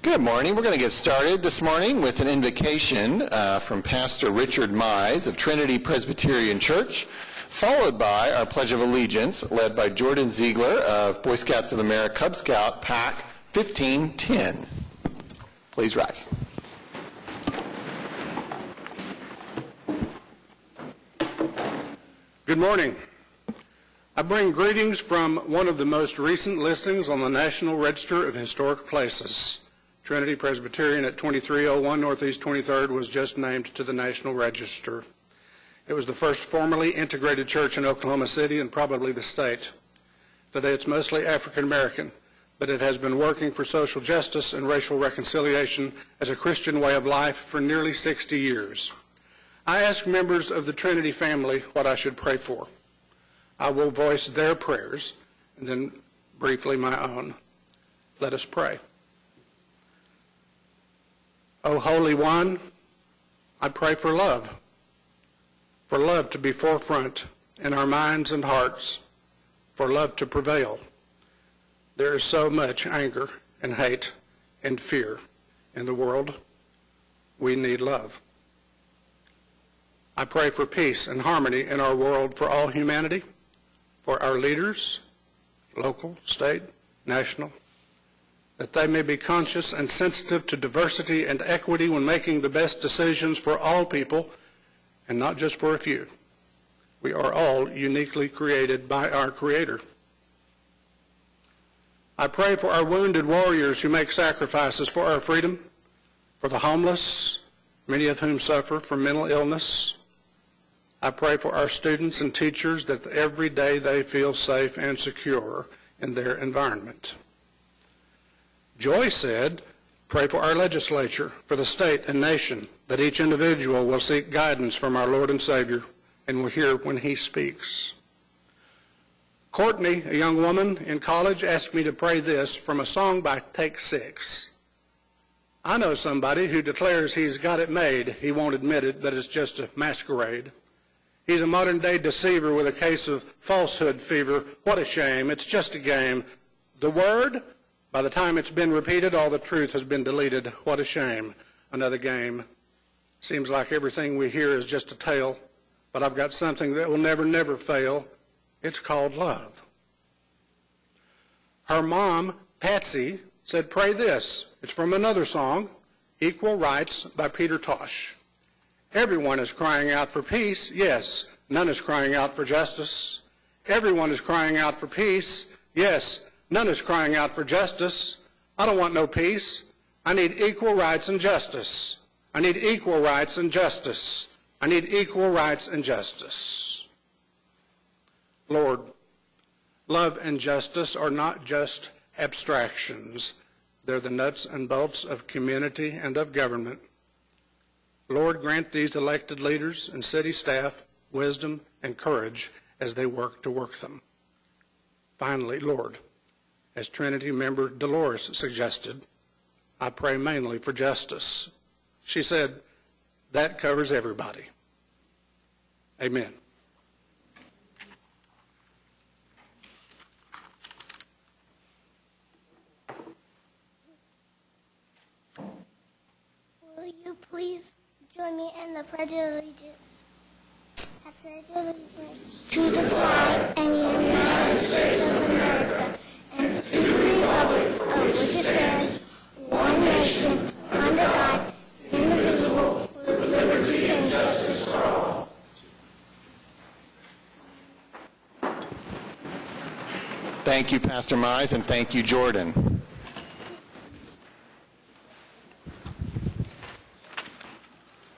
Good morning. We're going to get started this morning with an invocation from Pastor Richard Mize of Trinity Presbyterian Church, followed by our Pledge of Allegiance, led by Jordan Ziegler of Boy Scouts of America, Cub Scout, Pack 1510. Please rise. Good morning. I bring greetings from one of the most recent listings on the National Register of Historic Places. Trinity Presbyterian at 2301 Northeast 23rd was just named to the National Register. It was the first formally integrated church in Oklahoma City and probably the state. Today it's mostly African American, but it has been working for social justice and racial reconciliation as a Christian way of life for nearly 60 years. I asked members of the Trinity family what I should pray for. I will voice their prayers and then briefly my own. Let us pray. O Holy One, I pray for love to be forefront in our minds and hearts, for love to prevail. There is so much anger and hate and fear in the world. We need love. I pray for peace and harmony in our world for all humanity, for our leaders, local, state, national, that they may be conscious and sensitive to diversity and equity when making the best decisions for all people and not just for a few. We are all uniquely created by our Creator. I pray for our wounded warriors who make sacrifices for our freedom, for the homeless, many of whom suffer from mental illness. I pray for our students and teachers that every day they feel safe and secure in their environment. Joy said, pray for our legislature, for the state and nation, that each individual will seek guidance from our Lord and Savior and will hear when He speaks. Courtney, a young woman in college, asked me to pray this from a song by Take Six. I know somebody who declares he's got it made. He won't admit it, but it's just a masquerade. He's a modern-day deceiver with a case of falsehood fever. What a shame. It's just a game. The word, by the time it's been repeated, all the truth has been deleted. What a shame. Another game. Seems like everything we hear is just a tale, but I've got something that will never, never fail. It's called love. Her mom, Patsy, said, pray this. It's from another song, Equal Rights by Peter Tosh. Everyone is crying out for peace. Yes, none is crying out for justice. Everyone is crying out for peace. Yes, none is crying out for justice. I don't want no peace. I need equal rights and justice. I need equal rights and justice. I need equal rights and justice. Lord, love and justice are not just abstractions. They're the nuts and bolts of community and of government. Lord, grant these elected leaders and city staff wisdom and courage as they work to work them. Finally, Lord, as Trinity member Dolores suggested, I pray mainly for justice. She said, that covers everybody. Amen. Will you please join me in the Pledge of Allegiance? I pledge allegiance to the flag and the United States of America and to the republics of which it stands, one nation, under God, indivisible, with liberty and justice for all. Thank you, Pastor Mize, and thank you, Jordan.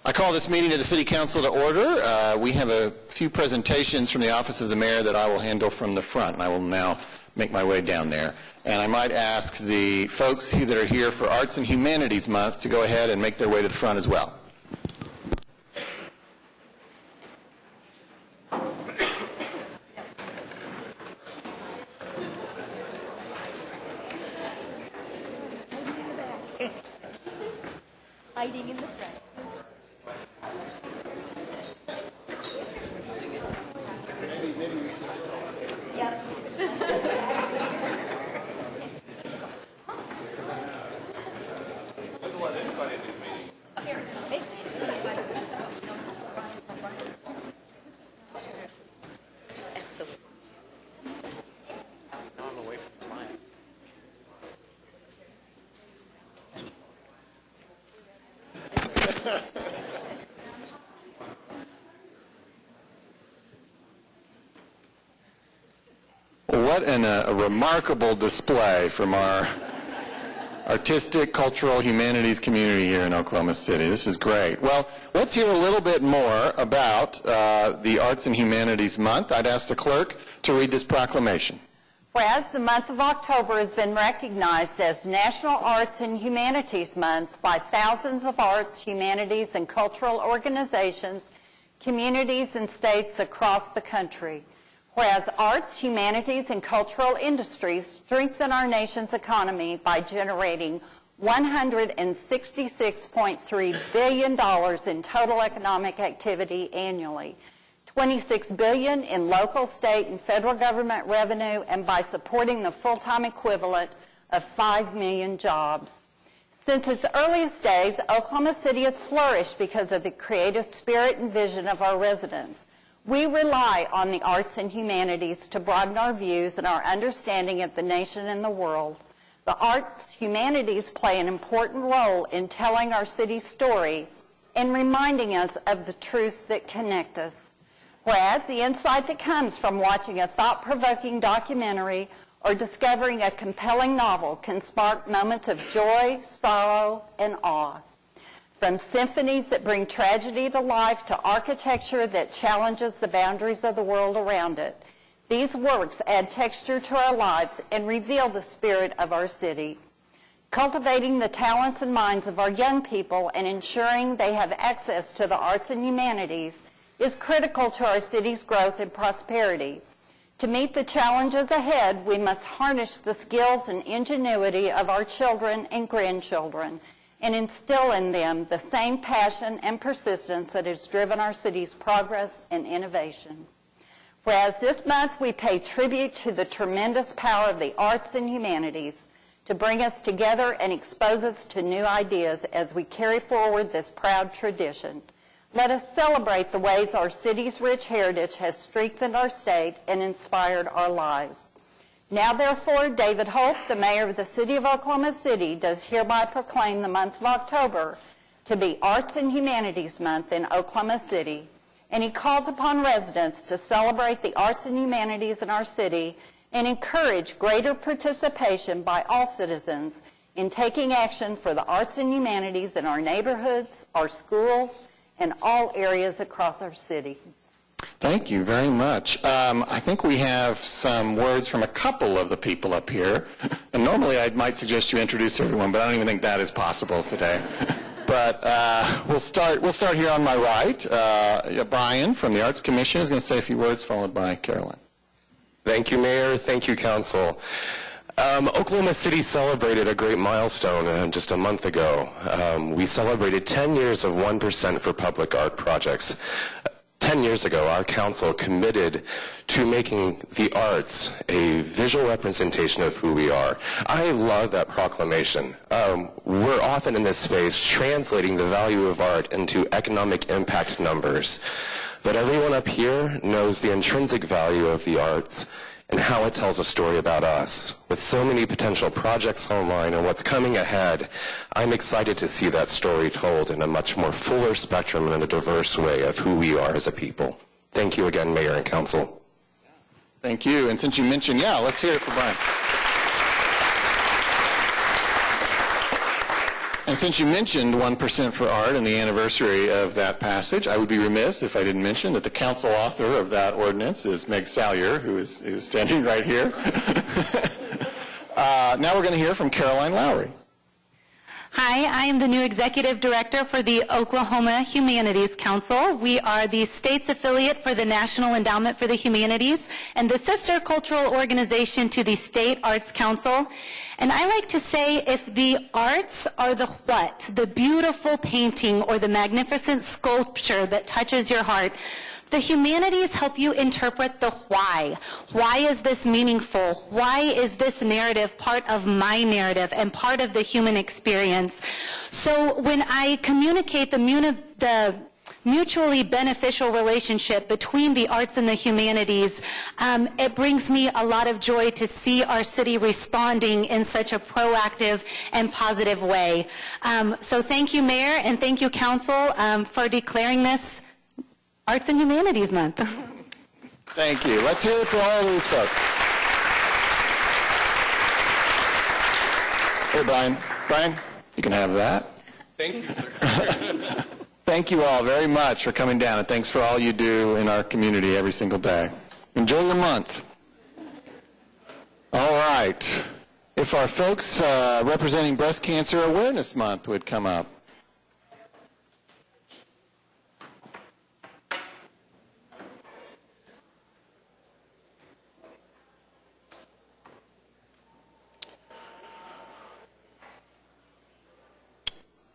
I call this meeting of the City Council to order. We have a few presentations from the Office of the Mayor that I will handle from the front, and I will now make my way down there. And I might ask the folks that are here for Arts and Humanities Month to go ahead and make their way to the front as well. Hiding in the front. Yep. Well, what a remarkable display from our artistic, cultural, humanities community here in Oklahoma City. This is great. Well, let's hear a little bit more about the Arts and Humanities Month. I'd ask the clerk to read this proclamation. Whereas the month of October has been recognized as National Arts and Humanities Month by thousands of arts, humanities, and cultural organizations, communities, and states across the country. Whereas arts, humanities, and cultural industries strengthen our nation's economy by generating $166.3 billion in total economic activity annually, $26 billion in local, state, and federal government revenue, and by supporting the full-time equivalent of 5 million jobs. Since its earliest days, Oklahoma City has flourished because of the creative spirit and vision of our residents. We rely on the arts and humanities to broaden our views and our understanding of the nation and the world. The arts, humanities play an important role in telling our city's story and reminding us of the truths that connect us. Whereas the insight that comes from watching a thought-provoking documentary or discovering a compelling novel can spark moments of joy, sorrow, and awe. From symphonies that bring tragedy to life to architecture that challenges the boundaries of the world around it, these works add texture to our lives and reveal the spirit of our city. Cultivating the talents and minds of our young people and ensuring they have access to the arts and humanities is critical to our city's growth and prosperity. To meet the challenges ahead, we must harness the skills and ingenuity of our children and grandchildren and instill in them the same passion and persistence that has driven our city's progress and innovation. Whereas this month we pay tribute to the tremendous power of the arts and humanities to bring us together and expose us to new ideas as we carry forward this proud tradition. Let us celebrate the ways our city's rich heritage has strengthened our state and inspired our lives. Now, therefore, David Holt, the mayor of the city of Oklahoma City, does hereby proclaim the month of October to be Arts and Humanities Month in Oklahoma City, and he calls upon residents to celebrate the arts and humanities in our city and encourage greater participation by all citizens in taking action for the arts and humanities in our neighborhoods, our schools, and all areas across our city. Thank you very much. I think we have some words from a couple of the people up here. And normally I might suggest you introduce everyone, but I don't even think that is possible today. But we'll start here on my right. Brian from the Arts Commission is going to say a few words, followed by Caroline. Thank you, Mayor. Thank you, Council. Oklahoma City celebrated a great milestone just a month ago. We celebrated 10 years of 1% for public art projects. 10 years ago, our council committed to making the arts a visual representation of who we are. I love that proclamation. We're often in this space translating the value of art into economic impact numbers. But everyone up here knows the intrinsic value of the arts and how it tells a story about us. With so many potential projects online and what's coming ahead, I'm excited to see that story told in a much more fuller spectrum and in a diverse way of who we are as a people. Thank you again, Mayor and Council. Thank you. And since you mentioned, let's hear it for Brian. And since you mentioned 1% for art and the anniversary of that passage, I would be remiss if I didn't mention that the council author of that ordinance is Meg Salyer, who is standing right here. Now we're going to hear from Caroline Lowry. Hi, I am the new Executive Director for the Oklahoma Humanities Council. We are the state's affiliate for the National Endowment for the Humanities and the sister cultural organization to the State Arts Council. And I like to say if the arts are the what, the beautiful painting or the magnificent sculpture that touches your heart, the humanities help you interpret the why. Why is this meaningful? Why is this narrative part of my narrative and part of the human experience? So when I communicate the mutually beneficial relationship between the arts and the humanities, it brings me a lot of joy to see our city responding in such a proactive and positive way. So thank you, Mayor, and thank you, Council, for declaring this Arts and Humanities Month. Thank you. Let's hear it for all of these folks. Hey, Brian. Brian, you can have that. Thank you, sir. Thank you all very much for coming down, and thanks for all you do in our community every single day. Enjoy the month. All right. If our folks representing Breast Cancer Awareness Month would come up.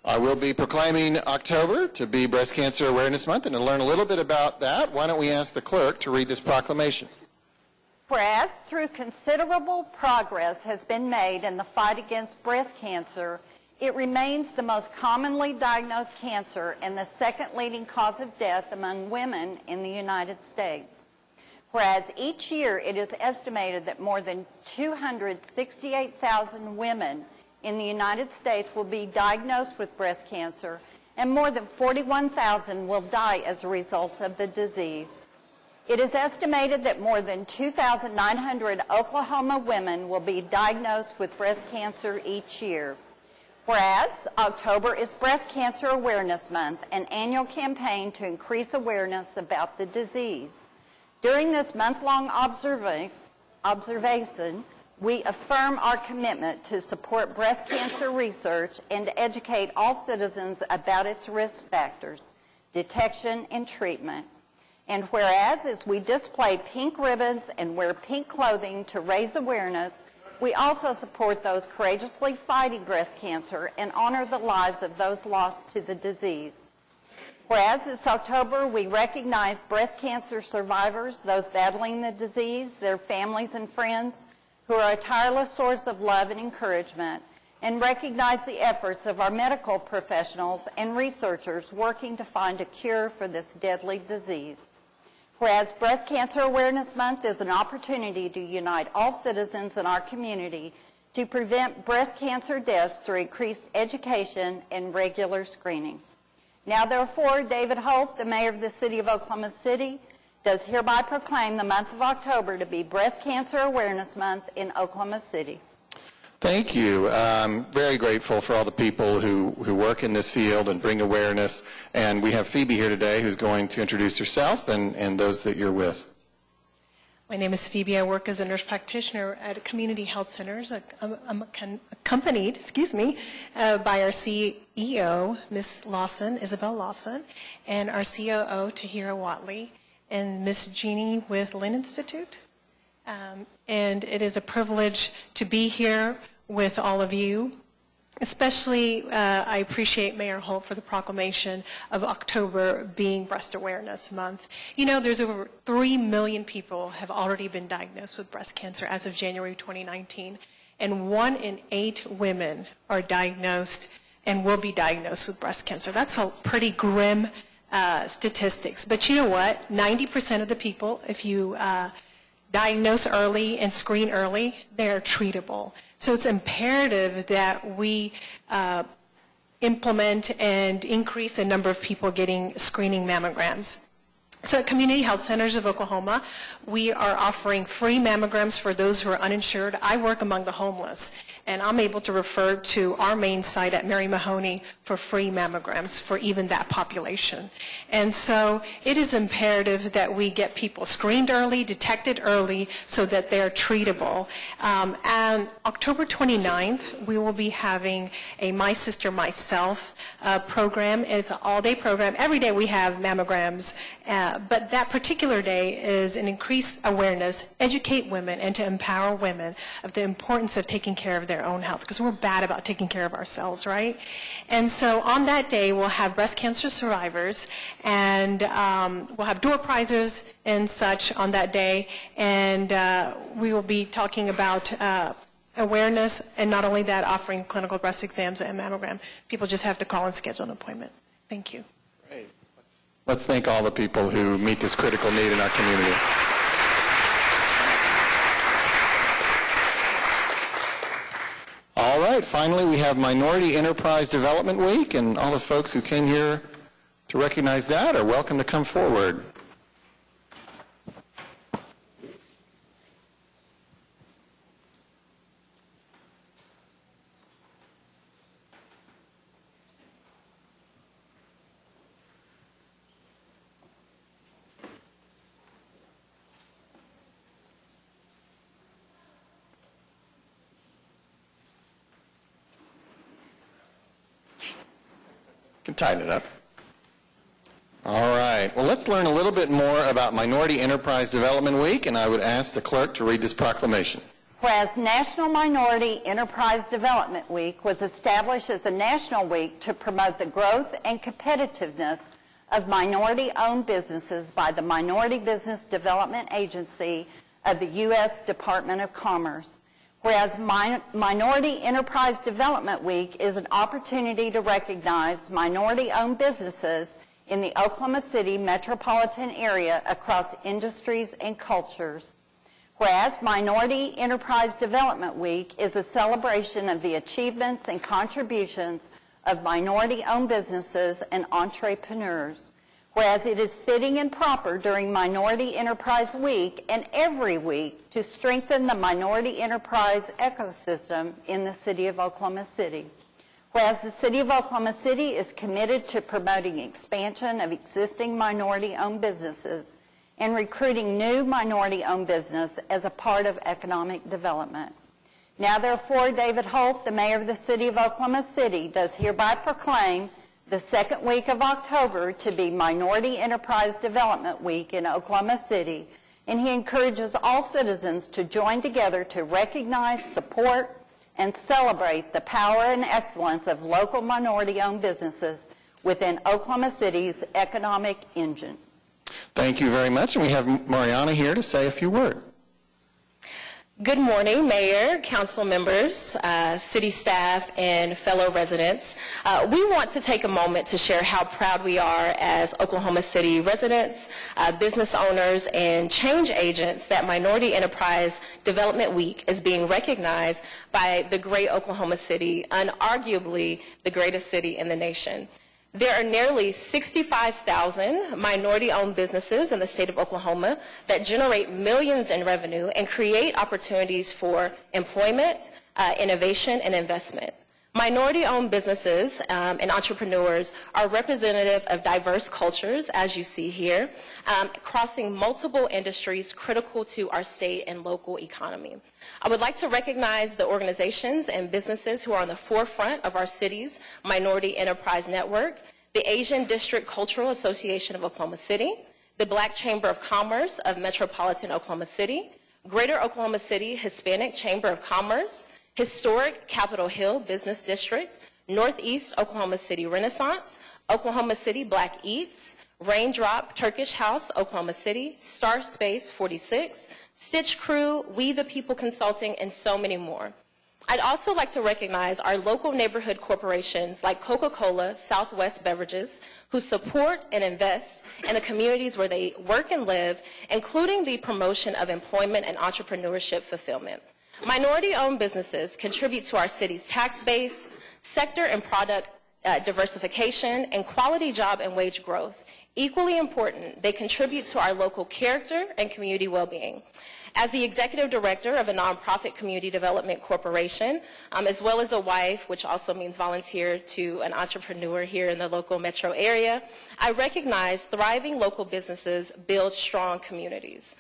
I will be proclaiming October to be Breast Cancer Awareness Month, and to learn a little bit about that, why don't we ask the clerk to read this proclamation? Whereas through considerable progress has been made in the fight against breast cancer, it remains the most commonly diagnosed cancer and the second leading cause of death among women in the United States. Whereas each year it is estimated that more than 268,000 women in the United States will be diagnosed with breast cancer, and more than 41,000 will die as a result of the disease. It is estimated that more than 2,900 Oklahoma women will be diagnosed with breast cancer each year. Whereas October is Breast Cancer Awareness Month, an annual campaign to increase awareness about the disease. During this month-long observation, we affirm our commitment to support breast cancer research and to educate all citizens about its risk factors, detection, and treatment. And whereas as we display pink ribbons and wear pink clothing to raise awareness, we also support those courageously fighting breast cancer and honor the lives of those lost to the disease. Whereas this October we recognize breast cancer survivors, those battling the disease, their families and friends, who are a tireless source of love and encouragement, and recognize the efforts of our medical professionals and researchers working to find a cure for this deadly disease. Whereas Breast Cancer Awareness Month is an opportunity to unite all citizens in our community to prevent breast cancer deaths through increased education and regular screening. Now therefore, David Holt, the Mayor of the City of Oklahoma City, does hereby proclaim the month of October to be Breast Cancer Awareness Month in Oklahoma City. Thank you. Very grateful for all the people who work in this field and bring awareness. And we have Phoebe here today who's going to introduce herself and those that you're with. My name is Phoebe. I work as a nurse practitioner at community health centers. I'm accompanied, by our CEO, Ms. Lawson, Isabel Lawson, and our COO, Tahira Watley, and Ms. Jeannie with Lynn Institute. And it is a privilege to be here with all of you. Especially, I appreciate Mayor Holt for the proclamation of October being Breast Awareness Month. You know, there's over 3 million people have already been diagnosed with breast cancer as of January 2019, and 1 in 8 women are diagnosed and will be diagnosed with breast cancer. That's a pretty grim statistics. But you know what? 90% of the people, if you diagnose early and screen early, they're treatable. So it's imperative that we implement and increase the number of people getting screening mammograms. So at Community Health Centers of Oklahoma, we are offering free mammograms for those who are uninsured. I work among the homeless, and I'm able to refer to our main site at Mary Mahoney for free mammograms for even that population. And so it is imperative that we get people screened early, detected early, so that they're treatable. And October 29th, we will be having a My Sister, Myself program. It's an all-day program. Every day we have mammograms, but that particular day is an increased awareness, educate women, and to empower women of the importance of taking care of their own health, because we're bad about taking care of ourselves, right? And so on that day, we'll have breast cancer survivors, and we'll have door prizes and such on that day, and we will be talking about awareness, and not only that, offering clinical breast exams and mammogram. People just have to call and schedule an appointment. Thank you. Great. Let's thank all the people who meet this critical need in our community. All right, finally we have Minority Enterprise Development Week, and all the folks who came here to recognize that are welcome to come forward. Can tighten it up. All right. Well, let's learn a little bit more about Minority Enterprise Development Week, and I would ask the clerk to read this proclamation. Whereas National Minority Enterprise Development Week was established as a national week to promote the growth and competitiveness of minority-owned businesses by the Minority Business Development Agency of the U.S. Department of Commerce. Whereas Minority Enterprise Development Week is an opportunity to recognize minority-owned businesses in the Oklahoma City metropolitan area across industries and cultures. Whereas Minority Enterprise Development Week is a celebration of the achievements and contributions of minority-owned businesses and entrepreneurs. Whereas it is fitting and proper during Minority Enterprise Week and every week to strengthen the minority enterprise ecosystem in the city of Oklahoma City. Whereas the city of Oklahoma City is committed to promoting expansion of existing minority-owned businesses and recruiting new minority-owned business as a part of economic development. Now therefore, David Holt, the mayor of the city of Oklahoma City, does hereby proclaim the second week of October to be Minority Enterprise Development Week in Oklahoma City, and he encourages all citizens to join together to recognize, support, and celebrate the power and excellence of local minority-owned businesses within Oklahoma City's economic engine. Thank you very much, and we have Mariana here to say a few words. Good morning, Mayor, council members, city staff, and fellow residents. We want to take a moment to share how proud we are as Oklahoma City residents, business owners, and change agents that Minority Enterprise Development Week is being recognized by the great Oklahoma City, unarguably the greatest city in the nation. There are nearly 65,000 minority-owned businesses in the state of Oklahoma that generate millions in revenue and create opportunities for employment, innovation, and investment. Minority-owned businesses and entrepreneurs are representative of diverse cultures, as you see here, crossing multiple industries critical to our state and local economy. I would like to recognize the organizations and businesses who are on the forefront of our city's Minority Enterprise Network, the Asian District Cultural Association of Oklahoma City, the Black Chamber of Commerce of Metropolitan Oklahoma City, Greater Oklahoma City Hispanic Chamber of Commerce, Historic Capitol Hill Business District, Northeast Oklahoma City Renaissance, Oklahoma City Black Eats, Raindrop Turkish House, Oklahoma City, Star Space 46, Stitch Crew, We the People Consulting, and so many more. I'd also like to recognize our local neighborhood corporations like Coca-Cola, Southwest Beverages, who support and invest in the communities where they work and live, including the promotion of employment and entrepreneurship fulfillment. Minority-owned businesses contribute to our city's tax base, sector and product diversification, and quality job and wage growth. Equally important, they contribute to our local character and community well-being. As the executive director of a nonprofit community development corporation, as well as a wife, which also means volunteer to an entrepreneur here in the local metro area, I recognize thriving local businesses build strong communities.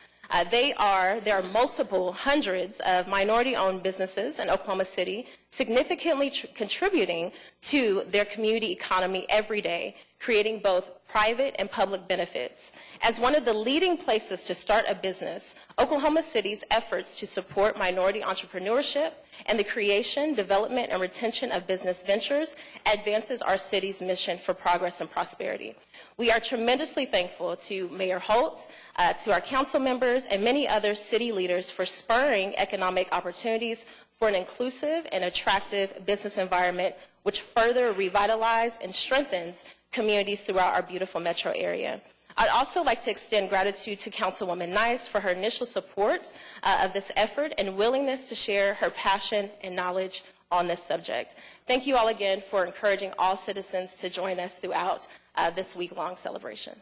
There are multiple hundreds of minority-owned businesses in Oklahoma City significantly contributing to their community economy every day, creating both private and public benefits. As one of the leading places to start a business, Oklahoma City's efforts to support minority entrepreneurship and the creation, development, and retention of business ventures advances our city's mission for progress and prosperity. We are tremendously thankful to Mayor Holt, to our council members, and many other city leaders for spurring economic opportunities for an inclusive and attractive business environment which further revitalizes and strengthens communities throughout our beautiful metro area. I'd also like to extend gratitude to Councilwoman Nice for her initial support of this effort and willingness to share her passion and knowledge on this subject. Thank you all again for encouraging all citizens to join us throughout this week-long celebration.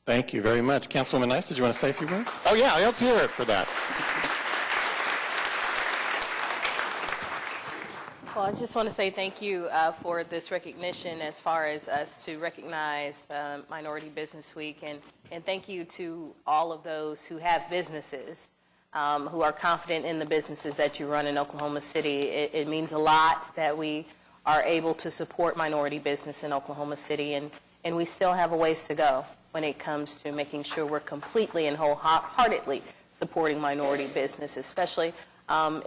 Thank you very much. Councilwoman Nice, did you want to say a few words? Oh, yeah, let's hear it for that. Well, I just want to say thank you for this recognition as far as us to recognize Minority Business Week, and thank you to all of those who have businesses, who are confident in the businesses that you run in Oklahoma City. It means a lot that we are able to support minority business in Oklahoma City, and we still have a ways to go when it comes to making sure we're completely and wholeheartedly supporting minority business, especially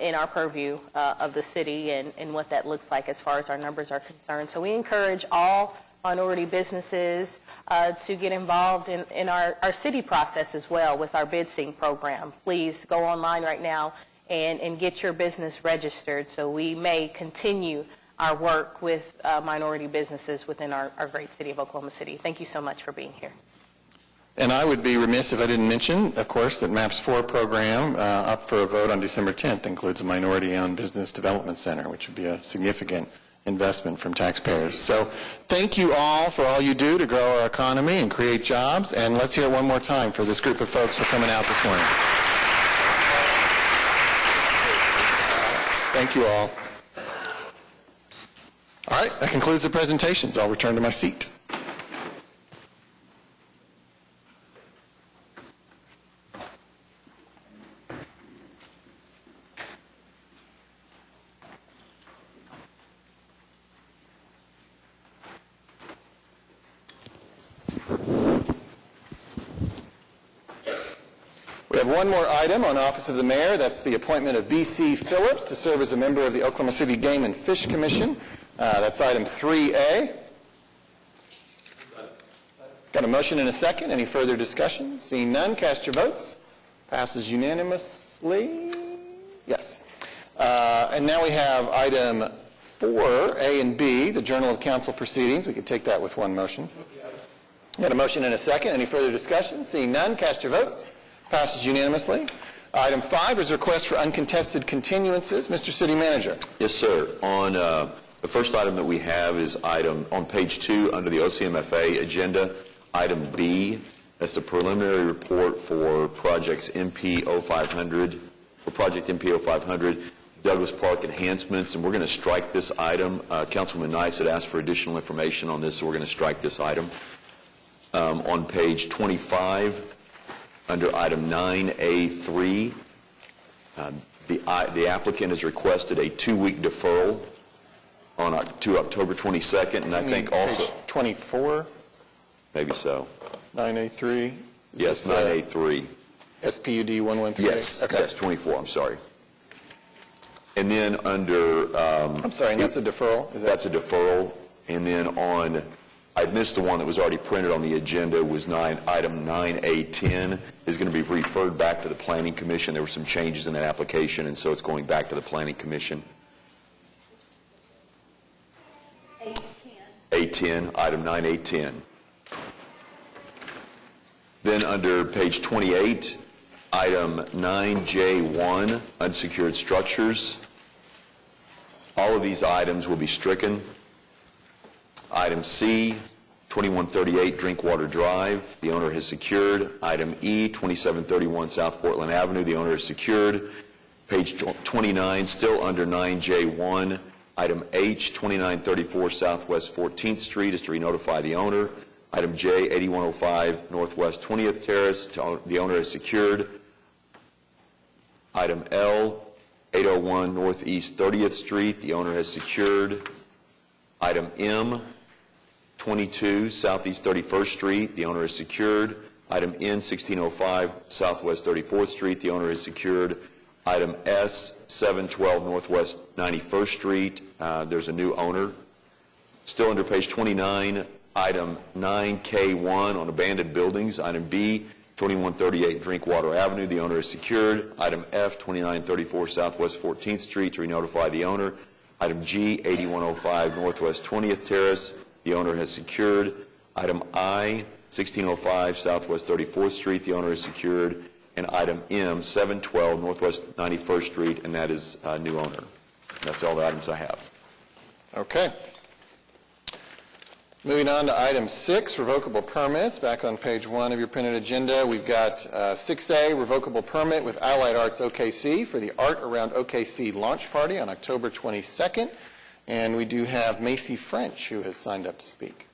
in our purview of the city and what that looks like as far as our numbers are concerned. So we encourage all minority businesses to get involved in our city process as well with our bid sync program. Please go online right now and get your business registered so we may continue our work with minority businesses within our great city of Oklahoma City. Thank you so much for being here. And I would be remiss if I didn't mention, of course, that MAPS 4 program up for a vote on December 10th includes a minority-owned business development center, which would be a significant investment from taxpayers. So thank you all for all you do to grow our economy and create jobs. And let's hear it one more time for this group of folks for coming out this morning. Thank you all. All right, that concludes the presentations. I'll return to my seat. We have one more item on Office of the Mayor. That's the appointment of B.C. Phillips to serve as a member of the Oklahoma City Game and Fish Commission. That's item 3A. Got a motion and a second. Any further discussion? Seeing none, cast your votes. Passes unanimously. Yes. And now we have item 4A and B, the Journal of Council Proceedings. We could take that with one motion. Got a motion and a second. Any further discussion? Seeing none, cast your votes. Passes unanimously. Item 5 is request for uncontested continuances. Mr. City Manager. Yes, sir. On the first item that we have is item on page 2 under the OCMFA agenda, item B. That's the preliminary report for projects MP 0500, for project MP 0500, Douglas Park enhancements, and we're going to strike this item. Councilman Nice had asked for additional information on this, so we're going to strike this item. On page 25, under item 9A3, the applicant has requested a 2-week deferral to October 22nd, and I think also... Page 24? Maybe so. 9A3? Yes, 9A3. SPUD 113? Yes, okay. yes, 24, I'm sorry. And then under... I'm sorry, and that's a deferral? That's a deferral. And then on... I missed the one that was already printed on the agenda, was item 9A10 is going to be referred back to the Planning Commission. There were some changes in that application, and so it's going back to the Planning Commission. A10, item 9A10. Then under page 28, item 9J1, Unsecured Structures. All of these items will be stricken. Item C, 2138 Drinkwater Drive, the owner has secured. Item E, 2731 South Portland Avenue, the owner has secured. Page 29, still under 9J1. Item H, 2934 Southwest 14th Street, is to re-notify the owner. Item J, 8105 Northwest 20th Terrace, the owner has secured. Item L, 801 Northeast 30th Street, the owner has secured. Item M, 22 Southeast 31st Street, the owner is secured. Item N, 1605 Southwest 34th Street, the owner is secured. Item S, 712 Northwest 91st Street, there's a new owner. Still under page 29, item 9K1 on abandoned buildings. Item B, 2138 Drinkwater Avenue, the owner is secured. Item F, 2934 Southwest 14th Street, to re-notify the owner. Item G, 8105 Northwest 20th Terrace, the owner has secured. Item I, 1605 Southwest 34th Street, the owner is secured. And item M, 712 Northwest 91st Street, and that is a new owner. That's all the items I have. Okay. Moving on to item 6, revocable permits. Back on page 1 of your printed agenda, we've got 6A, revocable permit with Allied Arts OKC for the Art Around OKC launch party on October 22nd. And we do have Macy French, who has signed up to speak.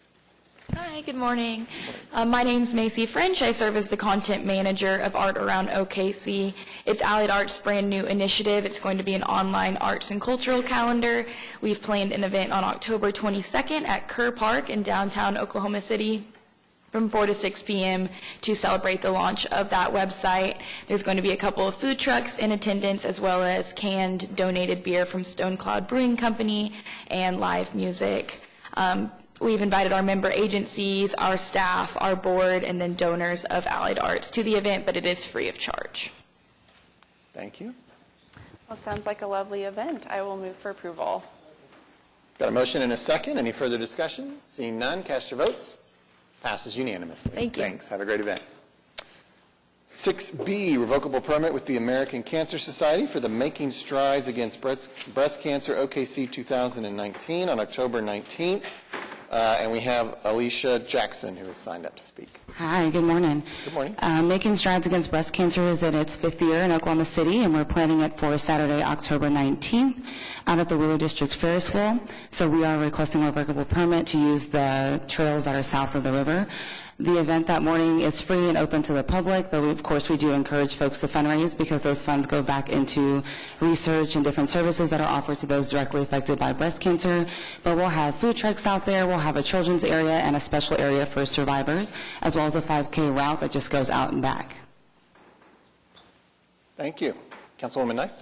Hi, good morning. My name's Macy French. I serve as the content manager of Art Around OKC. It's Allied Arts' brand new initiative. It's going to be an online arts and cultural calendar. We've planned an event on October 22nd at Kerr Park in downtown Oklahoma City from 4 to 6 p.m. to celebrate the launch of that website. There's going to be a couple of food trucks in attendance, as well as canned donated beer from Stone Cloud Brewing Company and live music. We've invited our member agencies, our staff, our board, and then donors of Allied Arts to the event, but it is free of charge. Thank you. Well, sounds like a lovely event. I will move for approval. Got a motion and a second. Any further discussion? Seeing none, cast your votes. Passes unanimously. Thank you. Thanks. Have a great event. 6B, revocable permit with the American Cancer Society for the Making Strides Against Breast Cancer OKC 2019 on October 19th. And we have Alicia Jackson, who has signed up to speak. Hi, good morning. Good morning. Making Strides Against Breast Cancer is in its 5th year in Oklahoma City, and we're planning it for Saturday, October 19th, out at the Wheeler District Ferris Wheel. So we are requesting a revocable permit to use the trails that are south of the river. The event that morning is free and open to the public, though of course we do encourage folks to fundraise because those funds go back into research and different services that are offered to those directly affected by breast cancer. But we'll have food trucks out there, we'll have a children's area and a special area for survivors, as well as a 5K route that just goes out and back. Thank you. Councilwoman Nice?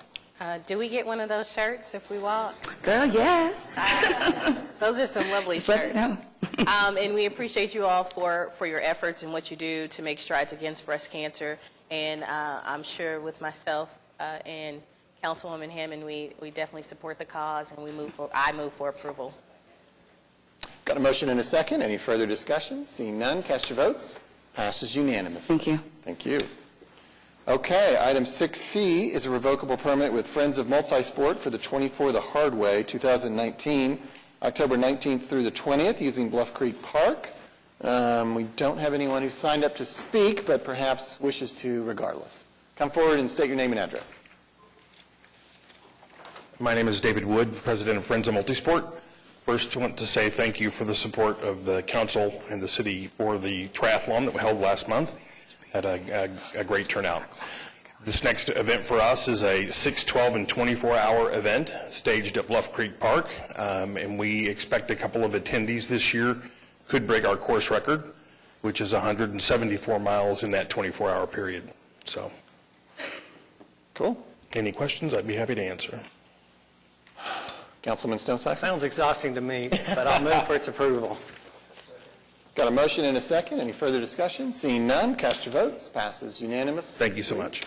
Do we get one of those shirts if we walk? Girl, yes. Those are some lovely shirts. No. And we appreciate you all for your efforts and what you do to make strides against breast cancer. And I'm sure with myself and Councilwoman Hammond, we definitely support the cause, and I move for approval. Got a motion and a second. Any further discussion? Seeing none, cast your votes. Passes unanimously. Thank you. Thank you. Okay, item 6C is a revocable permit with Friends of Multisport for the 24 the Hard Way 2019, October 19th through the 20th, using Bluff Creek Park. We don't have anyone who's signed up to speak, but perhaps wishes to regardless. Come forward and state your name and address. My name is David Wood, President of Friends of Multisport. First, I want to say thank you for the support of the council and the city for the triathlon that we held last month. Had a great turnout. This next event for us is a 6, 12, and 24-hour event staged at Bluff Creek Park, and we expect a couple of attendees this year could break our course record, which is 174 miles in that 24-hour period. So, cool. Any questions? I'd be happy to answer. Councilman Stoneside? Sounds exhausting to me, but I'll move for its approval. Got a motion and a second. Any further discussion? Seeing none, cast your votes. Passes unanimous. Thank you so much.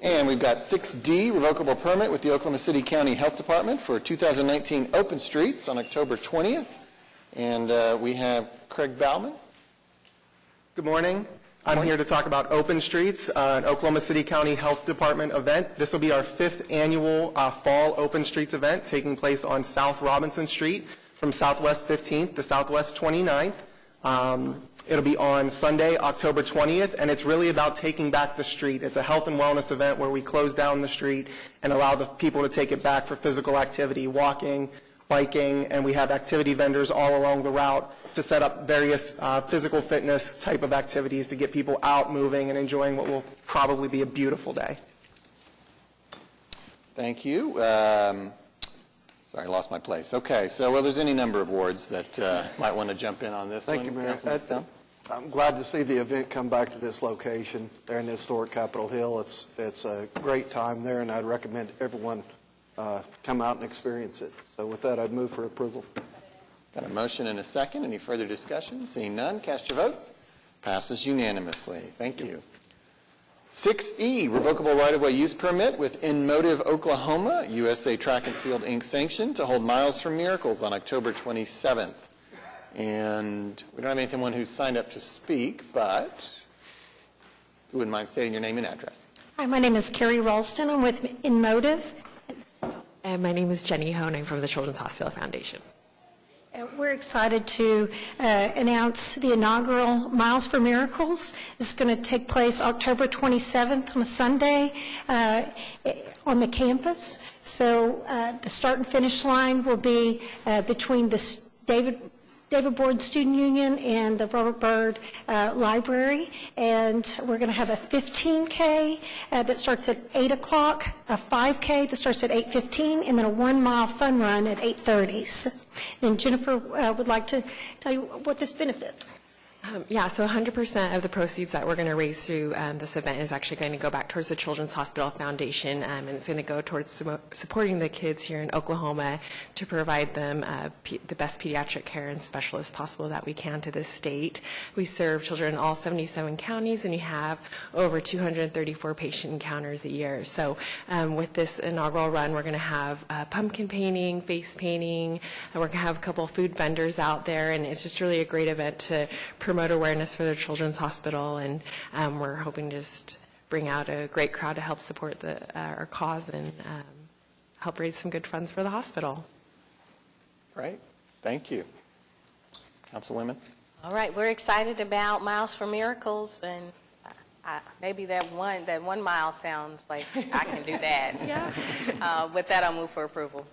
And we've got 6D, revocable permit with the Oklahoma City County Health Department for 2019 Open Streets on October 20th. And we have Craig Bauman. Good morning. I'm here to talk about Open Streets, an Oklahoma City County Health Department event. This will be our 5th annual Fall Open Streets event taking place on South Robinson Street from Southwest 15th to Southwest 29th. It'll be on Sunday, October 20th, and it's really about taking back the street. It's a health and wellness event where we close down the street and allow the people to take it back for physical activity, walking, biking, and we have activity vendors all along the route to set up various physical fitness type of activities to get people out, moving, and enjoying what will probably be a beautiful day. Thank you. Sorry, I lost my place. Okay, so well, there's any number of wards that might want to jump in on this one. Thank you, Mayor. Councilman Stone? I'm glad to see the event come back to this location there in the historic Capitol Hill. It's a great time there, and I'd recommend everyone come out and experience it. So with that, I'd move for approval. Got a motion and a second. Any further discussion? Seeing none, cast your votes. Passes unanimously. Thank you. 6E, revocable right-of-way use permit with In Motive Oklahoma, USA Track and Field Inc. sanction to hold Miles for Miracles on October 27th. And we don't have anyone who's signed up to speak, but if you wouldn't mind stating your name and address. Hi, my name is Carrie Ralston. I'm with InMotive. And my name is Jenny Hone. I'm from the Children's Hospital Foundation. We're excited to announce the inaugural Miles for Miracles. This is going to take place October 27th on a Sunday on the campus. So the start and finish line will be between the David Board Student Union and the Robert Byrd Library, and we're going to have a 15K that starts at 8 o'clock, a 5K that starts at 8:15, and then a 1 mile fun run at 8:30. So, then Jennifer would like to tell you what this benefits. So 100% of the proceeds that we're going to raise through this event is actually going to go back towards the Children's Hospital Foundation, and it's going to go towards supporting the kids here in Oklahoma to provide them the best pediatric care and specialists possible that we can to this state. We serve children in all 77 counties, and we have over 234 patient encounters a year. So with this inaugural run, we're going to have pumpkin painting, face painting, and we're going to have a couple of food vendors out there, and it's just really a great event to promote awareness for the Children's Hospital, and we're hoping to just bring out a great crowd to help support our cause and help raise some good funds for the hospital. Great. Thank you. Councilwomen? All right, we're excited about Miles for Miracles, and maybe that one mile sounds like I can do that. Yeah. With that, I'll move for approval.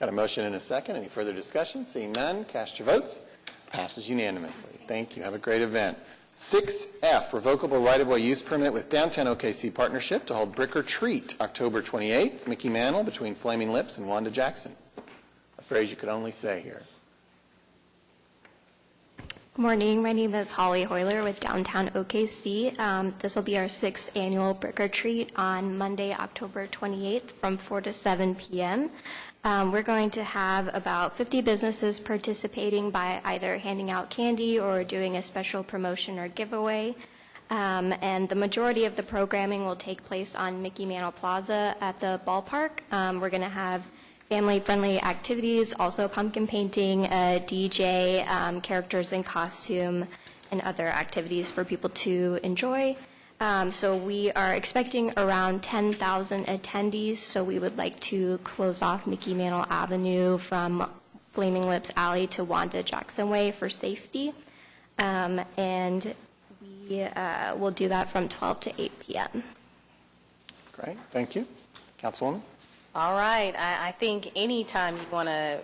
Got a motion and a second. Any further discussion? Seeing none, cast your votes. Passes unanimously. Thank you. Have a great event. 6F, revocable right-of-way use permit with Downtown OKC Partnership to hold Brick or Treat, October 28th, Mickey Mantle between Flaming Lips and Wanda Jackson. A phrase you could only say here. Good morning. My name is Holly Hoyler with Downtown OKC. This will be our 6th annual Brick or Treat on Monday, October 28th from 4 to 7 p.m. We're going to have about 50 businesses participating by either handing out candy or doing a special promotion or giveaway. And the majority of the programming will take place on Mickey Mantle Plaza at the ballpark. We're going to have family-friendly activities, also pumpkin painting, a DJ, characters in costume, and other activities for people to enjoy. So we are expecting around 10,000 attendees, so we would like to close off Mickey Mantle Avenue from Flaming Lips Alley to Wanda Jackson Way for safety. And we will do that from 12 to 8 p.m. Great. Thank you. Councilwoman? All right, I think anytime you want to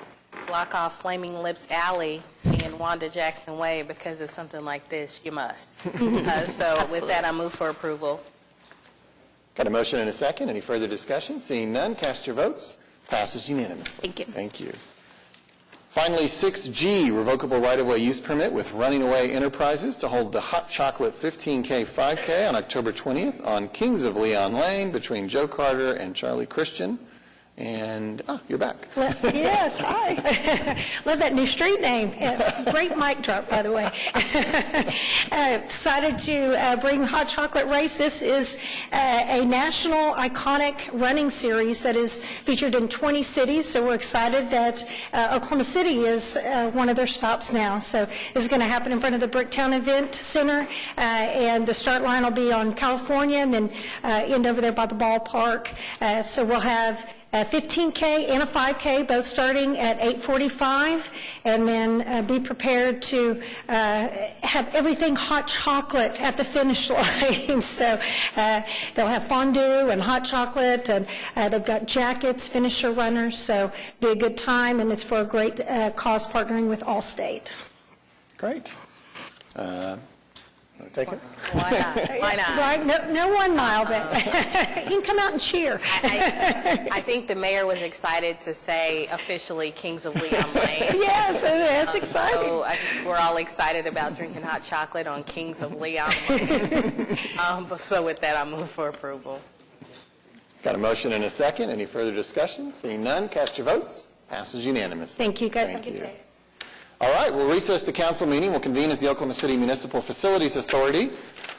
block off Flaming Lips Alley and Wanda Jackson Way because of something like this, you must. So with that, I move for approval. Got a motion and a second. Any further discussion? Seeing none, cast your votes. Passes unanimously. Thank you. Thank you. Finally, 6G, revocable right-of-way use permit with Running Away Enterprises to hold the Hot Chocolate 15K 5K on October 20th on Kings of Leon Lane between Joe Carter and Charlie Christian. And, you're back. Yes, hi. Love that new street name. Great mic drop, by the way. Excited to bring the Hot Chocolate Race. This is a national iconic running series that is featured in 20 cities, so we're excited that Oklahoma City is one of their stops now. So this is going to happen in front of the Bricktown Event Center, and the start line will be on California and then end over there by the ballpark. So we'll have a 15K and a 5K, both starting at 8:45, and then be prepared to have everything hot chocolate at the finish line. So they'll have fondue and hot chocolate, and they've got jackets, finisher runners, so be a good time, and it's for a great cause partnering with Allstate. Great. Take it? Why not? Why not? Right, no 1 mile, but you can come out and cheer. I think the mayor was excited to say officially Kings of Leon Lane. Yes, that's exciting. So I think we're all excited about drinking hot chocolate on Kings of Leon Lane. So with that, I move for approval. Got a motion and a second. Any further discussion? Seeing none, cast your votes. Passes unanimously. Thank you, guys. Thank you. All right, we'll recess the council meeting. We'll convene as the Oklahoma City Municipal Facilities Authority.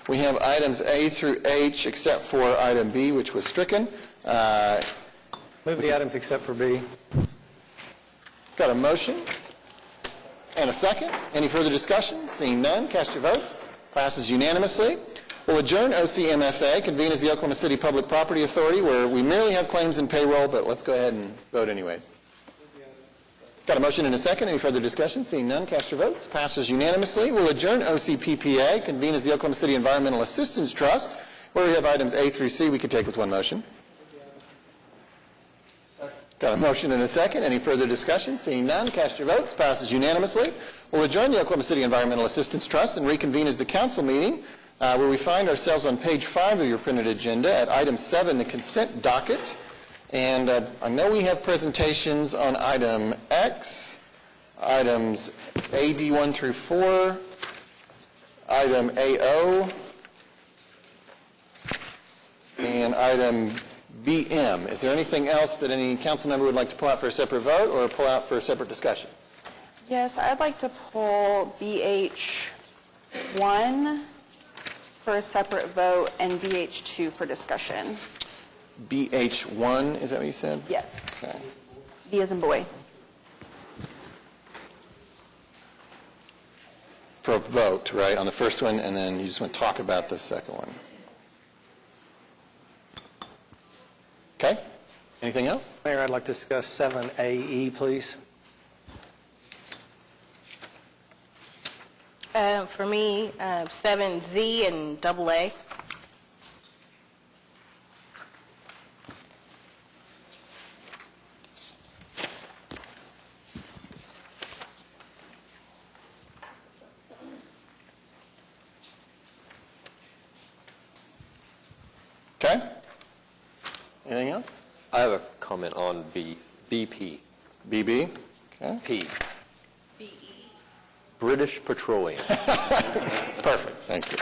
We have items A through H, except for item B, which was stricken. Move the items except for B. Got a motion And a second. Any further discussion? Seeing none, cast your votes. Passes unanimously. We'll adjourn OCMFA, convene as the Oklahoma City Public Property Authority, where we merely have claims and payroll, but let's go ahead and vote anyways. Got a motion and a second. Any further discussion? Seeing none, cast your votes. Passes unanimously. We'll adjourn OCPPA, convene as the Oklahoma City Environmental Assistance Trust, where we have items A through C we could take with one motion. Got a motion and a second. Any further discussion? Seeing none, cast your votes. Passes unanimously. We'll adjourn the Oklahoma City Environmental Assistance Trust and reconvene as the council meeting, where we find ourselves on page 5 of your printed agenda at item 7, the consent docket. And I know we have presentations on item X, items AD 1 through 4, item AO, and item BM. Is there anything else that any council member would like to pull out for a separate vote or pull out for a separate discussion? Yes, I'd like to pull BH1 for a separate vote and BH2 for discussion. BH1, is that what you said? Yes. Okay. B as in boy. For a vote, right, on the first one, and then you just want to talk about the second one. Okay. Anything else? Mayor, I'd like to discuss 7AE, please. For me, 7Z and AA. Okay. Anything else? I have a comment on BP. BB? Okay. P. British Petroleum. Perfect. Thank you.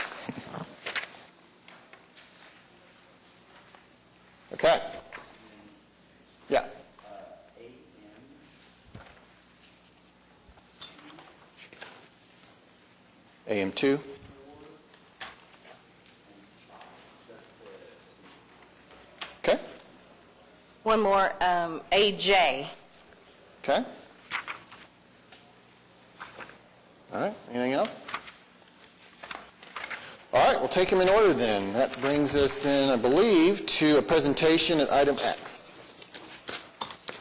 Okay. Yeah. AM2. Okay. One more, AJ. Okay. All right. Anything else? All right. We'll take them in order then. That brings us then, I believe, to a presentation at item X.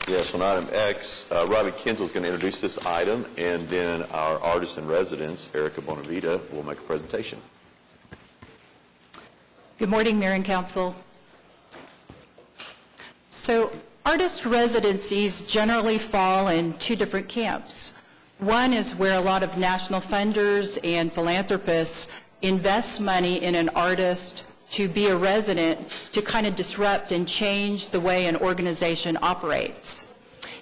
Yes, on item X, Robbie Kinzel is going to introduce this item, and then our artist in residence, Erica Bonavita, will make a presentation. Good morning, Mayor and Council. So artist residencies generally fall in two different camps. One is where a lot of national funders and philanthropists invest money in an artist to be a resident to kind of disrupt and change the way an organization operates.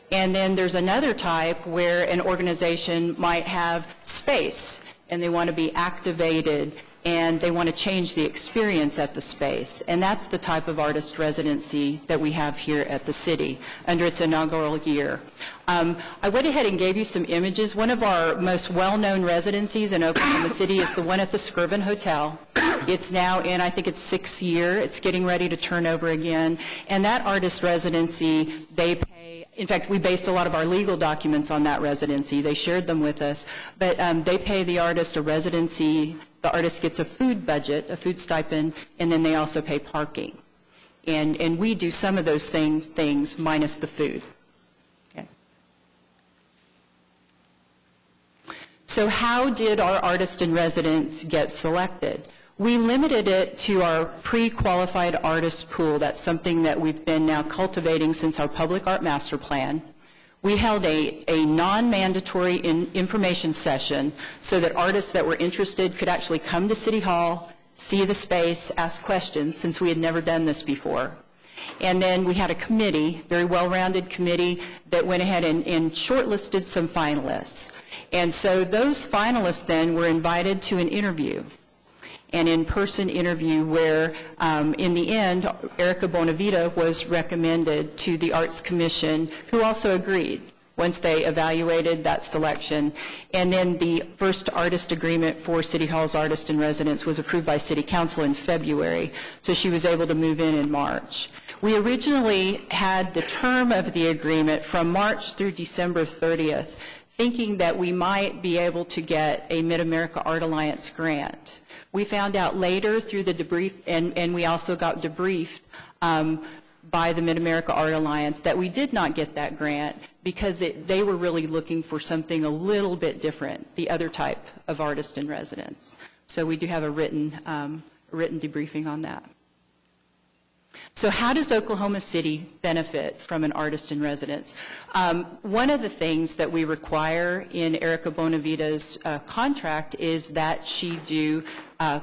And then there's another type where an organization might have space and they want to be activated and they want to change the experience at the space. And that's the type of artist residency that we have here at the city under its inaugural year. I went ahead and gave you some images. One of our most well-known residencies in Oklahoma City is the one at the Skirvin Hotel. It's now in, I think it's 6th year. It's getting ready to turn over again. And that artist residency, they pay, in fact, we based a lot of our legal documents on that residency. They shared them with us. But they pay the artist a residency. The artist gets a food budget, a food stipend, and then they also pay parking. And we do some of those things minus the food. Okay. So how did our artist in residence get selected? We limited it to our pre-qualified artist pool. That's something that we've been now cultivating since our public art master plan. We held a non-mandatory information session so that artists that were interested could actually come to City Hall, see the space, ask questions, since we had never done this before. And then we had a committee, very well-rounded committee, that went ahead and shortlisted some finalists. And so those finalists then were invited to an interview, an in-person interview where, in the end, Erica Bonavita was recommended to the Arts Commission, who also agreed once they evaluated that selection. And then the first artist agreement for City Hall's artist in residence was approved by City Council in February, so she was able to move in March. We originally had the term of the agreement from March through December 30th. thinking that we might be able to get a Mid-America Art Alliance grant. We found out later through the debrief, and we also got debriefed by the Mid-America Art Alliance that we did not get that grant because they were really looking for something a little bit different, the other type of artist in residence. So we do have a written debriefing on that. So how does Oklahoma City benefit from an artist in residence? One of the things that we require in Erica Bonavita's contract is that she do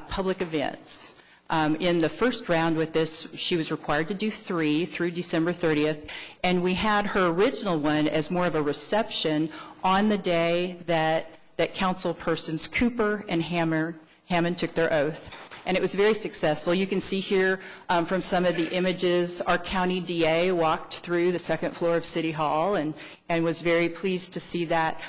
public events. In the first round with this, she was required to do 3 through December 30th, and we had her original one as more of a reception on the day that council persons Cooper and Hammond took their oath. And it was very successful. You can see here from some of the images, our county DA walked through the second floor of City Hall and was very pleased to see that.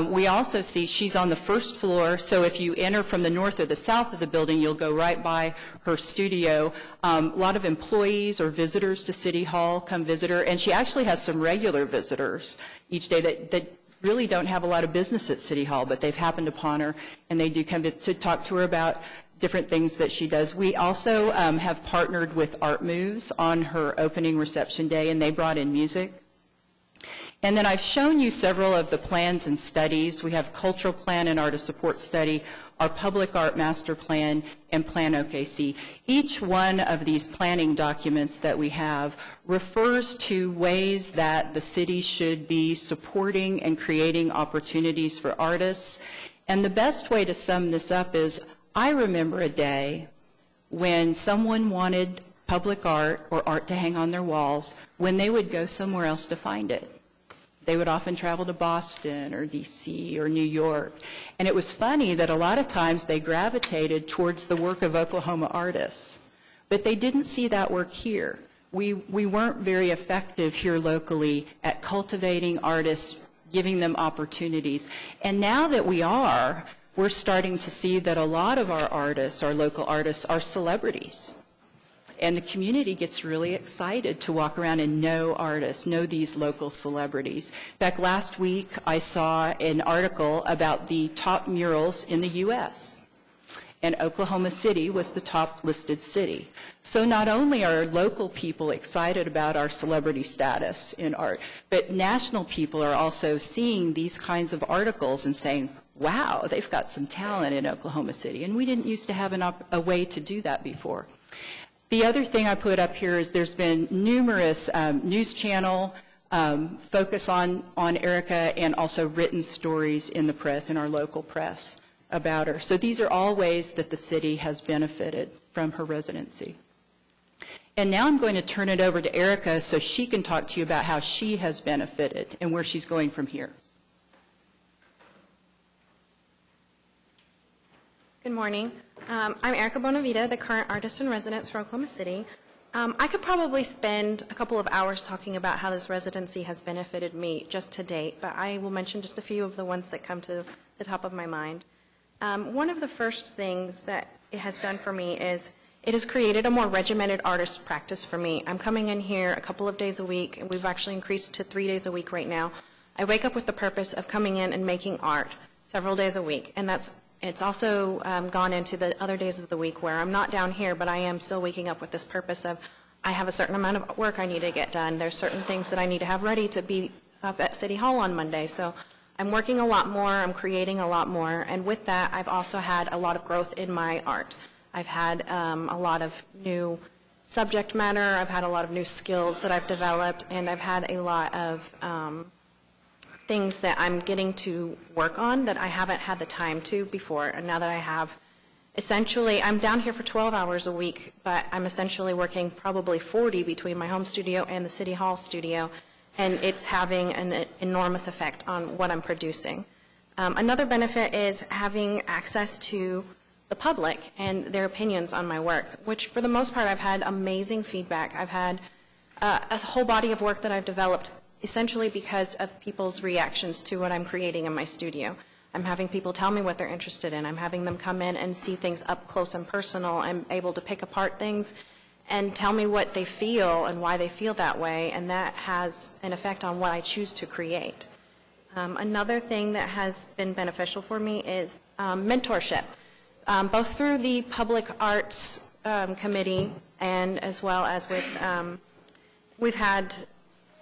We also see she's on the first floor, so if you enter from the north or the south of the building, you'll go right by her studio. A lot of employees or visitors to City Hall come visit her, and she actually has some regular visitors each day that really don't have a lot of business at City Hall, but they've happened upon her, and they do come to talk to her about different things that she does. We also have partnered with Art Moves on her opening reception day, and they brought in music. And then I've shown you several of the plans and studies. We have Cultural Plan and Artist Support Study, our Public Art Master Plan, and Plan OKC. Each one of these planning documents that we have refers to ways that the city should be supporting and creating opportunities for artists. And the best way to sum this up is, I remember a day when someone wanted public art or art to hang on their walls when they would go somewhere else to find it. They would often travel to Boston or DC or New York. And it was funny that a lot of times they gravitated towards the work of Oklahoma artists. But they didn't see that work here. We weren't very effective here locally at cultivating artists, giving them opportunities. And now that we are, we're starting to see that a lot of our artists, our local artists, are celebrities. And the community gets really excited to walk around and know artists, know these local celebrities. In fact, last week I saw an article about the top murals in the U.S., and Oklahoma City was the top listed city. So not only are local people excited about our celebrity status in art, but national people are also seeing these kinds of articles and saying, wow, they've got some talent in Oklahoma City, and we didn't used to have a way to do that before. The other thing I put up here is there's been numerous news channel focus on Erica, and also written stories in the press, in our local press, about her. So these are all ways that the city has benefited from her residency. And now I'm going to turn it over to Erica so she can talk to you about how she has benefited and where she's going from here. Good morning. I'm Erica Bonavita, the current artist in residence for Oklahoma City. I could probably spend a couple of hours talking about how this residency has benefited me just to date, but I will mention just a few of the ones that come to the top of my mind. One of the first things that it has done for me is it has created a more regimented artist practice for me. I'm coming in here a couple of days a week, and we've actually increased to 3 days a week right now. I wake up with the purpose of coming in and making art several days a week, and it's also gone into the other days of the week where I'm not down here, but I am still waking up with this purpose of I have a certain amount of work I need to get done. There's certain things that I need to have ready to be up at City Hall on Monday. So I'm working a lot more, I'm creating a lot more, and with that I've also had a lot of growth in my art. I've had a lot of new subject matter, I've had a lot of new skills that I've developed, and I've had a lot of things that I'm getting to work on that I haven't had the time to before. And now that I have, essentially, I'm down here for 12 hours a week, but I'm essentially working probably 40 between my home studio and the City Hall studio, and it's having an enormous effect on what I'm producing. Another benefit is having access to the public and their opinions on my work, which for the most part I've had amazing feedback. I've had a whole body of work that I've developed essentially because of people's reactions to what I'm creating in my studio. I'm having people tell me what they're interested in. I'm having them come in and see things up close and personal. I'm able to pick apart things and tell me what they feel and why they feel that way, and that has an effect on what I choose to create. Another thing that has been beneficial for me is mentorship, both through the Public Arts Committee and as well as with, we've had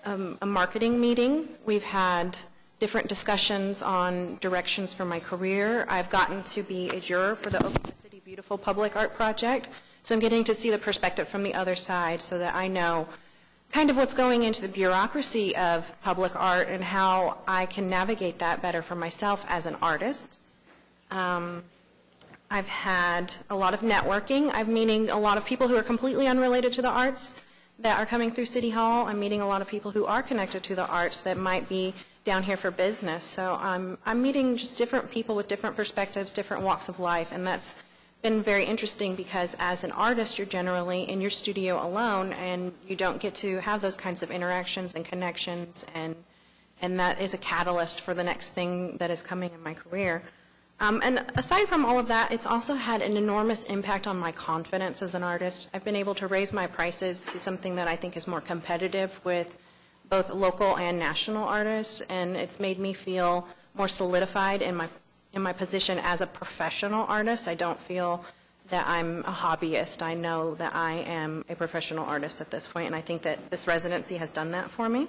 a marketing meeting, we've had different discussions on directions for my career. I've gotten to be a juror for the Oklahoma City Beautiful Public Art Project, so I'm getting to see the perspective from the other side so that I know kind of what's going into the bureaucracy of public art and how I can navigate that better for myself as an artist. I've had a lot of networking. I'm meeting a lot of people who are completely unrelated to the arts that are coming through City Hall. I'm meeting a lot of people who are connected to the arts that might be down here for business. So I'm meeting just different people with different perspectives, different walks of life, and that's been very interesting because as an artist, you're generally in your studio alone, and you don't get to have those kinds of interactions and connections, and that is a catalyst for the next thing that is coming in my career. And aside from all of that, it's also had an enormous impact on my confidence as an artist. I've been able to raise my prices to something that I think is more competitive with both local and national artists, and it's made me feel more solidified in my position as a professional artist. I don't feel that I'm a hobbyist. I know that I am a professional artist at this point, and I think that this residency has done that for me.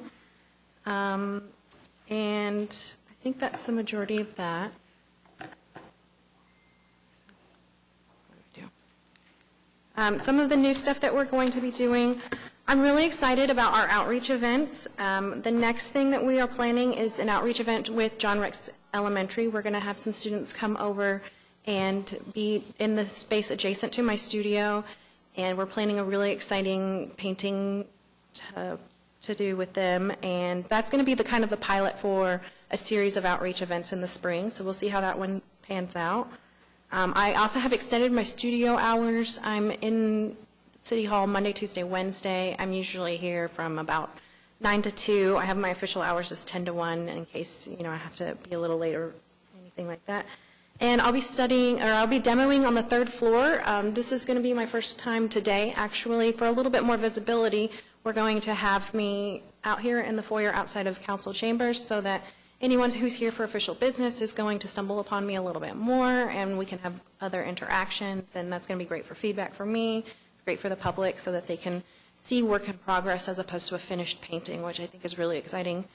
And I think that's the majority of that. Some of the new stuff that we're going to be doing, I'm really excited about our outreach events. The next thing that we are planning is an outreach event with John Rex Elementary. We're going to have some students come over and be in the space adjacent to my studio, and we're planning a really exciting painting to do with them, and that's going to be the kind of the pilot for a series of outreach events in the spring, so we'll see how that one pans out. I also have extended my studio hours. I'm in City Hall Monday, Tuesday, Wednesday. I'm usually here from about 9 to 2. I have my official hours as 10 to 1 in case, I have to be a little late or anything like that. And I'll be I'll be demoing on the 3rd floor. This is going to be my first time today, actually. For a little bit more visibility, we're going to have me out here in the foyer outside of council chambers so that anyone who's here for official business is going to stumble upon me a little bit more, and we can have other interactions, and that's going to be great for feedback for me. It's great for the public so that they can see work in progress as opposed to a finished painting, which I think is really exciting.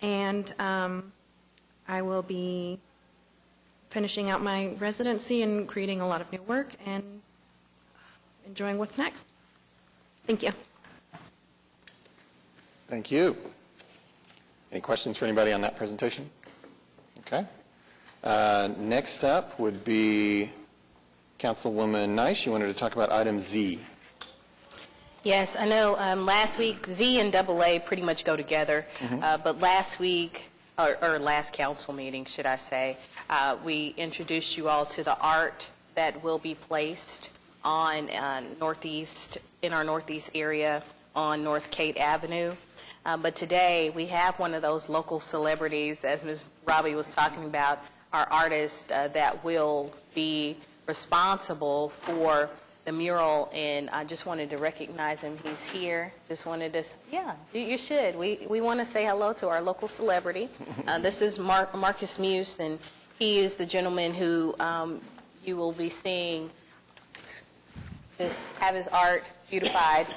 And I will be finishing out my residency and creating a lot of new work and enjoying what's next. Thank you. Thank you. Any questions for anybody on that presentation? Okay. Next up would be Councilwoman Nice. You wanted to talk about item Z. Yes, I know last week Z and AA pretty much go together, but last week, or last council meeting, should I say, we introduced you all to the art that will be placed on northeast, in our northeast area on North Kate Avenue. But today, we have one of those local celebrities, as Ms. Robbie was talking about, our artist that will be responsible for the mural, and I just wanted to recognize him. He's here. Just wanted to, yeah, you should. We want to say hello to our local celebrity. This is Marcus Muse, and he is the gentleman who you will be seeing just have his art beautified.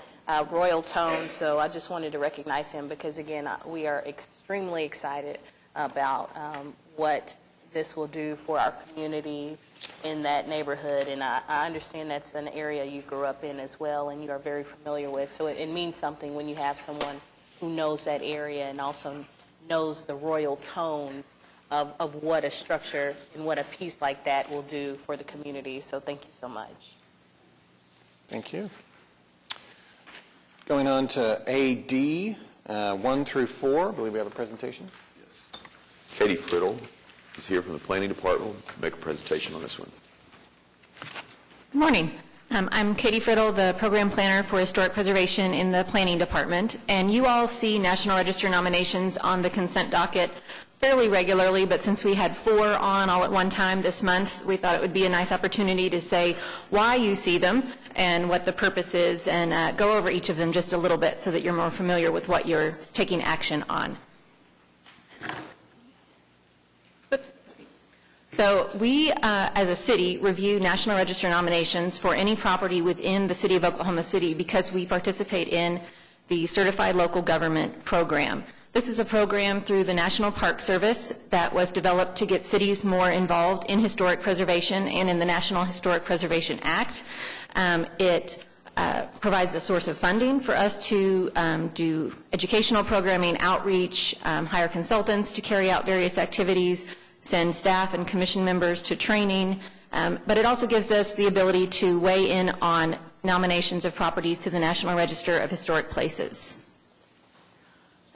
Royal tone, so I just wanted to recognize him because, again, we are extremely excited about what this will do for our community in that neighborhood, and I understand that's an area you grew up in as well and you are very familiar with, so it means something when you have someone who knows that area and also knows the royal tones of what a structure and what a piece like that will do for the community, so thank you so much. Thank you. Going on to AD, 1 through 4. I believe we have a presentation. Yes. Katie Friddle is here from the Planning Department to make a presentation on this one. Good morning. I'm Katie Friddle, the Program Planner for Historic Preservation in the Planning Department. And you all see National Register nominations on the consent docket fairly regularly, but since we had 4 on all at one time this month, we thought it would be a nice opportunity to say why you see them and what the purpose is, and go over each of them just a little bit so that you're more familiar with what you're taking action on. So we, as a city, review National Register nominations for any property within the city of Oklahoma City because we participate in the Certified Local Government Program. This is a program through the National Park Service that was developed to get cities more involved in historic preservation and in the National Historic Preservation Act. It provides a source of funding for us to do educational programming, outreach, hire consultants to carry out various activities, send staff and commission members to training, but it also gives us the ability to weigh in on nominations of properties to the National Register of Historic Places.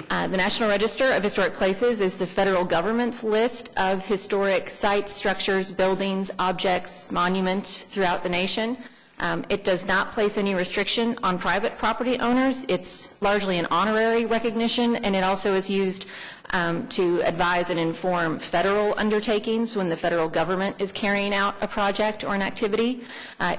The National Register of Historic Places is the federal government's list of historic sites, structures, buildings, objects, monuments throughout the nation. It does not place any restriction on private property owners. It's largely an honorary recognition, and it also is used to advise and inform federal undertakings when the federal government is carrying out a project or an activity.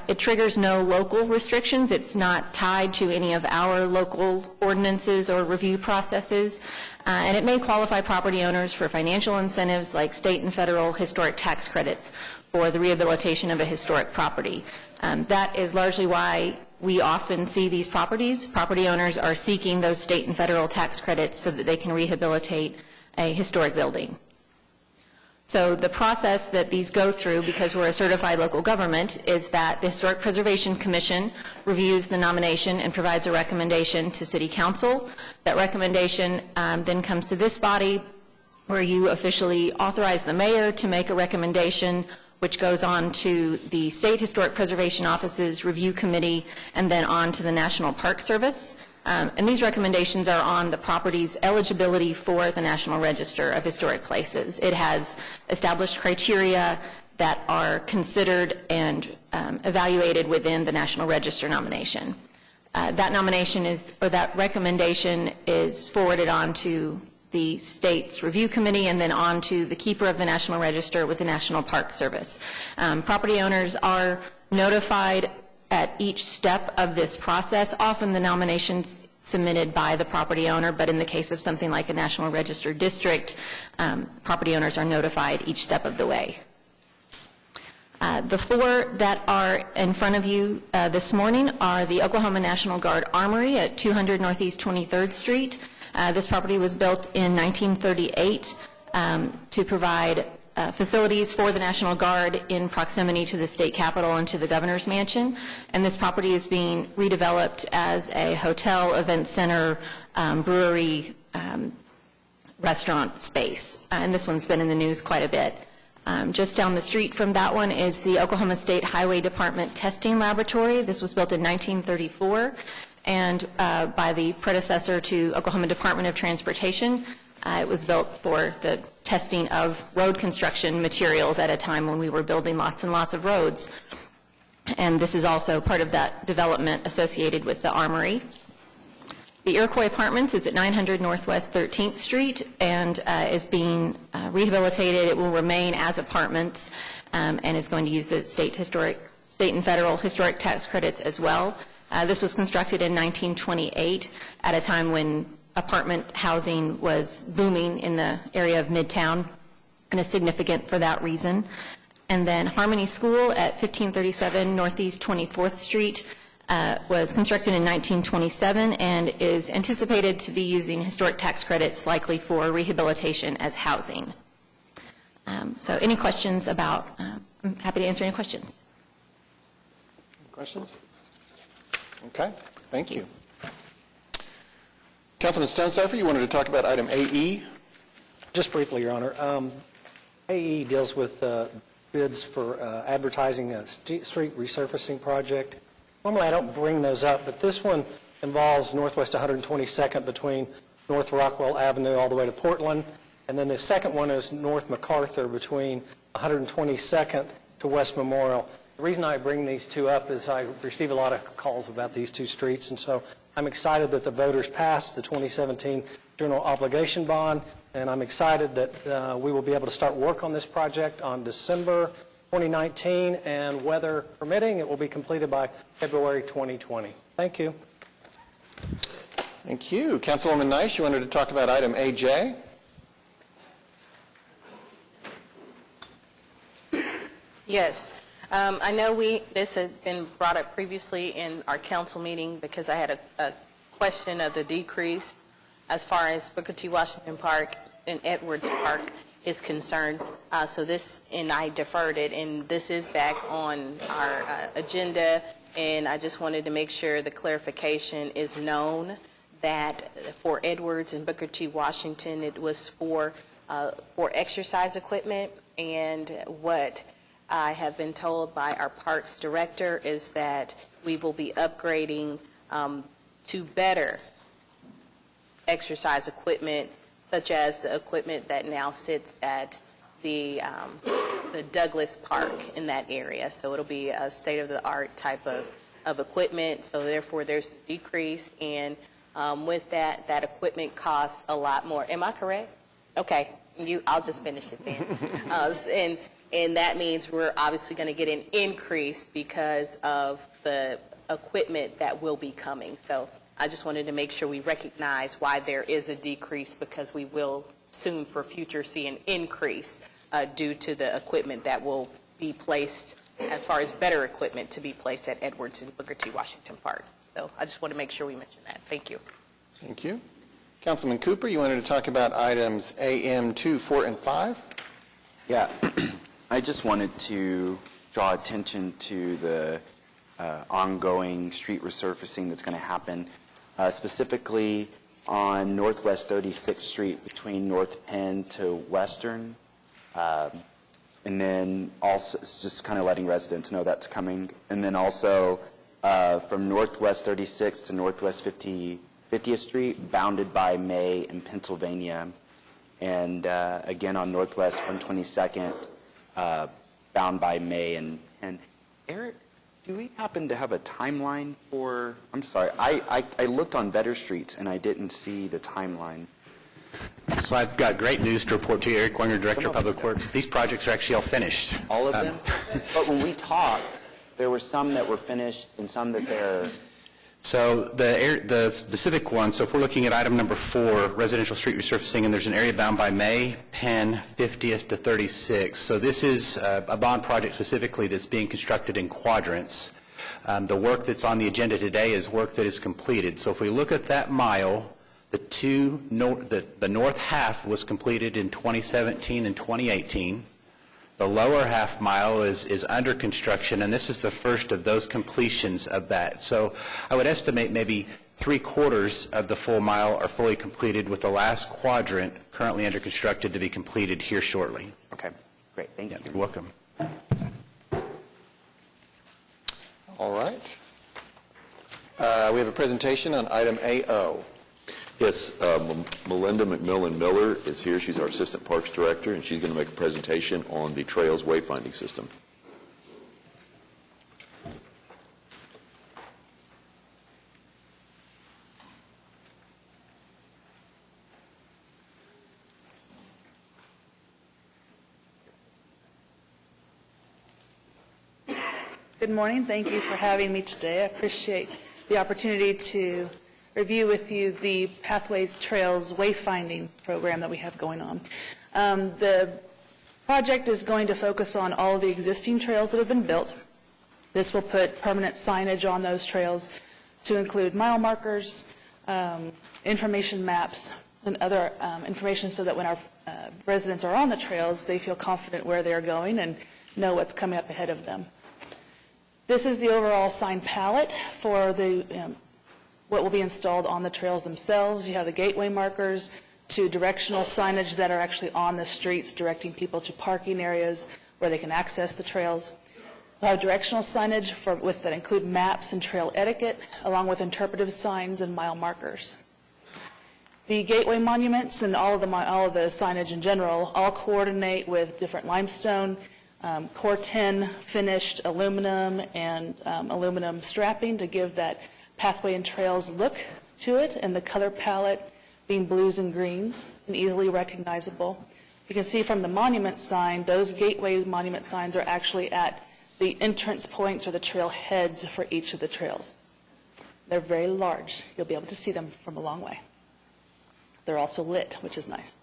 It triggers no local restrictions. It's not tied to any of our local ordinances or review processes. And it may qualify property owners for financial incentives like state and federal historic tax credits for the rehabilitation of a historic property. That is largely why we often see these properties. Property owners are seeking those state and federal tax credits so that they can rehabilitate a historic building. So the process that these go through, because we're a certified local government, is that the Historic Preservation Commission reviews the nomination and provides a recommendation to City Council. That recommendation then comes to this body, where you officially authorize the mayor to make a recommendation, which goes on to the State Historic Preservation Office's review committee and then on to the National Park Service. And these recommendations are on the property's eligibility for the National Register of Historic Places. It has established criteria that are considered and evaluated within the National Register nomination. That nomination is, or that recommendation is forwarded on to the state's review committee and then on to the keeper of the National Register with the National Park Service. Property owners are notified at each step of this process. Often the nomination's submitted by the property owner, but in the case of something like a National Register district, property owners are notified each step of the way. The four that are in front of you this morning are the Oklahoma National Guard Armory at 200 Northeast 23rd Street. This property was built in 1938 to provide facilities for the National Guard in proximity to the state capitol and to the governor's mansion. And this property is being redeveloped as a hotel, event center, brewery, restaurant space. And this one's been in the news quite a bit. Just down the street from that one is the Oklahoma State Highway Department Testing Laboratory. This was built in 1934 and by the predecessor to Oklahoma Department of Transportation. It was built for the testing of road construction materials at a time when we were building lots and lots of roads. And this is also part of that development associated with the Armory. The Iroquois Apartments is at 900 Northwest 13th Street and is being rehabilitated. It will remain as apartments and is going to use the state and federal historic tax credits as well. This was constructed in 1928 at a time when apartment housing was booming in the area of Midtown and is significant for that reason. And then Harmony School at 1537 Northeast 24th Street was constructed in 1927 and is anticipated to be using historic tax credits likely for rehabilitation as housing. So any questions about, I'm happy to answer any questions. Questions? Okay, thank you. Councilman Stonecipher, you wanted to talk about item AE? Just briefly, Your Honor. AE deals with bids for advertising a street resurfacing project. Normally I don't bring those up, but this one involves Northwest 122nd between North Rockwell Avenue all the way to Portland, and then the second one is North MacArthur between 122nd to West Memorial. The reason I bring these two up is I receive a lot of calls about these two streets, and so I'm excited that the voters passed the 2017 general obligation bond, and I'm excited that we will be able to start work on this project on December 2019, and weather permitting, it will be completed by February 2020. Thank you. Thank you. Councilwoman Nice, you wanted to talk about item AJ? Yes. I know this had been brought up previously in our council meeting because I had a question of the decrease as far as Booker T. Washington Park and Edwards Park is concerned. So this, and I deferred it, and this is back on our agenda, and I just wanted to make sure the clarification is known that for Edwards and Booker T. Washington, it was for exercise equipment, and what I have been told by our parks director is that we will be upgrading to better exercise equipment, such as the equipment that now sits at the Douglas Park in that area. So it'll be a state-of-the-art type of equipment, so therefore there's a decrease, and with that equipment costs a lot more. Am I correct? Okay, I'll just finish it then. And that means we're obviously going to get an increase because of the equipment that will be coming. So I just wanted to make sure we recognize why there is a decrease, because we will soon for future see an increase due to the equipment that will be placed, as far as better equipment to be placed at Edwards and Booker T. Washington Park. So I just want to make sure we mention that. Thank you. Thank you. Councilman Cooper, you wanted to talk about items AM 2, 4, and 5? Yeah. I just wanted to draw attention to the ongoing street resurfacing that's going to happen, specifically on Northwest 36th Street between North Penn to Western, and then also just kind of letting residents know that's coming. And then also from Northwest 36th to Northwest 50th Street, bounded by May and Pennsylvania, and again on Northwest 122nd, bound by May. And Eric, do we happen to have a timeline for, I'm sorry, I looked on Better Streets and I didn't see the timeline. So I've got great news to report to you, Eric Wenger, Director of Public Works. These projects are actually all finished. All of them? But when we talked, there were some that were finished and some that they're... So the specific one, so if we're looking at item number 4, residential street resurfacing, and there's an area bound by May, Penn, 50th to 36th. So this is a bond project specifically that's being constructed in quadrants. The work that's on the agenda today is work that is completed. So if we look at that mile, the north half was completed in 2017 and 2018. The lower half mile is under construction, and this is the first of those completions of that. So I would estimate maybe 3/4 of the full mile are fully completed, with the last quadrant currently under construction to be completed here shortly. Okay, great, thank you. You're welcome. All right. We have a presentation on item AO. Yes, Melinda McMillan Miller is here. She's our Assistant Parks Director, and she's going to make a presentation on the Trails Wayfinding System. Good morning. Thank you for having me today. I appreciate the opportunity to review with you the Pathways Trails Wayfinding program that we have going on. The project is going to focus on all of the existing trails that have been built. This will put permanent signage on those trails to include mile markers, information maps, and other information, so that when our residents are on the trails, they feel confident where they're going and know what's coming up ahead of them. This is the overall sign palette for the what will be installed on the trails themselves. You have the gateway markers to directional signage that are actually on the streets, directing people to parking areas where they can access the trails. We'll have directional signage that include maps and trail etiquette, along with interpretive signs and mile markers. The gateway monuments and all of the signage in general all coordinate with different limestone, Core 10 finished aluminum, and aluminum strapping to give that pathway and trails look to it, and the color palette being blues and greens and easily recognizable. You can see from the monument sign, those gateway monument signs are actually at the entrance points or the trail heads for each of the trails. They're very large. You'll be able to see them from a long way. They're also lit, which is nice.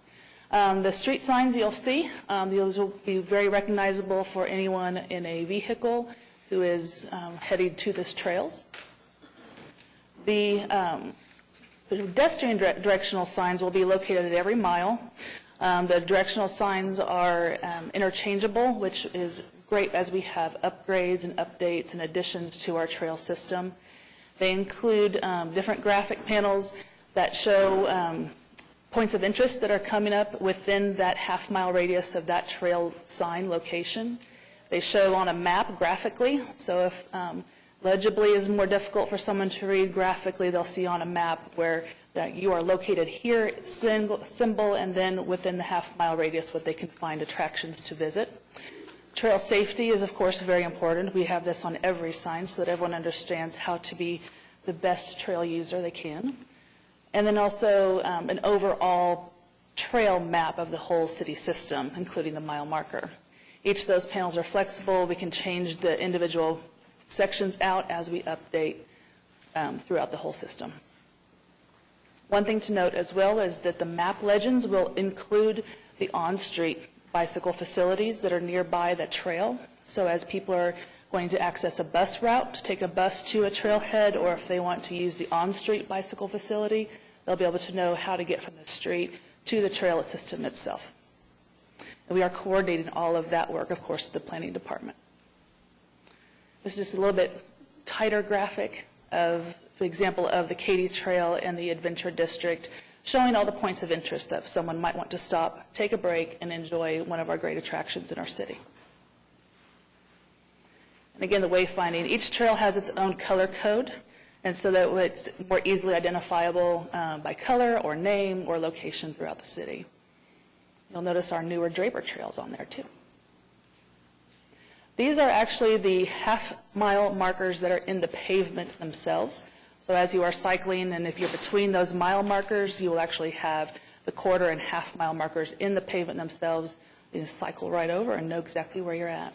The street signs you'll see, those will be very recognizable for anyone in a vehicle who is heading to this trails. The pedestrian directional signs will be located at every mile. The directional signs are interchangeable, which is great as we have upgrades and updates and additions to our trail system. They include different graphic panels that show points of interest that are coming up within that half-mile radius of that trail sign location. They show on a map graphically, so if legibly is more difficult for someone to read, graphically they'll see on a map where you are located here, symbol, and then within the half-mile radius what they can find attractions to visit. Trail safety is, of course, very important. We have this on every sign so that everyone understands how to be the best trail user they can. And then also an overall trail map of the whole city system, including the mile marker. Each of those panels are flexible. We can change the individual sections out as we update throughout the whole system. One thing to note as well is that the map legends will include the on-street bicycle facilities that are nearby the trail. So as people are going to access a bus route, to take a bus to a trailhead, or if they want to use the on-street bicycle facility, they'll be able to know how to get from the street to the trail system itself. And we are coordinating all of that work, of course, with the planning department. This is just a little bit tighter graphic of, for example, of the Katy Trail and the Adventure District, showing all the points of interest that someone might want to stop, take a break, and enjoy one of our great attractions in our city. And again, the wayfinding. Each trail has its own color code, and so that it's more easily identifiable by color or name or location throughout the city. You'll notice our newer Draper trails on there too. These are actually the half-mile markers that are in the pavement themselves. So as you are cycling, and if you're between those mile markers, you will actually have the quarter and half-mile markers in the pavement themselves. You just cycle right over and know exactly where you're at.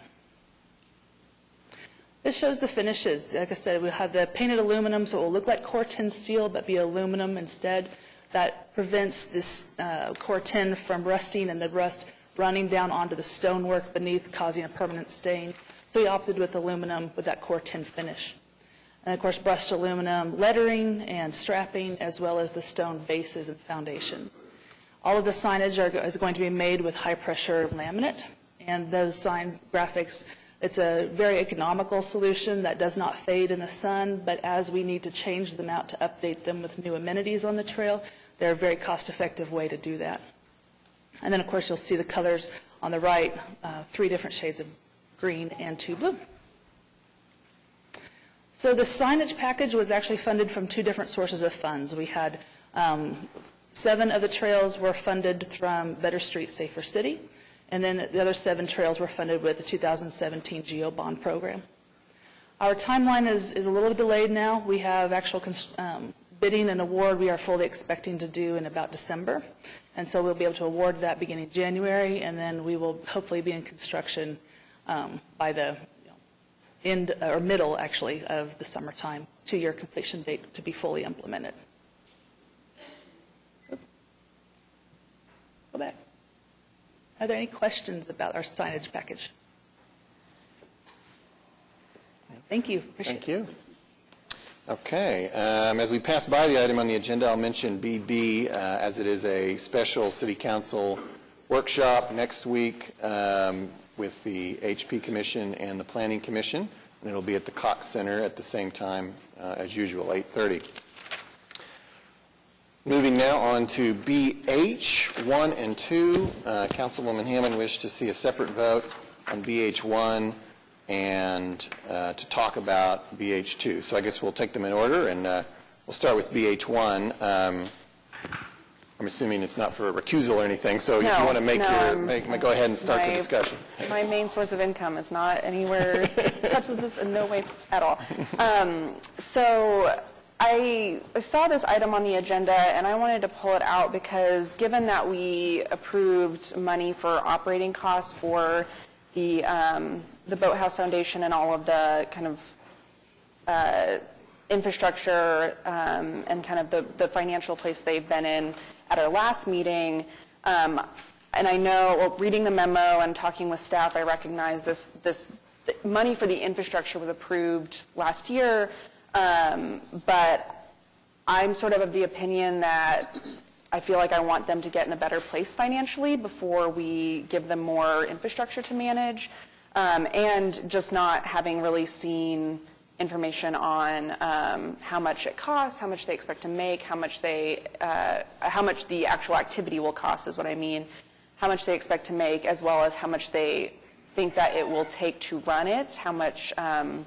This shows the finishes. Like I said, we'll have the painted aluminum, so it will look like Core-10 steel, but be aluminum instead. That prevents this Core-10 from rusting and the rust running down onto the stonework beneath, causing a permanent stain. So we opted with aluminum with that Core-10 finish. And of course, brushed aluminum lettering and strapping, as well as the stone bases and foundations. All of the signage is going to be made with high-pressure laminate, and those signs, graphics, it's a very economical solution that does not fade in the sun, but as we need to change them out to update them with new amenities on the trail, they're a very cost-effective way to do that. And then, of course, you'll see the colors on the right, 3 different shades of green and 2 blue. So the signage package was actually funded from 2 different sources of funds. We had 7 of the trails were funded from Better Street, Safer City, and then the other 7 trails were funded with the 2017 GEO bond program. Our timeline is a little delayed now. We have actual bidding and award we are fully expecting to do in about December. And so we'll be able to award that beginning January, and then we will hopefully be in construction by the end or middle, actually, of the summertime, 2-year completion date to be fully implemented. Go back. Are there any questions about our signage package? Thank you. Appreciate Thank you. Okay. As we pass by the item on the agenda, I'll mention BB as it is a special City Council workshop next week with the HP Commission and the Planning Commission, and it'll be at the Cox Center at the same time as usual, 8:30. Moving now on to BH 1 and 2. Councilwoman Hammond wished to see a separate vote on BH 1 and to talk about BH 2. So I guess we'll take them in order, and we'll start with BH 1. I'm assuming it's not for a recusal or anything, so if you want to go ahead and start the discussion. My main source of income is not anywhere, touches this in no way at all. So I saw this item on the agenda, and I wanted to pull it out because given that we approved money for operating costs for the Boathouse Foundation and all of the kind of infrastructure and kind of the financial place they've been in at our last meeting, And I know, well, reading the memo and talking with staff, I recognize this money for the infrastructure was approved last year, but I'm sort of the opinion that I feel like I want them to get in a better place financially before we give them more infrastructure to manage, and just not having really seen information on how much it costs, how much they expect to make, how much the actual activity will cost is what I mean, how much they expect to make, as well as how much they think that it will take to run it, how much, I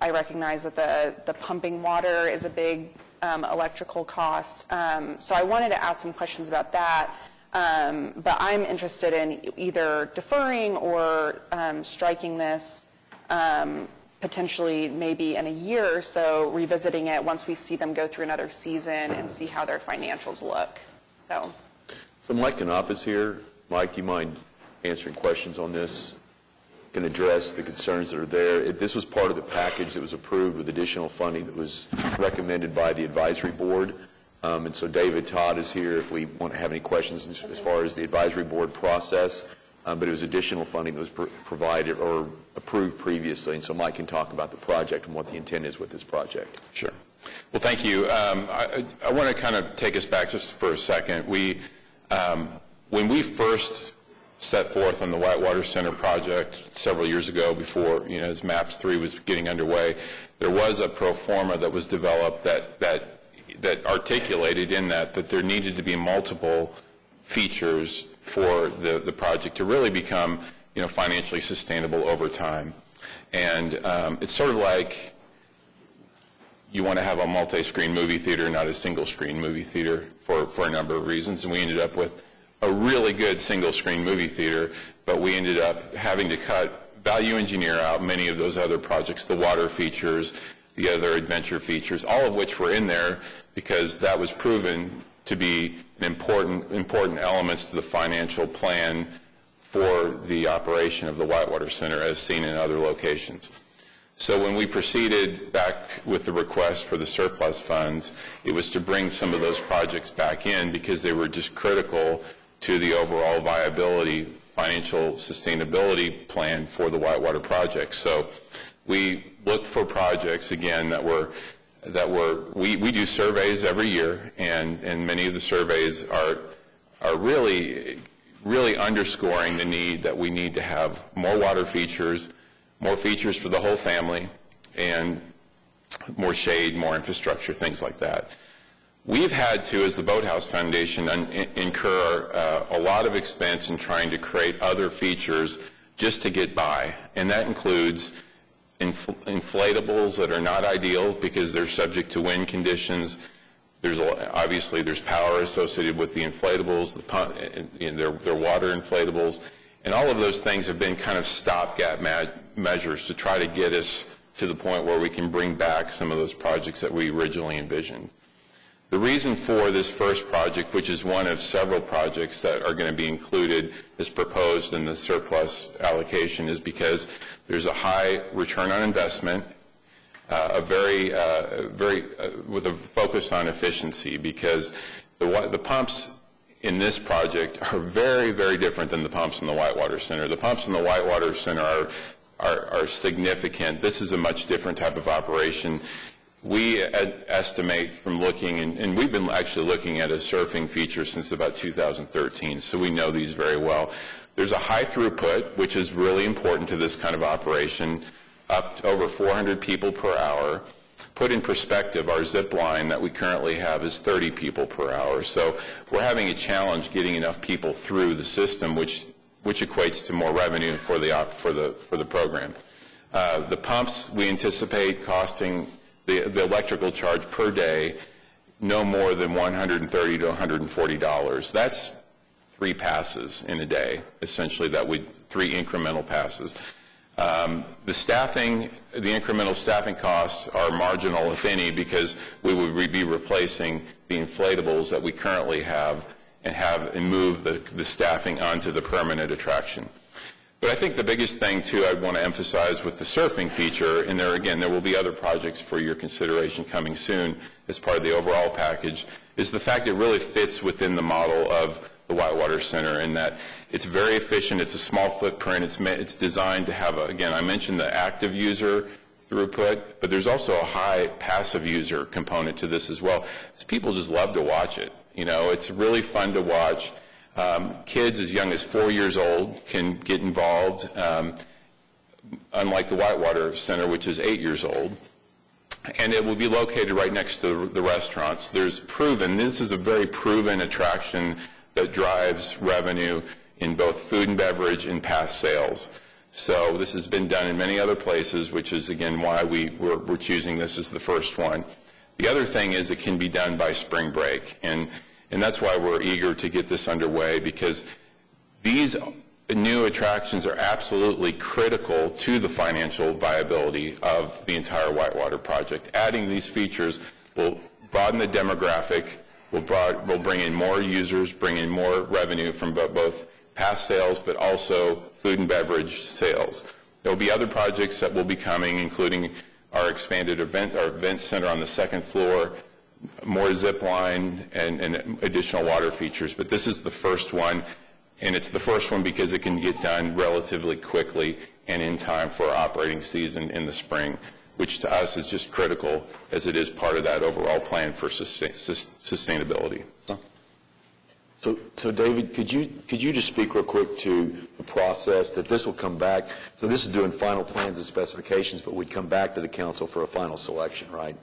recognize that the pumping water is a big electrical cost. So I wanted to ask some questions about that, but I'm interested in either deferring or striking this, potentially maybe in a year or so, revisiting it once we see them go through another season and see how their financials look. So Mike Knop is here. Mike, do you mind answering questions on this? Can address the concerns that are there. This was part of the package that was approved with additional funding that was recommended by the advisory board. And so David Todd is here if we want to have any questions as far as the advisory board process. But it was additional funding that was provided or approved previously. And so Mike can talk about the project and what the intent is with this project. Sure. Well, thank you. I want to kind of take us back just for a second. When we first set forth on the Whitewater Center project several years ago, before as MAPS 3 was getting underway, there was a pro forma that was developed that articulated in that there needed to be multiple features for the project to really become financially sustainable over time. And it's sort of like you want to have a multi-screen movie theater, not a single-screen movie theater, for a number of reasons. And we ended up with a really good single-screen movie theater, but we ended up having to value engineer out many of those other projects, the water features, the other adventure features, all of which were in there because that was proven to be important elements to the financial plan for the operation of the Whitewater Center as seen in other locations. So when we proceeded back with the request for the surplus funds, it was to bring some of those projects back in because they were just critical to the overall viability, financial sustainability plan for the Whitewater project. So we looked for projects, again, we do surveys every year, and many of the surveys are really underscoring the need that we need to have more water features, more features for the whole family, and more shade, more infrastructure, things like that. We've had to, as the Boathouse Foundation, incur a lot of expense in trying to create other features just to get by, and that includes inflatables that are not ideal because they're subject to wind conditions. Obviously there's power associated with the inflatables, they're water inflatables, and all of those things have been kind of stopgap measures to try to get us to the point where we can bring back some of those projects that we originally envisioned. The reason for this first project, which is one of several projects that are going to be included as proposed in the surplus allocation, is because there's a high return on investment, with a focus on efficiency, because the pumps in this project are very, very different than the pumps in the Whitewater Center. The pumps in the Whitewater Center are significant. This is a much different type of operation. We estimate from looking, and we've been actually looking at a surfing feature since about 2013, so we know these very well. There's a high throughput, which is really important to this kind of operation, up to over 400 people per hour. Put in perspective, our zip line that we currently have is 30 people per hour, so we're having a challenge getting enough people through the system, which equates to more revenue for the program. The pumps we anticipate costing the electrical charge per day no more than $130 to $140. That's 3 passes in a day, essentially, 3 incremental passes. The incremental staffing costs are marginal, if any, because we would be replacing the inflatables that we currently have and move the staffing onto the permanent attraction. But I think the biggest thing, too, I'd want to emphasize with the surfing feature, and there will be other projects for your consideration coming soon as part of the overall package, is the fact it really fits within the model of the Whitewater Center in that it's very efficient, it's a small footprint, it's designed to have, again, I mentioned the active user throughput, but there's also a high passive user component to this as well. People just love to watch it. It's really fun to watch. Kids as young as 4 years old can get involved, unlike the Whitewater Center, which is 8 years old. And it will be located right next to the restaurants. This is a very proven attraction that drives revenue in both food and beverage and pass sales. So this has been done in many other places, which is, again, why we're choosing this as the first one. The other thing is it can be done by spring break. And that's why we're eager to get this underway, because these new attractions are absolutely critical to the financial viability of the entire Whitewater project. Adding these features will broaden the demographic, will bring in more users, bring in more revenue from both pass sales, but also food and beverage sales. There will be other projects that will be coming, including our expanded event center on the second floor, more zip line, and additional water features. But this is the first one, and it's the first one because it can get done relatively quickly and in time for our operating season in the spring, which to us is just critical as it is part of that overall plan for sustainability. So David, could you just speak real quick to the process that this will come back? So this is doing final plans and specifications, but we'd come back to the council for a final selection, right?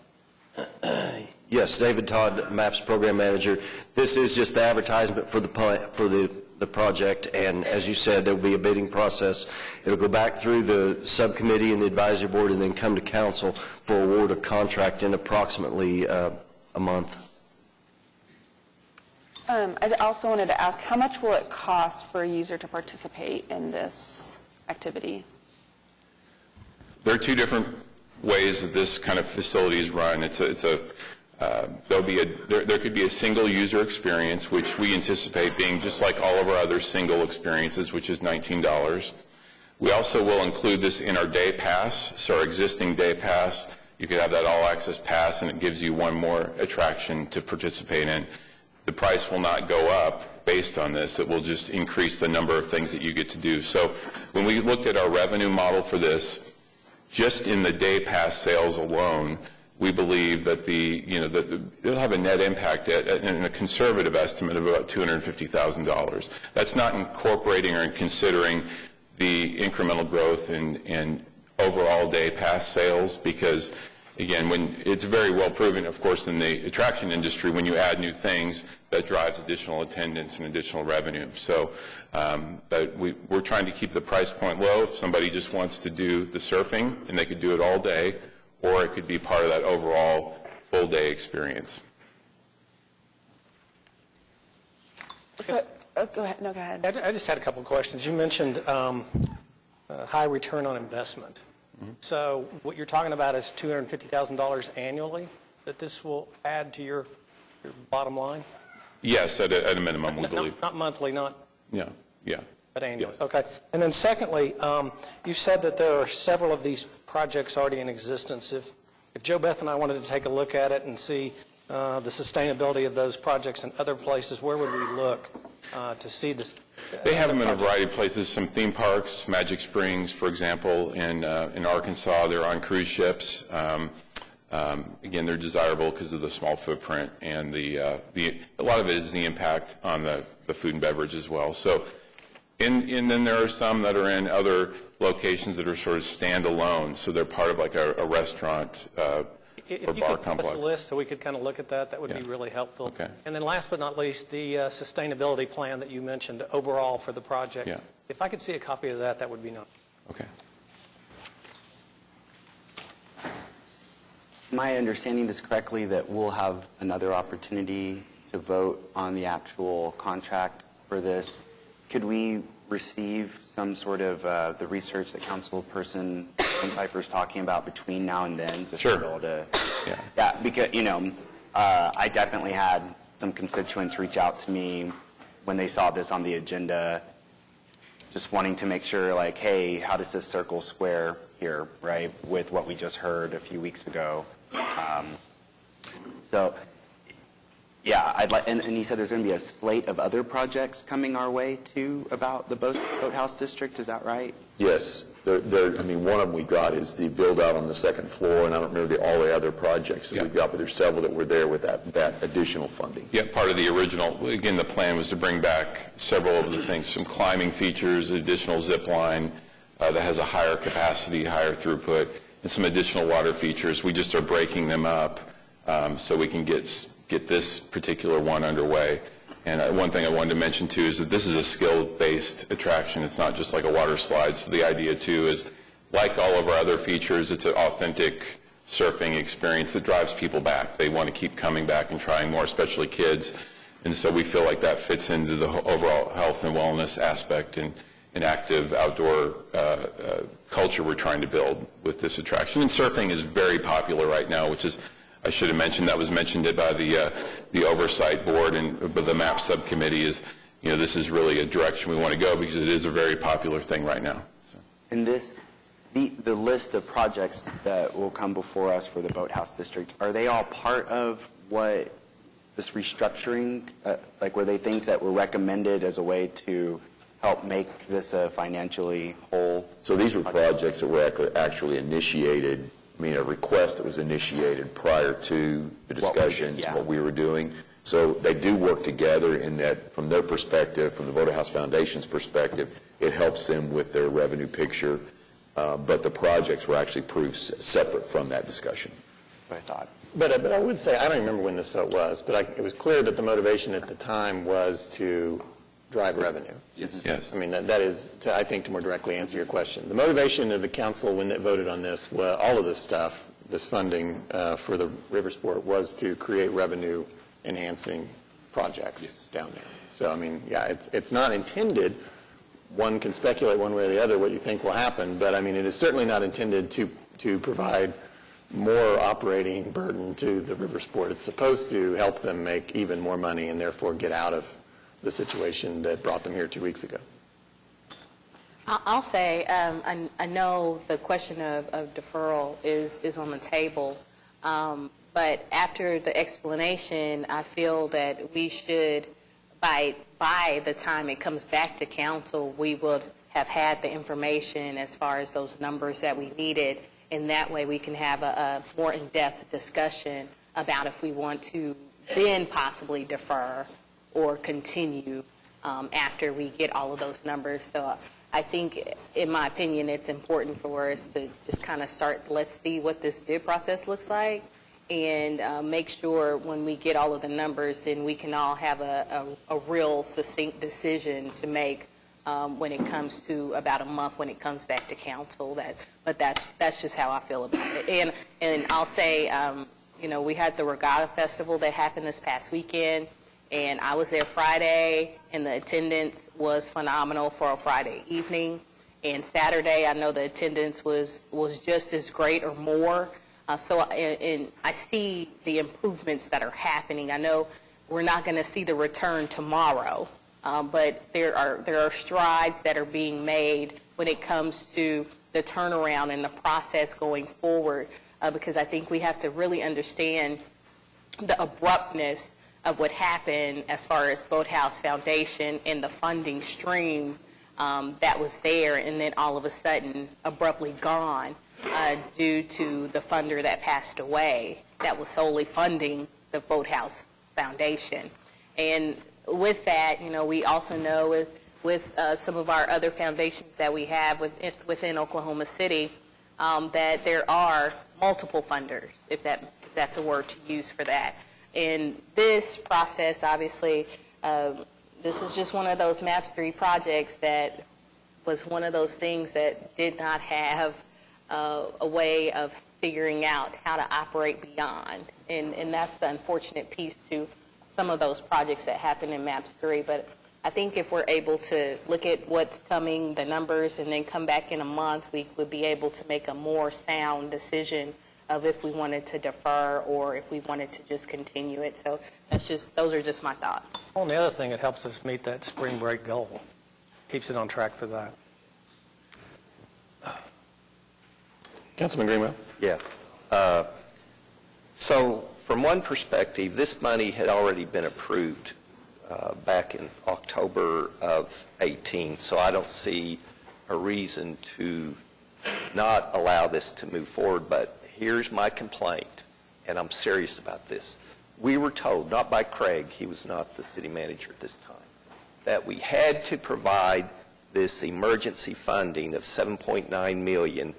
Yes, David Todd, MAPS Program Manager. This is just the advertisement for the project, and as you said, there will be a bidding process. It'll go back through the subcommittee and the advisory board and then come to council for award of contract in approximately a month. I also wanted to ask, how much will it cost for a user to participate in this activity? There are two different ways that this kind of facility is run. There could be a single user experience, which we anticipate being just like all of our other single experiences, which is $19. We also will include this in our day pass. So our existing day pass, you could have that all-access pass, and it gives you one more attraction to participate in. The price will not go up based on this. It will just increase the number of things that you get to do. So when we looked at our revenue model for this, just in the day pass sales alone, we believe that it'll have a net impact in a conservative estimate of about $250,000. That's not incorporating or considering the incremental growth in overall day pass sales, because again, when it's very well proven, of course, in the attraction industry, when you add new things, that drives additional attendance and additional revenue. So, but we're trying to keep the price point low. If somebody just wants to do the surfing, and they could do it all day, or it could be part of that overall full-day experience. So, go ahead. No, go ahead. I just had a couple of questions. You mentioned high return on investment. Mm-hmm. So what you're talking about is $250,000 annually that this will add to your bottom line? Yes, at a minimum, we believe. Not monthly, not? Yeah. But annually. Yes. Okay. And then secondly, you said that there are several of these projects already in existence. If Joe Beth and I wanted to take a look at it and see the sustainability of those projects in other places, where would we look to see this? They have them in a variety of places. Some theme parks, Magic Springs, for example, in Arkansas. They're on cruise ships. Again, they're desirable because of the small footprint, and a lot of it is the impact on the food and beverage as well. So, and then there are some that are in other locations that are sort of standalone. So they're part of like a restaurant or bar complex. If you could give us a list so we could kind of look at that, that would be really helpful. Okay. And then last but not least, the sustainability plan that you mentioned overall for the project. Yeah. If I could see a copy of that, that would be nice. Okay. Am I understanding this correctly, that we'll have another opportunity to vote on the actual contract for this? Could we receive some sort of the research that Councilperson Cipher is talking about between now and then? Sure. Yeah, because, I definitely had some constituents reach out to me when they saw this on the agenda, just wanting to make sure, like, hey, how does this circle square here, right, with what we just heard a few weeks ago? So, yeah, I'd like, and you said there's going to be a slate of other projects coming our way too about the Boathouse District. Is that right? Yes. I mean, one of them we got is the build-out on the second floor, and I don't remember all the other projects that we've got, but there's several that were there with that additional funding. Yeah, part of the original, again, the plan was to bring back several of the things, some climbing features, additional zip line that has a higher capacity, higher throughput, and some additional water features. We just are breaking them up so we can get this particular one underway. And one thing I wanted to mention, too, is that this is a skill-based attraction. It's not just like a water slide. So the idea, too, is like all of our other features, it's an authentic surfing experience that drives people back. They want to keep coming back and trying more, especially kids. And so we feel like that fits into the overall health and wellness aspect and active outdoor culture we're trying to build with this attraction. And surfing is very popular right now, which is, I should have mentioned, that was mentioned by the oversight board and the MAP subcommittee is, you know, this is really a direction we want to go because it is a very popular thing right now. So. And the list of projects that will come before us for the Boathouse District, are they all part of what this restructuring, like were they things that were recommended as a way to help make this a financially whole? So these were projects that were actually initiated, I mean, a request that was initiated prior to the discussions, what we were doing. So they do work together in that, from their perspective, from the Boathouse Foundation's perspective, it helps them with their revenue picture. But the projects were actually proved separate from that discussion. I thought. But I would say, I don't remember when this vote was, but it was clear that the motivation at the time was to drive revenue. Yes. I mean, that is, I think, to more directly answer your question. The motivation of the council when it voted on this, all of this stuff, this funding for the river sport, was to create revenue-enhancing projects down there. So, I mean, yeah, it's not intended. One can speculate one way or the other what you think will happen, but, I mean, it is certainly not intended to provide more operating burden to the river sport. It's supposed to help them make even more money and therefore get out of the situation that brought them here 2 weeks ago. I'll say, I know the question of deferral is on the table, but after the explanation, I feel that we should, by the time it comes back to council, we would have had the information as far as those numbers that we needed, and that way we can have a more in-depth discussion about if we want to then possibly defer or continue after we get all of those numbers. So I think, in my opinion, it's important for us to just kind of start, let's see what this bid process looks like, and make sure when we get all of the numbers, then we can all have a real succinct decision to make when it comes to about a month when it comes back to council. But that's just how I feel about it. And I'll say, you know, we had the Regatta Festival that happened this past weekend, and I was there Friday, and the attendance was phenomenal for a Friday evening. And Saturday, I know the attendance was just as great or more. So I see the improvements that are happening. I know we're not going to see the return tomorrow, but there are strides that are being made when it comes to the turnaround and the process going forward, because I think we have to really understand the abruptness of what happened as far as Boathouse Foundation and the funding stream that was there, and then all of a sudden abruptly gone due to the funder that passed away that was solely funding the Boathouse Foundation. And with that, you know, we also know with some of our other foundations that we have within Oklahoma City that there are multiple funders, if that's a word to use for that. And this process, obviously, this is just one of those MAPS 3 projects that was one of those things that did not have a way of figuring out how to operate beyond. And that's the unfortunate piece to some of those projects that happen in MAPS 3. But I think if we're able to look at what's coming, the numbers, and then come back in a month, we would be able to make a more sound decision of if we wanted to defer or if we wanted to just continue it. So those are just my thoughts. Well, and the other thing, it helps us meet that spring break goal. keeps it on track for that. Councilman Greenwell. Yeah. So from one perspective, this money had already been approved back in October of 18, so I don't see a reason to not allow this to move forward. But here's my complaint, and I'm serious about this. We were told, not by Craig, he was not the city manager at this time, that we had to provide this emergency funding of $7.9 million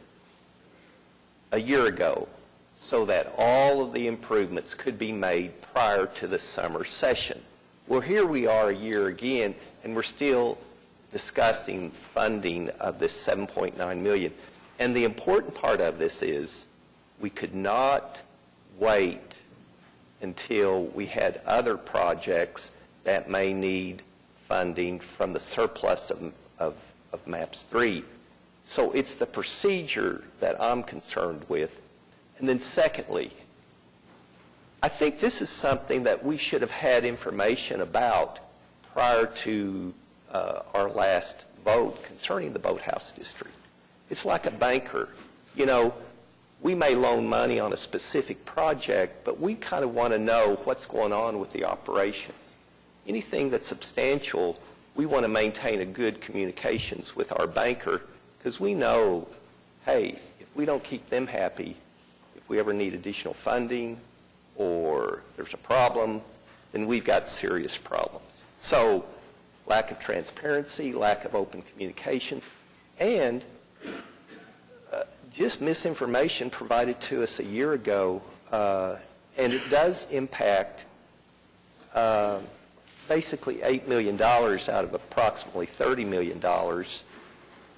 a year ago so that all of the improvements could be made prior to the summer session. Well, here we are a year again, and we're still discussing funding of this $7.9 million. And the important part of this is we could not wait until we had other projects that may need funding from the surplus of MAPS 3. So it's the procedure that I'm concerned with. And then secondly, I think this is something that we should have had information about prior to our last vote concerning the Boathouse District. It's like a banker. You know, we may loan money on a specific project, but we kind of want to know what's going on with the operations. Anything that's substantial, we want to maintain a good communications with our banker because we know, hey, if we don't keep them happy, if we ever need additional funding or there's a problem, then we've got serious problems. So lack of transparency, lack of open communications, and just misinformation provided to us a year ago, and it does impact basically $8 million out of approximately $30 million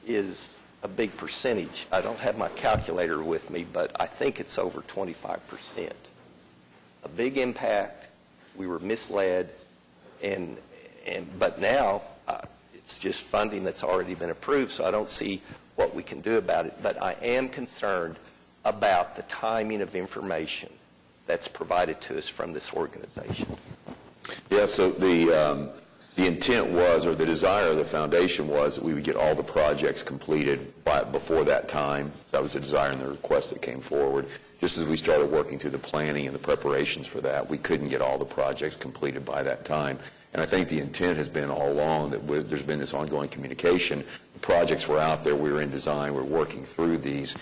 is a big percentage. I don't have my calculator with me, but I think it's over 25%. A big impact. We were misled, but now it's just funding that's already been approved, so I don't see what we can do about it. But I am concerned about the timing of information that's provided to us from this organization. Yeah, so the intent was, or the desire of the foundation was, that we would get all the projects completed before that time. That was the desire and the request that came forward. Just as we started working through the planning and the preparations for that, we couldn't get all the projects completed by that time. And I think the intent has been all along that there's been this ongoing communication. The projects were out there. We were in design. We were working through these.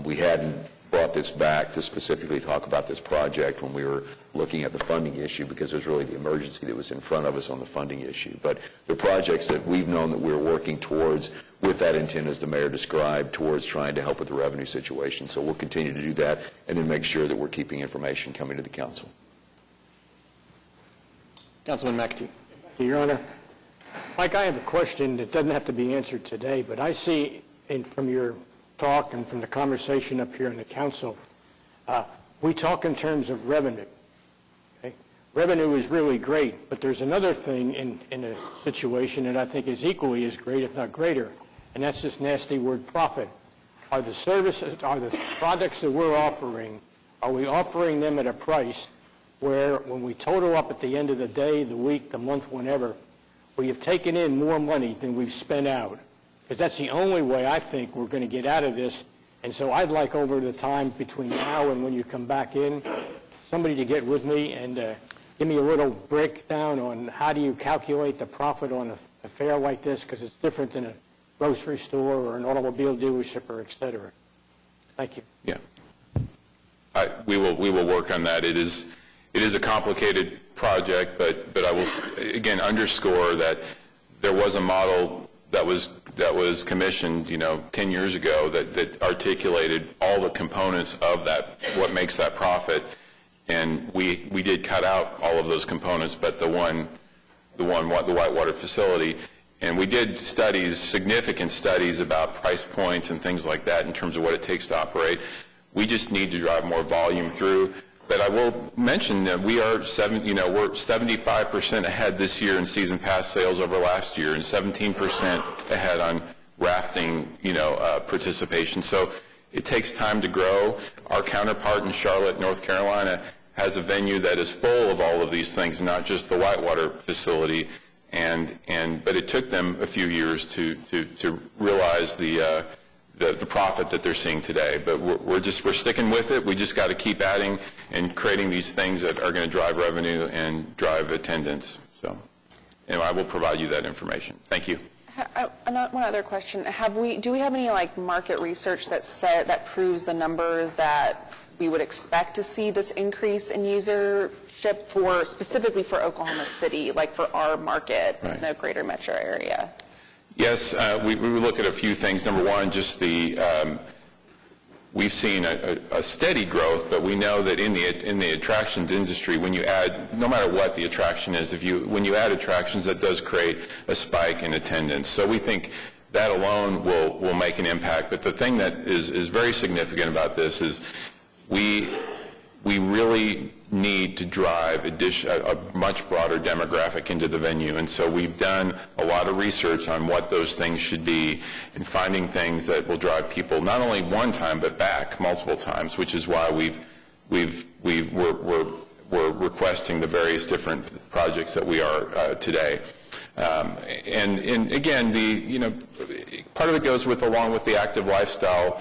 We hadn't brought this back to specifically talk about this project when we were looking at the funding issue because there's really the emergency that was in front of us on the funding issue. But the projects that we've known that we're working towards with that intent, as the mayor described, towards trying to help with the revenue situation. So we'll continue to do that and then make sure that we're keeping information coming to the council. Councilman McAtee. Your Honor, Mike, I have a question that doesn't have to be answered today, but I see from your talk and from the conversation up here in the council, we talk in terms of revenue. Okay? Revenue is really great, but there's another thing in a situation that I think is equally as great, if not greater, and that's this nasty word profit. Are the services, are the products that we're offering, are we offering them at a price where when we total up at the end of the day, the week, the month, whenever, we have taken in more money than we've spent out? Because that's the only way I think we're going to get out of this. And so I'd like over the time between now and when you come back in, somebody to get with me and give me a little breakdown on how do you calculate the profit on a fair like this, because it's different than a grocery store or an automobile dealership or et cetera. Thank you. Yeah. We will work on that. It is a complicated project, but I will again underscore that there was a model that was commissioned, 10 years ago that articulated all the components of that, what makes that profit, and we did cut out all of those components, but the whitewater facility, and we did studies, significant studies about price points and things like that in terms of what it takes to operate. We just need to drive more volume through. But I will mention that we are we're 75% ahead this year in season pass sales over last year, and 17% ahead on rafting, participation. So it takes time to grow. Our counterpart in Charlotte, North Carolina, has a venue that is full of all of these things, not just the whitewater facility. But it took them a few years to realize the profit that they're seeing today. But we're sticking with it. We just got to keep adding and creating these things that are going to drive revenue and drive attendance. So, and I will provide you that information. Thank you. One other question. Do we have any market research that proves the numbers that we would expect to see this increase in usership specifically for Oklahoma City, like for our market in the greater metro area? Yes, we look at a few things. Number one, just we've seen a steady growth, but we know that in the attractions industry, when you add, no matter what the attraction is, when you add attractions, that does create a spike in attendance. So we think that alone will make an impact. But the thing that is very significant about this is we really need to drive a much broader demographic into the venue. And so we've done a lot of research on what those things should be and finding things that will drive people not only one time but back multiple times, which is why we're requesting the various different projects that we are today. And again, part of it goes along with the active lifestyle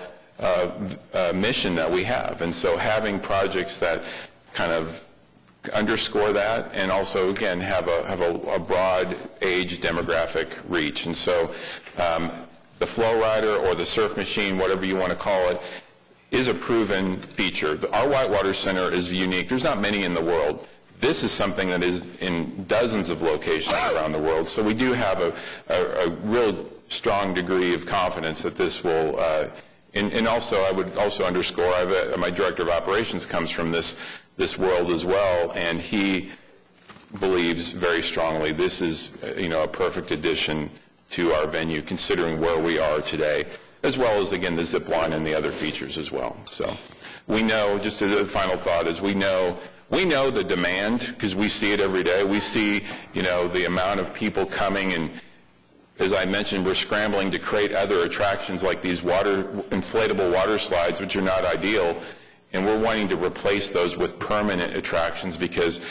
mission that we have. And so having projects that kind of underscore that and also, again, have a broad age demographic reach. And so the flow rider or the surf machine, whatever you want to call it, is a proven feature. Our Whitewater Center is unique. There's not many in the world. This is something that is in dozens of locations around the world. So we do have a real strong degree of confidence that this will and also, I would also underscore, my director of operations comes from this world as well, and he believes very strongly this is a perfect addition to our venue, considering where we are today, as well as, again, the zip line and the other features as well. So we know, just a final thought, is we know the demand because we see it every day. We see, the amount of people coming, and as I mentioned, we're scrambling to create other attractions like these inflatable water slides, which are not ideal, and we're wanting to replace those with permanent attractions because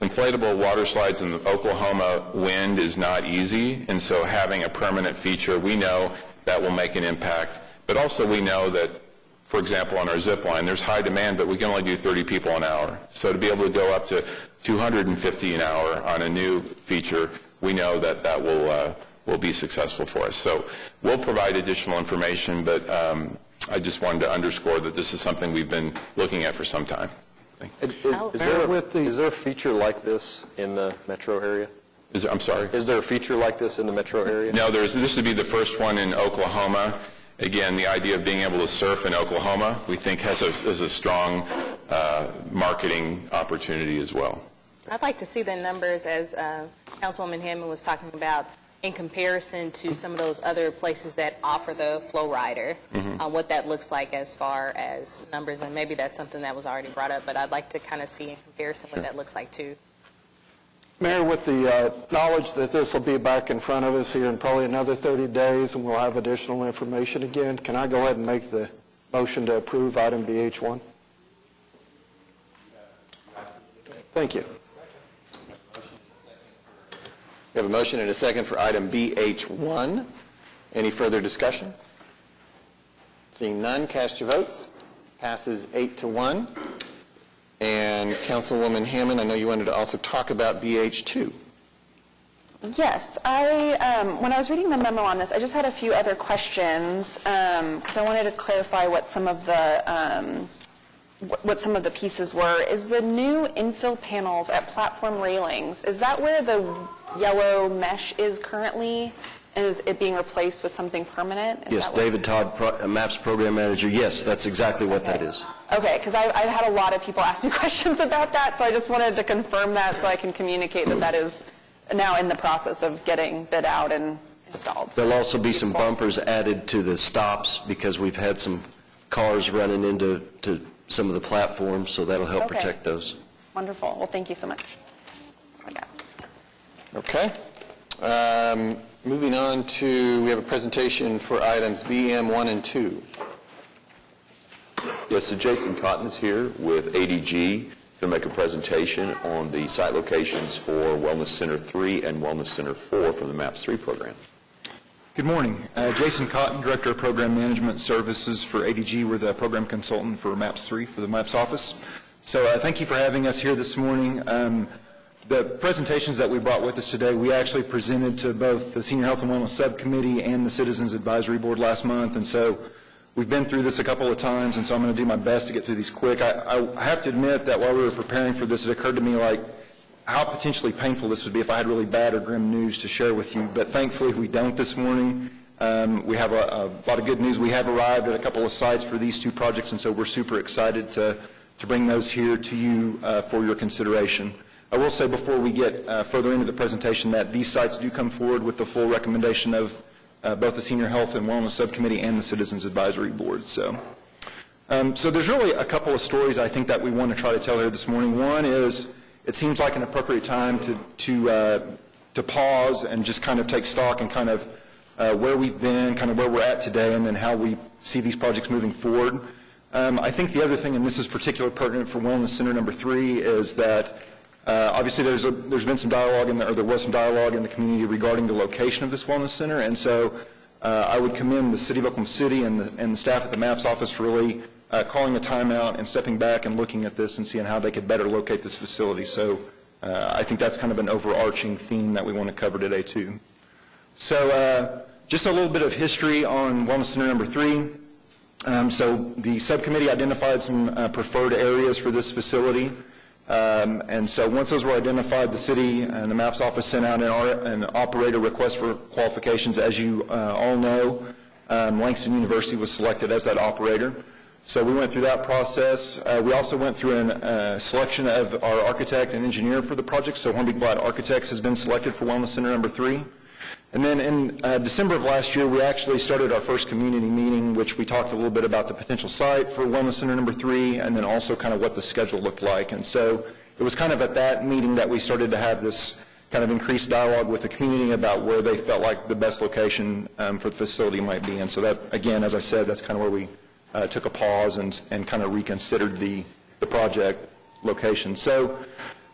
inflatable water slides in the Oklahoma wind is not easy, and so having a permanent feature, we know that will make an impact. But also we know that, for example, on our zip line, there's high demand, but we can only do 30 people an hour. So to be able to go up to 250 an hour on a new feature, we know that will be successful for us. So we'll provide additional information, but I just wanted to underscore that this is something we've been looking at for some time. Is there a feature like this in the metro area? I'm sorry? Is there a feature like this in the metro area? No, this would be the first one in Oklahoma. Again, the idea of being able to surf in Oklahoma, we think has a strong marketing opportunity as well. I'd like to see the numbers, as Councilwoman Hammond was talking about, in comparison to some of those other places that offer the flow rider, what that looks like as far as numbers, and maybe that's something that was already brought up, but I'd like to kind of see in comparison what that looks like too. Mayor, with the knowledge that this will be back in front of us here in probably another 30 days and we'll have additional information again, can I go ahead and make the motion to approve item BH1? Thank you. We have a motion and a second for item BH1. Any further discussion? Seeing none, cast your votes. Passes 8-1. And Councilwoman Hammond, I know you wanted to also talk about BH2. Yes, when I was reading the memo on this, I just had a few other questions because I wanted to clarify what some of the pieces were. Is the new infill panels at platform railings, is that where the yellow mesh is currently? Is it being replaced with something permanent? Yes, David Todd, MAPS Program Manager. Yes, that's exactly what that is. Okay, because I've had a lot of people ask me questions about that, so I just wanted to confirm that so I can communicate that is now in the process of getting bid out and installed. There'll also be some bumpers added to the stops because we've had some cars running into some of the platforms, so that'll help protect those. Wonderful. Well, thank you so much. Okay. Moving on to, we have a presentation for items BM1 and 2. Yes, so Jason Cotton is here with ADG, to make a presentation on the site locations for Wellness Center 3 and Wellness Center 4 from the MAPS 3 program. Good morning. Jason Cotton, Director of Program Management Services for ADG. We're the program consultant for MAPS 3 for the MAPS office. So thank you for having us here this morning. The presentations that we brought with us today, we actually presented to both the Senior Health and Wellness Subcommittee and the Citizens Advisory Board last month, and so we've been through this a couple of times, and so I'm going to do my best to get through these quick. I have to admit that while we were preparing for this, it occurred to me like how potentially painful this would be if I had really bad or grim news to share with you, but thankfully we don't this morning. We have a lot of good news. We have arrived at a couple of sites for these two projects, and so we're super excited to bring those here to you for your consideration. I will say before we get further into the presentation that these sites do come forward with the full recommendation of both the Senior Health and Wellness Subcommittee and the Citizens Advisory Board. So there's really a couple of stories I think that we want to try to tell here this morning. One is it seems like an appropriate time to pause and just kind of take stock and kind of where we've been, kind of where we're at today, and then how we see these projects moving forward. I think the other thing, and this is particularly pertinent for Wellness Center number 3, is that obviously there's been some dialogue, or there was some dialogue in the community regarding the location of this Wellness Center, and so I would commend the City of Oklahoma City and the staff at the MAPS office for really calling a timeout and stepping back and looking at this and seeing how they could better locate this facility. So I think that's kind of an overarching theme that we want to cover today too. So just a little bit of history on Wellness Center number 3. So the subcommittee identified some preferred areas for this facility. And so once those were identified, the city and the MAPS office sent out an operator request for qualifications. As you all know, Langston University was selected as that operator. So we went through that process. We also went through a selection of our architect and engineer for the project. So Hornbeck Blatt Architects has been selected for Wellness Center number 3. And then in December of last year, we actually started our first community meeting, which we talked a little bit about the potential site for Wellness Center number 3, and then also kind of what the schedule looked like. And so it was kind of at that meeting that we started to have this kind of increased dialogue with the community about where they felt like the best location for the facility might be. And so that, again, as I said, that's kind of where we took a pause and kind of reconsidered the project location. So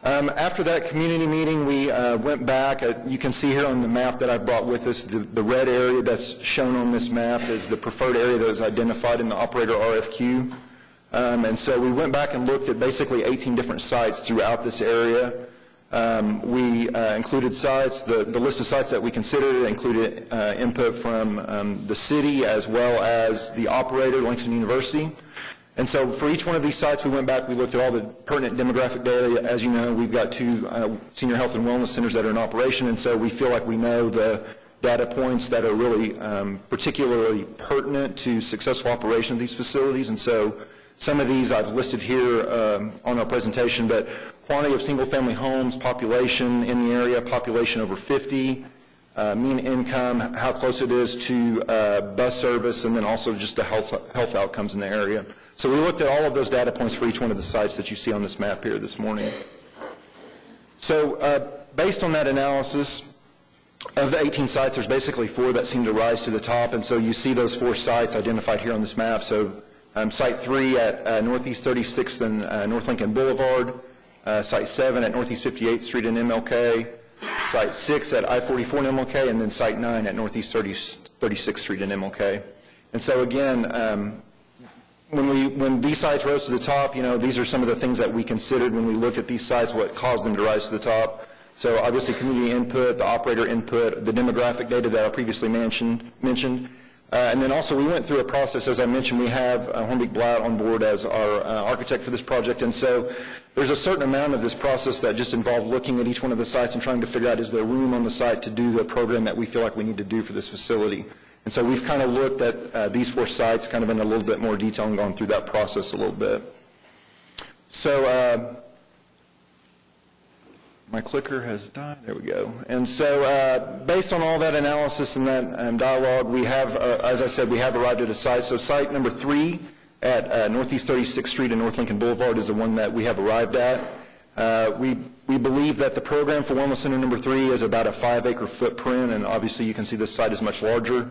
after that community meeting, we went back. You can see here on the map that I've brought with us, the red area that's shown on this map is the preferred area that is identified in the operator RFQ. And so we went back and looked at basically 18 different sites throughout this area. We included sites, the list of sites that we considered included input from the city as well as the operator, Langston University. And so for each one of these sites, we went back, we looked at all the pertinent demographic data. As you know, we've got 2 senior health and wellness centers that are in operation, and so we feel like we know the data points that are really particularly pertinent to successful operation of these facilities. And so some of these I've listed here on our presentation, but quantity of single-family homes, population in the area, population over 50, mean income, how close it is to bus service, and then also just the health outcomes in the area. So we looked at all of those data points for each one of the sites that you see on this map here this morning. So based on that analysis, of the 18 sites, there's basically 4 that seem to rise to the top, and so you see those 4 sites identified here on this map. So Site 3 at Northeast 36th and North Lincoln Boulevard, Site 7 at Northeast 58th Street and MLK, Site 6 at I-44 and MLK, and then Site 9 at Northeast 36th Street and MLK. And so again, when these sites rose to the top, you know, these are some of the things that we considered when we looked at these sites, what caused them to rise to the top. So obviously community input, the operator input, the demographic data that I previously mentioned. And then also we went through a process, as I mentioned, we have Hornbeck Blatt on board as our architect for this project, and so there's a certain amount of this process that just involved looking at each one of the sites and trying to figure out is there room on the site to do the program that we feel like we need to do for this facility. And so we've kind of looked at these 4 sites kind of in a little bit more detail and gone through that process a little bit. So my clicker has died. There we go. And so based on all that analysis and that dialogue, we have, as I said, we have arrived at a site. So site number 3 at Northeast 36th Street and North Lincoln Boulevard is the one that we have arrived at. We believe that the program for Wellness Center number 3 is about a 5-acre footprint, and obviously you can see this site is much larger.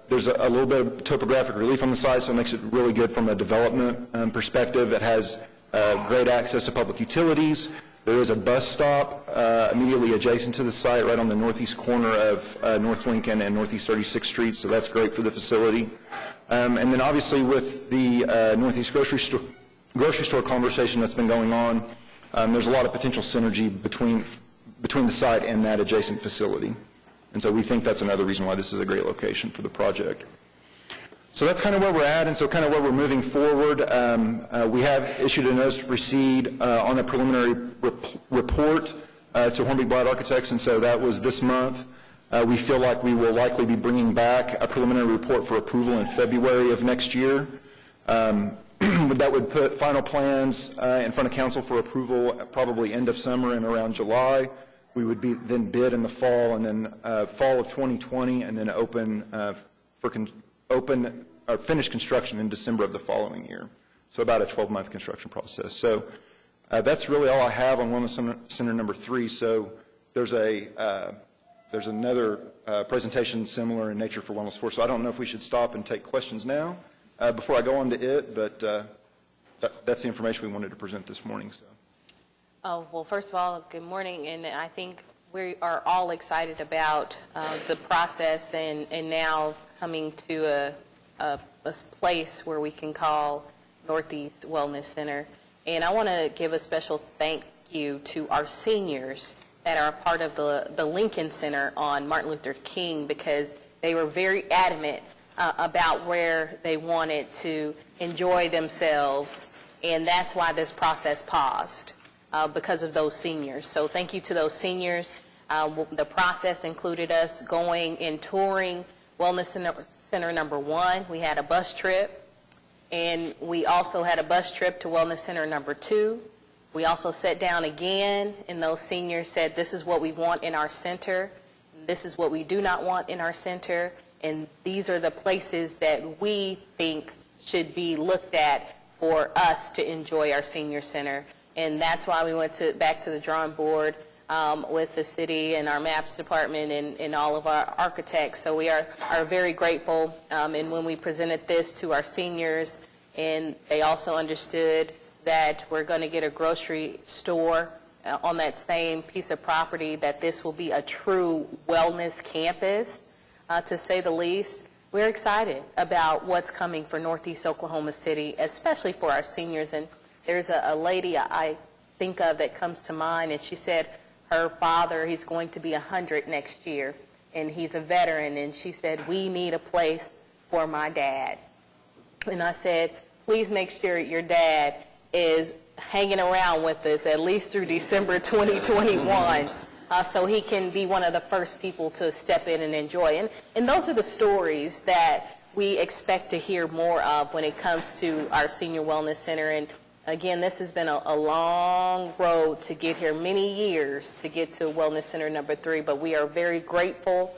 There's a little bit of topographic relief on the site, so it makes it really good from a development perspective. It has great access to public utilities. There is a bus stop immediately adjacent to the site, right on the northeast corner of North Lincoln and Northeast 36th Street, so that's great for the facility. And then obviously with the Northeast grocery store conversation that's been going on, there's a lot of potential synergy between the site and that adjacent facility. And so we think that's another reason why this is a great location for the project. So that's kind of where we're at, and so kind of where we're moving forward. We have issued a notice to proceed on a preliminary report to Hornby Blatt Architects, and so that was this month. We feel like we will likely be bringing back a preliminary report for approval in February of next year. That would put final plans in front of council for approval probably end of summer and around July. We would be then bid in the fall, and then fall of 2020, and then finish construction in December of the following year. So about a 12-month construction process. So that's really all I have on Wellness Center number 3. So there's another presentation similar in nature for Wellness 4. So I don't know if we should stop and take questions now before I go on to it, but that's the information we wanted to present this morning. So. Oh, well, first of all, good morning, and I think we are all excited about the process and now coming to a place where we can call Northeast Wellness Center. And I want to give a special thank you to our seniors that are a part of the Lincoln Center on Martin Luther King, because they were very adamant about where they wanted to enjoy themselves, and that's why this process paused. Because of those seniors. So thank you to those seniors. The process included us going and touring Wellness Center number 1. We had a bus trip, and we also had a bus trip to Wellness Center number 2. We also sat down again, and those seniors said, this is what we want in our center, this is what we do not want in our center, and these are the places that we think should be looked at for us to enjoy our senior center. And that's why we went back to the drawing board with the city and our maps department and all of our architects. So we are very grateful. And when we presented this to our seniors, and they also understood that we're going to get a grocery store on that same piece of property, that this will be a true wellness campus, to say the least. We're excited about what's coming for Northeast Oklahoma City, especially for our seniors. And there's a lady I think of that comes to mind, and she said her father, he's going to be 100 next year, and he's a veteran, and she said, we need a place for my dad. And I said, please make sure your dad is hanging around with us at least through December 2021, so he can be one of the first people to step in and enjoy. And those are the stories that we expect to hear more of when it comes to our Senior Wellness Center. And again, this has been a long road to get here, many years to get to Wellness Center number 3, but we are very grateful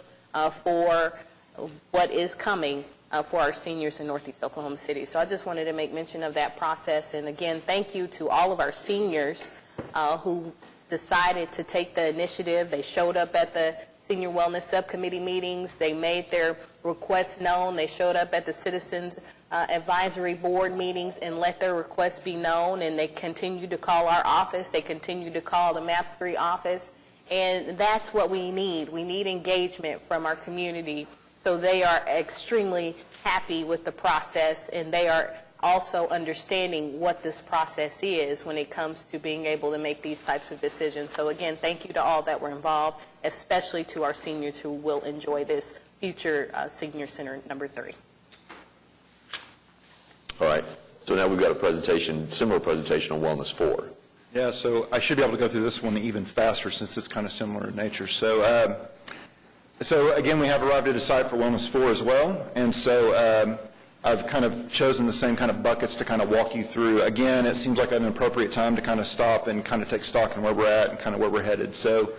for what is coming for our seniors in Northeast Oklahoma City. So I just wanted to make mention of that process. And again, thank you to all of our seniors who decided to take the initiative. They showed up at the Senior Wellness Subcommittee meetings. They made their requests known. They showed up at the Citizens Advisory Board meetings and let their requests be known. And they continued to call our office. They continued to call the MAPS 3 office. And that's what we need. We need engagement from our community. So they are extremely happy with the process, and they are also understanding what this process is when it comes to being able to make these types of decisions. So again, thank you to all that were involved, especially to our seniors who will enjoy this future Senior Center number 3. All right. So now we've got a presentation, similar presentation on Wellness 4. Yeah, so I should be able to go through this one even faster since it's kind of similar in nature. So again, we have arrived at a site for Wellness 4 as well, and so I've kind of chosen the same kind of buckets to kind of walk you through. Again, it seems like an appropriate time to kind of stop and kind of take stock in where we're at and kind of where we're headed. So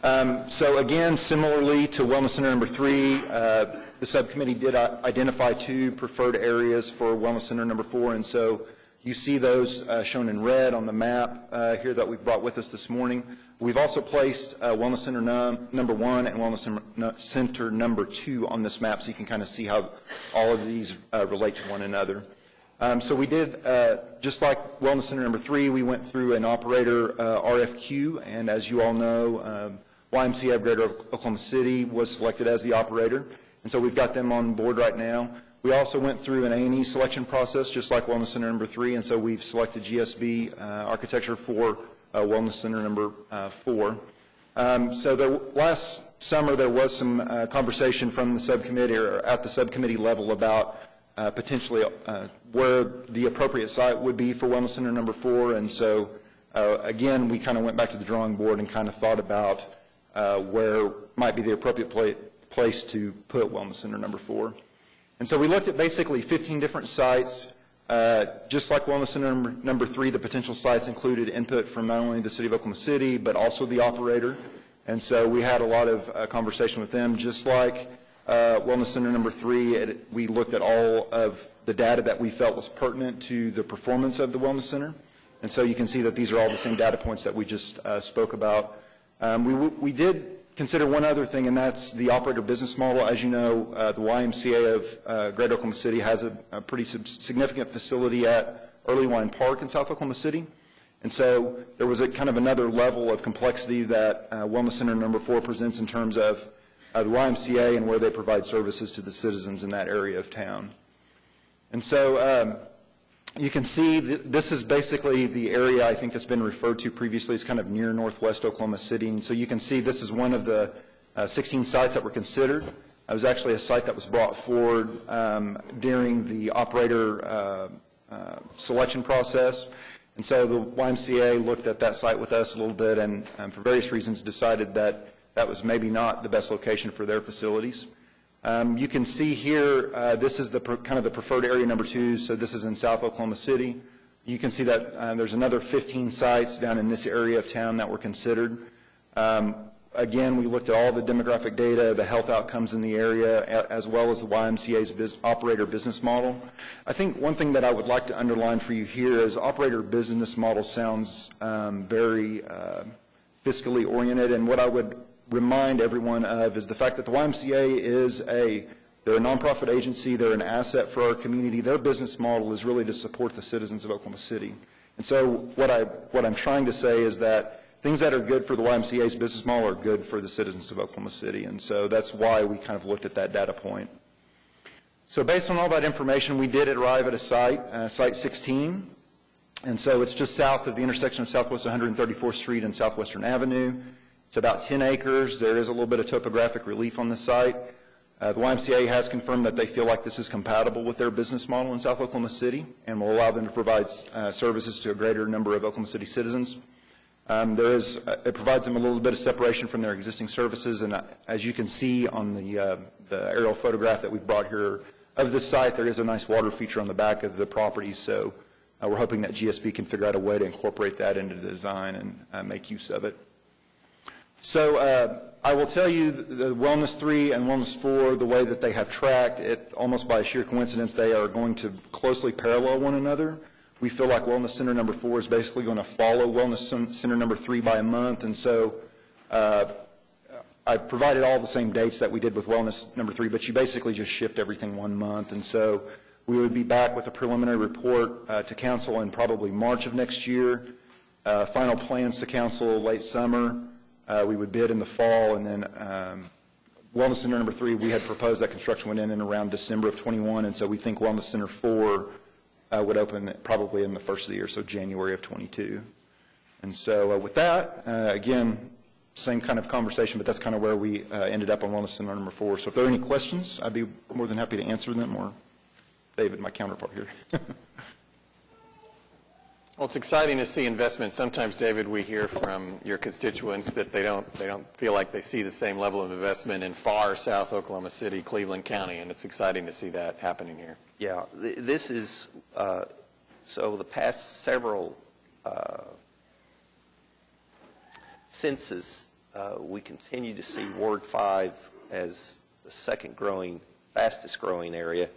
again, similarly to Wellness Center number 3, the subcommittee did identify 2 preferred areas for Wellness Center number 4, and so you see those shown in red on the map here that we've brought with us this morning. We've also placed Wellness Center number 1 and Wellness Center number 2 on this map, so you can kind of see how all of these relate to one another. So we did, just like Wellness Center number 3, we went through an operator RFQ, and as you all know, YMCA of Greater Oklahoma City was selected as the operator, and so we've got them on board right now. We also went through an A&E selection process, just like Wellness Center number 3, and so we've selected GSB Architecture for Wellness Center number 4. So last summer there was some conversation from the subcommittee or at the subcommittee level about potentially where the appropriate site would be for Wellness Center number 4, and so again we kind of went back to the drawing board and kind of thought about where might be the appropriate place to put Wellness Center number 4. And so we looked at basically 15 different sites. Just like Wellness Center number 3, the potential sites included input from not only the City of Oklahoma City, but also the operator. And so we had a lot of conversation with them. Just like Wellness Center number 3, we looked at all of the data that we felt was pertinent to the performance of the Wellness Center. And so you can see that these are all the same data points that we just spoke about. We did consider one other thing, and that's the operator business model. As you know, the YMCA of Greater Oklahoma City has a pretty significant facility at Early Wine Park in South Oklahoma City. And so there was a kind of another level of complexity that Wellness Center number 4 presents in terms of the YMCA and where they provide services to the citizens in that area of town. And so you can see this is basically the area I think that's been referred to previously. It's kind of near northwest Oklahoma City. And so you can see this is one of the 16 sites that were considered. It was actually a site that was brought forward during the operator selection process. And so the YMCA looked at that site with us a little bit and for various reasons decided that that was maybe not the best location for their facilities. You can see here, this is the kind of the preferred area number 2, so this is in South Oklahoma City. You can see that there's another 15 sites down in this area of town that were considered. Again, we looked at all the demographic data, the health outcomes in the area, as well as the YMCA's operator business model. I think one thing that I would like to underline for you here is operator business model sounds very fiscally oriented, and what I would remind everyone of is the fact that the YMCA they're a nonprofit agency, they're an asset for our community. Their business model is really to support the citizens of Oklahoma City. And so what I'm trying to say is that things that are good for the YMCA's business model are good for the citizens of Oklahoma City. And so that's why we kind of looked at that data point. So based on all that information, we did arrive at a site, Site 16. And so it's just south of the intersection of Southwest 134th Street and Southwestern Avenue. It's about 10 acres. There is a little bit of topographic relief on the site. The YMCA has confirmed that they feel like this is compatible with their business model in South Oklahoma City and will allow them to provide services to a greater number of Oklahoma City citizens. It provides them a little bit of separation from their existing services, and as you can see on the aerial photograph that we've brought here of this site, there is a nice water feature on the back of the property, so we're hoping that GSB can figure out a way to incorporate that into the design and make use of it. So I will tell you the Wellness 3 and Wellness 4, the way that they have tracked it, almost by sheer coincidence, they are going to closely parallel one another. We feel like Wellness Center number 4 is basically going to follow Wellness Center number 3 by a month, and so I've provided all the same dates that we did with Wellness number 3, but you basically just shift everything 1 month, and so we would be back with a preliminary report to council in probably March of next year, final plans to council late summer. We would bid in the fall, and then Wellness Center number 3, we had proposed that construction went in around December of 21, and so we think Wellness Center 4 would open probably in the first of the year, so January of 22. And so with that, again, same kind of conversation, but that's kind of where we ended up on Wellness Center number 4. So if there are any questions, I'd be more than happy to answer them, or David, my counterpart here. Well, it's exciting to see investment. Sometimes, David, we hear from your constituents that they don't feel like they see the same level of investment in far South Oklahoma City, Cleveland County, and it's exciting to see that happening here. Yeah, this is, so the past several census, we continue to see Ward 5 as the second growing, fastest growing area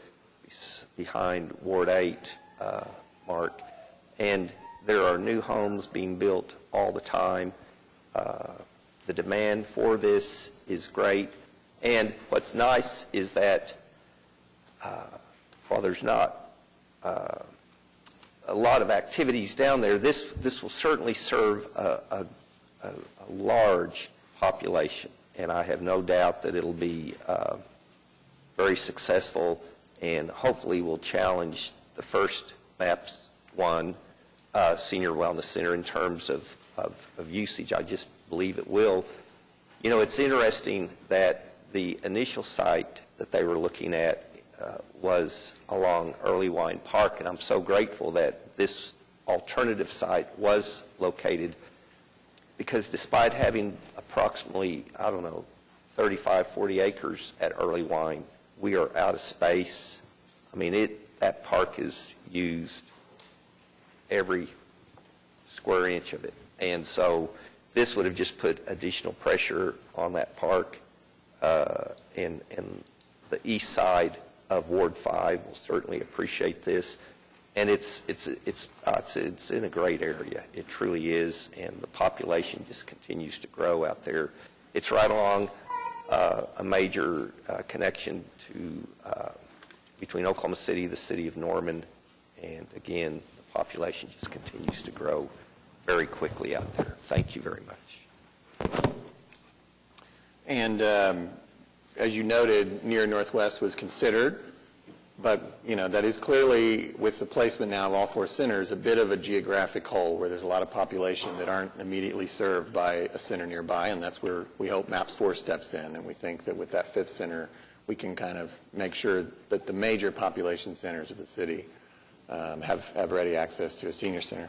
behind Ward 8, Mark. And there are new homes being built all the time. The demand for this is great. And what's nice is that while there's not a lot of activities down there. This will certainly serve a large population, and I have no doubt that it'll be very successful and hopefully will challenge the first MAPS 1 Senior Wellness Center in terms of usage. I just believe it will. You know, it's interesting that the initial site that they were looking at was along Early Wine Park, and I'm so grateful that this alternative site was located, because despite having approximately, 35, 40 acres at Early Wine, we are out of space. I mean, that park is used every square inch of it. And so this would have just put additional pressure on that park. And the east side of Ward 5 will certainly appreciate this. And it's in a great area. It truly is. And the population just continues to grow out there. It's right along a major connection to between Oklahoma City, the city of Norman, and again, the population just continues to grow very quickly out there. Thank you very much. And as you noted, near Northwest was considered, but that is clearly, with the placement now of all four centers, a bit of a geographic hole where there's a lot of population that aren't immediately served by a center nearby, and that's where we hope MAPS 4 steps in. And we think that with that fifth center, we can kind of make sure that the major population centers of the city have ready access to a senior center.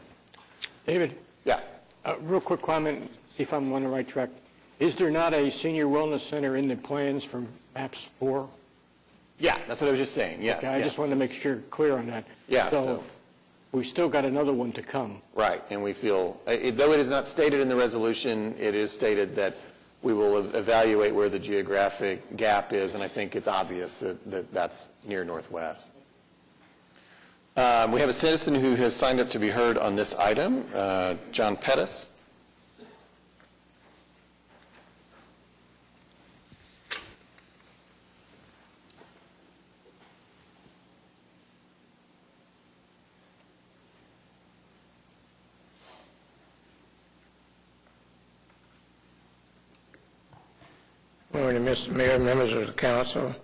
David? Yeah. Real quick comment, see if I'm on the right track. Is there not a senior wellness center in the plans from MAPS 4? Yeah, that's what I was just saying, yes. Okay, I just wanted to make sure clear on that. Yeah, so we've still got another one to come. Right, and we feel, though it is not stated in the resolution, it is stated that we will evaluate where the geographic gap is, and I think it's obvious that that's near Northwest. We have a citizen who has signed up to be heard on this item, John Pettis. Good morning, Mr. Mayor, members of the council.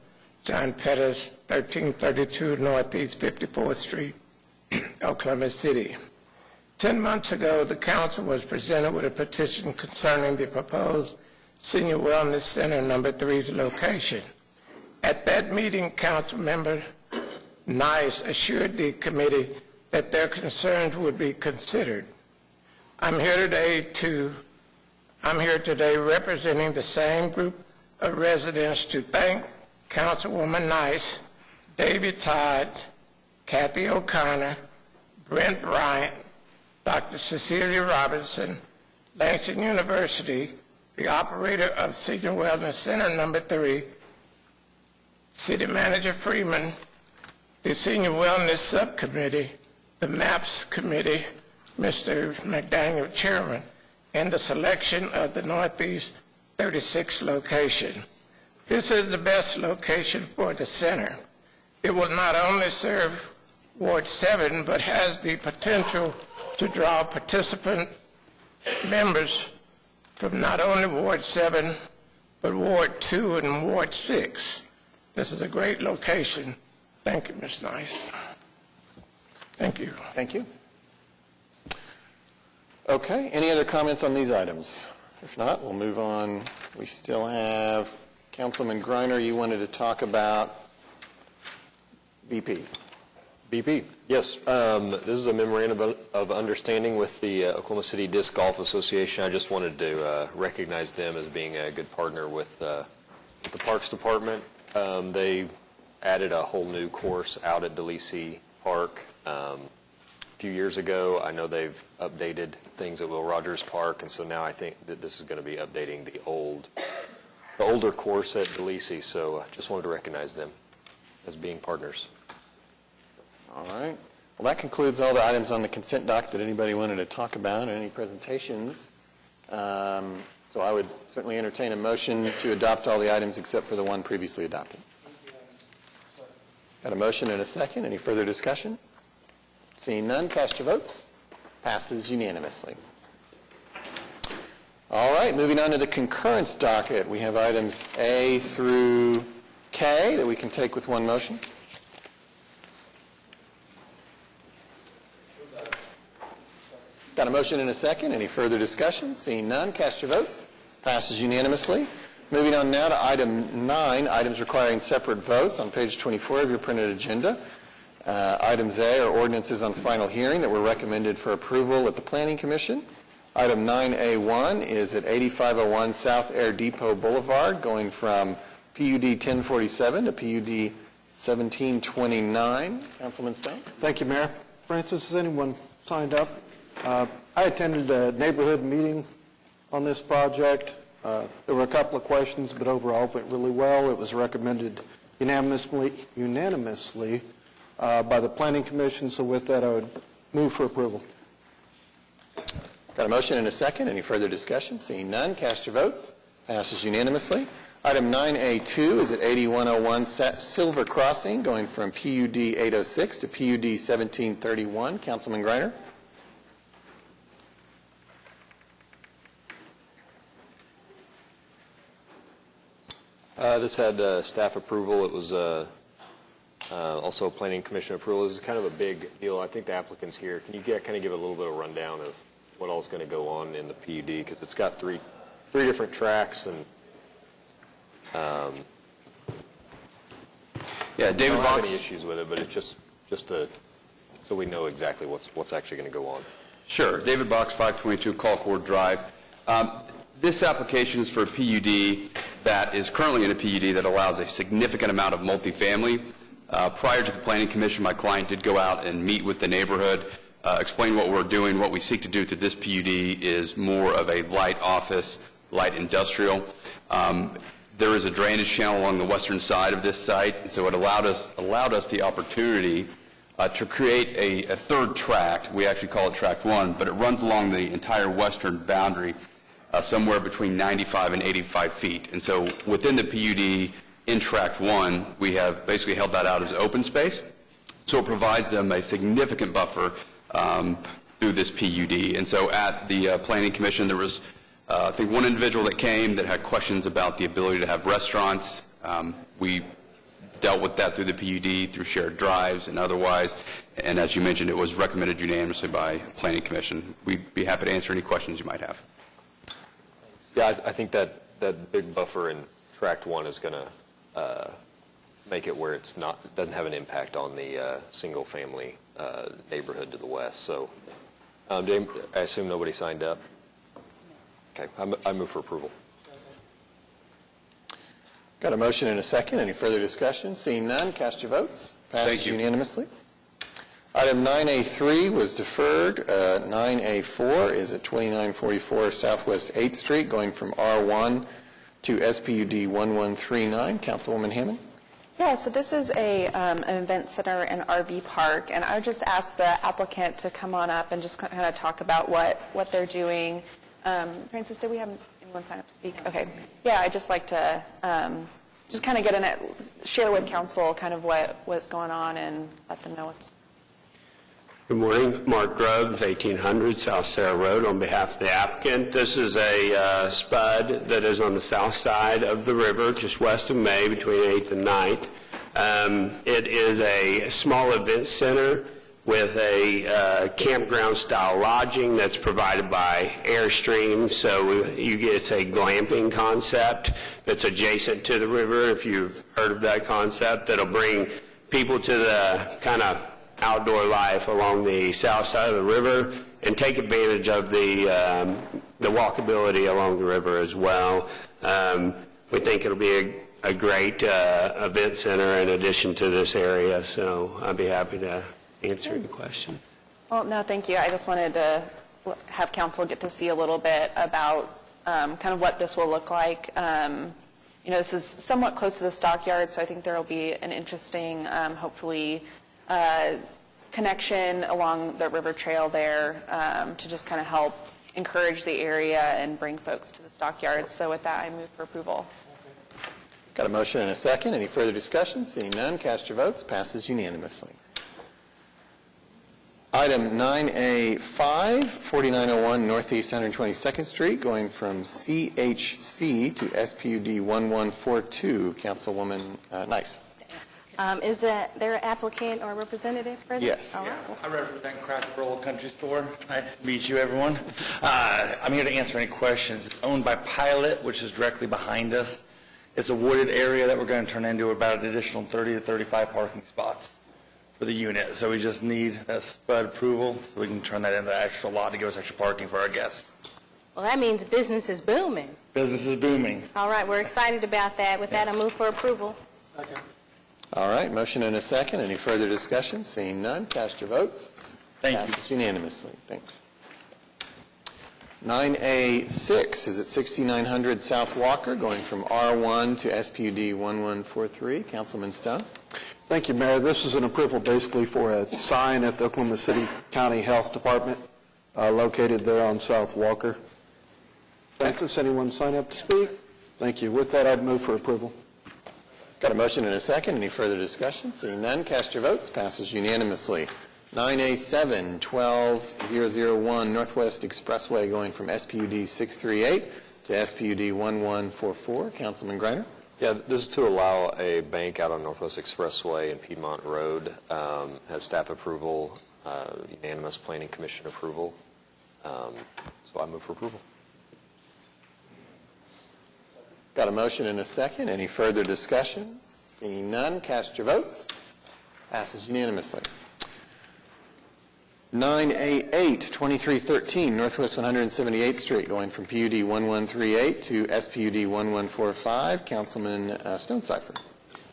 John Pettis, 1332 Northeast 54th Street, Oklahoma City. 10 months ago, the council was presented with a petition concerning the proposed Senior Wellness Center number 3's location. At that meeting, Council Member Nice assured the committee that their concerns would be considered. I'm here today representing the same group of residents to thank Councilwoman Nice, David Todd, Kathy O'Connor, Brent Bryant, Dr. Cecilia Robinson, Langston University, the operator of Senior Wellness Center number 3, City Manager Freeman, the Senior Wellness Subcommittee, the MAPS Committee, Mr. McDaniel Chairman, and the selection of the Northeast 36 location. This is the best location for the center. It will not only serve Ward 7, but has the potential to draw participant members from not only Ward 7, but Ward 2 and Ward 6. This is a great location. Thank you, Ms. Nice. Thank you. Thank you. Okay, any other comments on these items? If not, we'll move on. We still have Councilman Greiner. You wanted to talk about BP. BP, yes. This is a memorandum of understanding with the Oklahoma City Disc Golf Association. I just wanted to recognize them as being a good partner with the Parks Department. They added a whole new course out at DeLisi Park a few years ago. I know they've updated things at Will Rogers Park, and so now I think that this is going to be updating the older course at DeLisi. So I just wanted to recognize them as being partners. All right. Well, that concludes all the items on the consent docket that anybody wanted to talk about, or any presentations. So I would certainly entertain a motion to adopt all the items except for the one previously adopted. Got a motion and a second. Any further discussion? Seeing none, cast your votes. Passes unanimously. All right, moving on to the concurrence docket. We have items A through K that we can take with one motion. Got a motion and a second. Any further discussion? Seeing none, cast your votes. Passes unanimously. Moving on now to item 9, items requiring separate votes on page 24 of your printed agenda. Items A are ordinances on final hearing that were recommended for approval at the Planning Commission. Item 9A1 is at 8501 South Air Depot Boulevard, going from PUD 1047 to PUD 1729. Councilman Stone. Thank you, Mayor. Francis, has anyone signed up? I attended a neighborhood meeting on this project. There were a couple of questions, but overall it went really well. It was recommended unanimously by the Planning Commission, so with that I would move for approval. Got a motion and a second. Any further discussion? Seeing none, cast your votes. Passes unanimously. Item 9A2 is at 8101 Silver Crossing, going from PUD 806 to PUD 1731. Councilman Greiner. This had staff approval. It was also planning commission approval. This is kind of a big deal. I think the applicant's here. Can you kind of give a little bit of rundown of what all is going to go on in the PUD? Because it's got three different tracks, and yeah, David I don't Box. have any issues with it, but it's just so we know exactly what's actually going to go on. Sure. David Box, 522 Colcord Drive. This application is for a PUD that is currently in a PUD that allows a significant amount of multifamily. Prior to the Planning Commission, my client did go out and meet with the neighborhood, explain what we're doing. What we seek to do to this PUD is more of a light office, light industrial. There is a drainage channel along the western side of this site, so it allowed us the opportunity to create a third tract. We actually call it Tract 1, but it runs along the entire western boundary, somewhere between 95 and 85 feet. And so within the PUD in Tract 1, we have basically held that out as open space. So it provides them a significant buffer through this PUD. And so at the Planning Commission, there was, I think, one individual that came that had questions about the ability to have restaurants. We dealt with that through the PUD, through shared drives and otherwise. And as you mentioned, it was recommended unanimously by Planning Commission. We'd be happy to answer any questions you might have. Yeah, I think that big buffer in Tract 1 is going to make it where it doesn't have an impact on the single-family neighborhood to the west. So, Dave, I assume nobody signed up. Okay, I move for approval. Got a motion and a second. Any further discussion? Seeing none, cast your votes. Passes unanimously. Item 9A3 was deferred. 9A4 is at 2944 Southwest 8th Street, going from R1 to SPUD 1139. Councilwoman Hammond. Yeah, so this is an event center and RV park, and I would just ask the applicant to come on up and just kind of talk about what they're doing. Francis, did we have anyone sign up to speak? Okay. Yeah, I'd just like to just kind of share with council kind of what's going on and let them know what's. Good morning. Mark Grubbs, 1800 South Sarah Road, on behalf of the applicant. This is a spud that is on the south side of the river, just west of May, between 8th and 9th. It is a small event center with a campground-style lodging that's provided by Airstream. So it's a glamping concept that's adjacent to the river, if you've heard of that concept, that'll bring people to the kind of outdoor life along the south side of the river and take advantage of the walkability along the river as well. We think it'll be a great event center in addition to this area, so I'd be happy to answer any question. Well, no, thank you. I just wanted to have council get to see a little bit about kind of what this will look like. This is somewhat close to the stockyard, so I think there will be an interesting, hopefully, connection along the river trail there to just kind of help encourage the area and bring folks to the stockyard. So with that, I move for approval. Got a motion and a second. Any further discussion? Seeing none, cast your votes. Passes unanimously. Item 9A5, 4901 Northeast 122nd Street, going from CHC to SPUD 1142. Councilwoman Nice. Is there an applicant or representative present? Yes. All right. I represent Cracker Barrel Country Store. Nice to meet you, everyone. I'm here to answer any questions. It's owned by Pilot, which is directly behind us. It's a wooded area that we're going to turn into about an additional 30 to 35 parking spots for the unit. So we just need that SPUD approval so we can turn that into an extra lot to give us extra parking for our guests. Well, that means business is booming. Business is booming. All right, we're excited about that. With that, I move for approval. All right, motion and a second. Any further discussion? Seeing none, cast your votes. Thank you. Passes unanimously. Thanks. 9A6 is at 6900 South Walker, going from R1 to SPUD 1143. Councilman Stone. Thank you, Mayor. This is an approval basically for a sign at the Oklahoma City County Health Department located there on South Walker. Francis, anyone sign up to speak? Thank you. With that, I'd move for approval. Got a motion and a second. Any further discussion? Seeing none, cast your votes. Passes unanimously. 9A7, 12001 Northwest Expressway, going from SPUD 638 to SPUD 1144. Councilman Greiner. Yeah, this is to allow a bank out on Northwest Expressway and Piedmont Road. Has staff approval, unanimous planning commission approval. So I move for approval. Got a motion and a second. Any further discussion? Seeing none, cast your votes. Passes unanimously. 9A8, 2313 Northwest 178th Street, going from PUD 1138 to SPUD 1145. Councilman Stonecipher.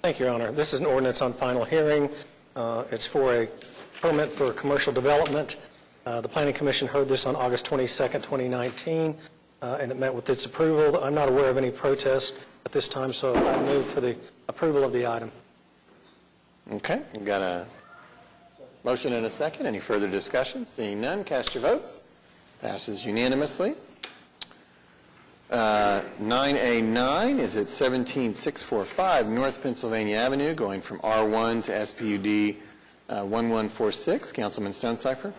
Thank you, Your Honor. This is an ordinance on final hearing. It's for a permit for commercial development. The Planning Commission heard this on August 22nd, 2019, and it met with its approval. I'm not aware of any protest at this time, so I move for the approval of the item. Okay, we've got a motion and a second. Any further discussion? Seeing none, cast your votes. Passes unanimously. 9A9 is at 17645 North Pennsylvania Avenue, going from R1 to SPUD 1146. Councilman Stonecipher.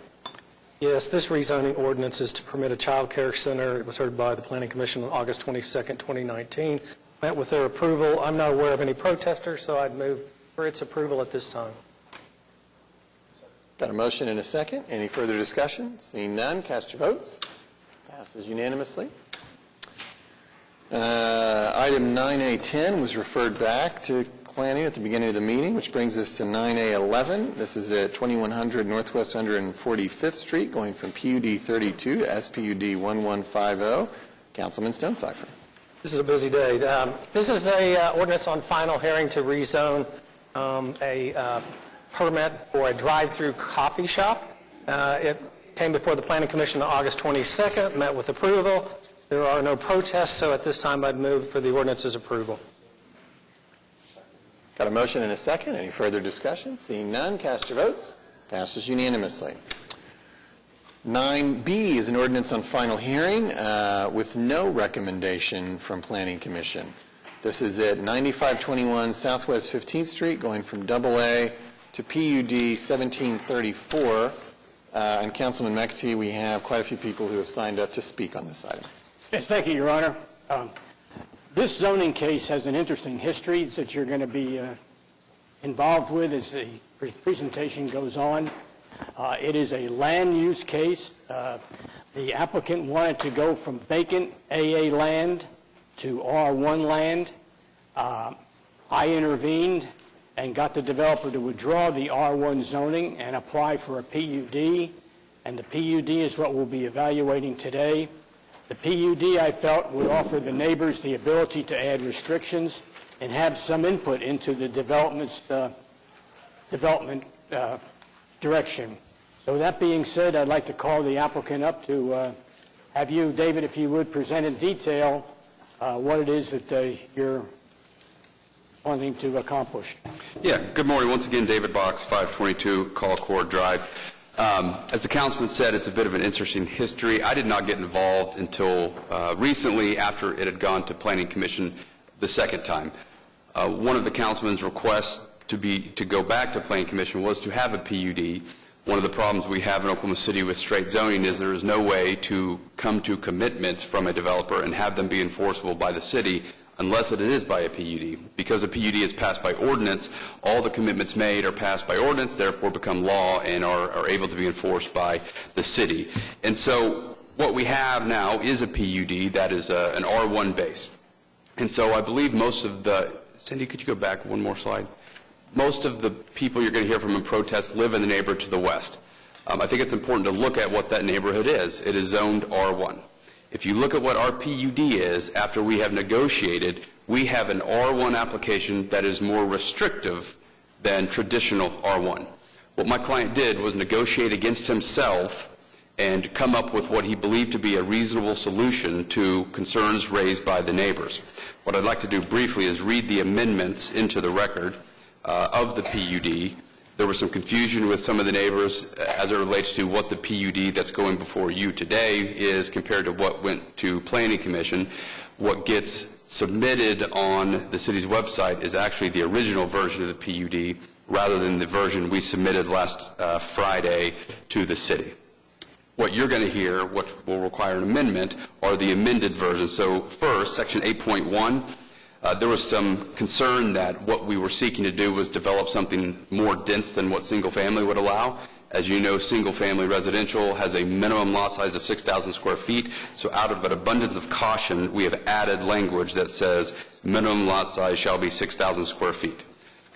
Yes, this rezoning ordinance is to permit a child care center. It was heard by the Planning Commission on August 22nd, 2019. Met with their approval. I'm not aware of any protesters, so I'd move for its approval at this time. Got a motion and a second. Any further discussion? Seeing none, cast your votes. Passes unanimously. Item 9A10 was referred back to planning at the beginning of the meeting, which brings us to 9A11. This is at 2100 Northwest 145th Street, going from PUD 32 to SPUD 1150. Councilman Stonecipher. This is a busy day. This is a ordinance on final hearing to rezone a permit for a drive-through coffee shop. It came before the Planning Commission on August 22nd, met with approval. There are no protests, so at this time I'd move for the ordinance's approval. Got a motion and a second. Any further discussion? Seeing none, cast your votes. Passes unanimously. 9B is an ordinance on final hearing with no recommendation from Planning Commission. This is at 9521 Southwest 15th Street, going from AA to PUD 1734. And Councilman McAtee, we have quite a few people who have signed up to speak on this item. Yes, thank you, Your Honor. This zoning case has an interesting history that you're going to be involved with as the presentation goes on. It is a land use case. The applicant wanted to go from vacant AA land to R1 land. I intervened and got the developer to withdraw the R1 zoning and apply for a PUD, and the PUD is what we'll be evaluating today. The PUD, I felt, would offer the neighbors the ability to add restrictions and have some input into the development direction. So that being said, I'd like to call the applicant up to have you, David, if you would, present in detail what it is that you're wanting to accomplish. Yeah, good morning. Once again, David Box, 522 Colcord Drive. As the councilman said, it's a bit of an interesting history. I did not get involved until recently after it had gone to Planning Commission the second time. One of the councilman's requests to go back to Planning Commission was to have a PUD. One of the problems we have in Oklahoma City with straight zoning is there is no way to come to commitments from a developer and have them be enforceable by the city unless it is by a PUD. Because a PUD is passed by ordinance, all the commitments made are passed by ordinance, therefore become law and are able to be enforced by the city. And so what we have now is a PUD that is an R1 base. And so I believe most of the, Cindy, could you go back one more slide? Most of the people you're going to hear from in protest live in the neighborhood to the west. I think it's important to look at what that neighborhood is. It is zoned R1. If you look at what our PUD is, after we have negotiated, we have an R1 application that is more restrictive than traditional R1. What my client did was negotiate against himself and come up with what he believed to be a reasonable solution to concerns raised by the neighbors. What I'd like to do briefly is read the amendments into the record of the PUD. There was some confusion with some of the neighbors as it relates to what the PUD that's going before you today is compared to what went to Planning Commission. What gets submitted on the city's website is actually the original version of the PUD rather than the version we submitted last Friday to the city. What you're going to hear, what will require an amendment, are the amended versions. So first, Section 8.1, there was some concern that what we were seeking to do was develop something more dense than what single family would allow. As you know, single family residential has a minimum lot size of 6,000 square feet. So out of an abundance of caution, we have added language that says minimum lot size shall be 6,000 square feet.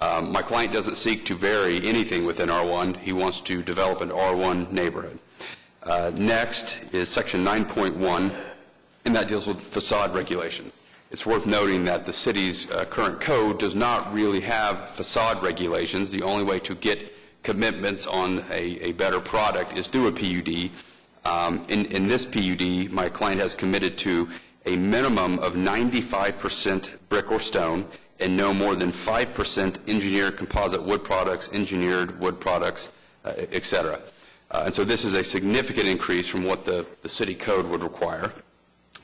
My client doesn't seek to vary anything within R1. He wants to develop an R1 neighborhood. Next is Section 9.1, and that deals with facade regulations. It's worth noting that the city's current code does not really have facade regulations. The only way to get commitments on a better product is through a PUD. In this PUD, my client has committed to a minimum of 95% brick or stone and no more than 5% engineered composite wood products, engineered wood products, et cetera. And so this is a significant increase from what the city code would require.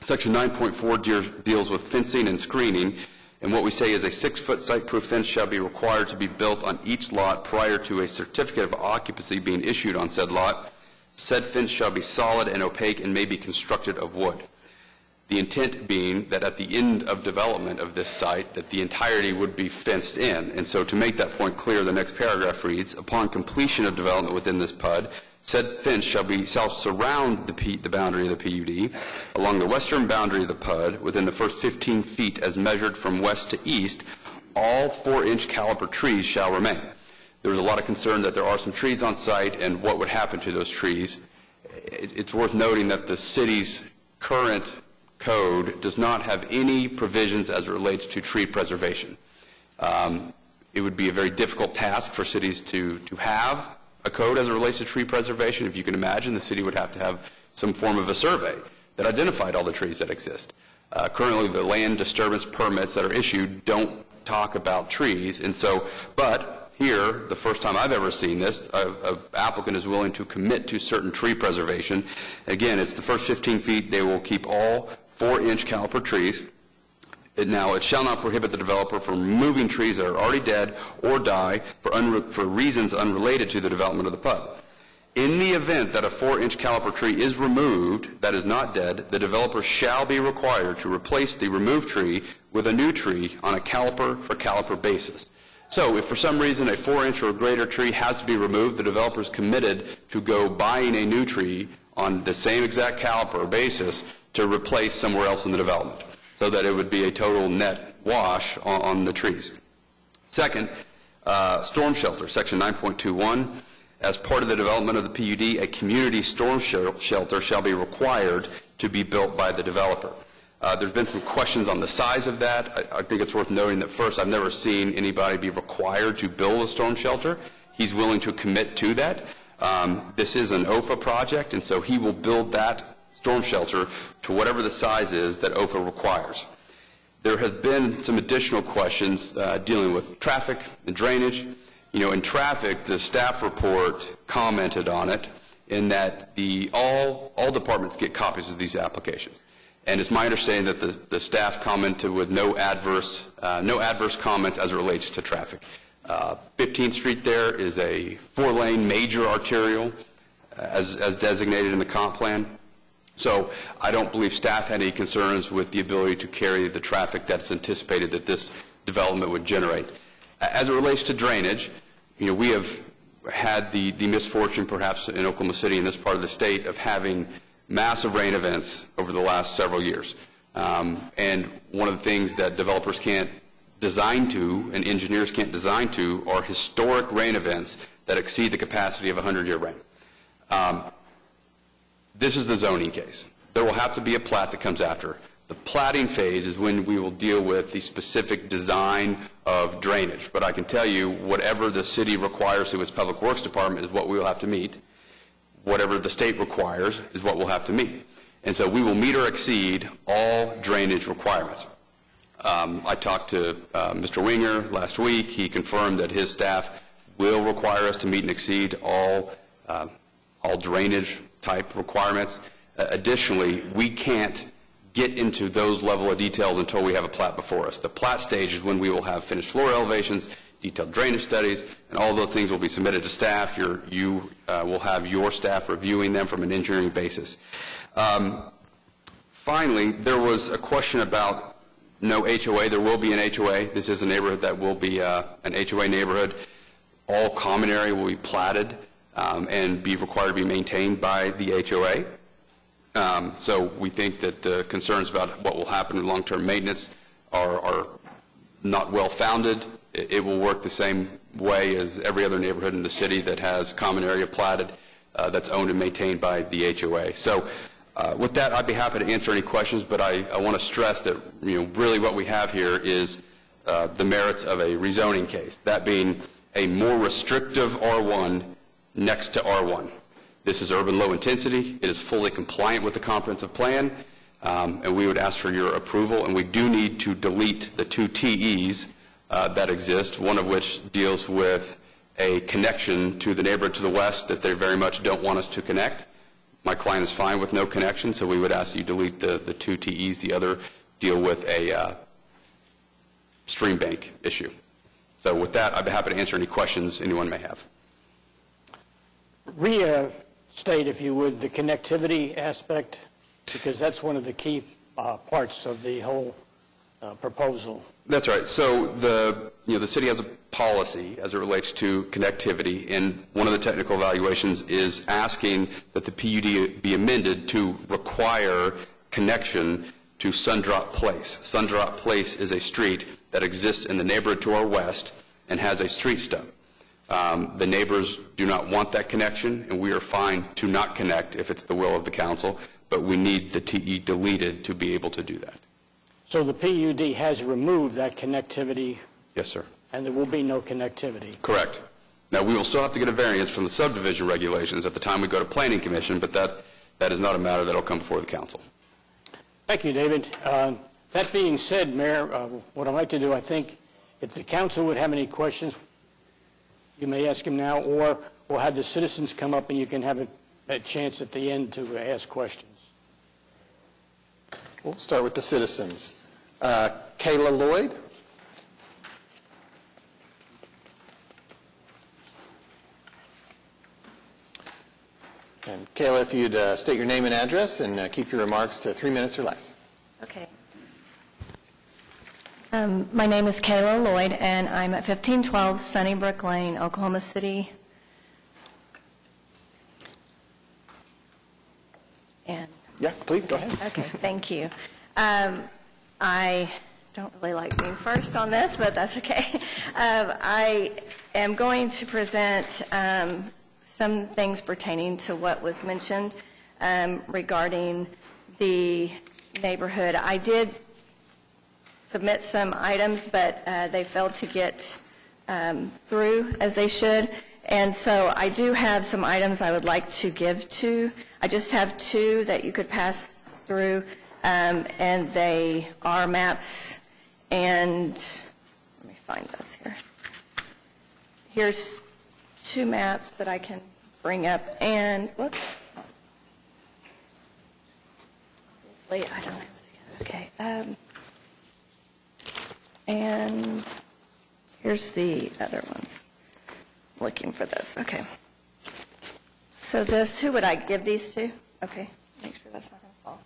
Section 9.4 deals with fencing and screening, and what we say is a 6-foot site-proof fence shall be required to be built on each lot prior to a certificate of occupancy being issued on said lot. Said fence shall be solid and opaque and may be constructed of wood. The intent being that at the end of development of this site, that the entirety would be fenced in. And so to make that point clear, the next paragraph reads, upon completion of development within this PUD, said fence shall surround the boundary of the PUD along the western boundary of the PUD within the first 15 feet as measured from west to east. All 4-inch caliber trees shall remain. There was a lot of concern that there are some trees on site and what would happen to those trees. It's worth noting that the city's current code does not have any provisions as it relates to tree preservation. It would be a very difficult task for cities to have a code as it relates to tree preservation. If you can imagine, the city would have to have some form of a survey that identified all the trees that exist. Currently, the land disturbance permits that are issued don't talk about trees, and so, but here, the first time I've ever seen this, an applicant is willing to commit to certain tree preservation. Again, it's the first 15 feet. They will keep all 4-inch caliper trees. Now, it shall not prohibit the developer from removing trees that are already dead or die for reasons unrelated to the development of the PUD. In the event that a 4-inch caliper tree is removed that is not dead, the developer shall be required to replace the removed tree with a new tree on a caliper-for-caliper basis. So if for some reason a 4-inch or greater tree has to be removed, the developer is committed to go buying a new tree on the same exact caliper basis to replace somewhere else in the development, so that it would be a total net wash on the trees. Second, storm shelter, Section 9.21. As part of the development of the PUD, a community storm shelter shall be required to be built by the developer. There's been some questions on the size of that. I think it's worth noting that first, I've never seen anybody be required to build a storm shelter. He's willing to commit to that. This is an OFA project, and so he will build that storm shelter to whatever the size is that OFA requires. There have been some additional questions dealing with traffic and drainage. You know, in traffic, the staff report commented on it in that all departments get copies of these applications. And it's my understanding that the staff commented with no adverse comments as it relates to traffic. 15th Street there is a 4-lane major arterial as designated in the comp plan. So I don't believe staff had any concerns with the ability to carry the traffic that's anticipated that this development would generate. As it relates to drainage, we have had the misfortune perhaps in Oklahoma City in this part of the state of having massive rain events over the last several years. And one of the things that developers can't design to and engineers can't design to are historic rain events that exceed the capacity of a 100-year rain. This is the zoning case. There will have to be a plat that comes after. The platting phase is when we will deal with the specific design of drainage. But I can tell you, whatever the city requires through its Public Works Department is what we will have to meet. Whatever the state requires is what we'll have to meet. And so we will meet or exceed all drainage requirements. I talked to Mr. Winger last week. He confirmed that his staff will require us to meet and exceed all drainage type requirements. Additionally, we can't get into those level of details until we have a plat before us. The plat stage is when we will have finished floor elevations, detailed drainage studies, and all those things will be submitted to staff. You will have your staff reviewing them from an engineering basis. Finally, there was a question about no HOA. There will be an HOA. This is a neighborhood that will be an HOA neighborhood. All common area will be platted and be required to be maintained by the HOA. So we think that the concerns about what will happen in long-term maintenance are not well-founded. It will work the same way as every other neighborhood in the city that has common area platted that's owned and maintained by the HOA. So with that, I'd be happy to answer any questions, but I want to stress that really what we have here is the merits of a rezoning case, that being a more restrictive R1 next to R1. This is urban low intensity. It is fully compliant with the comprehensive plan, and we would ask for your approval. And we do need to delete the 2 TEs that exist, one of which deals with a connection to the neighborhood to the west that they very much don't want us to connect. My client is fine with no connection, so we would ask that you delete the 2 TEs. The other deal with a stream bank issue. So with that, I'd be happy to answer any questions anyone may have. Restate, if you would, the connectivity aspect, because that's one of the key parts of the whole proposal. That's right. So the city has a policy as it relates to connectivity, and one of the technical evaluations is asking that the PUD be amended to require connection to Sundrop Place. Sundrop Place is a street that exists in the neighborhood to our west and has a street stub. The neighbors do not want that connection, and we are fine to not connect if it's the will of the council, but we need the TE deleted to be able to do that. So the PUD has removed that connectivity? Yes, sir. And there will be no connectivity? Correct. Now, we will still have to get a variance from the subdivision regulations at the time we go to Planning Commission, but that is not a matter that will come before the council. Thank you, David. That being said, Mayor, what I'd like to do, I think, if the council would have any questions, you may ask him now, or we'll have the citizens come up and you can have a chance at the end to ask questions. We'll start with the citizens. Kayla Lloyd. And Kayla, if you'd state your name and address and keep your remarks to 3 minutes or less. Okay. My name is Kayla Lloyd, and I'm at 1512 Sunnybrook Lane, Oklahoma City. And yeah, please go ahead. Okay, thank you. I don't really like being first on this, but that's okay. I am going to present some things pertaining to what was mentioned regarding the neighborhood. I did submit some items, but they failed to get through as they should. And so I do have some items I would like to give to. I just have 2 that you could pass through, and they are maps. And let me find those here. Here's 2 maps that I can bring up. And, whoops. Obviously, I don't have it together. Okay. And here's the other ones. Looking for this, okay. So this, who would I give these to? Okay, make sure that's not going to fall.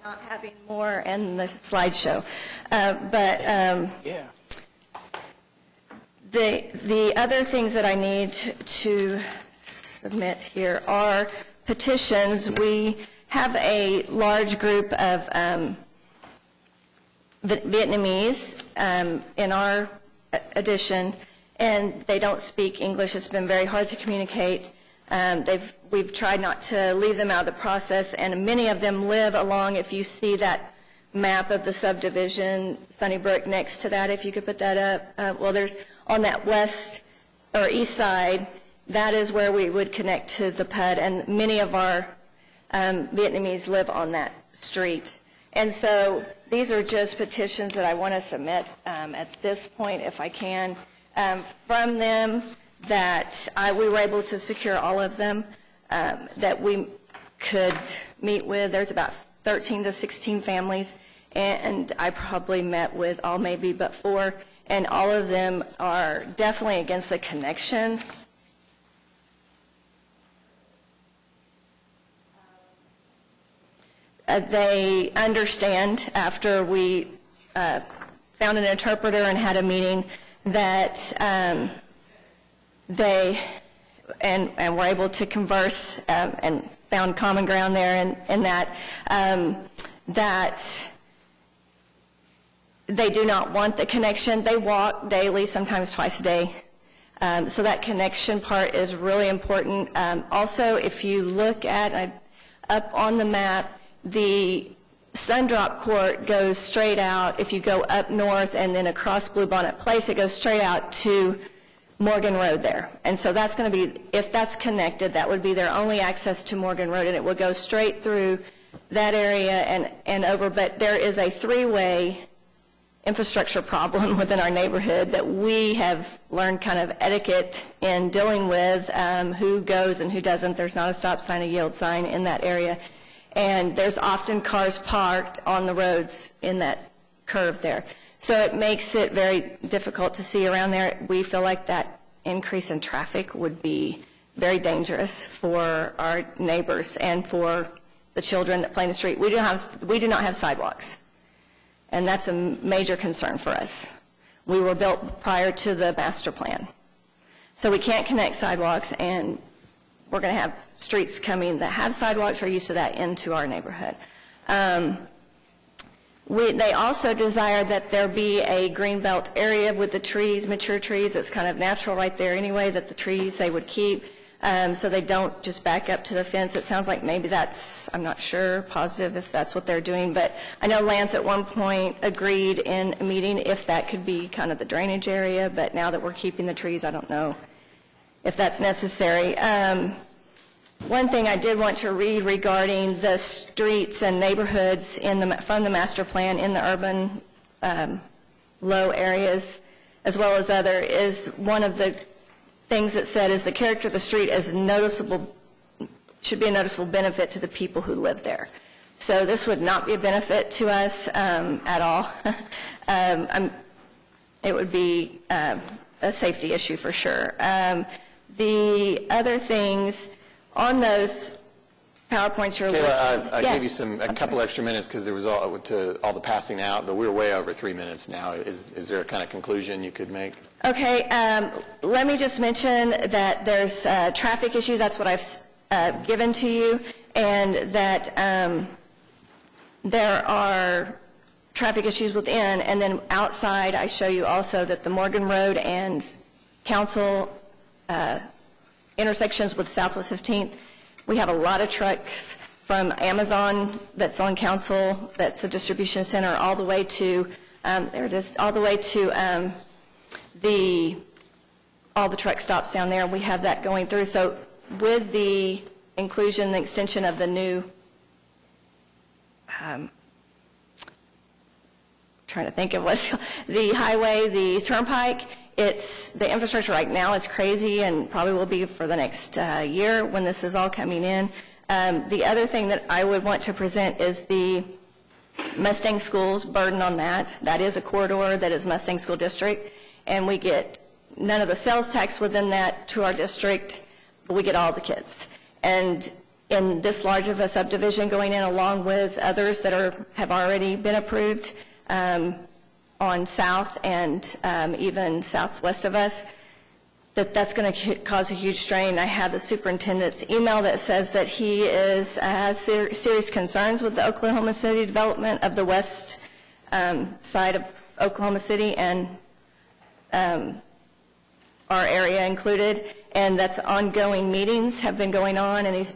Not having more in the slideshow. The other things that I need to submit here are petitions. We have a large group of Vietnamese in our edition, and they don't speak English. It's been very hard to communicate. We've tried not to leave them out of the process, and many of them live along, if you see that map of the subdivision, Sunnybrook next to that, if you could put that up. Well, there's on that west or east side, that is where we would connect to the PUD, and many of our Vietnamese live on that street. And so these are just petitions that I want to submit at this point, if I can, from them, that we were able to secure all of them, that we could meet with. There's about 13 to 16 families, and I probably met with all maybe but 4, and all of them are definitely against the connection. They understand, after we found an interpreter and had a meeting, that they and were able to converse and found common ground there, and that they do not want the connection. They walk daily, sometimes twice a day. So that connection part is really important. Also, if you look at up on the map, the Sundrop Court goes straight out. If you go up north and then across Bluebonnet Place, it goes straight out to Morgan Road there. And so that's going to be, if that's connected, that would be their only access to Morgan Road, and it would go straight through that area and over. But there is a 3-way infrastructure problem within our neighborhood that we have learned kind of etiquette in dealing with, who goes and who doesn't. There's not a stop sign, a yield sign in that area. And there's often cars parked on the roads in that curve there. So it makes it very difficult to see around there. We feel like that increase in traffic would be very dangerous for our neighbors and for the children that play in the street. We do not have sidewalks, and that's a major concern for us. We were built prior to the master plan. So we can't connect sidewalks, and we're going to have streets coming that have sidewalks or used to that into our neighborhood. They also desire that there be a green belt area with the trees, mature trees. It's kind of natural right there anyway, that the trees they would keep, so they don't just back up to the fence. It sounds like maybe that's, I'm not sure, positive if that's what they're doing, but I know Lance at one point agreed in a meeting if that could be kind of the drainage area, but now that we're keeping the trees, I don't know if that's necessary. One thing I did want to read regarding the streets and neighborhoods from the master plan in the urban low areas, as well as other, is one of the things that said is the character of the street is noticeable, should be a noticeable benefit to the people who live there. So this would not be a benefit to us at all. It would be a safety issue for sure. The other things on those PowerPoints you're looking at. I gave you a couple extra minutes because there was all the passing out, but we're way over 3 minutes now. Is there a kind of conclusion you could make? Okay, let me just mention that there's traffic issues. That's what I've given to you, and that there are traffic issues within, and then outside I show you also that the Morgan Road and Council intersections with Southwest 15th, we have a lot of trucks from Amazon that's on Council, that's a distribution center, all the way to, there it is, all the way to all the truck stops down there. We have that going through. So with the inclusion and extension of the new, trying to think of what's, the highway, the turnpike, the infrastructure right now is crazy and probably will be for the next year when this is all coming in. The other thing that I would want to present is the Mustang School's burden on that. That is a corridor that is Mustang School District, and we get none of the sales tax within that to our district, but we get all the kids. And in this large of a subdivision going in, along with others that have already been approved on south and even southwest of us, that's going to cause a huge strain. I have the superintendent's email that says that he has serious concerns with the Oklahoma City development of the west side of Oklahoma City and our area included, and that's ongoing meetings have been going on, and he's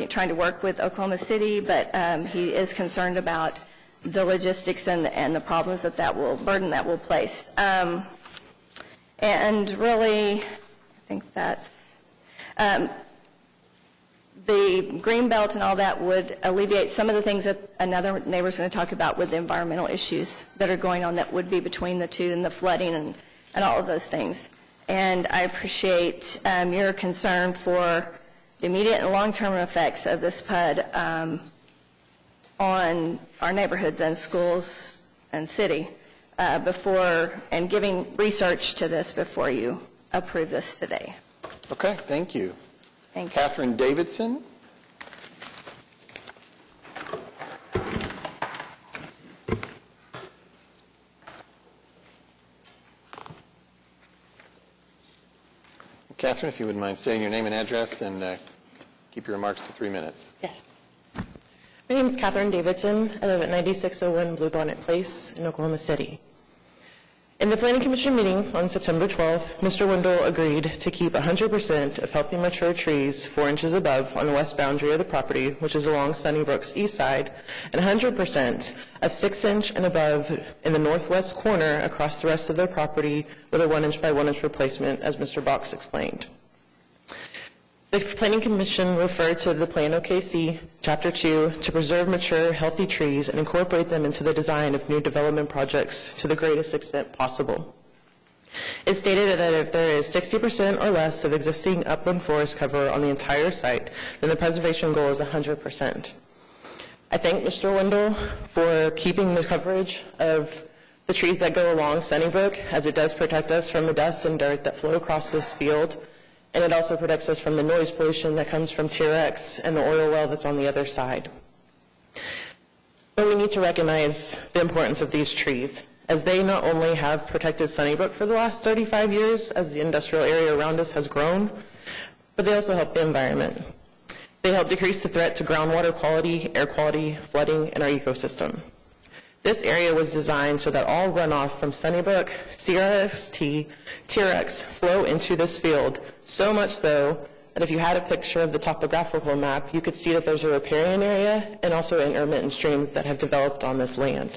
trying to work with Oklahoma City, but he is concerned about the logistics and the problems that will place. And really, I think that's, the green belt and all that would alleviate some of the things that another neighbor's going to talk about with the environmental issues that are going on that would be between the two, and the flooding and all of those things. And I appreciate your concern for the immediate and long-term effects of this PUD on our neighborhoods and schools and city. And giving research to this before you approve this today. Okay, thank you. Thank you. Catherine Davidson. Catherine, if you wouldn't mind stating your name and address and keep your remarks to 3 minutes. Yes. My name is Catherine Davidson. I live at 9601 Bluebonnet Place in Oklahoma City. In the Planning Commission meeting on September 12th, Mr. Wendell agreed to keep 100% of healthy mature trees 4 inches above on the west boundary of the property, which is along Sunnybrook's east side, and 100% of 6 inch and above in the northwest corner across the rest of their property with a 1 inch by 1 inch replacement, as Mr. Box explained. The Planning Commission referred to the Plan OKC, Chapter 2, to preserve mature, healthy trees and incorporate them into the design of new development projects to the greatest extent possible. It stated that if there is 60% or less of existing upland forest cover on the entire site, then the preservation goal is 100%. I thank Mr. Wendell for keeping the coverage of the trees that go along Sunnybrook, as it does protect us from the dust and dirt that flow across this field. And it also protects us from the noise pollution that comes from T-Rex and the oil well that's on the other side. But we need to recognize the importance of these trees, as they not only have protected Sunnybrook for the last 35 years as the industrial area around us has grown, but they also help the environment. They help decrease the threat to groundwater quality, air quality, flooding, and our ecosystem. This area was designed so that all runoff from Sunnybrook, CRST, T-Rex flow into this field, so much so that if you had a picture of the topographical map, you could see that there's a riparian area and also intermittent streams that have developed on this land.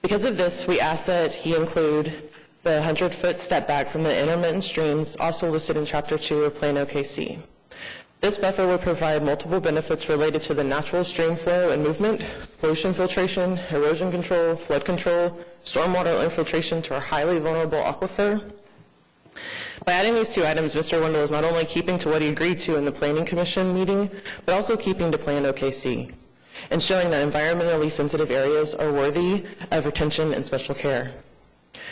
Because of this, we ask that he include the 100-foot step back from the intermittent streams, also listed in Chapter 2 of Plan OKC. This buffer will provide multiple benefits related to the natural stream flow and movement, pollution filtration, erosion control, flood control, stormwater infiltration to our highly vulnerable aquifer. By adding these 2 items, Mr. Wendell is not only keeping to what he agreed to in the Planning Commission meeting, but also keeping to Plan OKC, and showing that environmentally sensitive areas are worthy of attention and special care.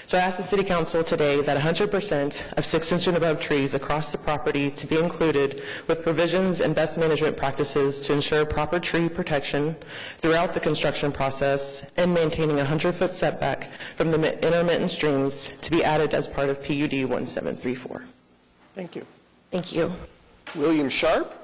So I ask the City Council today that 100% of 6 inch and above trees across the property to be included with provisions and best management practices to ensure proper tree protection throughout the construction process, and maintaining a 100-foot setback from the intermittent streams to be added as part of PUD 1734. Thank you. Thank you. William Sharp.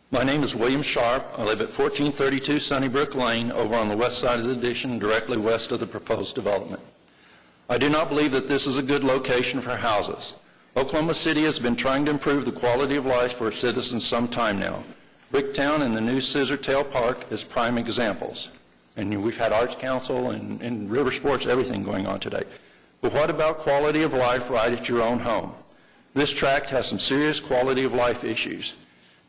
My name is William Sharp. I live at 1432 Sunnybrook Lane over on the west side of the addition, directly west of the proposed development. I do not believe that this is a good location for houses. Oklahoma City has been trying to improve the quality of life for its citizens some time now. Bricktown and the new Scissortail Park as prime examples. And we've had Arts Council and river sports, everything going on today. But what about quality of life right at your own home? This tract has some serious quality of life issues.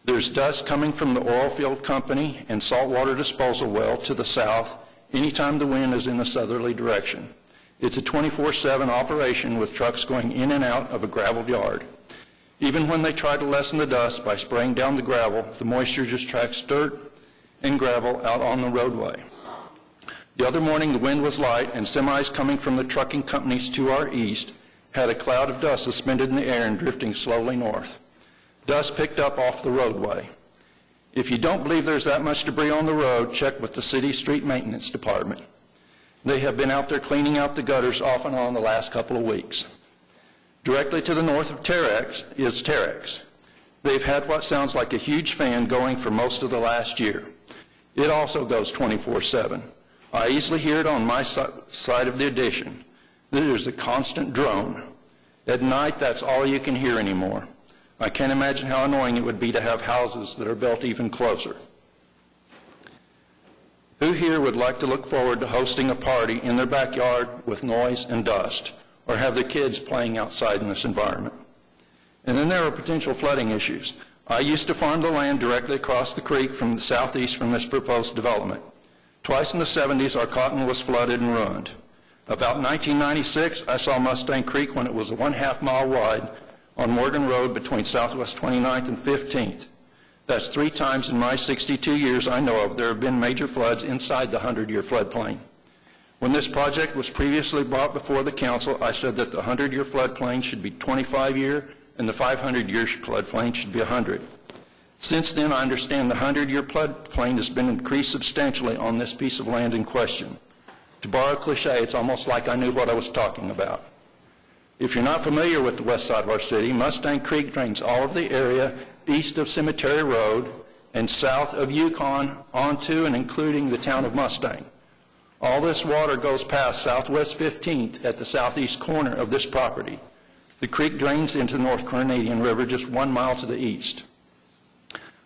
There's dust coming from the oil field company and saltwater disposal well to the south anytime the wind is in the southerly direction. It's a 24/7 operation with trucks going in and out of a graveled yard. Even when they try to lessen the dust by spraying down the gravel, the moisture just tracks dirt and gravel out on the roadway. The other morning, the wind was light, and semis coming from the trucking companies to our east had a cloud of dust suspended in the air and drifting slowly north. Dust picked up off the roadway. If you don't believe there's that much debris on the road, check with the city street maintenance department. They have been out there cleaning out the gutters off and on the last couple of weeks. Directly to the north of Terex is Terex. They've had what sounds like a huge fan going for most of the last year. It also goes 24/7. I easily hear it on my side of the addition. There's a constant drone. At night, that's all you can hear anymore. I can't imagine how annoying it would be to have houses that are built even closer. Who here would like to look forward to hosting a party in their backyard with noise and dust, or have their kids playing outside in this environment? And then there are potential flooding issues. I used to farm the land directly across the creek from the southeast from this proposed development. Twice in the 70s, our cotton was flooded and ruined. About 1996, I saw Mustang Creek when it was 1/2 mile wide on Morgan Road between Southwest 29th and 15th. That's 3 times in my 62 years I know of there have been major floods inside the 100-year floodplain. When this project was previously brought before the council, I said that the 100-year floodplain should be 25-year and the 500-year floodplain should be 100. Since then, I understand the 100-year floodplain has been increased substantially on this piece of land in question. To borrow a cliche, it's almost like I knew what I was talking about. If you're not familiar with the west side of our city, Mustang Creek drains all of the area east of Cemetery Road and south of Yukon onto and including the town of Mustang. All this water goes past Southwest 15th at the southeast corner of this property. The creek drains into the North Canadian River just 1 mile to the east.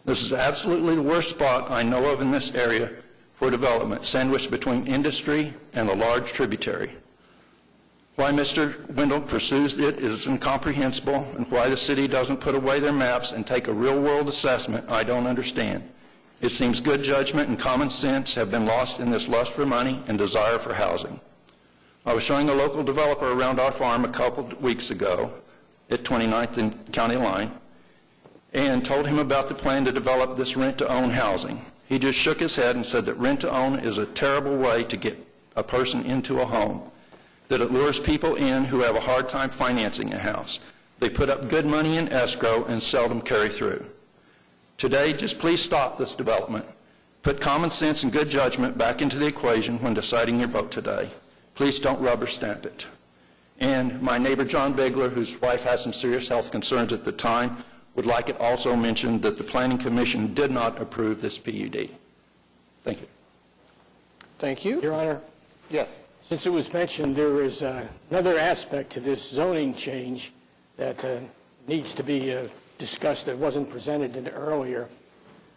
This is absolutely the worst spot I know of in this area for development, sandwiched between industry and a large tributary. Why Mr. Wendell pursues it is incomprehensible, and why the city doesn't put away their maps and take a real-world assessment, I don't understand. It seems good judgment and common sense have been lost in this lust for money and desire for housing. I was showing a local developer around our farm a couple of weeks ago at 29th and County Line, and told him about the plan to develop this rent-to-own housing. He just shook his head and said that rent-to-own is a terrible way to get a person into a home, that it lures people in who have a hard time financing a house. They put up good money in escrow and seldom carry through. Today, just please stop this development. Put common sense and good judgment back into the equation when deciding your vote today. Please don't rubber stamp it. And my neighbor John Bigler, whose wife had some serious health concerns at the time, would like it also mentioned that the Planning Commission did not approve this PUD. Thank you. Thank you. Your Honor. Yes. Since it was mentioned, there is another aspect to this zoning change that needs to be discussed that wasn't presented in earlier.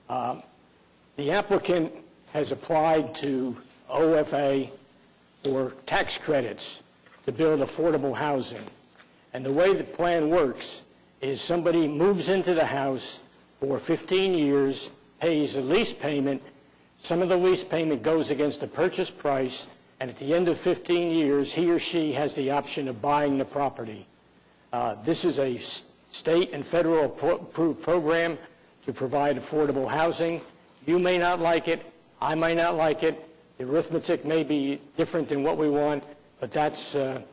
The applicant has applied to OFA for tax credits to build affordable housing. And the way the plan works is somebody moves into the house for 15 years, pays a lease payment. Some of the lease payment goes against the purchase price, and at the end of 15 years, he or she has the option of buying the property. This is a state and federal approved program to provide affordable housing. You may not like it. I might not like it. The arithmetic may be different than what we want, but that's the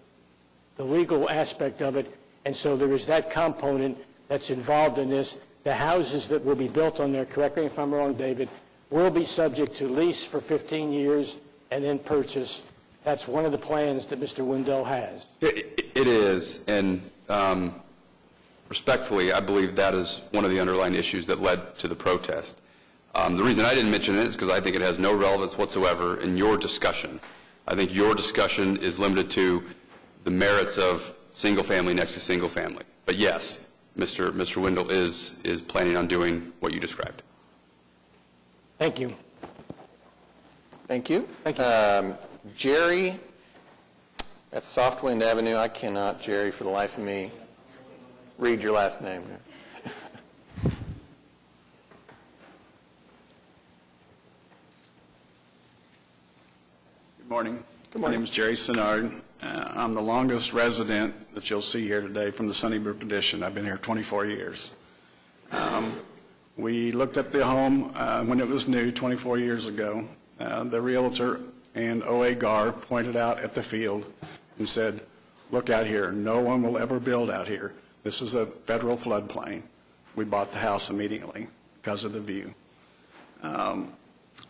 legal aspect of it. And so there is that component that's involved in this. The houses that will be built on there, correct me if I'm wrong, David, will be subject to lease for 15 years and then purchase. That's one of the plans that Mr. Wendell has. It is, and respectfully, I believe that is one of the underlying issues that led to the protest. The reason I didn't mention it is because I think it has no relevance whatsoever in your discussion. I think your discussion is limited to the merits of single family next to single family. But yes, Mr. Wendell is planning on doing what you described. Thank you. Thank you. Thank you. Jerry, at Softwind Avenue, I cannot, Jerry, for the life of me, read your last name. Good morning. Good My morning. name is Jerry Sinnard. I'm the longest resident that you'll see here today from the Sunnybrook Addition. I've been here 24 years. We looked at the home when it was new 24 years ago. The realtor and OA GAR pointed out at the field and said, look out here, no one will ever build out here. This is a federal floodplain. We bought the house immediately because of the view.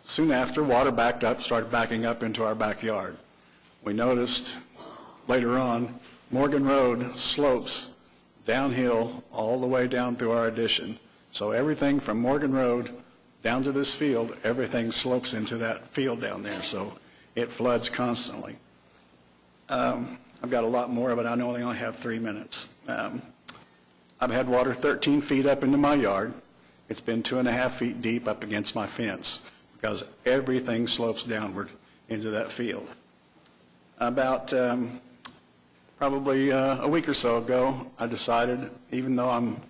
Soon after, water backed up, started backing up into our backyard. We noticed later on, Morgan Road slopes downhill all the way down through our addition. So everything from Morgan Road down to this field, everything slopes into that field down there. So it floods constantly. I've got a lot more, but I only have 3 minutes. I've had water 13 feet up into my yard. It's been 2.5 feet deep up against my fence because everything slopes downward into that field. About probably a week or so ago, I decided, even though I'm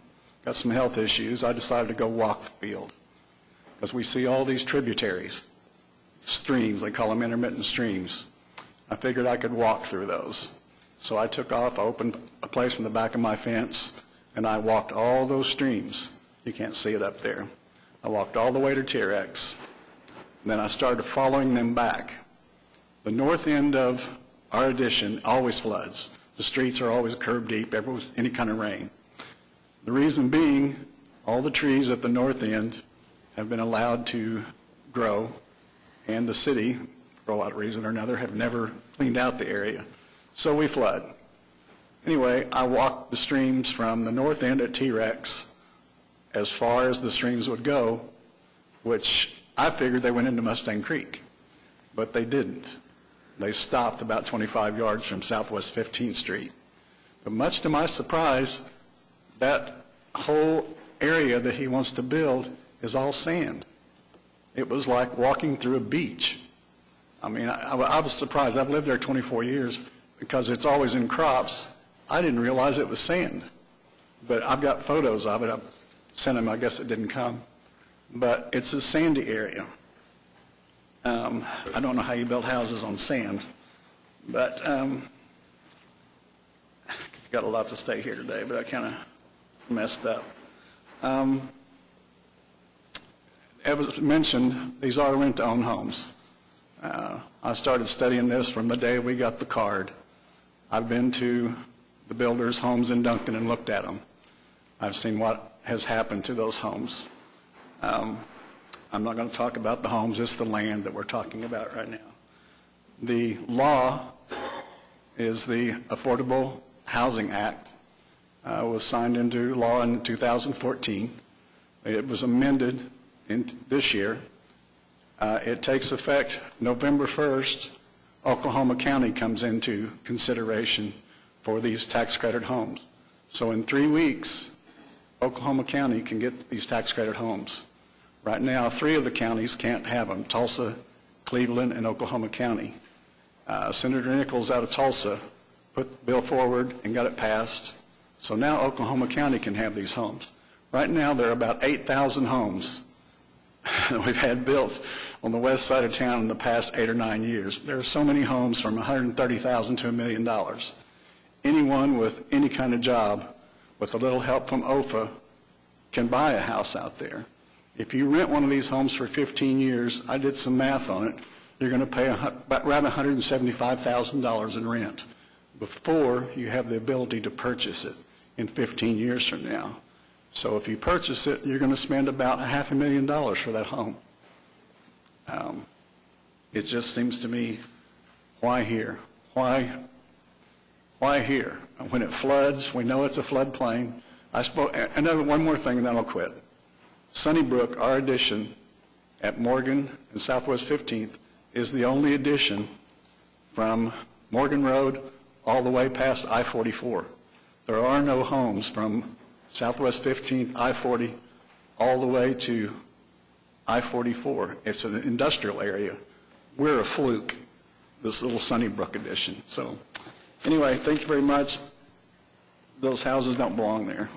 got some health issues, I decided to go walk the field because we see all these tributaries, streams, they call them intermittent streams. I figured I could walk through those. So I took off, I opened a place in the back of my fence, and I walked all those streams. You can't see it up there. I walked all the way to T-Rex. Then I started following them back. The north end of our addition always floods. The streets are always curb deep, any kind of rain. The reason being, all the trees at the north end have been allowed to grow, and the city, for a lot of reason or another, have never cleaned out the area. So we flood. Anyway, I walked the streams from the north end at T-Rex as far as the streams would go, which I figured they went into Mustang Creek, but they didn't. They stopped about 25 yards from Southwest 15th Street. But much to my surprise, that whole area that he wants to build is all sand. It was like walking through a beach. I mean, I was surprised. I've lived there 24 years because it's always in crops. I didn't realize it was sand. But I've got photos of it. I've sent them. I guess it didn't come. But it's a sandy area. I don't know how you build houses on sand. But I've got a lot to say here today, but I kind of messed up. As was mentioned, these are rent-to-own homes. I started studying this from the day we got the card. I've been to the builders' homes in Duncan and looked at them. I've seen what has happened to those homes. I'm not going to talk about the homes, it's the land that we're talking about right now. The law is the Affordable Housing Act. Was signed into law in 2014. It was amended this year. It takes effect November 1st. Oklahoma County comes into consideration for these tax credit homes. So in 3 weeks, Oklahoma County can get these tax credit homes. Right now, 3 of the counties can't have them, Tulsa, Cleveland, and Oklahoma County. Senator Nichols out of Tulsa put the bill forward and got it passed. So now Oklahoma County can have these homes. Right now, there are about 8,000 homes that we've had built on the west side of town in the past 8 or 9 years. There are so many homes from $130,000 to $1 million. Anyone with any kind of job with a little help from OFA can buy a house out there. If you rent one of these homes for 15 years, I did some math on it, you're going to pay around $175,000 in rent before you have the ability to purchase it in 15 years from now. So if you purchase it, you're going to spend about $500,000 for that home. It just seems to me, why here? Why here? When it floods, we know it's a floodplain. One more thing, and then I'll quit. Sunnybrook, our addition at Morgan and Southwest 15th, is the only addition from Morgan Road all the way past I-44. There are no homes from Southwest 15th, I-40, all the way to I-44. It's an industrial area. We're a fluke, this little Sunnybrook addition. So anyway, thank you very much. Those houses don't belong there.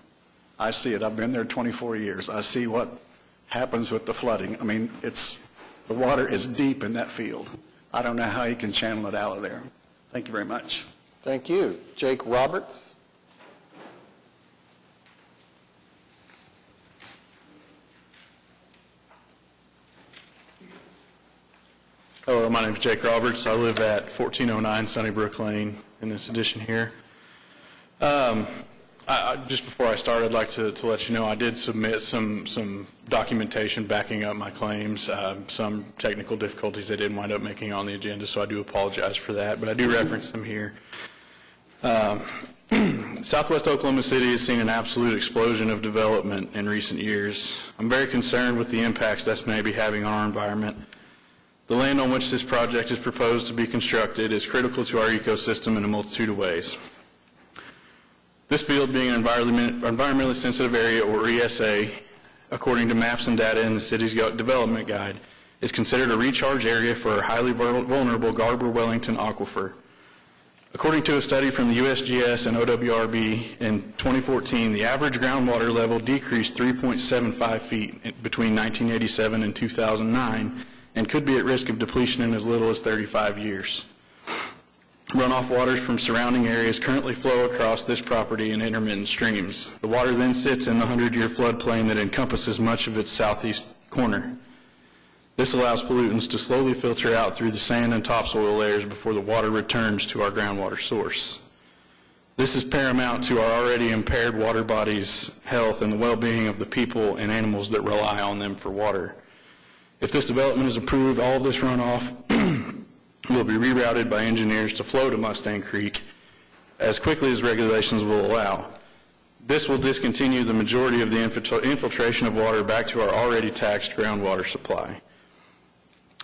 I see it. I've been there 24 years. I see what happens with the flooding. I mean, the water is deep in that field. I don't know how you can channel it out of there. Thank you very much. Thank you. Jake Roberts. Hello, my name is Jake Roberts. I live at 1409 Sunnybrook Lane in this edition here. Just before I start, I'd like to let you know I did submit some documentation backing up my claims. Some technical difficulties they didn't wind up making on the agenda, so I do apologize for that, but I do reference them here. Southwest Oklahoma City has seen an absolute explosion of development in recent years. I'm very concerned with the impacts that's maybe having on our environment. The land on which this project is proposed to be constructed is critical to our ecosystem in a multitude of ways. This field, being an environmentally sensitive area, or ESA, according to maps and data in the city's development guide, is considered a recharge area for a highly vulnerable Garber-Wellington aquifer. According to a study from the USGS and OWRB in 2014, the average groundwater level decreased 3.75 feet between 1987 and 2009 and could be at risk of depletion in as little as 35 years. Runoff waters from surrounding areas currently flow across this property in intermittent streams. The water then sits in the 100-year floodplain that encompasses much of its southeast corner. This allows pollutants to slowly filter out through the sand and topsoil layers before the water returns to our groundwater source. This is paramount to our already impaired water bodies' health and the well-being of the people and animals that rely on them for water. If this development is approved, all of this runoff will be rerouted by engineers to flow to Mustang Creek as quickly as regulations will allow. This will discontinue the majority of the infiltration of water back to our already taxed groundwater supply.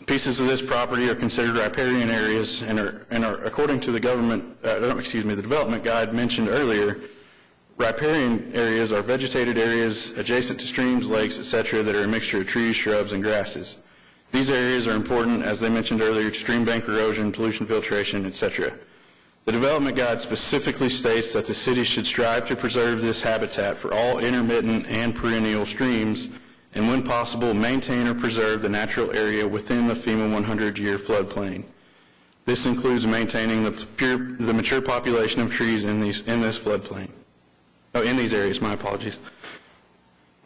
Pieces of this property are considered riparian areas and are according to the the development guide mentioned earlier. Riparian areas are vegetated areas adjacent to streams, lakes, etc. that are a mixture of trees, shrubs, and grasses. These areas are important, as they mentioned earlier, to stream bank erosion, pollution filtration, etc. The development guide specifically states that the city should strive to preserve this habitat for all intermittent and perennial streams, and when possible, maintain or preserve the natural area within the FEMA 100-year floodplain. This includes maintaining the mature population of trees in this floodplain. In these areas, my apologies.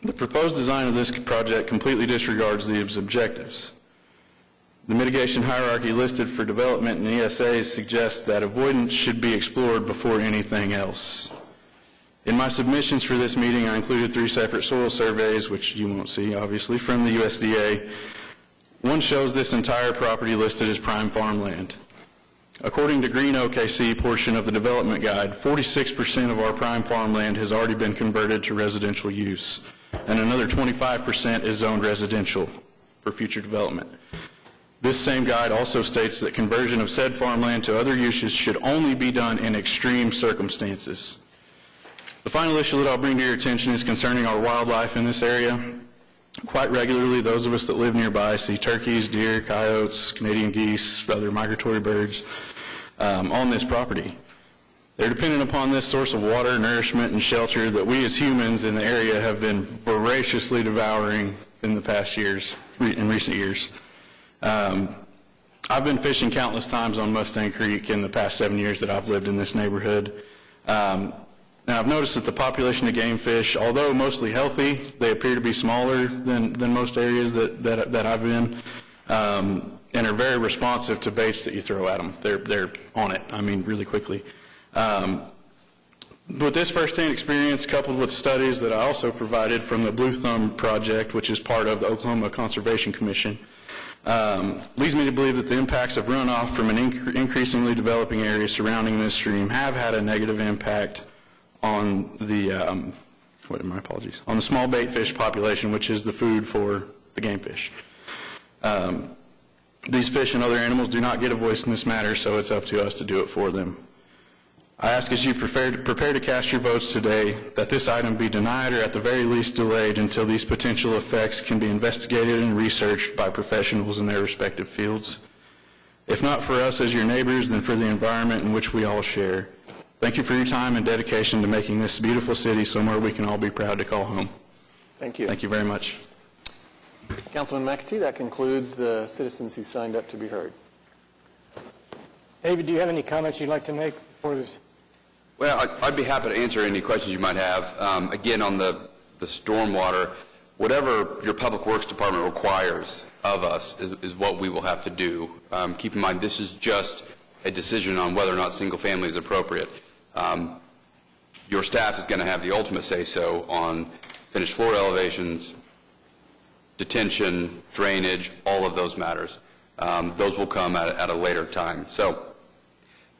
The proposed design of this project completely disregards these objectives. The mitigation hierarchy listed for development in ESAs suggests that avoidance should be explored before anything else. In my submissions for this meeting, I included 3 separate soil surveys, which you won't see, obviously, from the USDA. One shows this entire property listed as prime farmland. According to Green OKC portion of the development guide, 46% of our prime farmland has already been converted to residential use, and another 25% is zoned residential for future development. This same guide also states that conversion of said farmland to other uses should only be done in extreme circumstances. The final issue that I'll bring to your attention is concerning our wildlife in this area. Quite regularly, those of us that live nearby see turkeys, deer, coyotes, Canadian geese, other migratory birds on this property. They're dependent upon this source of water, nourishment, and shelter that we as humans in the area have been voraciously devouring in the past years, in recent years. I've been fishing countless times on Mustang Creek in the past 7 years that I've lived in this neighborhood. Now, I've noticed that the population of game fish, although mostly healthy, they appear to be smaller than most areas that I've been, and are very responsive to baits that you throw at them. They're on it, really quickly. With this firsthand experience, coupled with studies that I also provided from the Blue Thumb Project, which is part of the Oklahoma Conservation Commission, leads me to believe that the impacts of runoff from an increasingly developing area surrounding this stream have had a negative impact on the on the small bait fish population, which is the food for the game fish. These fish and other animals do not get a voice in this matter, so it's up to us to do it for them. I ask as you prepare to cast your votes today that this item be denied or at the very least delayed until these potential effects can be investigated and researched by professionals in their respective fields. If not for us as your neighbors, then for the environment in which we all share. Thank you for your time and dedication to making this beautiful city somewhere we can all be proud to call home. Thank you. Thank you very much. Councilman McAtee, that concludes the citizens who signed up to be heard. David, do you have any comments you'd like to make before this? Well, I'd be happy to answer any questions you might have. Again, on the stormwater, whatever your Public Works Department requires of us is what we will have to do. Keep in mind, this is just a decision on whether or not single family is appropriate. Your staff is going to have the ultimate say-so on finished floor elevations, detention, drainage, all of those matters. Those will come at a later time. So,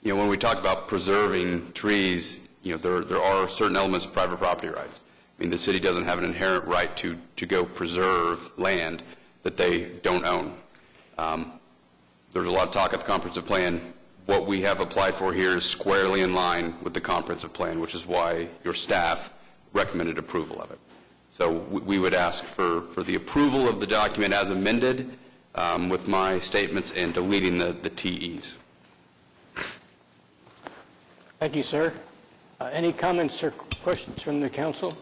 when we talk about preserving trees, there are certain elements of private property rights. I mean, the city doesn't have an inherent right to go preserve land that they don't own. There's a lot of talk at the comprehensive plan. What we have applied for here is squarely in line with the comprehensive plan, which is why your staff recommended approval of it. So we would ask for the approval of the document as amended with my statements and deleting the TEs. Thank you, sir. Any comments or questions from the council?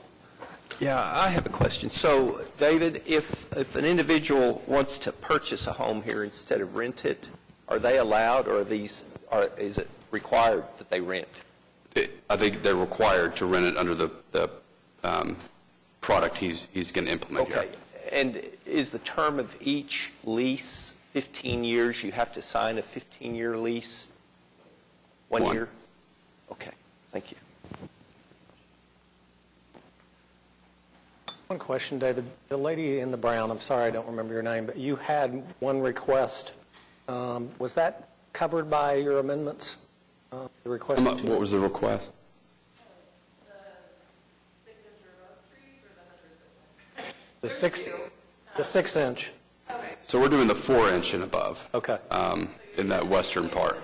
Yeah, I have a question. So, David, if an individual wants to purchase a home here instead of rent it, are they allowed, or is it required that they rent? I think they're required to rent it under the product he's going to implement here. Okay. And is the term of each lease 15 years? You have to sign a 15-year lease? One year? Okay. Thank you. One question, David. The lady in the brown, I'm sorry I don't remember your name, but you had one request. Was that covered by your amendments? The request? What was the request? The 6 inch. So we're doing the 4-inch and above. Okay. In that western part.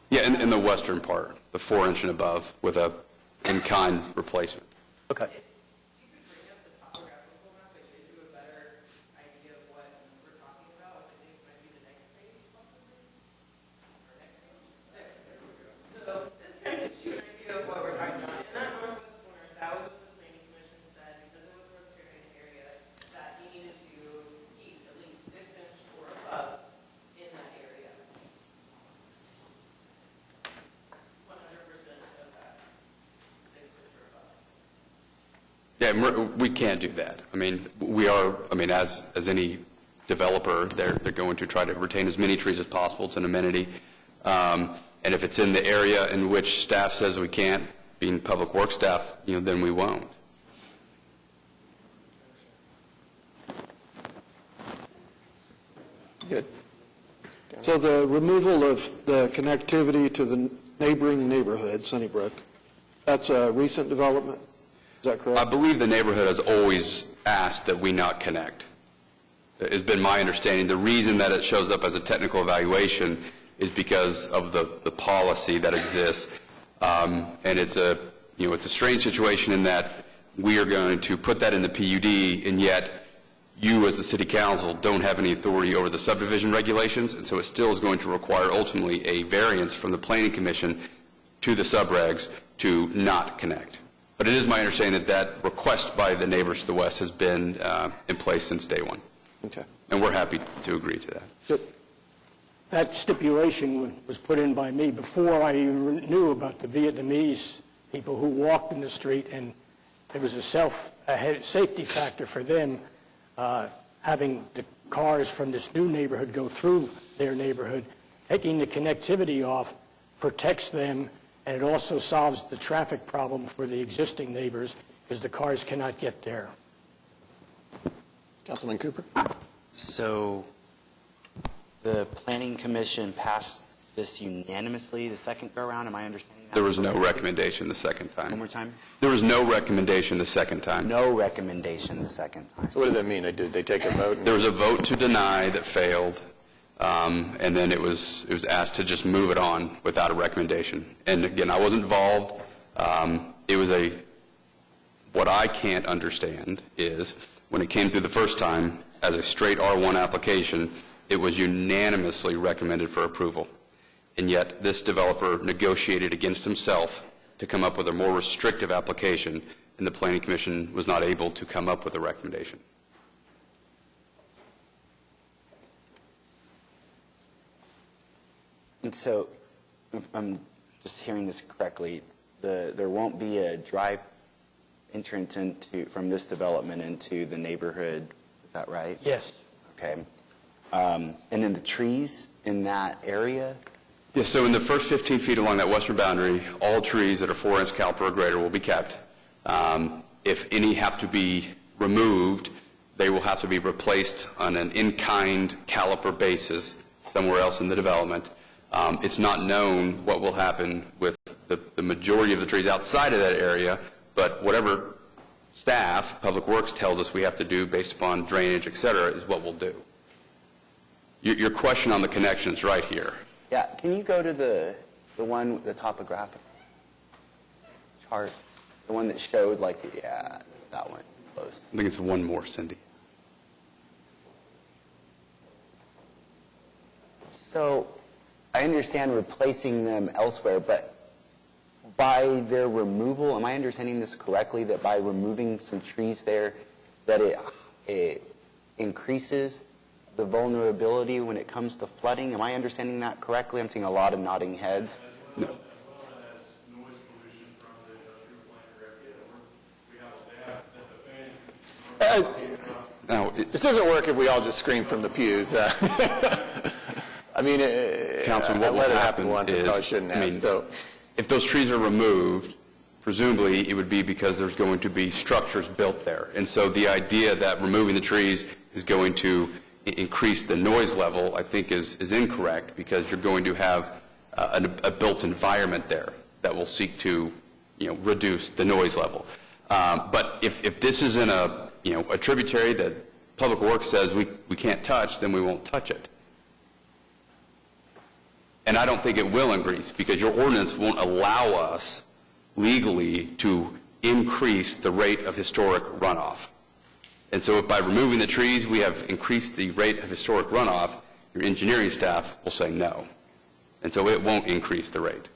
Yeah, in the western part, the 4-inch and above with a in-kind replacement. Okay. Yeah, we can't do that. I mean, as any developer, they're going to try to retain as many trees as possible. It's an amenity. And if it's in the area in which staff says we can't, being public works staff, then we won't. Good. So the removal of the connectivity to the neighboring neighborhood, Sunnybrook, that's a recent development? Is that correct? I believe the neighborhood has always asked that we not connect. It's been my understanding. The reason that it shows up as a technical evaluation is because of the policy that exists. And it's a strange situation in that we are going to put that in the PUD, and yet you as the city council don't have any authority over the subdivision regulations, and so it still is going to require ultimately a variance from the planning commission to the subregs to not connect. But it is my understanding that request by the neighbors to the west has been in place since day one. Okay. And we're happy to agree to that. Good. That stipulation was put in by me before I even knew about the Vietnamese people who walked in the street, and it was a safety factor for them having the cars from this new neighborhood go through their neighborhood. Taking the connectivity off protects them, and it also solves the traffic problem for the existing neighbors because the cars cannot get there. Councilman Cooper? So the Planning Commission passed this unanimously the second go-around, am I understanding that? There was no recommendation the second time. One more time? There was no recommendation the second time. No recommendation the second time. So what does that mean? Did they take a vote? There was a vote to deny that failed. and then it was asked to just move it on without a recommendation. And again, I wasn't involved. It was what I can't understand is when it came through the first time as a straight R1 application, it was unanimously recommended for approval. And yet this developer negotiated against himself to come up with a more restrictive application, and the Planning Commission was not able to come up with a recommendation. And so, if I'm just hearing this correctly, there won't be a drive entrance from this development into the neighborhood, is that right? Yes. Okay. And then the trees in that area? Yes, so in the first 15 feet along that western boundary, all trees that are 4-inch caliper or greater will be kept. If any have to be removed, they will have to be replaced on an in-kind caliper basis somewhere else in the development. It's not known what will happen with the majority of the trees outside of that area, but whatever staff, Public Works, tells us we have to do based upon drainage, et cetera, is what we'll do. Your question on the connection is right here. Yeah, can you go to the one with the topographic chart? The one that showed yeah, that one, close. I think it's one more, Cindy. So I understand replacing them elsewhere, but by their removal, am I understanding this correctly, that by removing some trees there, that it increases the vulnerability when it comes to flooding? Am I understanding that correctly? I'm seeing a lot of nodding heads. No. Now, this doesn't work if we all just scream from the pews. I mean, Councilman, I what let will it happen happen once, I is, probably shouldn't have. So, if those trees are removed, presumably it would be because there's going to be structures built there. And so the idea that removing the trees is going to increase the noise level, I think, is incorrect, because you're going to have a built environment there that will seek to, reduce the noise level. But if this is in a tributary that Public Works says we can't touch, then we won't touch it. And I don't think it will increase, because your ordinance won't allow us legally to increase the rate of historic runoff. And so if by removing the trees we have increased the rate of historic runoff, your engineering staff will say no. And so it won't increase the rate.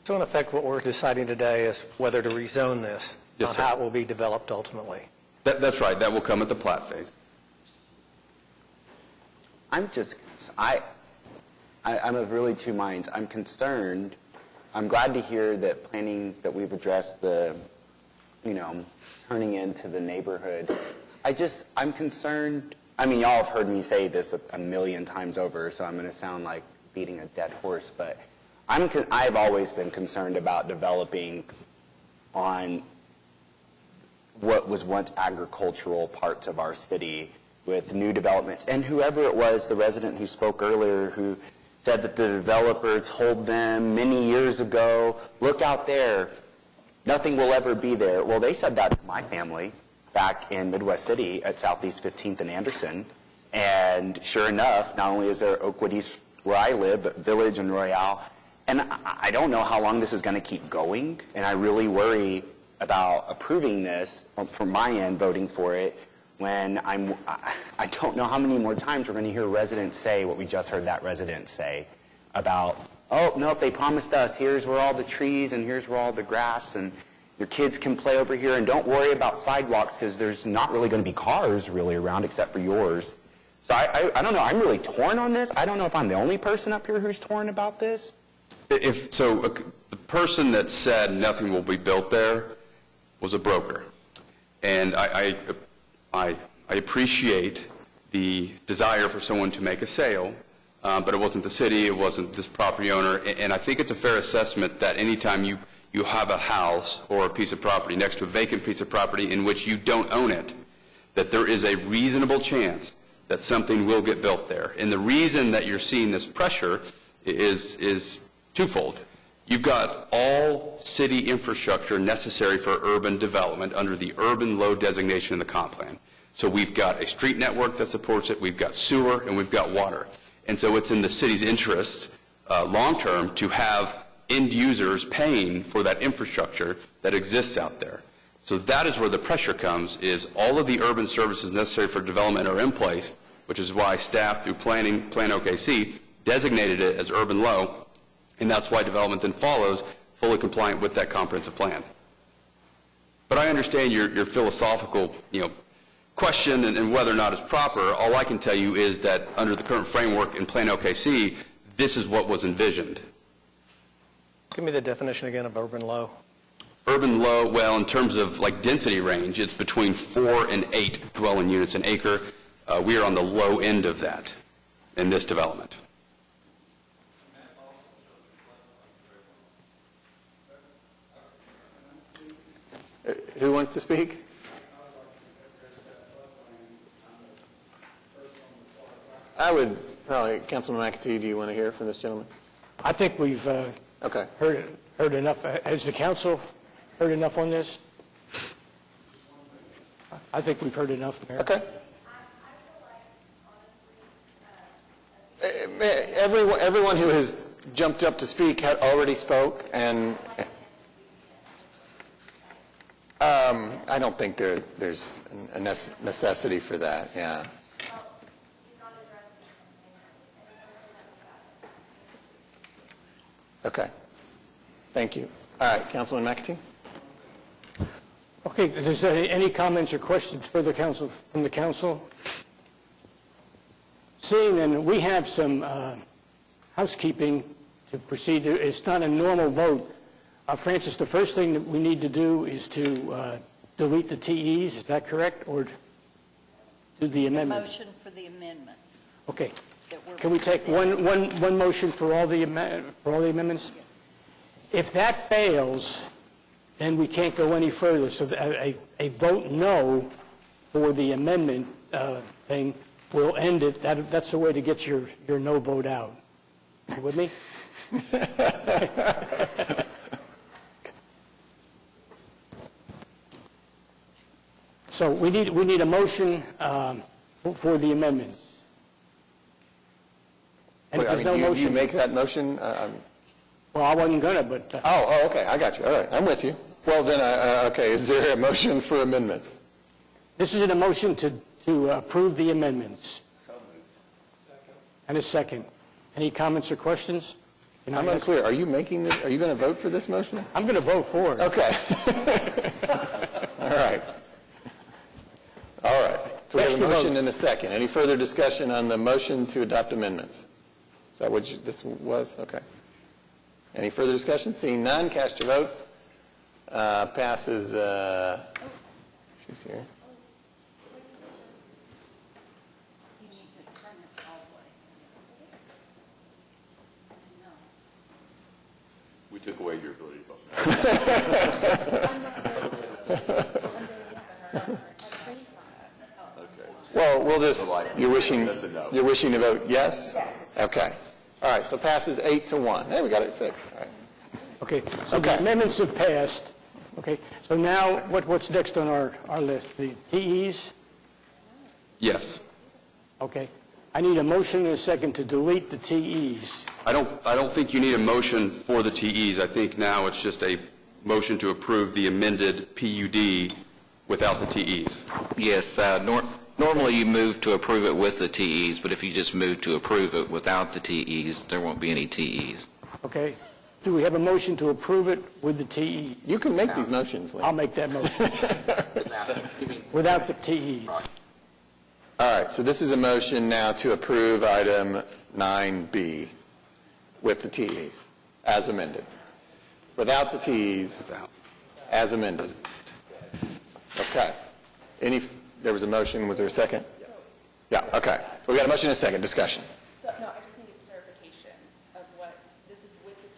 So in effect, what we're deciding today is whether to rezone this, Yes, not sir. how it will be developed ultimately. That's right. That will come at the plat phase. I'm of really two minds. I'm concerned. I'm glad to hear that that we've addressed the, turning into the neighborhood. I'm concerned. I mean, y'all have heard me say this a million times over, so I'm going to sound like beating a dead horse, but I've always been concerned about developing on what was once agricultural parts of our city with new developments. And whoever it was, the resident who spoke earlier, who said that the developer told them many years ago, look out there, nothing will ever be there. Well, they said that to my family back in Midwest City at Southeast 15th and Anderson. And sure enough, not only is there Oakwood East where I live, but Village and Royale. And I don't know how long this is going to keep going, and I really worry about approving this from my end, voting for it, when I don't know how many more times we're going to hear residents say what we just heard that resident say about, oh, nope, they promised us, here's where all the trees and here's where all the grass, and your kids can play over here, and don't worry about sidewalks because there's not really going to be cars really around except for yours. So I don't know, I'm really torn on this. I don't know if I'm the only person up here who's torn about this. The person that said nothing will be built there was a broker. And I appreciate the desire for someone to make a sale, but it wasn't the city, it wasn't this property owner. And I think it's a fair assessment that anytime you have a house or a piece of property next to a vacant piece of property in which you don't own it, that there is a reasonable chance that something will get built there. And the reason that you're seeing this pressure is twofold. You've got all city infrastructure necessary for urban development under the urban load designation in the comp plan. So we've got a street network that supports it, we've got sewer, and we've got water. And so it's in the city's interest, long-term, to have end users paying for that infrastructure that exists out there. So that is where the pressure comes, is all of the urban services necessary for development are in place, which is why staff, through Plan OKC, designated it as urban low, and that's why development then follows, fully compliant with that comprehensive plan. But I understand your philosophical, question and whether or not it's proper. All I can tell you is that under the current framework in Plan OKC, this is what was envisioned. Give me the definition again of urban low. Urban low, well, in terms of density range, it's between 4 and 8 dwelling units an acre. We are on the low end of that in this development. Who wants to speak? I would probably, Councilman McAtee, do you want to hear from this gentleman? I think we've heard enough. Has the council heard enough on this? I think we've heard enough, Mayor. Okay. Everyone who has jumped up to speak had already spoke, and I don't think there's a necessity for that, yeah. Okay. Thank you. All right, Councilman McAtee? Okay, is there any comments or questions for the council, from the council? Seeing then, we have some housekeeping to proceed. It's not a normal vote. Francis, the first thing that we need to do is to delete the TEs, is that correct? Or do the amendment? Motion for the amendment. Okay. Can we take one motion for all the amendments? If that fails, then we can't go any further. So a vote no for the amendment thing will end it. That's the way to get your no vote out. You with me? So we need a motion for the amendments. And if there's no motion, you make that motion? Well, I wasn't gonna, but. Okay, I got you. All right, I'm with you. Well, then, okay, is there a motion for amendments? This is a motion to approve the amendments. So moved. Second. And a second. Any comments or questions? I'm unclear. Are you making this? Are you going to vote for this motion? I'm going to vote for it. Okay. All right. All right. So we have a motion and a second. Any further discussion on the motion to adopt amendments? Is that what this was? Okay. Any further discussion? Seeing none, cast your votes. Passes. She's here. We took away your ability to vote. Well, we'll just, you're wishing to vote yes? Okay. All right, so passes 8-1. Hey, we got it fixed. All right. Okay, so the amendments have passed. Okay, so now what's next on our list? The TEs? Yes. Okay. I need a motion and a second to delete the TEs. I don't think you need a motion for the TEs. I think now it's just a motion to approve the amended PUD without the TEs. Yes, normally you move to approve it with the TEs, but if you just move to approve it without the TEs, there won't be any TEs. Okay. Do we have a motion to approve it with the TEs? You can make these motions. I'll make that motion. Without the TEs. All right, so this is a motion now to approve item 9B with the TEs as amended. Without the TEs, as amended. Okay. There was a motion, was there a second? Yeah, okay. We got a motion and a second, discussion. No, I just need a clarification of what, this is with the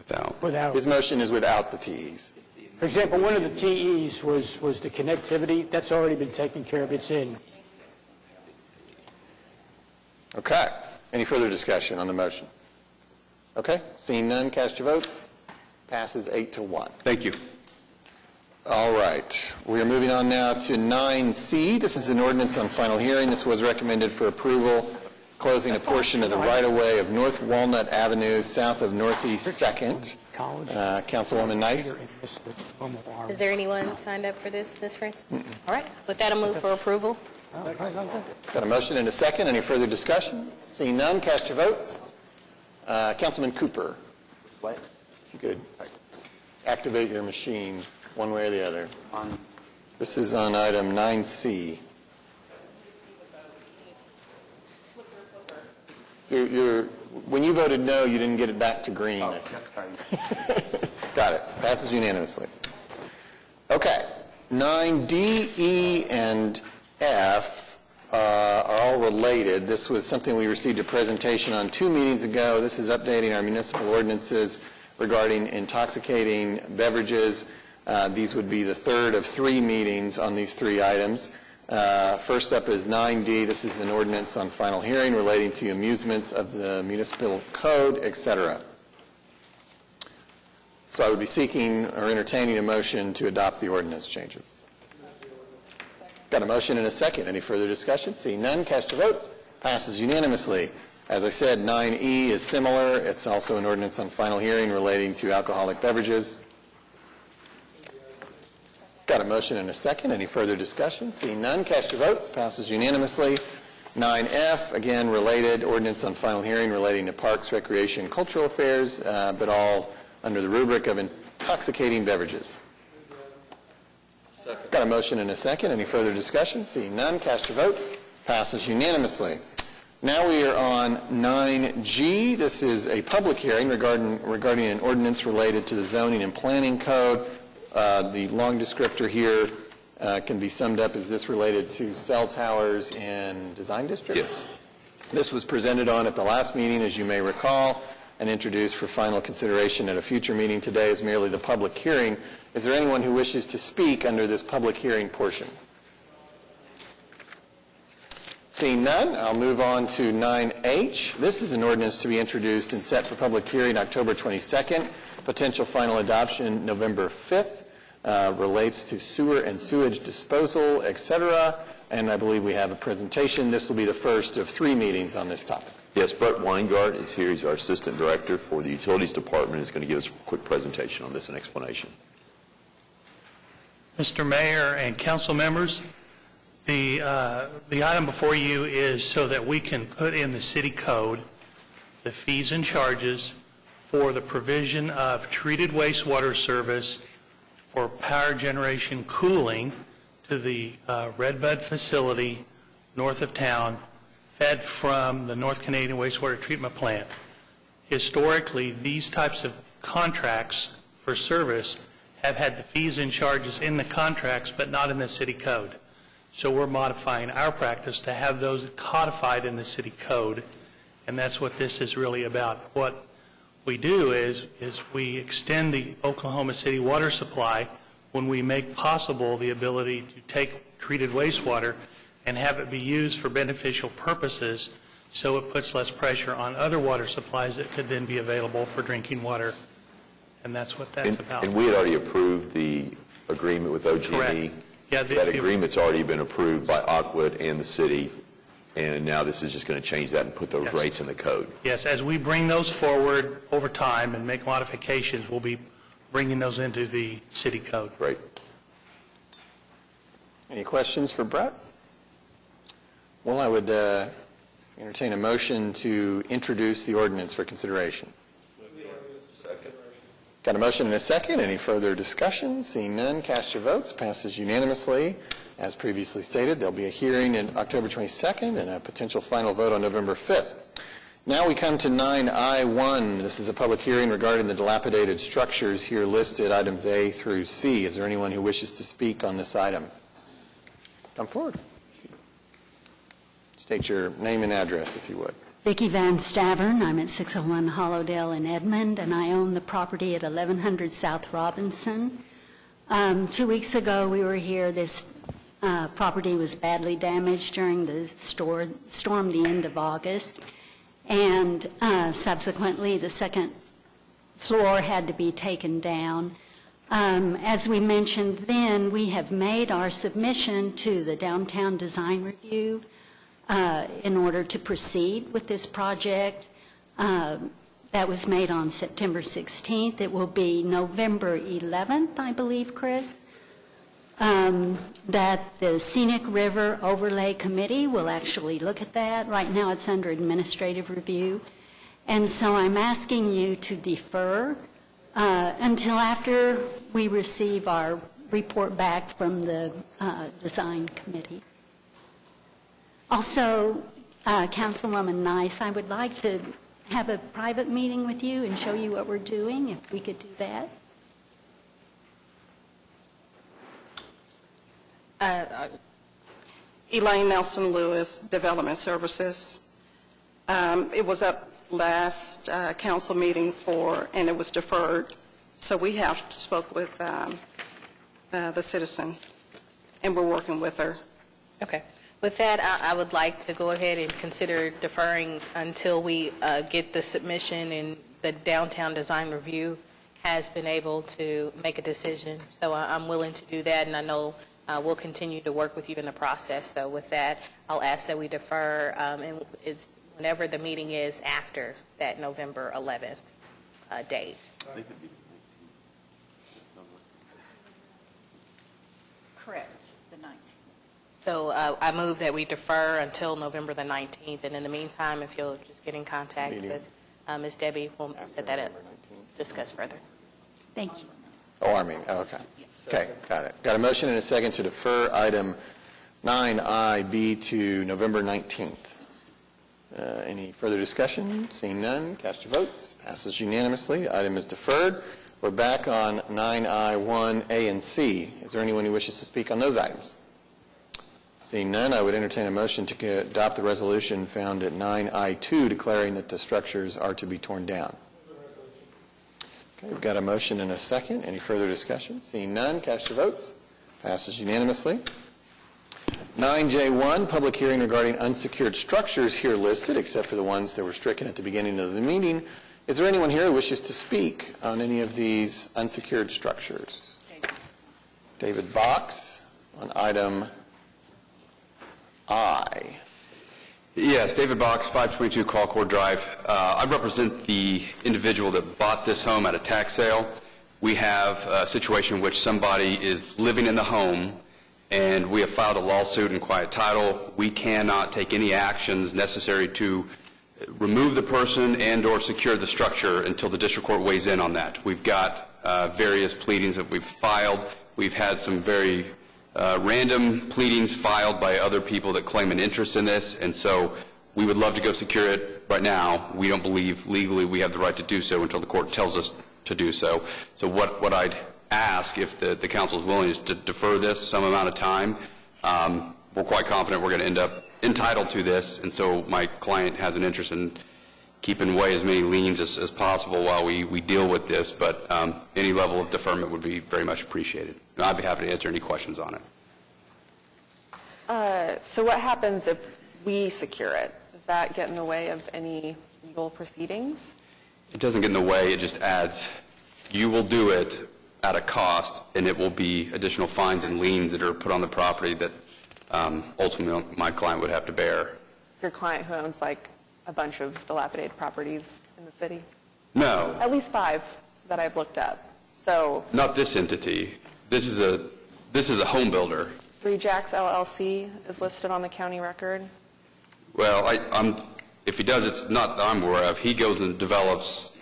TEs. Without. His motion is without the TEs. For example, one of the TEs was the connectivity. That's already been taken care of. It's in. Okay. Any further discussion on the motion? Okay. Seeing none, cast your votes. Passes 8-1. Thank you. All right. We are moving on now to 9C. This is an ordinance on final hearing. This was recommended for approval, closing a portion of the right-of-way of North Walnut Avenue south of Northeast 2nd. Councilwoman Nice. Is there anyone signed up for this, Ms. Francis? All right. With that, I'll move for approval. Got a motion and a second. Any further discussion? Seeing none, cast your votes. Councilman Cooper. If you could activate your machine one way or the other. This is on item 9C. When you voted no, you didn't get it back to green. Oh, sorry. Got it. Passes unanimously. Okay. 9D, E, and F are all related. This was something we received a presentation on 2 meetings ago. This is updating our municipal ordinances regarding intoxicating beverages. These would be the third of 3 meetings on these 3 items. First up is 9D. This is an ordinance on final hearing relating to amusements of the municipal code, etc. So I would be seeking or entertaining a motion to adopt the ordinance changes. Got a motion and a second. Any further discussion? Seeing none, cast your votes. Passes unanimously. As I said, 9E is similar. It's also an ordinance on final hearing relating to alcoholic beverages. Got a motion and a second. Any further discussion? Seeing none, cast your votes. Passes unanimously. 9F, again, related ordinance on final hearing relating to parks, recreation, cultural affairs, but all under the rubric of intoxicating beverages. Got a motion and a second. Any further discussion? Seeing none, cast your votes. Passes unanimously. Now we are on 9G. This is a public hearing regarding an ordinance related to the zoning and planning code. The long descriptor here can be summed up as this related to cell towers in design districts. Yes. This was presented on at the last meeting, as you may recall, and introduced for final consideration at a future meeting. Today is merely the public hearing. Is there anyone who wishes to speak under this public hearing portion? Seeing none, I'll move on to 9H. This is an ordinance to be introduced and set for public hearing October 22nd. Potential final adoption November 5th. Relates to sewer and sewage disposal, etc. And I believe we have a presentation. This will be the first of 3 meetings on this topic. Yes, Brett Weingart is here. He's our Assistant Director for the Utilities Department. He's going to give us a quick presentation on this and explanation. Mr. Mayor and council members, the item before you is so that we can put in the city code the fees and charges for the provision of treated wastewater service for power generation cooling to the Redbud facility north of town, fed from the North Canadian Wastewater Treatment Plant. Historically, these types of contracts for service have had the fees and charges in the contracts, but not in the city code. So we're modifying our practice to have those codified in the city code, and that's what this is really about. What we do is we extend the Oklahoma City water supply when we make possible the ability to take treated wastewater and have it be used for beneficial purposes, so it puts less pressure on other water supplies that could then be available for drinking water. And that's what that's about. And we had already approved the agreement with OG&E. Correct. Yeah, that agreement's already been approved by Aquid and the city, and now this is just going to change that and put those rates in the code. Yes, as we bring those forward over time and make modifications, we'll be bringing those into the city code. Great. Any questions for Brett? Well, I would entertain a motion to introduce the ordinance for consideration. Got a motion and a second. Any further discussion? Seeing none, cast your votes. Passes unanimously. As previously stated, there'll be a hearing on October 22nd and a potential final vote on November 5th. Now we come to 9I1. This is a public hearing regarding the dilapidated structures here listed, items A through C. Is there anyone who wishes to speak on this item? Come forward. State your name and address, if you would. Vicki Van Stavern. I'm at 601 Hollowdale in Edmond, and I own the property at 1100 South Robinson. 2 weeks ago, we were here. This property was badly damaged during the storm the end of August, and subsequently, the second floor had to be taken down. As we mentioned then, we have made our submission to the Downtown Design Review in order to proceed with this project. That was made on September 16th. It will be November 11th, I believe, Chris, that the Scenic River Overlay Committee will actually look at that. Right now it's under administrative review. And so I'm asking you to defer until after we receive our report back from the Design Committee. Also, Councilwoman Nice, I would like to have a private meeting with you and show you what we're doing, if we could do that. Elaine Nelson Lewis, Development Services. It was up last council meeting and it was deferred. So we have spoke with the citizen, and we're working with her. Okay. With that, I would like to go ahead and consider deferring until we get the submission and the Downtown Design Review has been able to make a decision. So I'm willing to do that, and I know we'll continue to work with you in the process. So with that, I'll ask that we defer, and it's whenever the meeting is after that November 11th date. Correct, the 19th. So I move that we defer until November the 19th, and in the meantime, if you'll just get in contact with Ms. Debbie, we'll set that up, discuss further. Thank you. Oh, I mean, okay. Okay, got it. Got a motion and a second to defer item 9IB to November 19th. Any further discussion? Seeing none, cast your votes. Passes unanimously. The item is deferred. We're back on 9I1A and C. Is there anyone who wishes to speak on those items? Seeing none, I would entertain a motion to adopt the resolution found at 9I2 declaring that the structures are to be torn down. Okay, we've got a motion and a second. Any further discussion? Seeing none, cast your votes. Passes unanimously. 9J1, public hearing regarding unsecured structures here listed, except for the ones that were stricken at the beginning of the meeting. Is there anyone here who wishes to speak on any of these unsecured structures? David Box on item I. Yes, David Box, 522 Colcord Drive. I represent the individual that bought this home at a tax sale. We have a situation in which somebody is living in the home, and we have filed a lawsuit in quiet title. We cannot take any actions necessary to remove the person and or secure the structure until the district court weighs in on that. We've got various pleadings that we've filed. We've had some very random pleadings filed by other people that claim an interest in this, and so we would love to go secure it right now. We don't believe legally we have the right to do so until the court tells us to do so. So what I'd ask, if the council is willing, is to defer this some amount of time. We're quite confident we're going to end up entitled to this, and so my client has an interest in keeping away as many liens as possible while we deal with this, but any level of deferment would be very much appreciated. And I'd be happy to answer any questions on it. So what happens if we secure it? Does that get in the way of any legal proceedings? It doesn't get in the way, it just adds, you will do it at a cost, and it will be additional fines and liens that are put on the property that ultimately my client would have to bear. Your client who owns like a bunch of dilapidated properties in the city? No. At least 5 that I've looked up. So Not this entity. This is a home builder. 3 Jacks LLC is listed on the county record. Well, if he does, it's not that I'm aware of. He goes and develops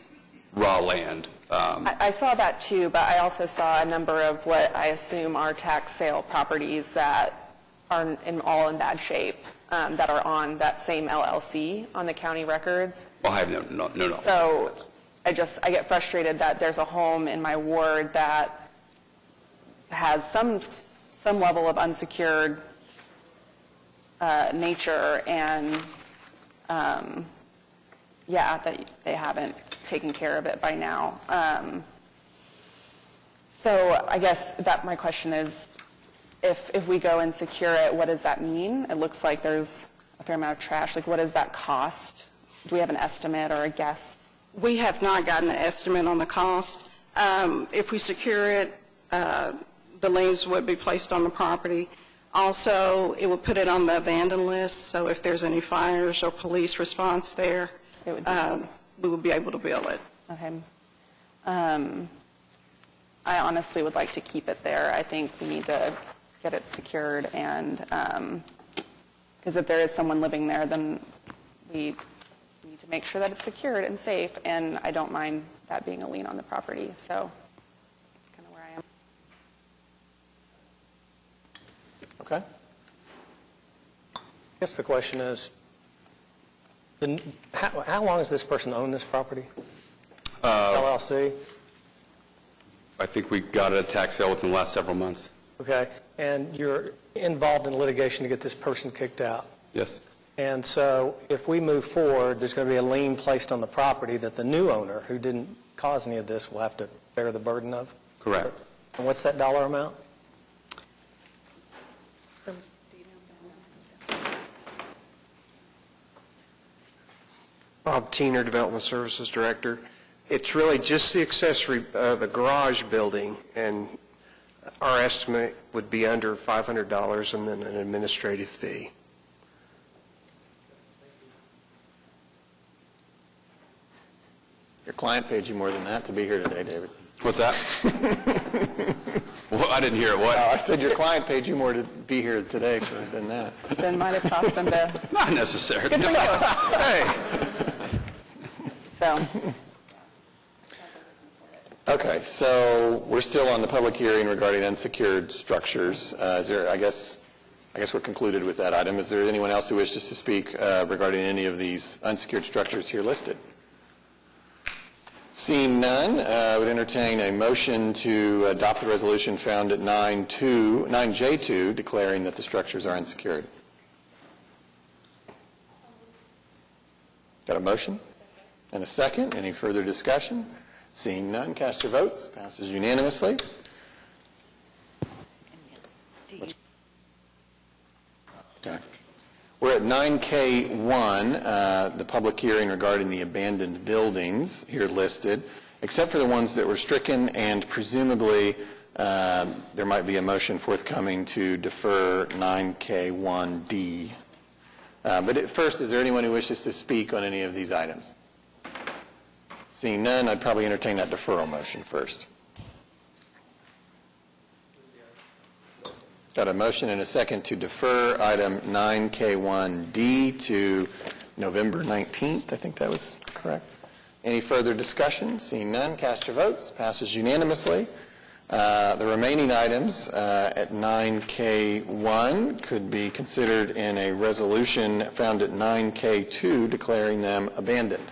raw land. I saw that too, but I also saw a number of what I assume are tax sale properties that are all in bad shape, that are on that same LLC on the county records. Well, I have no. So I get frustrated that there's a home in my ward that has some level of unsecured nature, and that they haven't taken care of it by now. So I guess that my question is, if we go and secure it, what does that mean? It looks like there's a fair amount of trash. Like, what does that cost? Do we have an estimate or a guess? We have not gotten an estimate on the cost. If we secure it, the liens would be placed on the property. Also, it would put it on the abandoned list, so if there's any fires or police response there, we would be able to bill it. Okay. I honestly would like to keep it there. I think we need to get it secured, and because if there is someone living there, then we need to make sure that it's secured and safe, and I don't mind that being a lien on the property. So that's kind of where I am. Okay. I guess the question is, how long has this person owned this property? LLC? I think we got a tax sale within the last several months. Okay, and you're involved in litigation to get this person kicked out. Yes. And so if we move forward, there's going to be a lien placed on the property that the new owner, who didn't cause any of this, will have to bear the burden of? Correct. And what's that dollar amount? Bob Teener, Development Services Director. It's really just the accessory, the garage building, and our estimate would be under $500 and then an administrative fee. Your client paid you more than that to be here today, David. What's that? Well, I didn't hear it. What? I said your client paid you more to be here today than that. Then might have cost them to. Not necessarily. Good for you. Hey. So. Okay, so we're still on the public hearing regarding unsecured structures. Is there, I guess we're concluded with that item. Is there anyone else who wishes to speak regarding any of these unsecured structures here listed? Seeing none, I would entertain a motion to adopt the resolution found at 9J2 declaring that the structures are unsecured. Got a motion? And a second? Any further discussion? Seeing none, cast your votes. Passes unanimously. Okay. We're at 9K1, the public hearing regarding the abandoned buildings here listed, except for the ones that were stricken, and presumably there might be a motion forthcoming to defer 9K1D. But first, is there anyone who wishes to speak on any of these items? Seeing none, I'd probably entertain that deferral motion first. Got a motion and a second to defer item 9K1D to November 19th. I think that was correct. Any further discussion? Seeing none, cast your votes. Passes unanimously. The remaining items at 9K1 could be considered in a resolution found at 9K2 declaring them abandoned.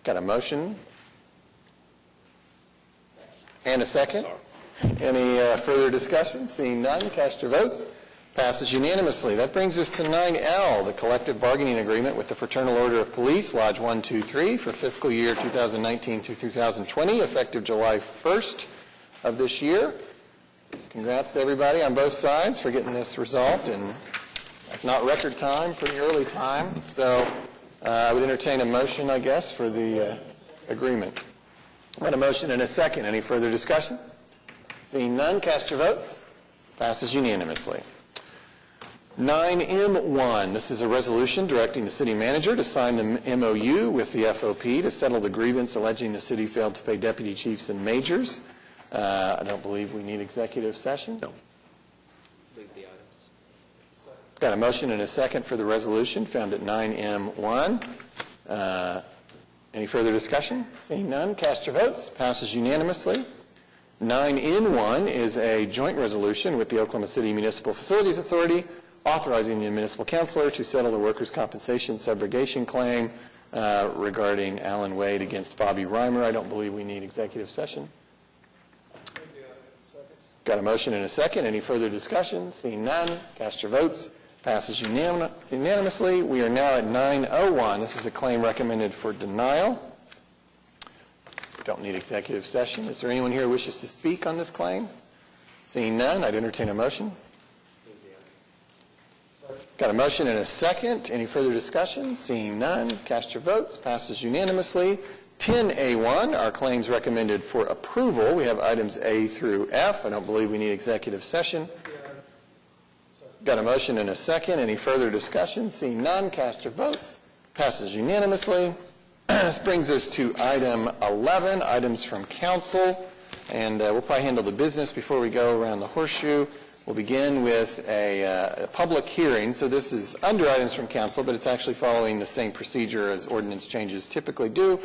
Got a motion and a second. Any further discussion? Seeing none, cast your votes. Passes unanimously. That brings us to 9L, the collective bargaining agreement with the Fraternal Order of Police, Lodge 123, for fiscal year 2019 to 2020, effective July 1st of this year. Congrats to everybody on both sides for getting this resolved in, if not record time, pretty early time. So I would entertain a motion, I guess, for the agreement. Got a motion and a second. Any further discussion? Seeing none, cast your votes. Passes unanimously. 9M1, this is a resolution directing the city manager to sign the MOU with the FOP to settle the grievance alleging the city failed to pay deputy chiefs and majors. I don't believe we need executive session. No. Got a motion and a second for the resolution found at 9M1. Any further discussion? Seeing none, cast your votes. Passes unanimously. 9N1 is a joint resolution with the Oklahoma City Municipal Facilities Authority authorizing the municipal councilor to settle the workers' compensation subrogation claim regarding Alan Wade against Bobby Reimer. I don't believe we need executive session. Got a motion and a second. Any further discussion? Seeing none, cast your votes. Passes unanimously. We are now at 901. This is a claim recommended for denial. Don't need executive session. Is there anyone here who wishes to speak on this claim? Seeing none, I'd entertain a motion. Got a motion and a second. Any further discussion? Seeing none, cast your votes. Passes unanimously. 10A1 are claims recommended for approval. We have items A through F. I don't believe we need executive session. Got a motion and a second. Any further discussion? Seeing none, cast your votes. Passes unanimously. This brings us to item 11, items from council. And we'll probably handle the business before we go around the horseshoe. We'll begin with a public hearing. So this is under items from council, but it's actually following the same procedure as ordinance changes typically do.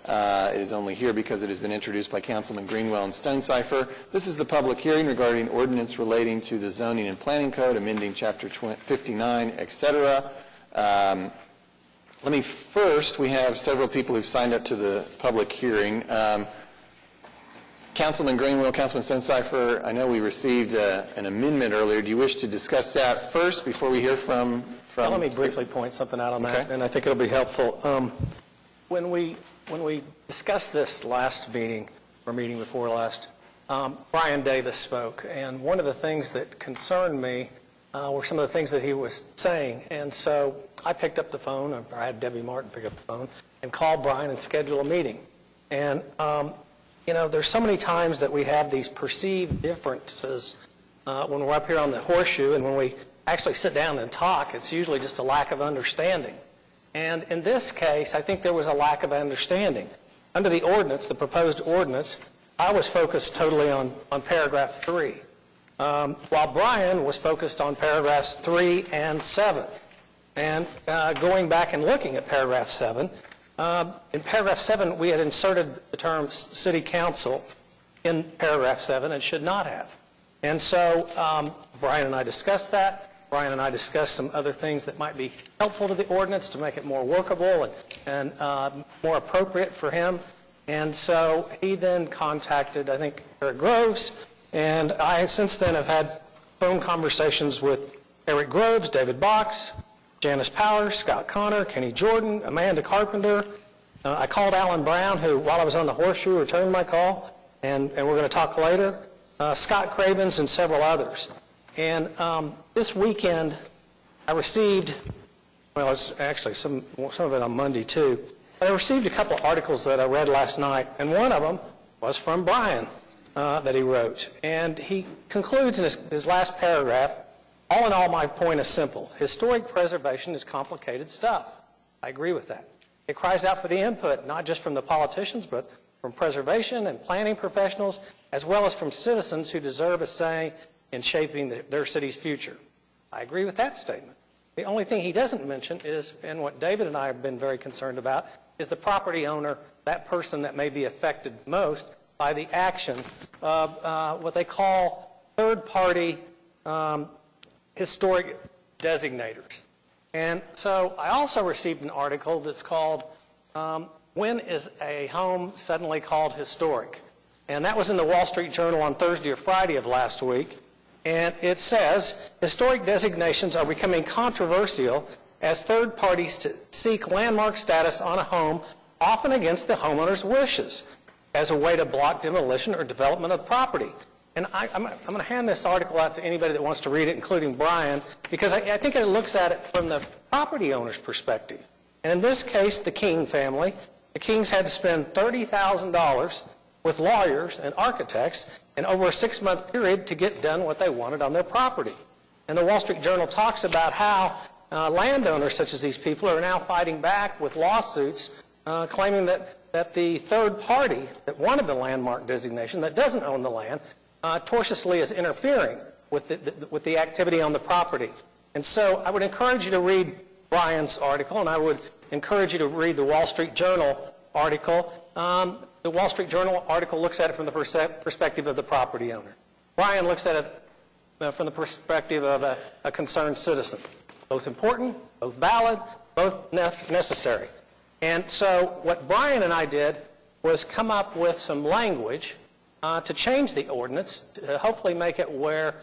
It is only here because it has been introduced by Councilman Greenwell and Stonecipher. This is the public hearing regarding ordinance relating to the Zoning and Planning Code, amending Chapter 59, etc. Let me first, we have several people who've signed up to the public hearing. Councilman Greenwell, Councilman Stonecipher, I know we received an amendment earlier. Do you wish to discuss that first before we hear from Well, let me briefly point something out on that, and I think it'll be helpful. When we discussed this last meeting, or meeting before last, Brian Davis spoke, and one of the things that concerned me were some of the things that he was saying. And so I picked up the phone, or I had Debbie Martin pick up the phone, and call Brian and schedule a meeting. And you know, there's so many times that we have these perceived differences when we're up here on the horseshoe, and when we actually sit down and talk, it's usually just a lack of understanding. And in this case, I think there was a lack of understanding. Under the ordinance, the proposed ordinance, I was focused totally on paragraph 3, while Brian was focused on paragraphs 3 and 7. And going back and looking at paragraph 7, in paragraph 7, we had inserted the term city council in paragraph 7 and should not have. And so Brian and I discussed that. Brian and I discussed some other things that might be helpful to the ordinance to make it more workable and more appropriate for him. And so he then contacted, I think, Eric Groves, and I since then have had phone conversations with Eric Groves, David Box, Janice Powers, Scott Connor, Kenny Jordan, Amanda Carpenter. I called Alan Brown, who, while I was on the horseshoe, returned my call, and we're going to talk later. Scott Cravens and several others. And this weekend, I received, well, it's actually some of it on Monday too, but I received a couple of articles that I read last night, and one of them was from Brian that he wrote. And he concludes in his last paragraph, all in all, my point is simple. Historic preservation is complicated stuff. I agree with that. It cries out for the input, not just from the politicians, but from preservation and planning professionals, as well as from citizens who deserve a say in shaping their city's future. I agree with that statement. The only thing he doesn't mention is, and what David and I have been very concerned about, is the property owner, that person that may be affected most by the action of what they call third-party historic designators. And so I also received an article that's called, When is a Home Suddenly Called Historic? And that was in the Wall Street Journal on Thursday or Friday of last week. And it says, historic designations are becoming controversial as third parties seek landmark status on a home, often against the homeowner's wishes, as a way to block demolition or development of property. And I'm going to hand this article out to anybody that wants to read it, including Brian, because I think it looks at it from the property owner's perspective. And in this case, the King family, the Kings had to spend $30,000 with lawyers and architects and over a 6-month period to get done what they wanted on their property. And the Wall Street Journal talks about how landowners such as these people are now fighting back with lawsuits claiming that the third party that wanted the landmark designation, that doesn't own the land, tortiously is interfering with the activity on the property. And so I would encourage you to read Brian's article, and I would encourage you to read the Wall Street Journal article. The Wall Street Journal article looks at it from the perspective of the property owner. Brian looks at it from the perspective of a concerned citizen. Both important, both valid, both necessary. And so what Brian and I did was come up with some language to change the ordinance to hopefully make it where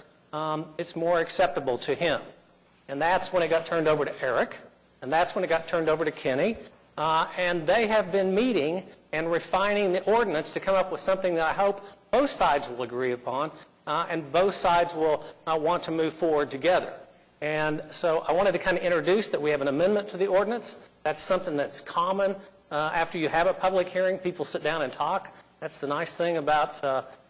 it's more acceptable to him. And that's when it got turned over to Eric, and that's when it got turned over to Kenny. And they have been meeting and refining the ordinance to come up with something that I hope both sides will agree upon, and both sides will want to move forward together. And so I wanted to kind of introduce that we have an amendment to the ordinance. That's something that's common after you have a public hearing, people sit down and talk. That's the nice thing about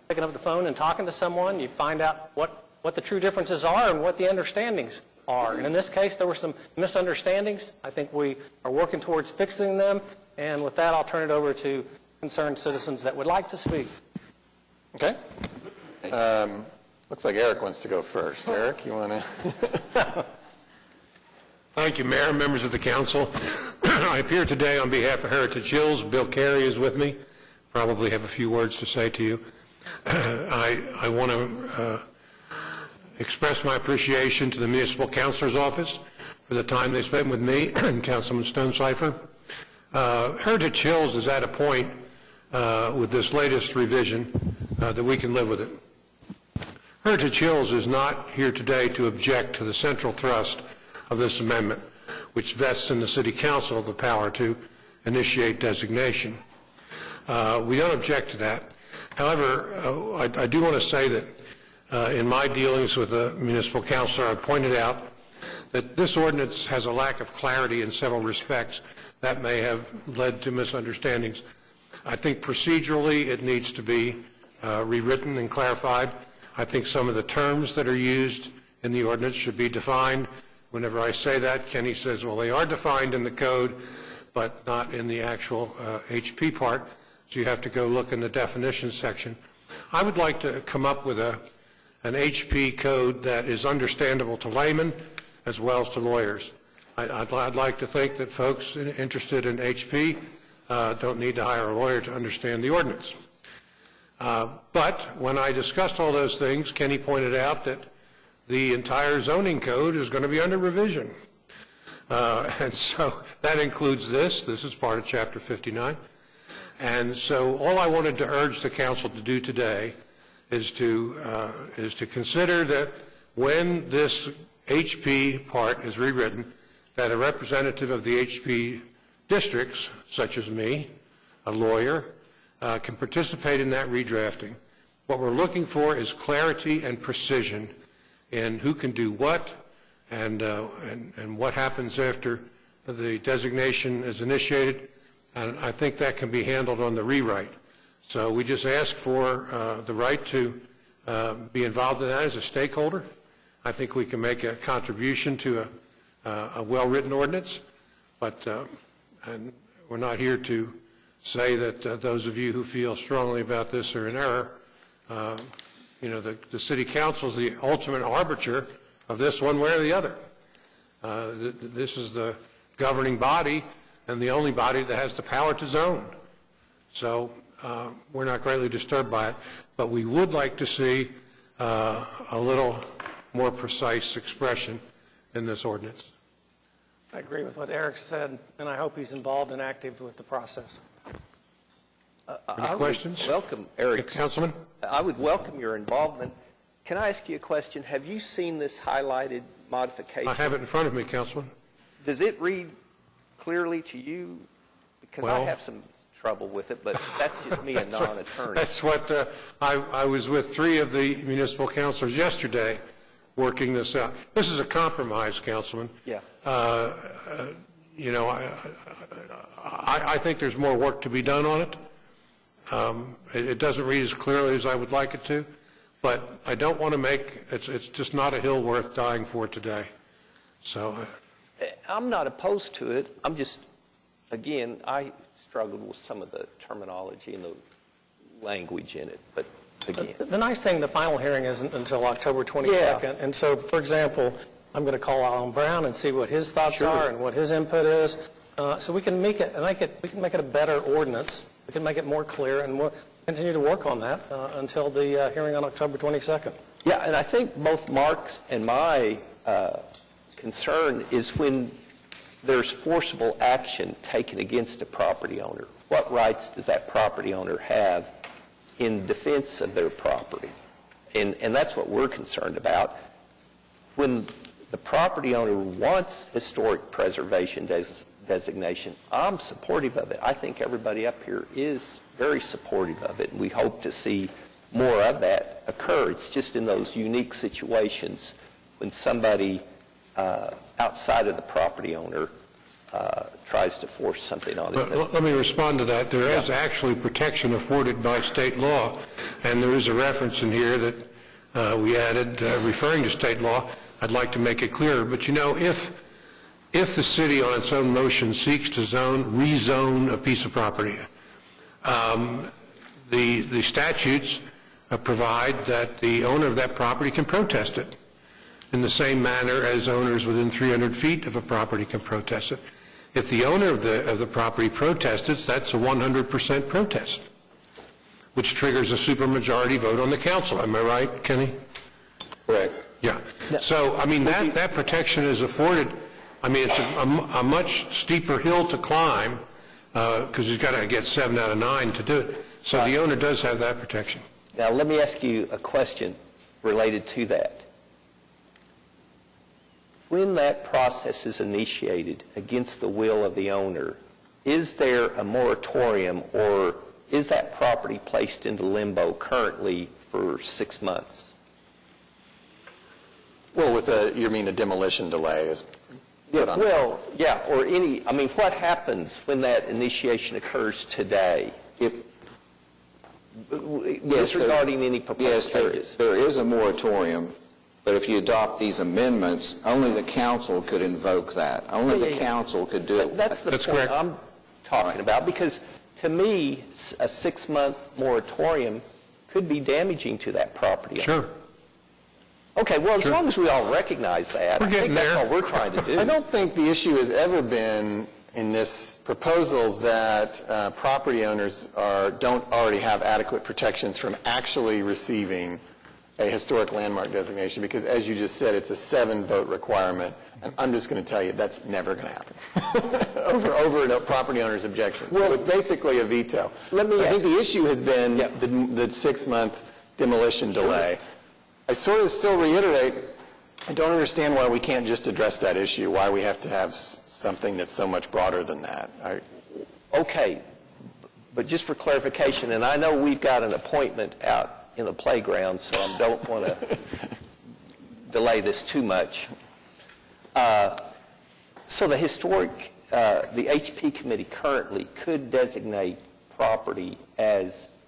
picking up the phone and talking to someone. You find out what the true differences are and what the understandings are. And in this case, there were some misunderstandings. I think we are working towards fixing them. And with that, I'll turn it over to concerned citizens that would like to speak. Okay. Looks like Eric wants to go first. Eric, you want to? Thank you, Mayor, members of the council. I appear today on behalf of Heritage Hills. Bill Carey is with me. Probably have a few words to say to you. I want to express my appreciation to the Municipal Councilor's Office for the time they spent with me and Councilman Stonecipher. Heritage Hills is at a point with this latest revision that we can live with it. Heritage Hills is not here today to object to the central thrust of this amendment, which vests in the City Council the power to initiate designation. We don't object to that. However, I do want to say that in my dealings with the municipal councilor, I pointed out that this ordinance has a lack of clarity in several respects that may have led to misunderstandings. I think procedurally it needs to be rewritten and clarified. I think some of the terms that are used in the ordinance should be defined. Whenever I say that, Kenny says, well, they are defined in the code, but not in the actual HP part, so you have to go look in the definition section. I would like to come up with an HP code that is understandable to laymen as well as to lawyers. I'd like to think that folks interested in HP don't need to hire a lawyer to understand the ordinance. But when I discussed all those things, Kenny pointed out that the entire zoning code is going to be under revision. And so that includes this. This is part of Chapter 59. And so all I wanted to urge the council to do today is to consider that when this HP part is rewritten, that a representative of the HP districts, such as me, a lawyer, can participate in that redrafting. What we're looking for is clarity and precision in who can do what and what happens after the designation is initiated. And I think that can be handled on the rewrite. So we just ask for the right to be involved in that as a stakeholder. I think we can make a contribution to a well-written ordinance, but and we're not here to say that those of you who feel strongly about this are in error. You know, the City Council is the ultimate arbiter of this one way or the other. This is the governing body and the only body that has the power to zone. So we're not greatly disturbed by it, but we would like to see a little more precise expression in this ordinance. I agree with what Eric said, and I hope he's involved and active with the process. Any questions? Welcome, Eric. Councilman? I would welcome your involvement. Can I ask you a question? Have you seen this highlighted modification? I have it in front of me, Councilman. Does it read clearly to you? Because I have some trouble with it, but that's just me, a non-attorney. That's what I was with 3 of the municipal councilors yesterday working this out. This is a compromise, Councilman. Yeah. You know, I think there's more work to be done on it. It doesn't read as clearly as I would like it to, but I don't want to make, it's just not a hill worth dying for today. So I'm not opposed to it. I'm just, again, I struggled with some of the terminology and the language in it, but again. The nice thing, the final hearing isn't until October 22nd. Yeah. And so, for example, I'm going to call Alan Brown and see what his thoughts are and what his input is. So we can make it a better ordinance. We can make it more clear, and we'll continue to work on that until the hearing on October 22nd. Yeah, and I think both Mark's and my concern is when there's forcible action taken against a property owner. What rights does that property owner have in defense of their property? And that's what we're concerned about. When the property owner wants historic preservation designation, I'm supportive of it. I think everybody up here is very supportive of it, and we hope to see more of that occur. It's just in those unique situations when somebody outside of the property owner tries to force something on it. Let me respond to that. There is actually protection afforded by state law, and there is a reference in here that we added referring to state law. I'd like to make it clearer. But, you know, if the city on its own motion seeks to rezone a piece of property, the statutes provide that the owner of that property can protest it in the same manner as owners within 300 feet of a property can protest it. If the owner of the property protests it, that's a 100% protest, which triggers a supermajority vote on the council. Am I right, Kenny? Correct. Yeah. So, I mean, that protection is afforded. I mean, it's a much steeper hill to climb because he's got to get 7 out of 9 to do it. So the owner does have that protection. Now, let me ask you a question related to that. When that process is initiated against the will of the owner, is there a moratorium or is that property placed into limbo currently for 6 months? Well, you mean a demolition delay is put on. Well, yeah, or any, I mean, what happens when that initiation occurs today? Disregarding any proposed changes. There is a moratorium, but if you adopt these amendments, only the council could invoke that. Only the council could do it. That's the point correct. I'm talking about, because to me, a 6-month moratorium could be damaging to that property. Sure. Okay, well, as long as we all recognize that, I think that's all we're trying to do. I don't think the issue has ever been in this proposal that property owners don't already have adequate protections from actually receiving a historic landmark designation, because as you just said, it's a 7-vote requirement, and I'm just going to tell you that's never going to happen over a property owner's objection. Well, it's basically a veto. Let me I think the issue has been the 6-month demolition delay. I sort of still reiterate, I don't understand why we can't just address that issue, why we have to have something that's so much broader than that. Okay, but just for clarification, and I know we've got an appointment out in the playground, so I don't want to delay this too much. So the the HP committee currently could designate property as...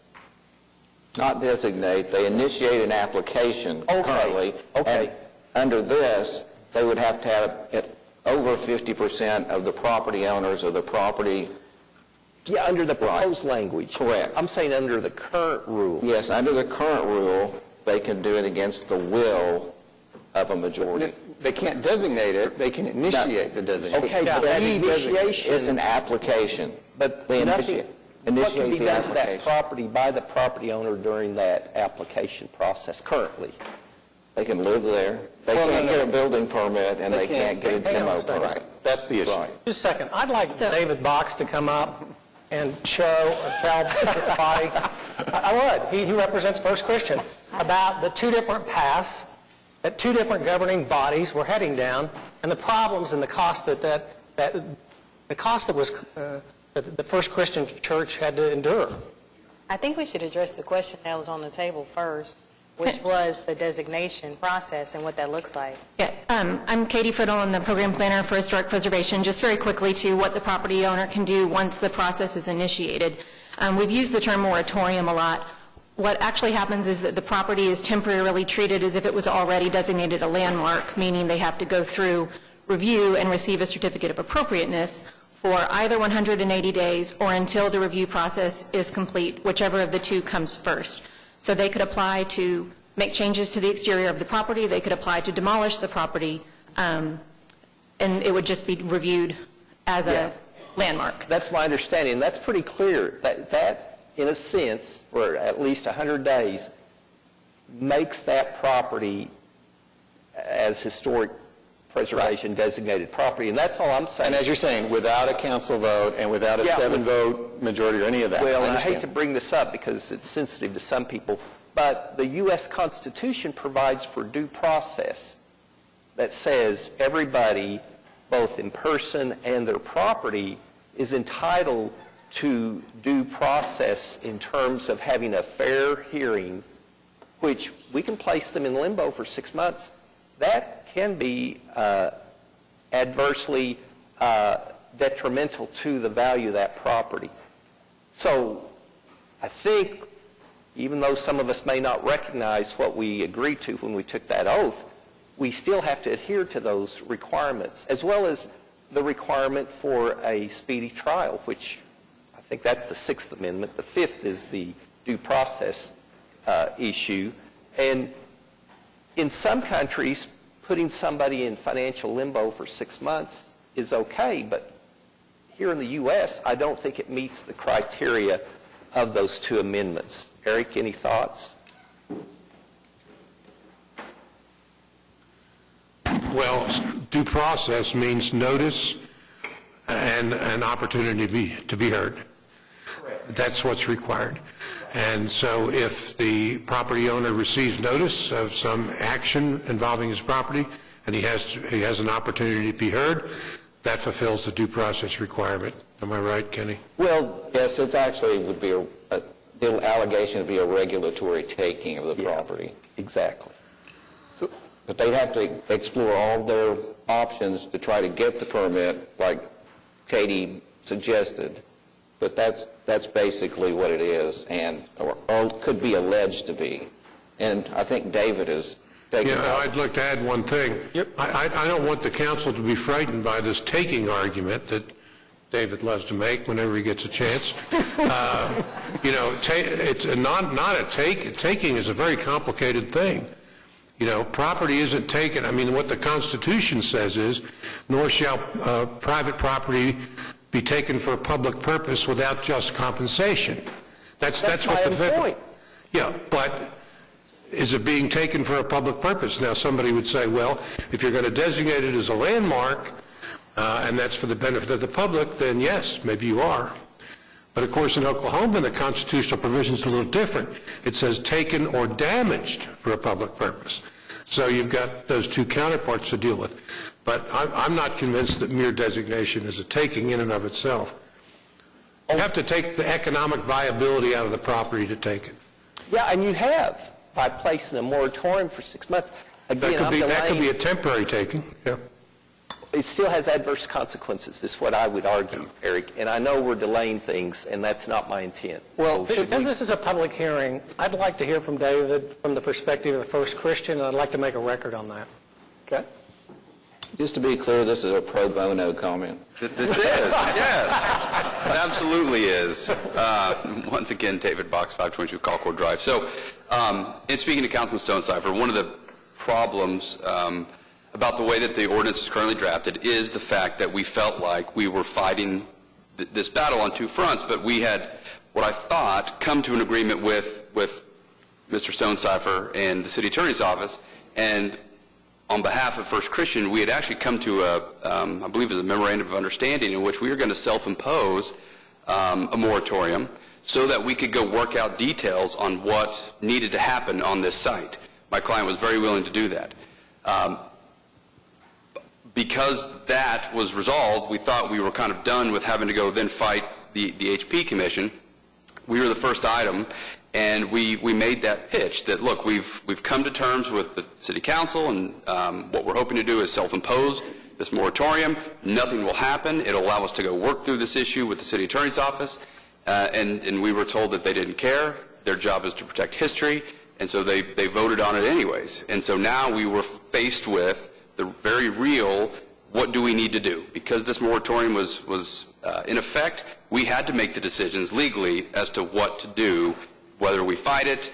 Not designate, they initiate an application currently. Okay. And under this, they would have to have over 50% of the property owners of the property. Yeah, under the proposed language. Correct. I'm saying under the current rule. Yes, under the current rule, they can do it against the will of a majority. They can't designate it, they can initiate the designation. Okay, but that initiation... It's an application. But they nothing... What can be the done to that application. property by the property owner during that application process currently? They can live there. They can't get a building permit, and they can't get a demo permit. That's the issue. Right. Just a second. I'd like David Box to come up and show or tell this body, I would, he represents First Christian, about the 2 different paths that 2 different governing bodies were heading down, and the problems and the cost that was that the First Christian Church had to endure. I think we should address the question that was on the table first, which was the designation process and what that looks like. Yeah, I'm Katie Fiddle, I'm the program planner for historic preservation. Just very quickly to what the property owner can do once the process is initiated. We've used the term moratorium a lot. What actually happens is that the property is temporarily treated as if it was already designated a landmark, meaning they have to go through review and receive a certificate of appropriateness for either 180 days or until the review process is complete, whichever of the 2 comes first. So they could apply to make changes to the exterior of the property, they could apply to demolish the property, and it would just be reviewed as a landmark. That's my understanding. That's pretty clear. That, in a sense, for at least 100 days, makes that property as historic preservation designated property, and that's all I'm saying. And as you're saying, without a council vote and without a 7-vote majority or any of that. Well, and I hate to bring this up because it's sensitive to some people, but the U.S. Constitution provides for due process that says everybody, both in person and their property, is entitled to due process in terms of having a fair hearing, which we can place them in limbo for 6 months. That can be adversely detrimental to the value of that property. So I think, even though some of us may not recognize what we agreed to when we took that oath, we still have to adhere to those requirements, as well as the requirement for a speedy trial, which I think that's the Sixth Amendment. The Fifth is the due process issue. And in some countries, putting somebody in financial limbo for 6 months is okay, but here in the U.S., I don't think it meets the criteria of those two amendments. Eric, any thoughts? Well, due process means notice and an opportunity to be heard. That's what's required. And so if the property owner receives notice of some action involving his property and he has an opportunity to be heard, that fulfills the due process requirement. Am I right, Kenny? Well, yes, it actually would be the allegation would be a regulatory taking of the property. Exactly. But they'd have to explore all their options to try to get the permit, like Katie suggested. But that's basically what it is, and or could be alleged to be. And I think David is taking. Yeah, I'd like to add one thing. Yep. I don't want the council to be frightened by this taking argument that David loves to make whenever he gets a chance. It's not a take. Taking is a very complicated thing. Property isn't taken. I mean, what the Constitution says is, nor shall private property be taken for a public purpose without just compensation. That's what the point. Yeah, but is it being taken for a public purpose? Now, somebody would say, well, if you're going to designate it as a landmark, and that's for the benefit of the public, then yes, maybe you are. But of course, in Oklahoma, the constitutional provision is a little different. It says taken or damaged for a public purpose. So you've got those two counterparts to deal with. But I'm not convinced that mere designation is a taking in and of itself. You have to take the economic viability out of the property to take it. Yeah, and you have, by placing a moratorium for 6 months. Again, that could be a temporary taking, yeah. It still has adverse consequences, is what I would argue, Eric. And I know we're delaying things, and that's not my intent. Well, because this is a public hearing, I'd like to hear from David from the perspective of a First Christian, and I'd like to make a record on that. Okay. Just to be clear, this is a pro bono comment. This is, yes. It absolutely is. Once again, David, Box 522, Colcord Drive. So, in speaking to Councilman Stonecipher, one of the problems about the way that the ordinance is currently drafted is the fact that we felt like we were fighting this battle on two fronts, but we had, what I thought, come to an agreement with Mr. Stonecipher and the City Attorney's Office, and on behalf of First Christian, we had actually come to I believe it was a memorandum of understanding in which we were going to self-impose a moratorium so that we could go work out details on what needed to happen on this site. My client was very willing to do that. Because that was resolved, we thought we were kind of done with having to go then fight the HP Commission. We were the first item, and we made that pitch that, look, we've come to terms with the City Council, and what we're hoping to do is self-impose this moratorium. Nothing will happen. It'll allow us to go work through this issue with the City Attorney's Office, and we were told that they didn't care. Their job is to protect history, and so they voted on it anyways. And so now we were faced with the very real, what do we need to do? Because this moratorium was in effect, we had to make the decisions legally as to what to do, whether we fight it.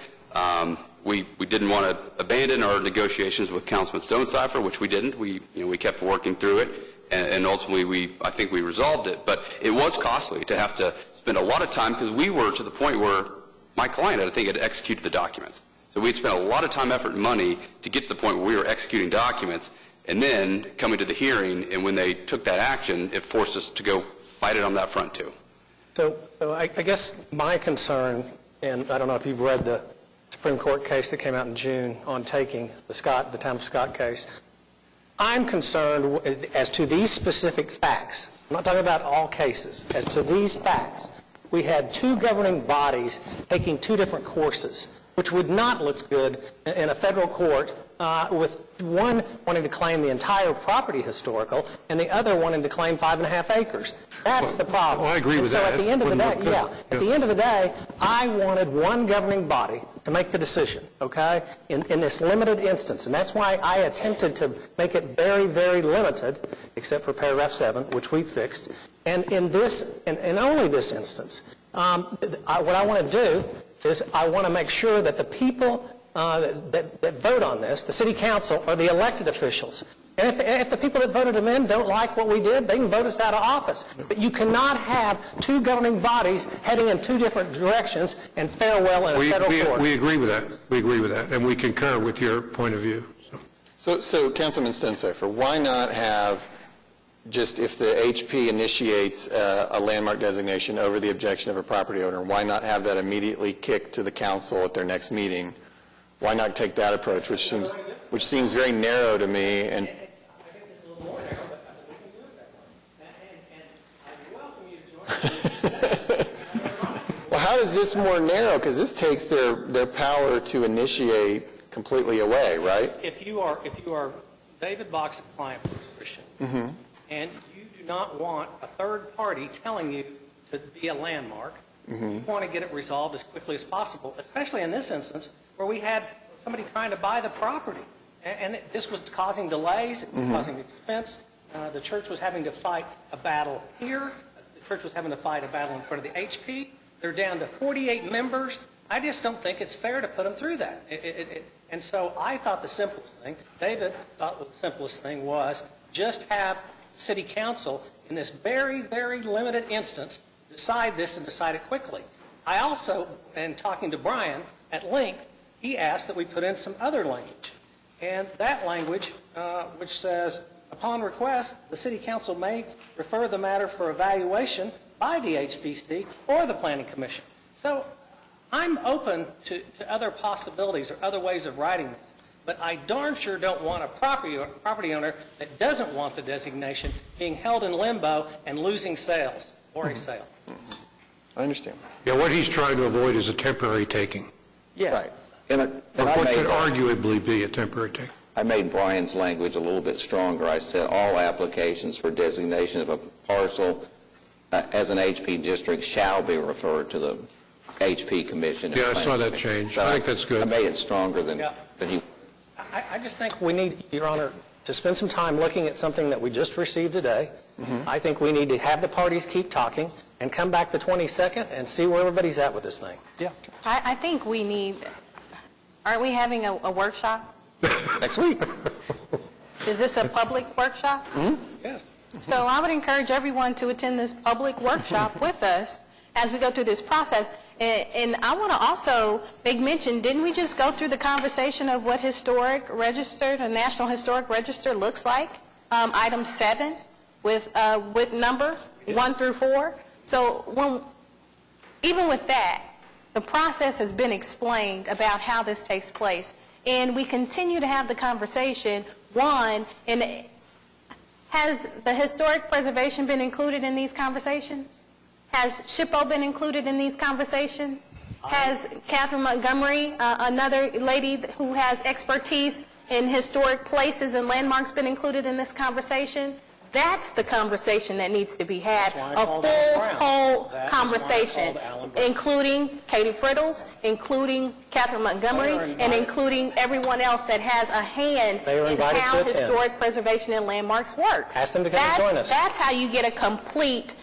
We didn't want to abandon our negotiations with Councilman Stonecipher, which we didn't. We kept working through it, and ultimately I think we resolved it. But it was costly to have to spend a lot of time, because we were to the point where my client, I think, had executed the documents. So we'd spent a lot of time, effort, and money to get to the point where we were executing documents, and then coming to the hearing, and when they took that action, it forced us to go fight it on that front too. So I guess my concern, and I don't know if you've read the Supreme Court case that came out in June on taking the Town of Scott case, I'm concerned as to these specific facts. I'm not talking about all cases. As to these facts, we had two governing bodies taking two different courses, which would not look good in a federal court with one wanting to claim the entire property historical and the other wanting to claim 5.5 acres. That's the problem. Well, I agree with so that. at the end of the day, at the end of the day, I wanted one governing body to make the decision, okay, in this limited instance. And that's why I attempted to make it very, very limited, except for paragraph 7, which we fixed. And in this, and only this instance, what I want to do is I want to make sure that the people that vote on this, the city council, are the elected officials. And if the people that voted them in don't like what we did, they can vote us out of office. But you cannot have two governing bodies heading in two different directions and fare well in a federal court. We agree with that. We agree with that, and we concur with your point of view. So Councilman Stensheimer, why not have just if the HP initiates a landmark designation over the objection of a property owner, why not have that immediately kicked to the council at their next meeting? Why not take that approach, which seems very narrow to me? And I think it's a little more narrow, but we can do it that way. And I welcome you to join us. well, how is this more narrow? Because this takes their power to initiate completely away, right? If you are David Box's client, First Christian, and you do not want a third party telling you to be a landmark, you want to get it resolved as quickly as possible, especially in this instance where we had somebody trying to buy the property. And this was causing delays, causing expense. The church was having to fight a battle here. The church was having to fight a battle in front of the HP. They're down to 48 members. I just don't think it's fair to put them through that. And so I thought the simplest thing, David thought the simplest thing was just have city council in this very, very limited instance decide this and decide it quickly. I also, in talking to Brian at length, he asked that we put in some other language. And that language, which says, upon request, the city council may refer the matter for evaluation by the HPC or the Planning Commission. So I'm open to other possibilities or other ways of writing this. But I darn sure don't want a property owner that doesn't want the designation being held in limbo and losing sales or a sale. I understand. Yeah, what he's trying to avoid is a temporary taking. Yeah. Right. And What could arguably be a temporary taking. I made Brian's language a little bit stronger. I said all applications for designation of a parcel as an HP district shall be referred to the HP Commission. Yeah, I saw that change. I think that's good. I made it stronger than he. I just think we need, Your Honor, to spend some time looking at something that we just received today. I think we need to have the parties keep talking and come back the 22nd and see where everybody's at with this thing. Yeah. I think we need, aren't we having a workshop? Next week. Is this a public workshop? Yes. So I would encourage everyone to attend this public workshop with us as we go through this process. And I want to also make mention, didn't we just go through the conversation of what historic register, the National Historic Register looks like? Item 7 with number 1 through 4. So even with that, the process has been explained about how this takes place. And we continue to have the conversation, and has the historic preservation been included in these conversations? Has SHPO been included in these conversations? Has Catherine Montgomery, another lady who has expertise in historic places and landmarks, been included in this conversation? That's the conversation that needs to be had, a full, whole conversation, including Katie Frittles, including Catherine Montgomery, and including everyone else that has a hand in how historic preservation and landmarks works. Ask them to come and join us. That's how you get a complete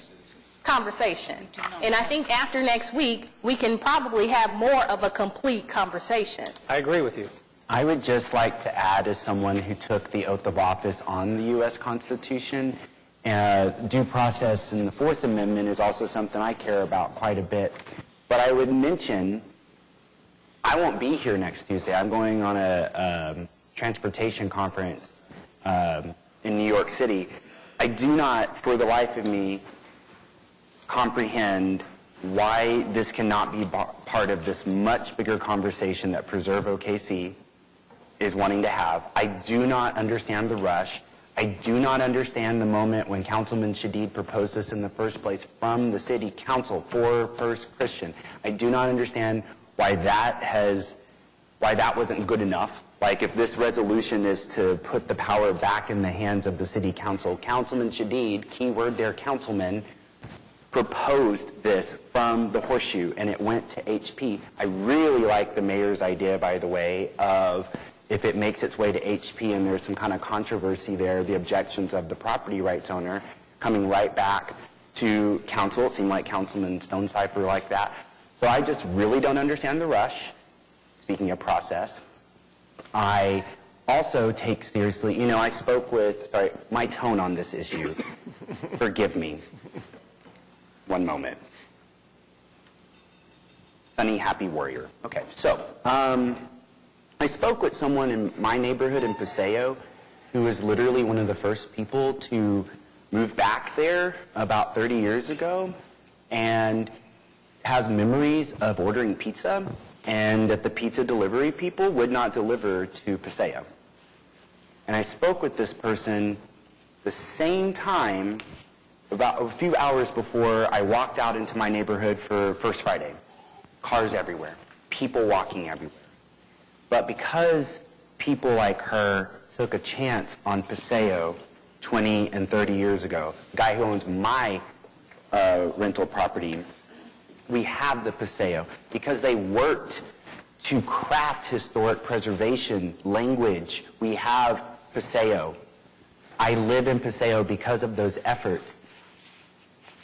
conversation. And I think after next week, we can probably have more of a complete conversation. I agree with you. I would just like to add, as someone who took the oath of office on the U.S. Constitution, due process and the Fourth Amendment is also something I care about quite a bit. But I would mention, I won't be here next Tuesday. I'm going on a transportation conference in New York City. I do not, for the life of me, comprehend why this cannot be part of this much bigger conversation that Preserve OKC is wanting to have. I do not understand the rush. I do not understand the moment when Councilman Shadid proposed this in the first place from the city council for First Christian. I do not understand why that wasn't good enough Like if this resolution is to put the power back in the hands of the city council, Councilman Shadid, keyword there, councilman, proposed this from the Horseshoe, and it went to HP. I really like the mayor's idea, by the way, of if it makes its way to HP and there's some kind of controversy there, the objections of the property rights owner coming right back to council. It seemed like Councilman Stonecipher liked that. So I just really don't understand the rush, speaking of process. I also take seriously, I spoke with, my tone on this issue. Forgive me. One moment. Sunny, happy warrior. Okay, so I spoke with someone in my neighborhood in Paseo who was literally one of the first people to move back there about 30 years ago and has memories of ordering pizza and that the pizza delivery people would not deliver to Paseo. And I spoke with this person the same time, about a few hours before I walked out into my neighborhood for First Friday. Cars everywhere, people walking everywhere. But because people like her took a chance on Paseo 20 and 30 years ago, the guy who owns my rental property, we have the Paseo because they worked to craft historic preservation language. We have Paseo. I live in Paseo because of those efforts.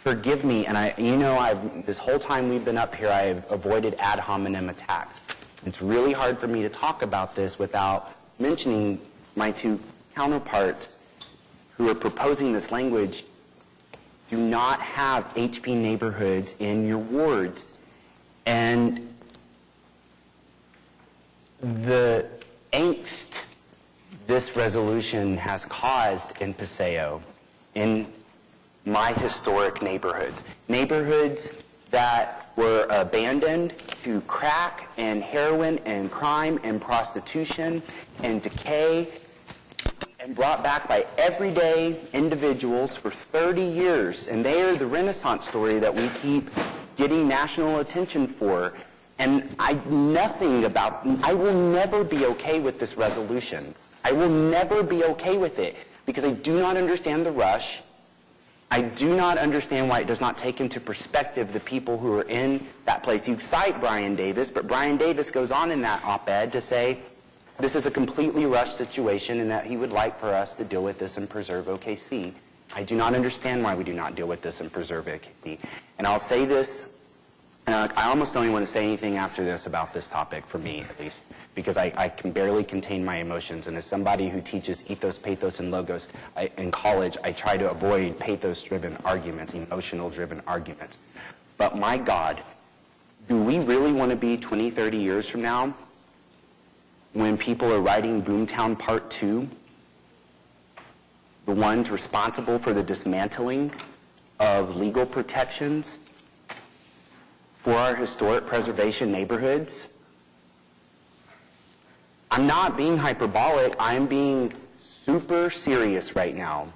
Forgive me, and this whole time we've been up here, I've avoided ad hominem attacks. It's really hard for me to talk about this without mentioning my two counterparts who are proposing this language. Do not have HP neighborhoods in your wards. And the angst this resolution has caused in Paseo, in my historic neighborhoods that were abandoned to crack and heroin and crime and prostitution and decay and brought back by everyday individuals for 30 years. And they are the Renaissance story that we keep getting national attention for. And I will never be okay with this resolution. I will never be okay with it because I do not understand the rush. I do not understand why it does not take into perspective the people who are in that place. You cite Brian Davis, but Brian Davis goes on in that op-ed to say this is a completely rushed situation and that he would like for us to deal with this and preserve OKC. I do not understand why we do not deal with this and preserve OKC. And I'll say this, I almost don't even want to say anything after this about this topic, for me at least, because I can barely contain my emotions. And as somebody who teaches ethos, pathos, and logos in college, I try to avoid pathos-driven arguments, emotional-driven arguments. But my God, do we really want to be 20, 30 years from now when people are writing Boomtown Part 2, the ones responsible for the dismantling of legal protections for our historic preservation neighborhoods? I'm not being hyperbolic. I'm being super serious right now.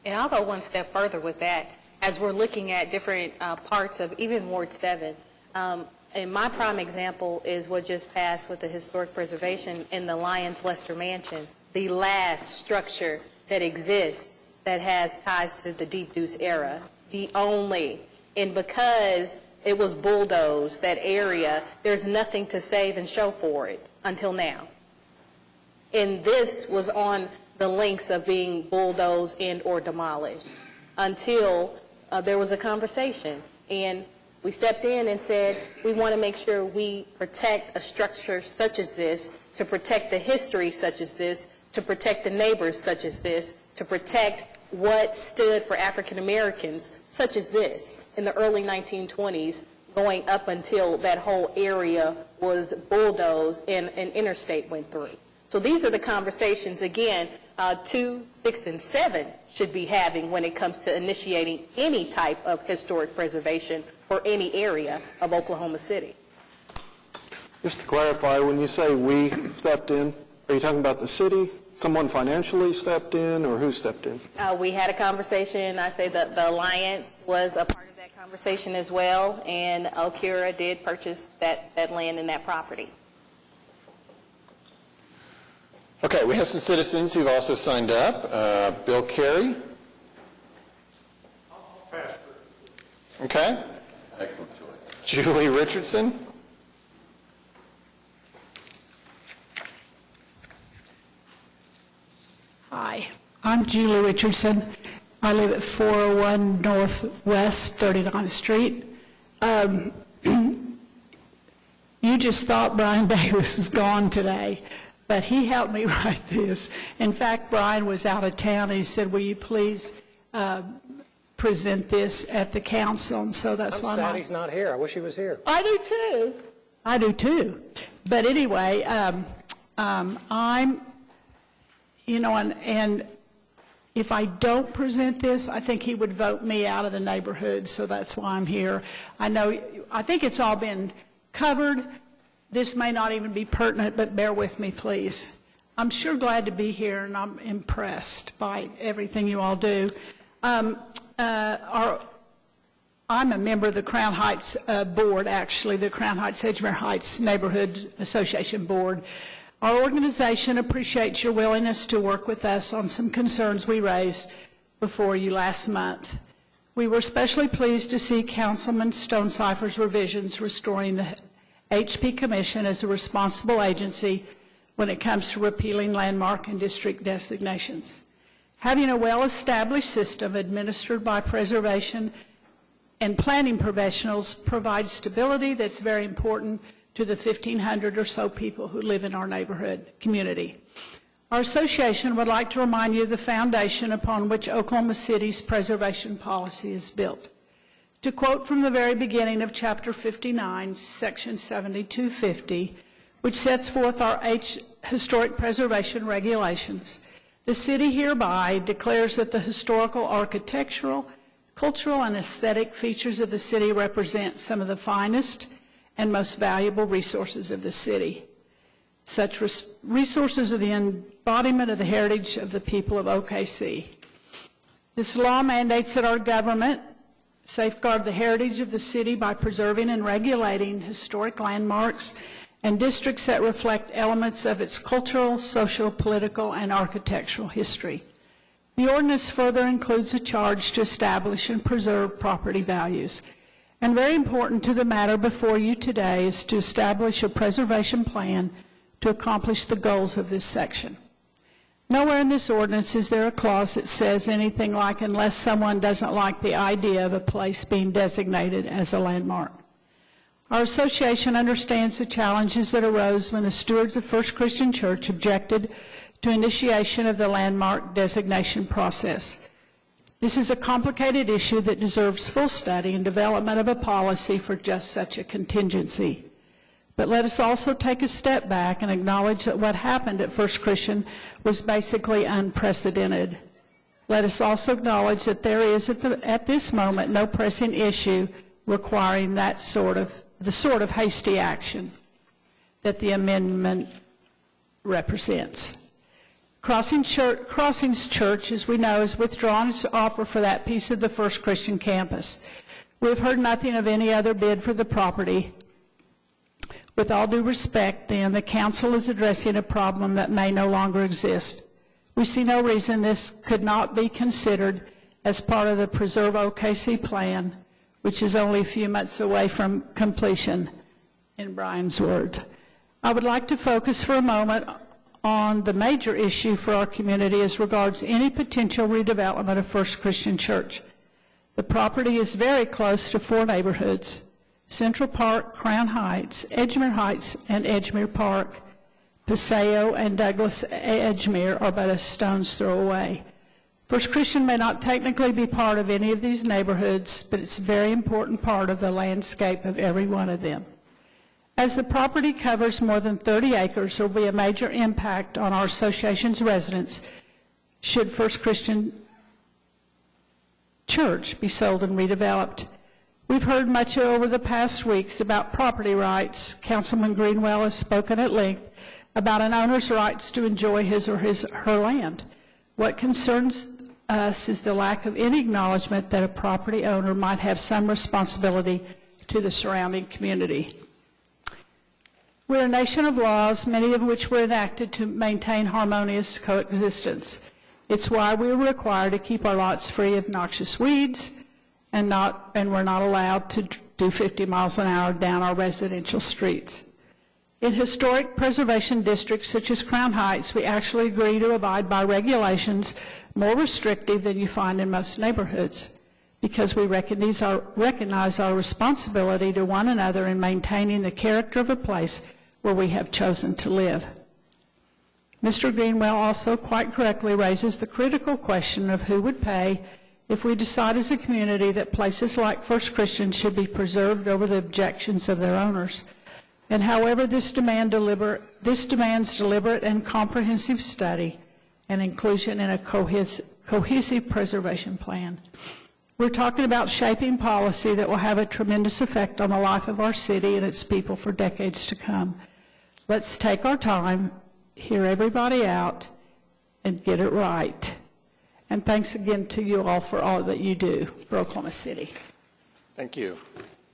And I'll go one step further with that. As we're looking at different parts of even Ward 7, and my prime example is what just passed with the historic preservation in the Lyons Lester Mansion, the last structure that exists that has ties to the Deep Deuce era. The only, and because it was bulldozed, that area, there's nothing to save and show for it until now. And this was on the links of being bulldozed and or demolished until there was a conversation. And we stepped in and said, we want to make sure we protect a structure such as this, to protect the history such as this, to protect the neighbors such as this, to protect what stood for African Americans such as this in the early 1920s, going up until that whole area was bulldozed and an interstate went through. So these are the conversations, again, 2, 6, and 7 should be having when it comes to initiating any type of historic preservation for any area of Oklahoma City. Just to clarify, when you say we stepped in, are you talking about the city? Someone financially stepped in, or who stepped in? We had a conversation. I say that the Alliance was a part of that conversation as well, and Okura did purchase that land and that property. Okay, we have some citizens who've also signed up. Bill Carey. Okay. Excellent choice. Julie Richardson. Hi, I'm Julie Richardson. I live at 401 Northwest 39th Street. You just thought Brian Davis was gone today, but he helped me write this. In fact, Brian was out of town, and he said, will you please present this at the council? And so that's why I'm sad he's not here. I wish he was here. I do too. I do too. But anyway, I'm, you know, and if I don't present this, I think he would vote me out of the neighborhood, so that's why I'm here. I think it's all been covered. This may not even be pertinent, but bear with me, please. I'm sure glad to be here, and I'm impressed by everything you all do. I'm a member of the Crown Heights board, actually, the Crown Heights Edgemere Heights Neighborhood Association board. Our organization appreciates your willingness to work with us on some concerns we raised before you last month. We were especially pleased to see Councilman Stonecipher's revisions restoring the HP Commission as a responsible agency when it comes to repealing landmark and district designations. Having a well-established system administered by preservation and planning professionals provides stability that's very important to the 1,500 or so people who live in our neighborhood community. Our association would like to remind you of the foundation upon which Oklahoma City's preservation policy is built. To quote from the very beginning of Chapter 59, Section 7250, which sets forth our historic preservation regulations, the city hereby declares that the historical, architectural, cultural, and aesthetic features of the city represent some of the finest and most valuable resources of the city. Such resources are the embodiment of the heritage of the people of OKC. This law mandates that our government safeguard the heritage of the city by preserving and regulating historic landmarks and districts that reflect elements of its cultural, social, political, and architectural history. The ordinance further includes a charge to establish and preserve property values. And very important to the matter before you today is to establish a preservation plan to accomplish the goals of this section. Nowhere in this ordinance is there a clause that says anything like, unless someone doesn't like the idea of a place being designated as a landmark. Our association understands the challenges that arose when the stewards of First Christian Church objected to initiation of the landmark designation process. This is a complicated issue that deserves full study and development of a policy for just such a contingency. But let us also take a step back and acknowledge that what happened at First Christian was basically unprecedented. Let us also acknowledge that there is at this moment no pressing issue requiring the sort of hasty action that the amendment represents. Crossings Church, as we know, has withdrawn its offer for that piece of the First Christian campus. We've heard nothing of any other bid for the property. With all due respect, then, the council is addressing a problem that may no longer exist. We see no reason this could not be considered as part of the Preserve OKC plan, which is only a few months away from completion, in Brian's words. I would like to focus for a moment on the major issue for our community as regards any potential redevelopment of First Christian Church. The property is very close to four neighborhoods: Central Park, Crown Heights, Edgemere Heights, and Edgemere Park. Paseo and Douglas Edgemere are but a stone's throw away. First Christian may not technically be part of any of these neighborhoods, but it's a very important part of the landscape of every one of them. As the property covers more than 30 acres, there will be a major impact on our association's residents should First Christian Church be sold and redeveloped. We've heard much over the past weeks about property rights. Councilman Greenwell has spoken at length about an owner's rights to enjoy his or her land. What concerns us is the lack of any acknowledgement that a property owner might have some responsibility to the surrounding community. We're a nation of laws, many of which were enacted to maintain harmonious coexistence. It's why we're required to keep our lots free of noxious weeds, and we're not allowed to do 50 miles an hour down our residential streets. In historic preservation districts such as Crown Heights, we actually agree to abide by regulations more restrictive than you find in most neighborhoods, because we recognize our responsibility to one another in maintaining the character of a place where we have chosen to live. Mr. Greenwell also quite correctly raises the critical question of who would pay if we decide as a community that places like First Christian should be preserved over the objections of their owners. And however, this demands deliberate and comprehensive study and inclusion in a cohesive preservation plan. We're talking about shaping policy that will have a tremendous effect on the life of our city and its people for decades to come. Let's take our time, hear everybody out, and get it right. And thanks again to you all for all that you do for Oklahoma City. Thank you.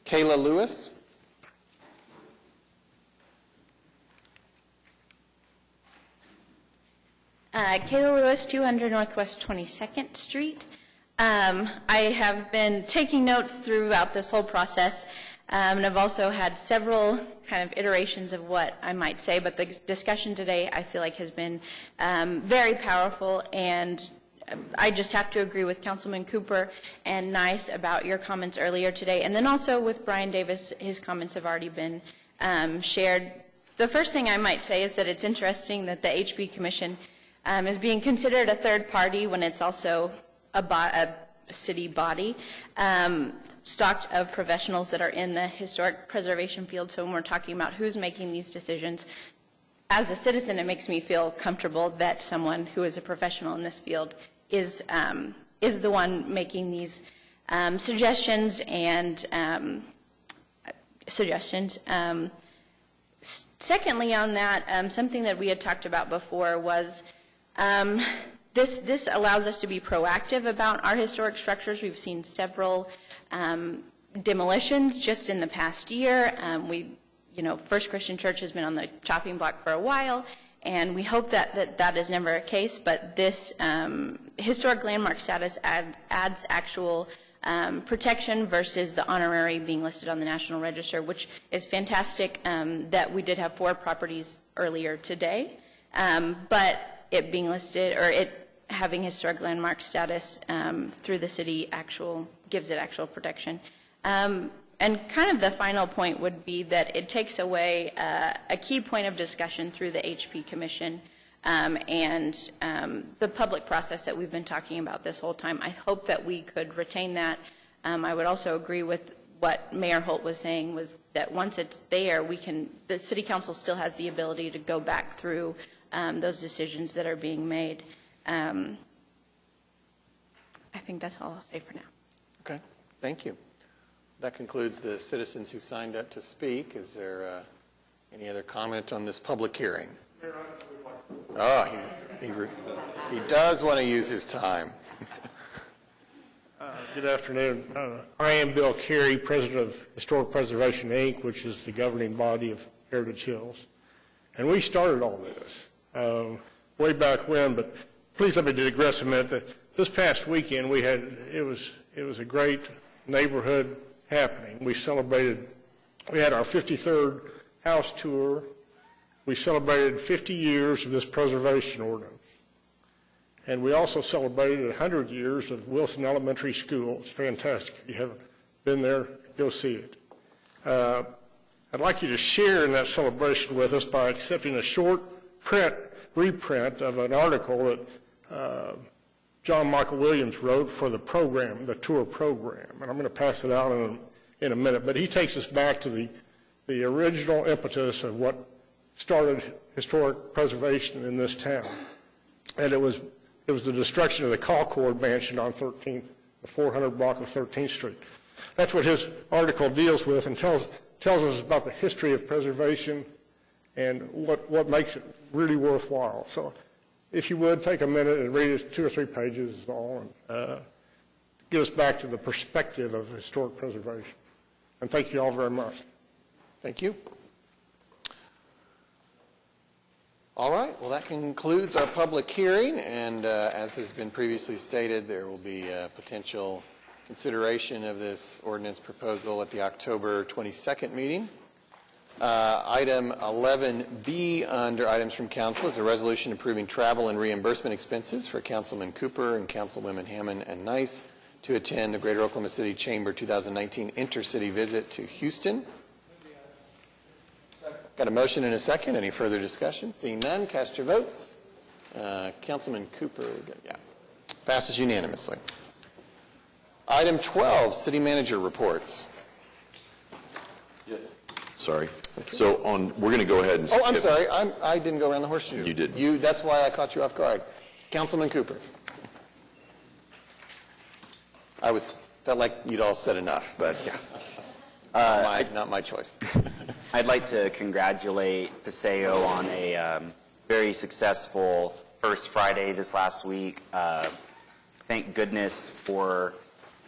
Kayla Lewis. Kayla Lewis, 200 Northwest 22nd Street. I have been taking notes throughout this whole process, and I've also had several kind of iterations of what I might say, but the discussion today I feel like has been very powerful, and I just have to agree with Councilman Cooper and Nice about your comments earlier today, and then also with Brian Davis, his comments have already been shared. The first thing I might say is that it's interesting that the HB Commission is being considered a third party when it's also a city body, stocked of professionals that are in the historic preservation field. So when we're talking about who's making these decisions, as a citizen, it makes me feel comfortable that someone who is a professional in this field is the one making these suggestions and suggestions. Secondly, on that, something that we had talked about before was this allows us to be proactive about our historic structures. We've seen several demolitions just in the past year. First Christian Church has been on the chopping block for a while, and we hope that is never a case, but this historic landmark status adds actual protection versus the honorary being listed on the National Register, which is fantastic that we did have 4 properties earlier today, but it being listed, or it having historic landmark status through the city gives it actual protection. And kind of the final point would be that it takes away a key point of discussion through the HP Commission and the public process that we've been talking about this whole time. I hope that we could retain that. I would also agree with what Mayor Holt was saying, was that once it's there, the City Council still has the ability to go back through those decisions that are being made. I think that's all I'll say for now. Okay, thank you. That concludes the citizens who signed up to speak. Is there any other comment on this public hearing? Oh, he does want to use his time. Good afternoon. I am Bill Carey, President of Historic Preservation, Inc., which is the governing body of Heritage Hills. And we started all this way back when, but please let me digress a minute. This past weekend, it was a great neighborhood happening. We had our 53rd house tour. We celebrated 50 years of this preservation ordinance. And we also celebrated 100 years of Wilson Elementary School. It's fantastic. If you haven't been there, go see it. I'd like you to share in that celebration with us by accepting a short reprint of an article that John Michael Williams wrote for the program, the tour program. And I'm going to pass it out in a minute. But he takes us back to the original impetus of what started historic preservation in this town. And it was the destruction of the Concord Mansion on 13th, the 400 block of 13th Street. That's what his article deals with and tells us about the history of preservation and what makes it really worthwhile. So if you would, take a minute and read it, 2 or 3 pages is all, and get us back to the perspective of historic preservation. And thank you all very much. Thank you. All right, well, that concludes our public hearing, and as has been previously stated, there will be potential consideration of this ordinance proposal at the October 22nd meeting. Item 11B under items from council is a resolution approving travel and reimbursement expenses for Councilman Cooper and Councilwomen Hammond and Nice to attend the Greater Oklahoma City Chamber 2019 intercity visit to Houston. Got a motion and a second. Any further discussion? Seeing none, cast your votes. Councilman Cooper, yeah, passes unanimously. Item 12, City Manager reports. Yes. Sorry. So we're going to go ahead and skip. Oh, I'm sorry. I didn't go around the horseshoe. You did. That's why I caught you off guard. Councilman Cooper. Felt like you'd all said enough, but not my choice. I'd like to congratulate Paseo on a very successful first Friday this last week. Thank goodness for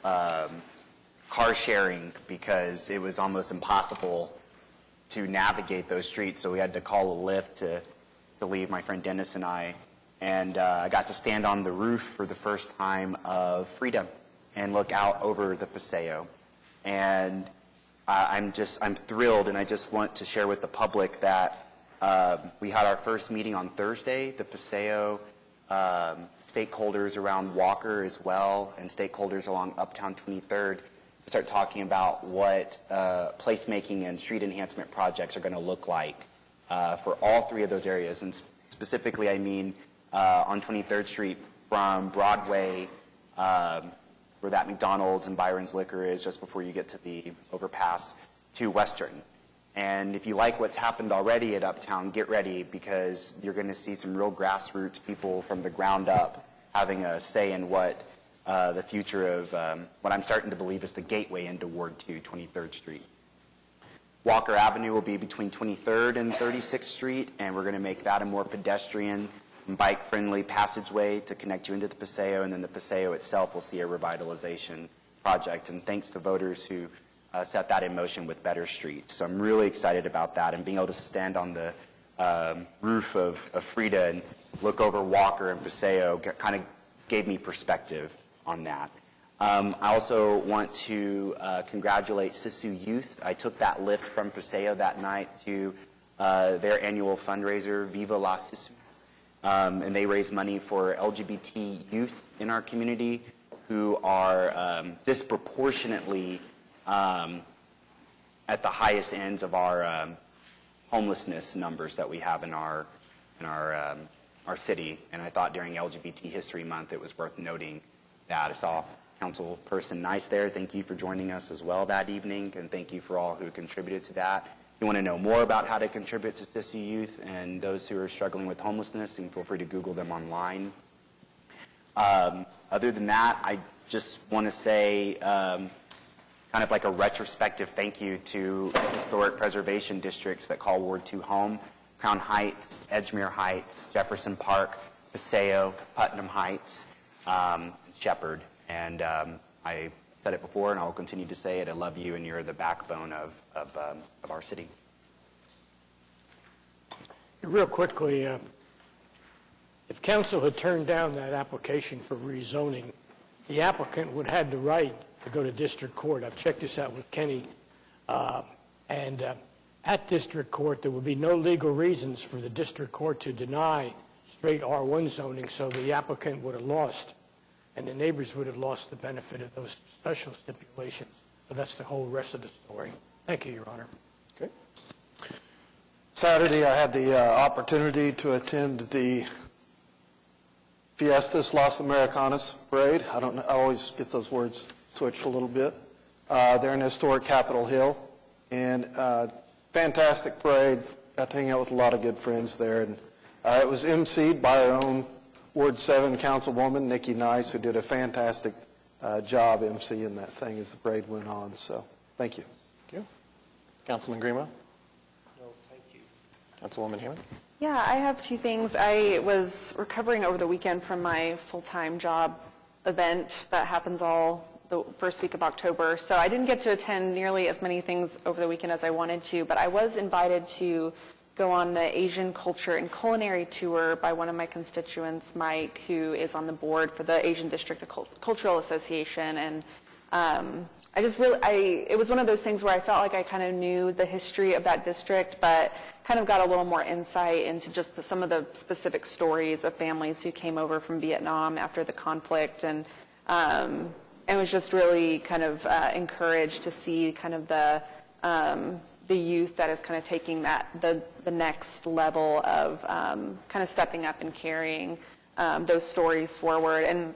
car sharing, because it was almost impossible to navigate those streets, so we had to call a Lyft to leave, my friend Dennis and I. And I got to stand on the roof for the first time of Freedom and look out over the Paseo. And I'm thrilled, and I just want to share with the public that we had our first meeting on Thursday. The Paseo stakeholders around Walker as well, and stakeholders along Uptown 23rd, to start talking about what placemaking and street enhancement projects are going to look like for all 3 of those areas. And specifically, I mean on 23rd Street from Broadway, where that McDonald's and Byron's Liquor is just before you get to the overpass, to Western. And if you like what's happened already at Uptown, get ready, because you're going to see some real grassroots people from the ground up having a say in what the future of what I'm starting to believe is the gateway into Ward 2, 23rd Street. Walker Avenue will be between 23rd and 36th Street, and we're going to make that a more pedestrian and bike-friendly passageway to connect you into the Paseo, and then the Paseo itself will see a revitalization project. And thanks to voters who set that in motion with Better Streets. So I'm really excited about that, and being able to stand on the roof of Frida and look over Walker and Paseo kind of gave me perspective on that. I also want to congratulate Sisu Youth. I took that lift from Paseo that night to their annual fundraiser, Viva La Sisu. And they raise money for LGBT youth in our community who are disproportionately at the highest ends of our homelessness numbers that we have in our city. And I thought during LGBT History Month it was worth noting that. I saw Councilperson Nice there. Thank you for joining us as well that evening, and thank you for all who contributed to that. If you want to know more about how to contribute to Sissy Youth and those who are struggling with homelessness, you can feel free to Google them online. Other than that, I just want to say kind of like a retrospective thank you to historic preservation districts that call Ward 2 home: Crown Heights, Edgemere Heights, Jefferson Park, Paseo, Putnam Heights, Shepherd. And I said it before, and I will continue to say it. I love you, and you're the backbone of our city. Real quickly, if council had turned down that application for rezoning, the applicant would have had the right to go to district court. I've checked this out with Kenny. And at district court, there would be no legal reasons for the district court to deny straight R1 zoning, so the applicant would have lost, and the neighbors would have lost the benefit of those special stipulations. So that's the whole rest of the story. Thank you, Your Honor. Okay. Saturday, I had the opportunity to attend the Fiestas Las Americanas parade. I always get those words switched a little bit. They're in historic Capitol Hill, and fantastic parade. Got to hang out with a lot of good friends there, and it was emceed by our own Ward 7 Councilwoman, Nikki Nice, who did a fantastic job emceeing that thing as the parade went on. So, thank you. Thank you. Councilman Greenwell? No, thank you. Councilwoman Hammond? Yeah, I have two things. I was recovering over the weekend from my full-time job event that happens all the first week of October, so I didn't get to attend nearly as many things over the weekend as I wanted to, but I was invited to go on the Asian Culture and Culinary Tour by one of my constituents, Mike, who is on the board for the Asian District Cultural Association, and it was one of those things where I felt like I kind of knew the history of that district, but kind of got a little more insight into just some of the specific stories of families who came over from Vietnam after the conflict, and was just really kind of encouraged to see kind of the youth that is kind of taking the next level of kind of stepping up and carrying those stories forward. And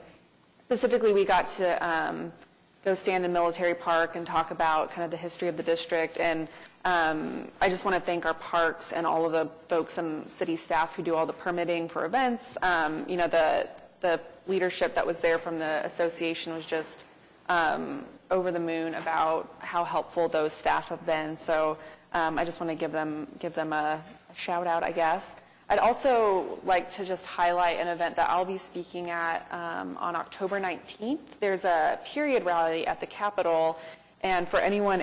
specifically, we got to go stand in Military Park and talk about kind of the history of the district. And I just want to thank our parks and all of the folks and city staff who do all the permitting for events. The leadership that was there from the association was just over the moon about how helpful those staff have been. So I just want to give them a shout out, I guess. I'd also like to just highlight an event that I'll be speaking at on October 19th. There's a period rally at the Capitol, and for anyone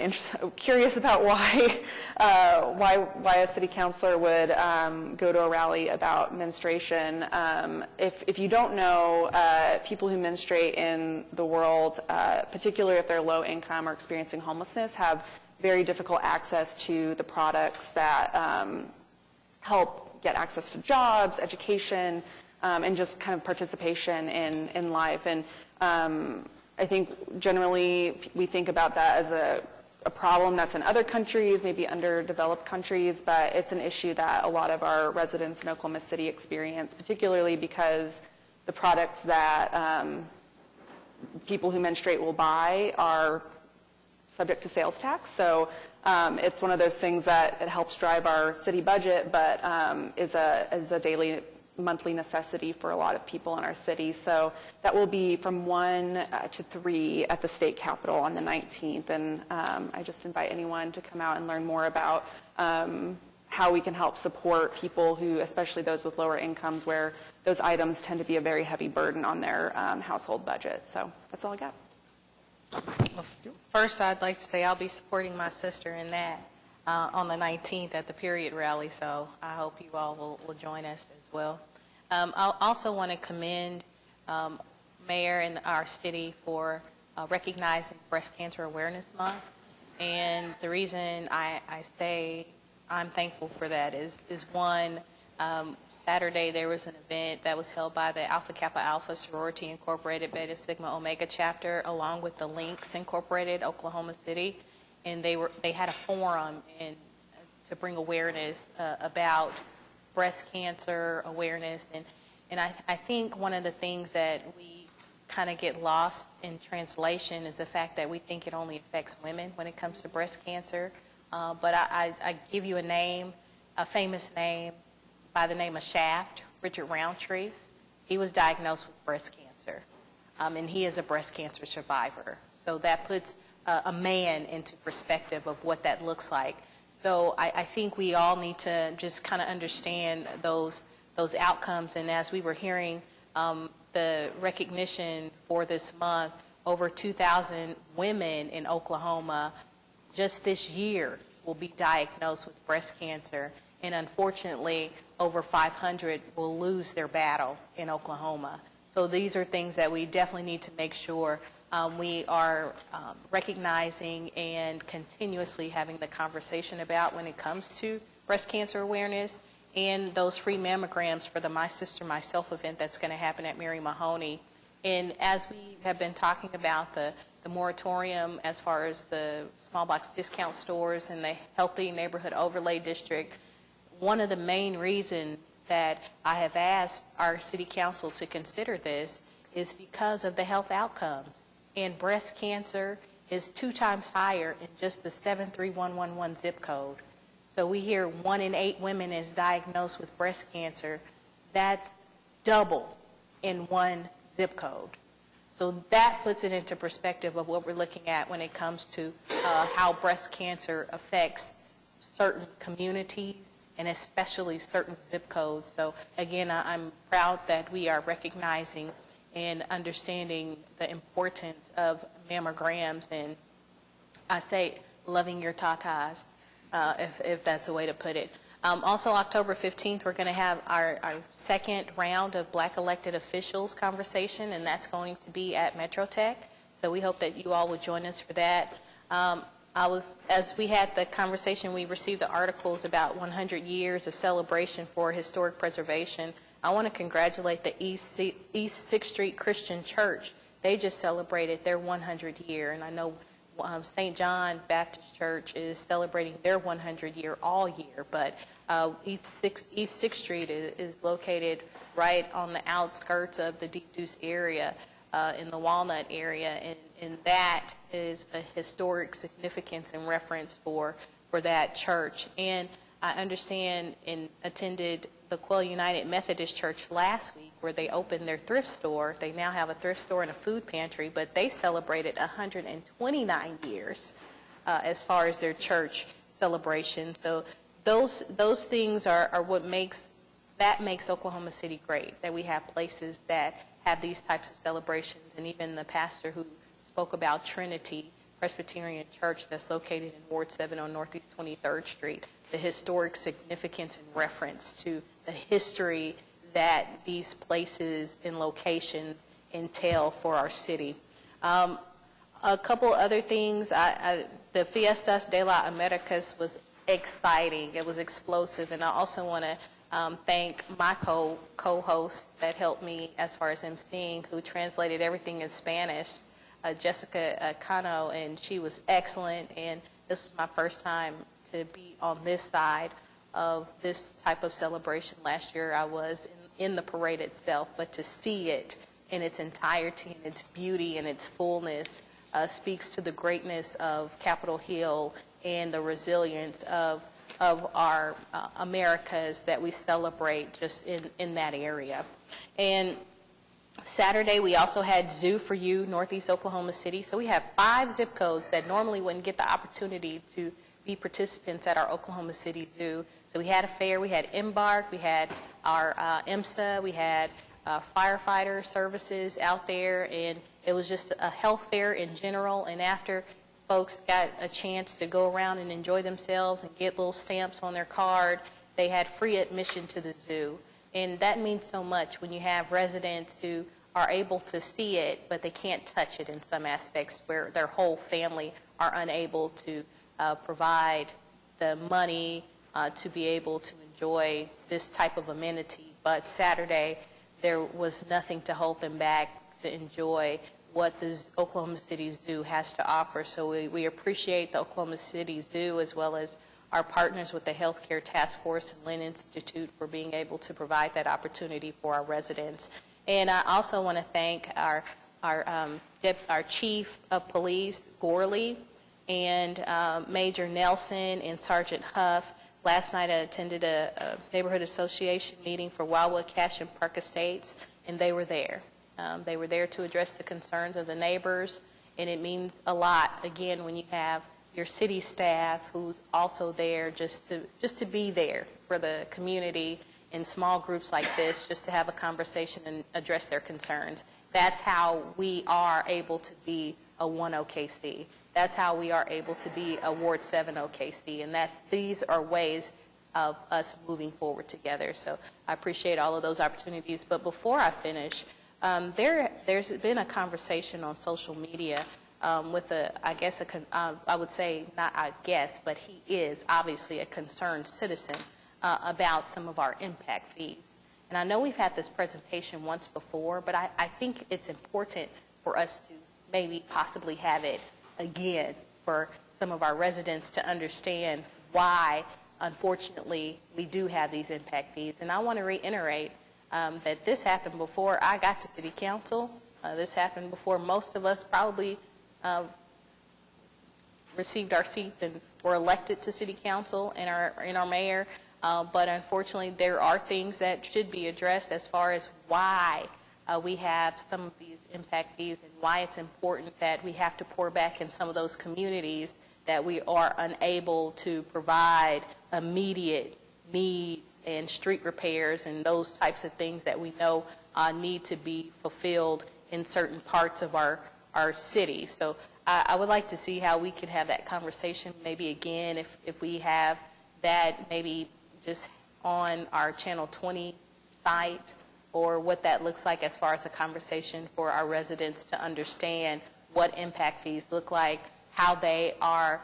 curious about why a city councilor would go to a rally about menstruation, if you don't know, people who menstruate in the world, particularly if they're low income or experiencing homelessness, have very difficult access to the products that help get access to jobs, education, and just kind of participation in life. And I think generally we think about that as a problem that's in other countries, maybe underdeveloped countries, but it's an issue that a lot of our residents in Oklahoma City experience, particularly because the products that people who menstruate will buy are subject to sales tax. So it's one of those things that it helps drive our city budget, but is a daily, monthly necessity for a lot of people in our city. So that will be from 1 to 3 at the state capitol on the 19th. And I just invite anyone to come out and learn more about how we can help support people who, especially those with lower incomes, where those items tend to be a very heavy burden on their household budget. So that's all I got. First, I'd like to say I'll be supporting my sister in that on the 19th at the period rally, so I hope you all will join us as well. I also want to commend Mayor and our city for recognizing Breast Cancer Awareness Month, and the reason I say I'm thankful for that is one, Saturday there was an event that was held by the Alpha Kappa Alpha Sorority Incorporated Beta Sigma Omega chapter along with the Links Incorporated Oklahoma City, and they had a forum to bring awareness about breast cancer awareness, and I think one of the things that we kind of get lost in translation is the fact that we think it only affects women when it comes to breast cancer, but I give you a famous name by the name of Shaft, Richard Roundtree. He was diagnosed with breast cancer, and he is a breast cancer survivor. So that puts a man into perspective of what that looks like. So I think we all need to just kind of understand those outcomes. And as we were hearing the recognition for this month, over 2,000 women in Oklahoma just this year will be diagnosed with breast cancer. And unfortunately, over 500 will lose their battle in Oklahoma. So these are things that we definitely need to make sure we are recognizing and continuously having the conversation about when it comes to breast cancer awareness and those free mammograms for the My Sister, Myself event that's going to happen at Mary Mahoney. And as we have been talking about the moratorium as far as the small box discount stores and the Healthy Neighborhood Overlay District, one of the main reasons that I have asked our city council to consider this is because of the health outcomes. And breast cancer is 2 times higher in just the 73111 zip code. So we hear 1 in 8 women is diagnosed with breast cancer. That's double in one zip code. So that puts it into perspective of what we're looking at when it comes to how breast cancer affects certain communities and especially certain zip codes. So again, I'm proud that we are recognizing and understanding the importance of mammograms, and I say loving your tatas, if that's a way to put it. Also, October 15th, we're going to have our second round of Black elected officials conversation, and that's going to be at MetroTech. So we hope that you all would join us for that. As we had the conversation, we received the articles about 100 years of celebration for historic preservation. I want to congratulate the East 6th Street Christian Church. They just celebrated their 100 year, and I know St. John Baptist Church is celebrating their 100 year all year, but East 6th Street is located right on the outskirts of the Deep Deuce area, in the Walnut area, and that is a historic significance and reference for that church. And I understand and attended the Quail United Methodist Church last week, where they opened their thrift store. They now have a thrift store and a food pantry, but they celebrated 129 years as far as their church celebration. So those things are what makes Oklahoma City great, that we have places that have these types of celebrations. And even the pastor who spoke about Trinity Presbyterian Church that's located in Ward 7 on Northeast 23rd Street, the historic significance and reference to the history that these places and locations entail for our city. A couple other things. The Fiestas de la Americas was exciting. It was explosive. And I also want to thank my co-host that helped me as far as emceeing, who translated everything in Spanish, Jessica Cano, and she was excellent. And this was my first time to be on this side of this type of celebration. Last year I was in the parade itself, but to see it in its entirety and its beauty and its fullness speaks to the greatness of Capitol Hill and the resilience of our Americas that we celebrate just in that area. And Saturday, we also had Zoo for You, Northeast Oklahoma City. So we have 5 zip codes that normally wouldn't get the opportunity to be participants at our Oklahoma City Zoo. So we had a fair, we had Embark, we had our IMSA, we had firefighter services out there, and it was just a health fair in general. And after folks got a chance to go around and enjoy themselves and get little stamps on their card, they had free admission to the zoo. And that means so much when you have residents who are able to see it, but they can't touch it in some aspects, where their whole family are unable to provide the money to be able to enjoy this type of amenity. But Saturday, there was nothing to hold them back to enjoy what the Oklahoma City Zoo has to offer. So we appreciate the Oklahoma City Zoo, as well as our partners with the Healthcare Task Force and Lynn Institute, for being able to provide that opportunity for our residents. And I also want to thank our Chief of Police, Gorley, and Major Nelson and Sergeant Huff. Last night I attended a neighborhood association meeting for Wildwood, Cache, and Park Estates, and they were there. They were there to address the concerns of the neighbors, and it means a lot, again, when you have your city staff who's also there just to be there for the community in small groups like this, just to have a conversation and address their concerns. That's how we are able to be a 1 OKC. That's how we are able to be a Ward 7 OKC, and that these are ways of us moving forward together. So I appreciate all of those opportunities. But before I finish, there's been a conversation on social media with I would say, not I guess, but he is obviously a concerned citizen about some of our impact fees. And I know we've had this presentation once before, but I think it's important for us to maybe possibly have it again for some of our residents to understand why, unfortunately, we do have these impact fees. And I want to reiterate that this happened before I got to City Council. This happened before most of us probably received our seats and were elected to City Council and our mayor. But unfortunately, there are things that should be addressed as far as why we have some of these impact fees, and why it's important that we have to pour back in some of those communities that we are unable to provide immediate needs and street repairs and those types of things that we know need to be fulfilled in certain parts of our city. So I would like to see how we could have that conversation maybe again if we have that maybe just on our Channel 20 site, or what that looks like as far as a conversation for our residents to understand what impact fees look like, how they are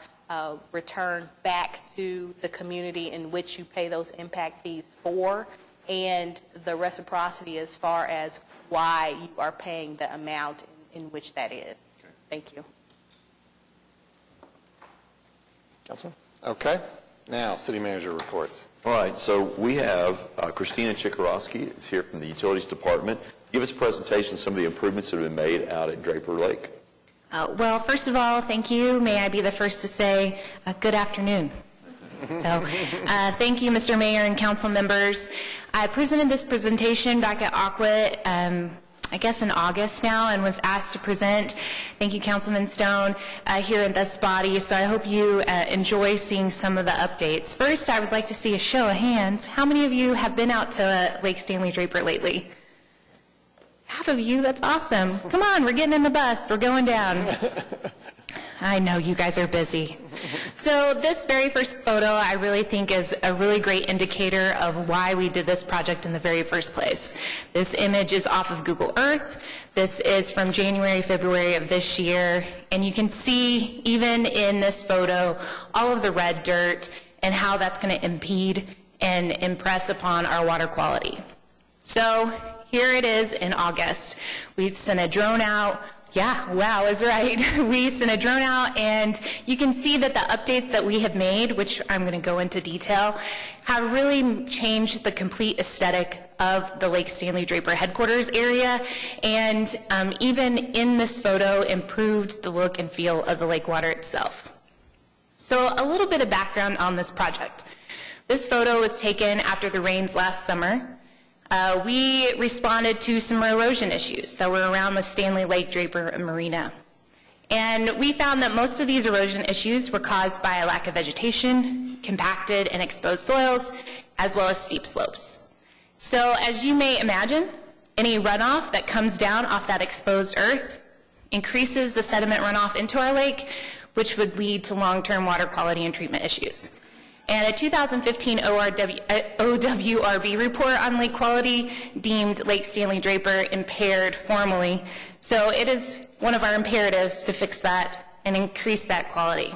returned back to the community in which you pay those impact fees for, and the reciprocity as far as why you are paying the amount in which that is. Thank you. Councilman? Okay. Now, city manager reports. All right, so we have Christina Chikarovsky is here from the Utilities Department. Give us a presentation of some of the improvements that have been made out at Draper Lake. Well, first of all, thank you. May I be the first to say good afternoon. So, thank you, Mr. Mayor and council members. I presented this presentation back at Aquit, I guess in August now, and was asked to present, thank you, Councilman Stone, here in this body. So I hope you enjoy seeing some of the updates. First, I would like to see a show of hands. How many of you have been out to Lake Stanley Draper lately? Half of you, that's awesome. Come on, we're getting in the bus, we're going down. I know you guys are busy. So this very first photo I really think is a really great indicator of why we did this project in the very first place. This image is off of Google Earth. This is from January, February of this year, and you can see even in this photo all of the red dirt and how that's going to impede and impress upon our water quality. So here it is in August. We sent a drone out. Yeah, wow is right. We sent a drone out, and you can see that the updates that we have made, which I'm going to go into detail, have really changed the complete aesthetic of the Lake Stanley Draper headquarters area, and even in this photo, improved the look and feel of the lake water itself. So a little bit of background on this project. This photo was taken after the rains last summer. We responded to some erosion issues that were around the Stanley Lake Draper Marina. And we found that most of these erosion issues were caused by a lack of vegetation, compacted and exposed soils, as well as steep slopes. So as you may imagine, any runoff that comes down off that exposed earth increases the sediment runoff into our lake, which would lead to long-term water quality and treatment issues. And a 2015 OWRB report on lake quality deemed Lake Stanley Draper impaired formally. So it is one of our imperatives to fix that and increase that quality.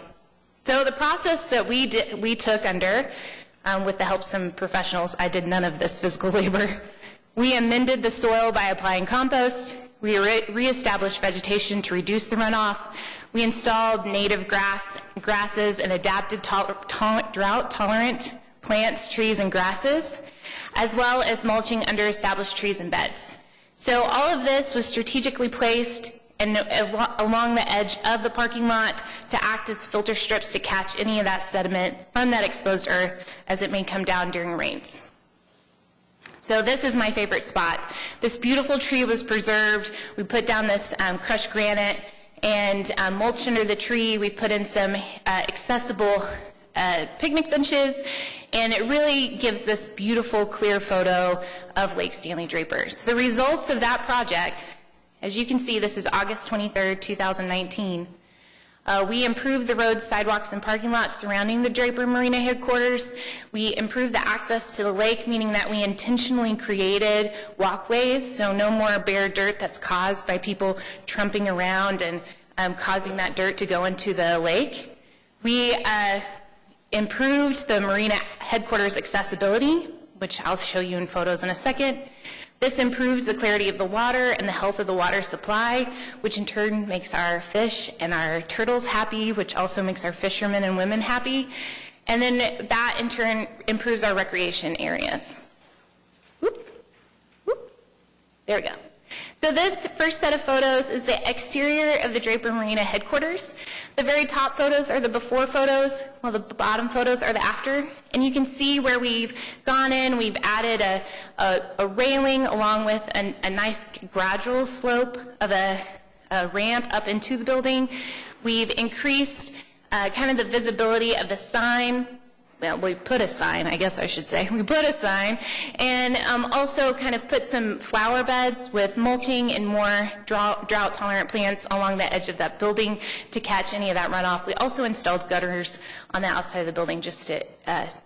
So the process that we took under, with the help of some professionals, I did none of this physical labor. We amended the soil by applying compost. We reestablished vegetation to reduce the runoff. We installed native grasses and adapted drought-tolerant plants, trees, and grasses, as well as mulching under established trees and beds. So all of this was strategically placed along the edge of the parking lot to act as filter strips to catch any of that sediment from that exposed earth as it may come down during rains. So this is my favorite spot. This beautiful tree was preserved. We put down this crushed granite and mulched under the tree. We put in some accessible picnic benches, and it really gives this beautiful, clear photo of Lake Stanley Draper. So the results of that project, as you can see, this is August 23rd, 2019. We improved the roads, sidewalks, and parking lots surrounding the Draper Marina headquarters. We improved the access to the lake, meaning that we intentionally created walkways, so no more bare dirt that's caused by people trumping around and causing that dirt to go into the lake. We improved the marina headquarters accessibility, which I'll show you in photos in a second. This improves the clarity of the water and the health of the water supply, which in turn makes our fish and our turtles happy, which also makes our fishermen and women happy. And then that in turn improves our recreation areas. Whoop, whoop. There we go. So this first set of photos is the exterior of the Draper Marina headquarters. The very top photos are the before photos, while the bottom photos are the after. And you can see where we've gone in, we've added a railing along with a nice gradual slope of a ramp up into the building. We've increased kind of the visibility of the sign well, we put a sign, I guess I should say. We put a sign, and also kind of put some flower beds with mulching and more drought-tolerant plants along the edge of that building to catch any of that runoff. We also installed gutters on the outside of the building just to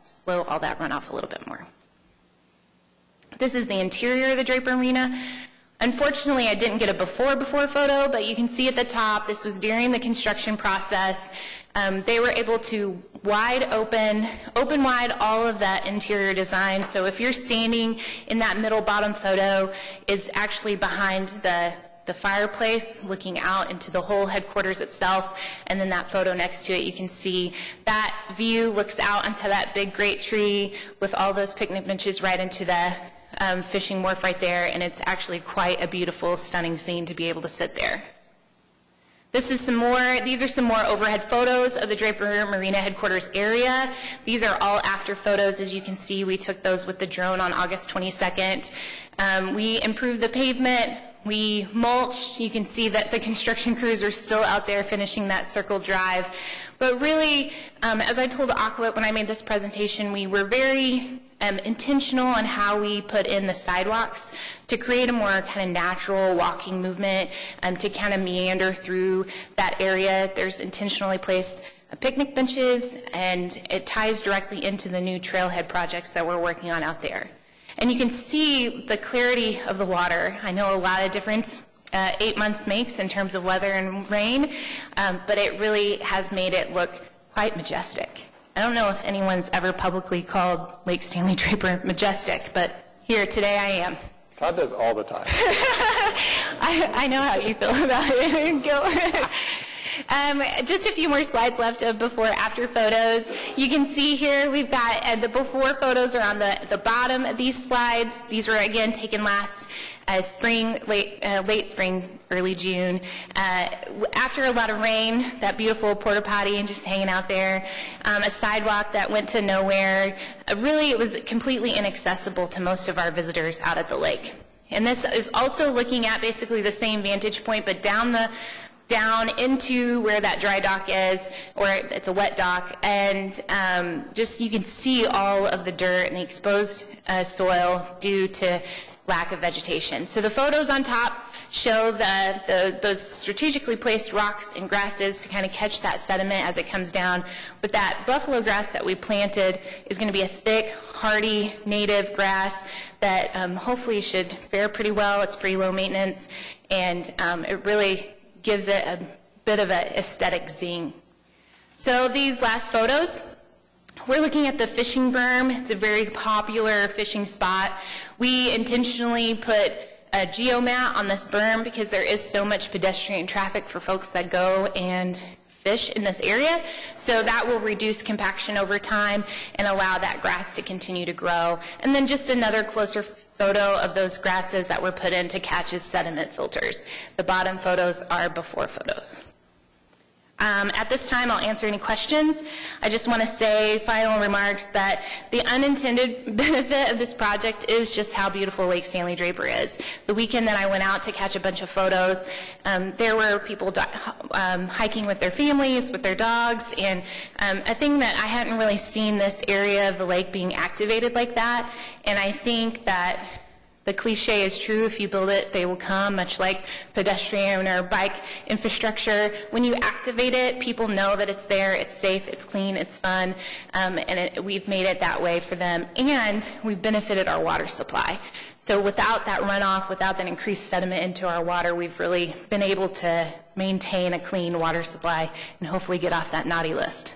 slow all that runoff a little bit more. This is the interior of the Draper Arena. Unfortunately, I didn't get a before photo, but you can see at the top, this was during the construction process. They were able to open wide all of that interior design. So if you're standing in that middle bottom photo is actually behind the fireplace looking out into the whole headquarters itself, and then that photo next to it, you can see that view looks out onto that big great tree with all those picnic benches right into the fishing wharf right there, and it's actually quite a beautiful, stunning scene to be able to sit there. These are some more overhead photos of the Draper Marina headquarters area. These are all after photos. As you can see, we took those with the drone on August 22nd. We improved the pavement. We mulched. You can see that the construction crews are still out there finishing that circle drive. But really, as I told Aqua when I made this presentation, we were very intentional on how we put in the sidewalks to create a more kind of natural walking movement to kind of meander through that area. There's intentionally placed picnic benches, and it ties directly into the new trailhead projects that we're working on out there. And you can see the clarity of the water. I know a lot of difference 8 months makes in terms of weather and rain, but it really has made it look quite majestic. I don't know if anyone's ever publicly called Lake Stanley Draper majestic, but here today I am. Todd does all the time. I know how you feel about it. Go. Just a few more slides left of before-after photos. You can see here we've got the before photos are on the bottom of these slides. These were, again, taken last spring, late spring, early June. After a lot of rain, that beautiful porta potty and just hanging out there, a sidewalk that went to nowhere. Really, it was completely inaccessible to most of our visitors out at the lake. And this is also looking at basically the same vantage point, but down into where that dry dock is, or it's a wet dock, and just you can see all of the dirt and the exposed soil due to lack of vegetation. So the photos on top show those strategically placed rocks and grasses to kind of catch that sediment as it comes down. But that buffalo grass that we planted is going to be a thick, hardy, native grass that hopefully should fare pretty well. It's pretty low maintenance, and it really gives it a bit of an aesthetic zing. So these last photos, we're looking at the fishing berm. It's a very popular fishing spot. We intentionally put a geomat on this berm because there is so much pedestrian traffic for folks that go and fish in this area. So that will reduce compaction over time and allow that grass to continue to grow. And then just another closer photo of those grasses that were put in to catch as sediment filters. The bottom photos are before photos. At this time, I'll answer any questions. I just want to say final remarks that the unintended benefit of this project is just how beautiful Lake Stanley Draper is. The weekend that I went out to catch a bunch of photos, there were people hiking with their families, with their dogs, and a thing that I hadn't really seen this area of the lake being activated like that, and I think that the cliche is true, if you build it, they will come, much like pedestrian or bike infrastructure. When you activate it, people know that it's there, it's safe, it's clean, it's fun, and we've made it that way for them, and we've benefited our water supply. So without that runoff, without that increased sediment into our water, we've really been able to maintain a clean water supply and hopefully get off that naughty list.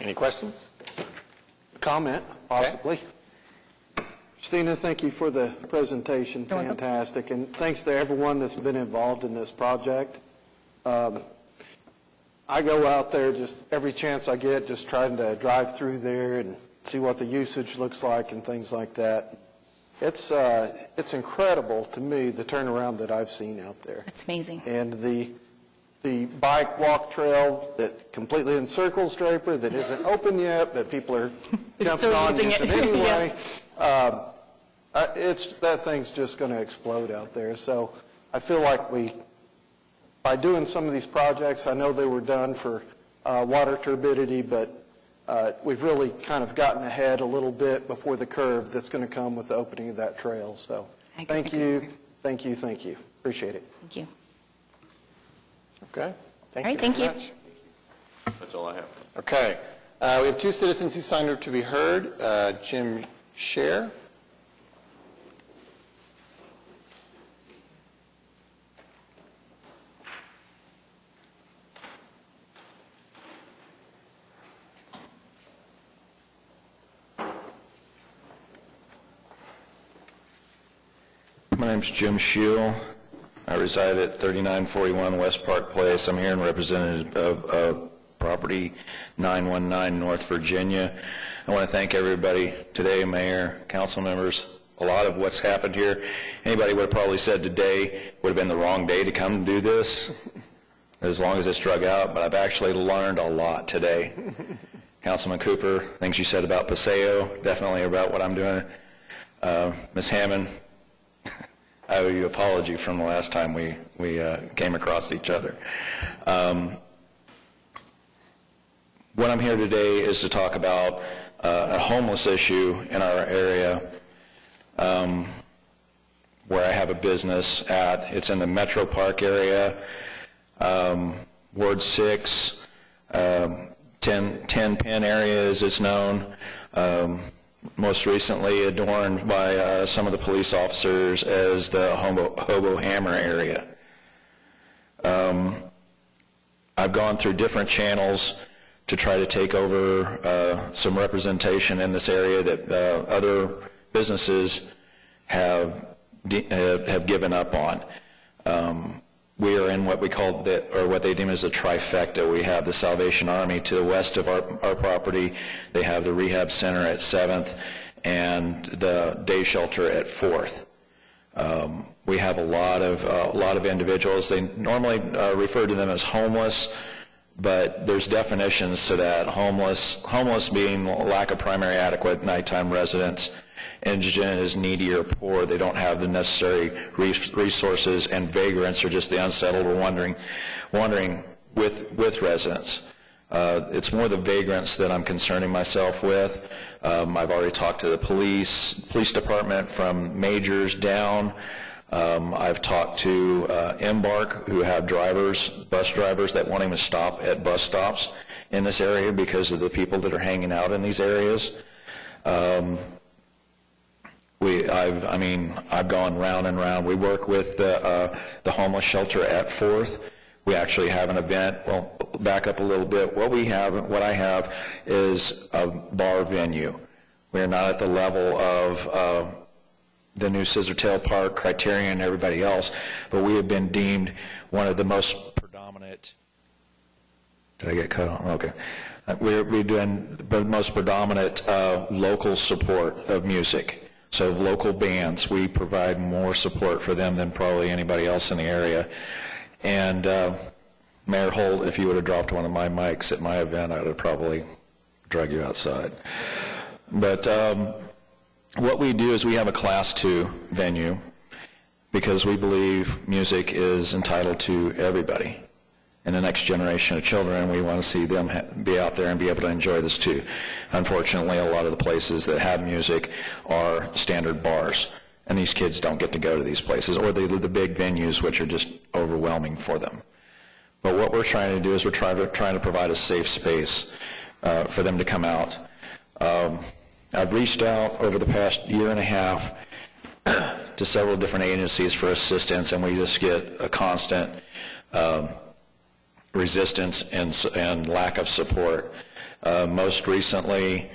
Any questions? Comment, possibly. Okay. Christina, thank you for the presentation. Fantastic. And thanks to everyone that's been involved in this project. I go out there just every chance I get, just trying to drive through there and see what the usage looks like and things like that. It's incredible to me, the turnaround that I've seen out there. It's amazing. And the bike walk trail that completely encircles Draper, that isn't open yet, but people are jumping on using it anyway. Yeah. That thing's just going to explode out there. So I feel like by doing some of these projects, I know they were done for water turbidity, but we've really kind of gotten ahead a little bit before the curve that's going to come with the opening of that trail. So thank you. Appreciate it. Thank you. Okay. All right, thank you. Much. That's all I have. Okay. We have two citizens who signed up to be heard. Jim Scher. My name's Jim Scheel. I reside at 3941 West Park Place. I'm here in representative of property 919 North Virginia. I want to thank everybody today, Mayor, council members. A lot of what's happened here, anybody would have probably said today would have been the wrong day to come and do this, as long as it's drug out, but I've actually learned a lot today. Councilman Cooper, things you said about Paseo, definitely about what I'm doing. Ms. Hammond, I owe you an apology from the last time we came across each other. What I'm here today is to talk about a homeless issue in our area where I have a business at. It's in the Metro Park area, Ward 6, 10 Penn area as it's known. Most recently adorned by some of the police officers as the Hobo Hammer area. I've gone through different channels to try to take over some representation in this area that other businesses have given up on. We are in what we call what they deem as a trifecta. We have the Salvation Army to the west of our property. They have the rehab center at 7th and the day shelter at 4th. We have a lot of individuals. They normally refer to them as homeless, but there's definitions to that. Homeless being lack of primary adequate nighttime residence. Indigent is needy or poor. They don't have the necessary resources, and vagrants are just the unsettled or wandering with residents. It's more the vagrants that I'm concerning myself with. I've already talked to the police department from majors down. I've talked to Embark, who have bus drivers that want him to stop at bus stops in this area because of the people that are hanging out in these areas. I've gone round and round. We work with the homeless shelter at 4th. We actually have an event. Well, back up a little bit. What I have is a bar venue. We're not at the level of the new Scissortail Park, Criterion, and everybody else, but we have been deemed one of the most predominant. Did I get cut off? Okay. We're doing the most predominant local support of music. So local bands, we provide more support for them than probably anybody else in the area. And Mayor Holt, if you would have dropped one of my mics at my event, I would have probably drug you outside. But what we do is we have a Class 2 venue because we believe music is entitled to everybody. And the next generation of children, we want to see them be out there and be able to enjoy this too. Unfortunately, a lot of the places that have music are standard bars, and these kids don't get to go to these places, or the big venues, which are just overwhelming for them. But what we're trying to do is we're trying to provide a safe space for them to come out. I've reached out over the past year and a half to several different agencies for assistance, and we just get a constant resistance and lack of support. Most recently,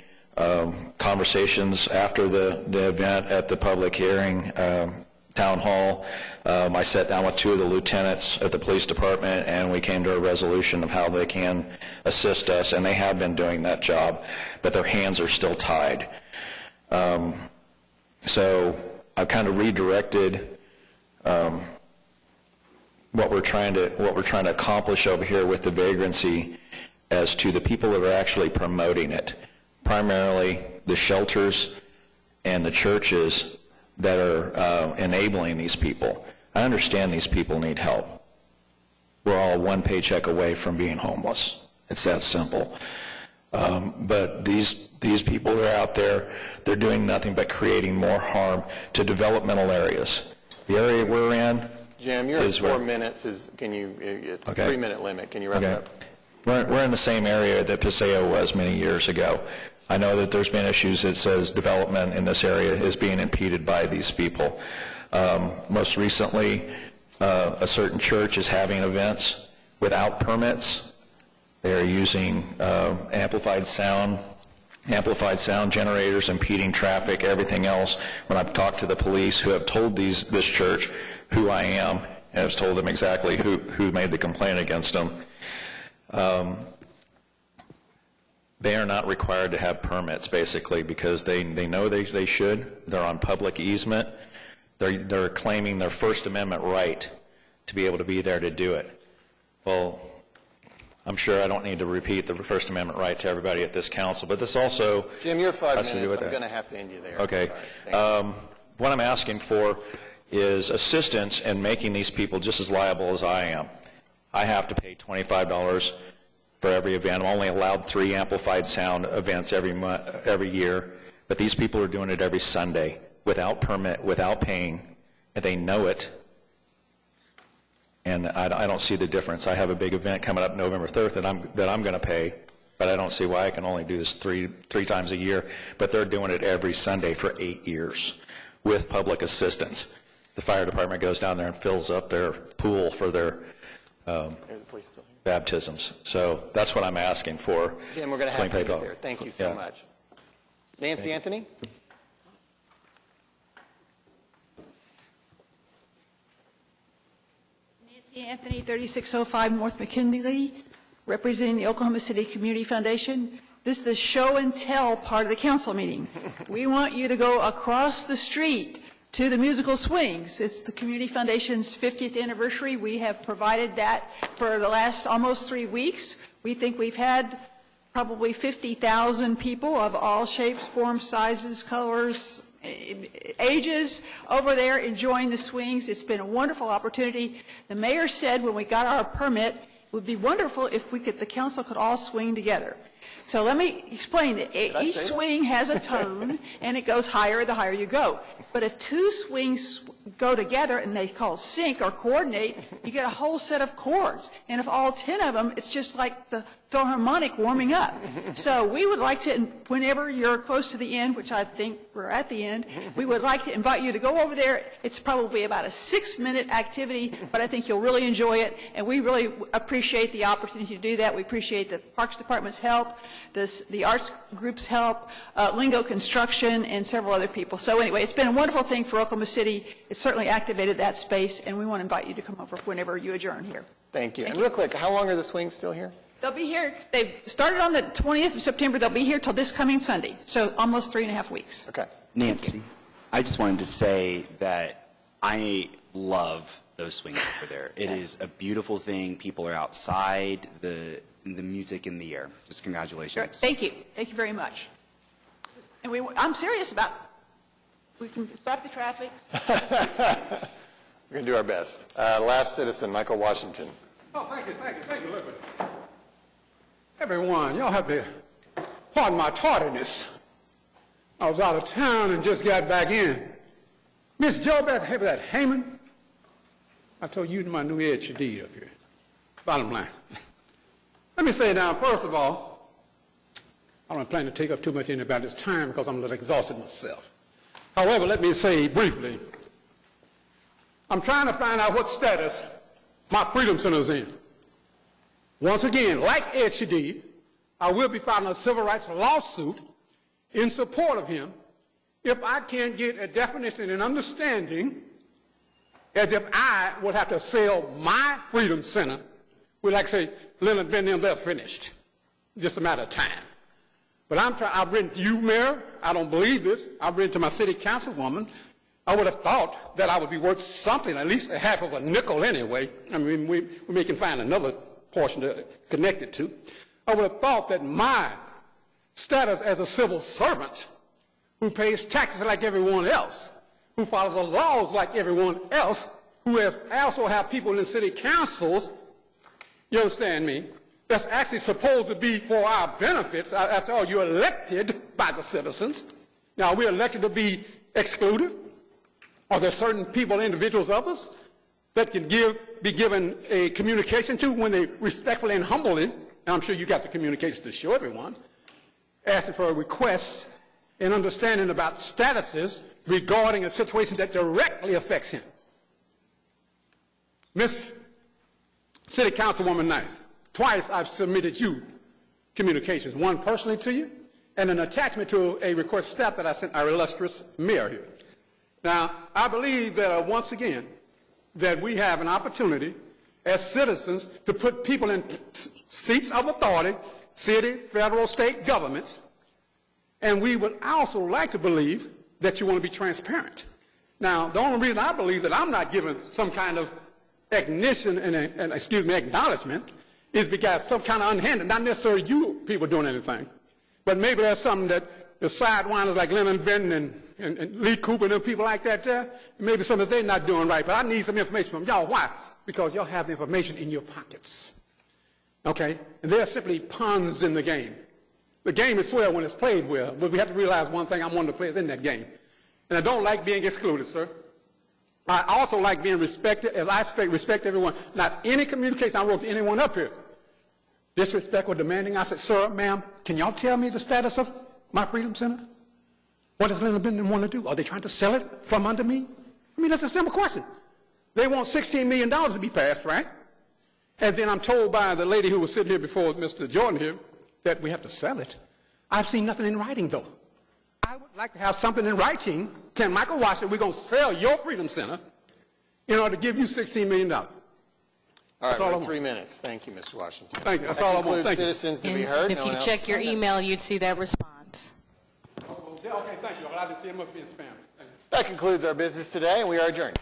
conversations after the event at the public hearing, town hall, I sat down with 2 of the lieutenants at the police department, and we came to a resolution of how they can assist us, and they have been doing that job, but their hands are still tied. So I've kind of redirected what we're trying to accomplish over here with the vagrancy as to the people that are actually promoting it, primarily the shelters and the churches that are enabling these people. I understand these people need help. We're all one paycheck away from being homeless. It's that simple. But these people who are out there, they're doing nothing but creating more harm to developmental areas. The area we're in, Jim, you're at 4 minutes. It's a 3-minute limit. Can you wrap it up? We're in the same area that Paseo was many years ago. I know that there's been issues that says development in this area is being impeded by these people. Most recently, a certain church is having events without permits. They are using amplified sound generators, impeding traffic, everything else. When I've talked to the police who have told this church who I am, and have told them exactly who made the complaint against them, they are not required to have permits, basically, because they know they should. They're on public easement. They're claiming their First Amendment right to be able to be there to do it. Well, I'm sure I don't need to repeat the First Amendment right to everybody at this council, but this also... Jim, you're 5 has to do minutes. with I'm that. going to have to end you there. Okay. What I'm asking for is assistance in making these people just as liable as I am. I have to pay $25 for every event. I'm only allowed 3 amplified sound events every year, but these people are doing it every Sunday without permit, without paying, and they know it. And I don't see the difference. I have a big event coming up November 3rd that I'm going to pay, but I don't see why I can only do this three times a year. But they're doing it every Sunday for 8 years with public assistance. The fire department goes down there and fills up their pool for their baptisms. So that's what I'm asking for. Jim, we're going to have to get there. Thank you so much. Nancy Anthony? Anthony, 3605 North McKinley, representing the Oklahoma City Community Foundation. This is the show and tell part of the council meeting. We want you to go across the street to the musical swings. It's the Community Foundation's 50th anniversary. We have provided that for the last almost 3 weeks. We think we've had probably 50,000 people of all shapes, forms, sizes, colors, ages over there enjoying the swings. It's been a wonderful opportunity. The mayor said when we got our permit, it would be wonderful if the council could all swing together. So let me explain that each swing has a tone, and it goes higher the higher you go. But if 2 swings go together and they call sync or coordinate, you get a whole set of chords. And if all 10 of them, it's just like the Philharmonic warming up. So we would like to, whenever you're close to the end, which I think we're at the end, we would like to invite you to go over there. It's probably about a 6-minute activity, but I think you'll really enjoy it. And we really appreciate the opportunity to do that. We appreciate the Parks Department's help, the arts group's help, Lingo Construction, and several other people. So anyway, it's been a wonderful thing for Oklahoma City. It's certainly activated that space, and we want to invite you to come over whenever you adjourn here. Thank you. And real quick, how long are the swings still here? They'll be here. They started on the 20th of September. They'll be here till this coming Sunday, so almost 3.5 weeks. Okay. Nancy, I just wanted to say that I love those swings over there. It is a beautiful thing. People are outside, the music in the air. Just congratulations. Sure. Thank you. Thank you very much. And I'm serious about it. We can stop the traffic. We're going to do our best. Last citizen, Michael Washington. Oh, thank you, Liberty. Everyone, y'all have to pardon my tardiness. I was out of town and just got back in. Miss Joe Beth, have that Haman? I told you my new Ed Shadid up here. Bottom line. Let me say now, first of all, I don't plan to take up too much about this time because I'm a little exhausted myself. However, let me say briefly, I'm trying to find out what status my Freedom Center is in. Once again, like Ed Shadid, I will be filing a civil rights lawsuit in support of him if I can't get a definition and understanding as if I would have to sell my Freedom Center. We like to say, Leonard Van Them, they're finished. Just a matter of time. But I've written to you, Mayor. I don't believe this. I've written to my city councilwoman. I would have thought that I would be worth something, at least a half of a nickel anyway. I mean, we may can find another portion to connect it to. I would have thought that my status as a civil servant who pays taxes like everyone else, who follows the laws like everyone else, who has also have people in city councils, you understand me, that's actually supposed to be for our benefits. After all, you're elected by the citizens. Now, are we elected to be excluded? Are there certain people, individuals of us, that can be given a communication to when they respectfully and humbly, and I'm sure you got the communications to show everyone, asking for a request and understanding about statuses regarding a situation that directly affects him. Miss City Councilwoman Nice, twice I've submitted you communications, one personally to you, and an attachment to a request staff that I sent our illustrious mayor here. Now, I believe that once again, that we have an opportunity as citizens to put people in seats of authority, city, federal, state governments, and we would also like to believe that you want to be transparent. Now, the only reason I believe that I'm not given some kind of acknowledgement is because some kind of unhanded, not necessarily you people doing anything, but maybe there's something that the sidewinders like Lennon Benton and Lee Cooper and them people like that there, maybe something they're not doing right. But I need some information from y'all. Why? Because y'all have the information in your pockets. Okay? And there are simply pawns in the game. The game is swell when it's played well, but we have to realize one thing: I'm one of the players in that game. And I don't like being excluded, sir. I also like being respected, as I respect everyone. Not any communication I wrote to anyone up here, disrespect or demanding. I said, sir, ma'am, can y'all tell me the status of my Freedom Center? What does Lyndon Benton want to do? Are they trying to sell it from under me? I mean, that's a simple question. They want $16 million to be passed, right? And then I'm told by the lady who was sitting here before Mr. Jordan here that we have to sell it. I've seen nothing in writing, though. I would like to have something in writing telling Michael Washington we're going to sell your Freedom Center in order to give you $16 million. All right, we're at 3 minutes. Thank you, Mr. Washington. Thank you. That's all I want. Thank you. Citizens to be heard. If you check your email, you'd see that response. Okay, thank you. Well, I didn't see it. Must be in spam. Thank you. That concludes our business today, and we are adjourned.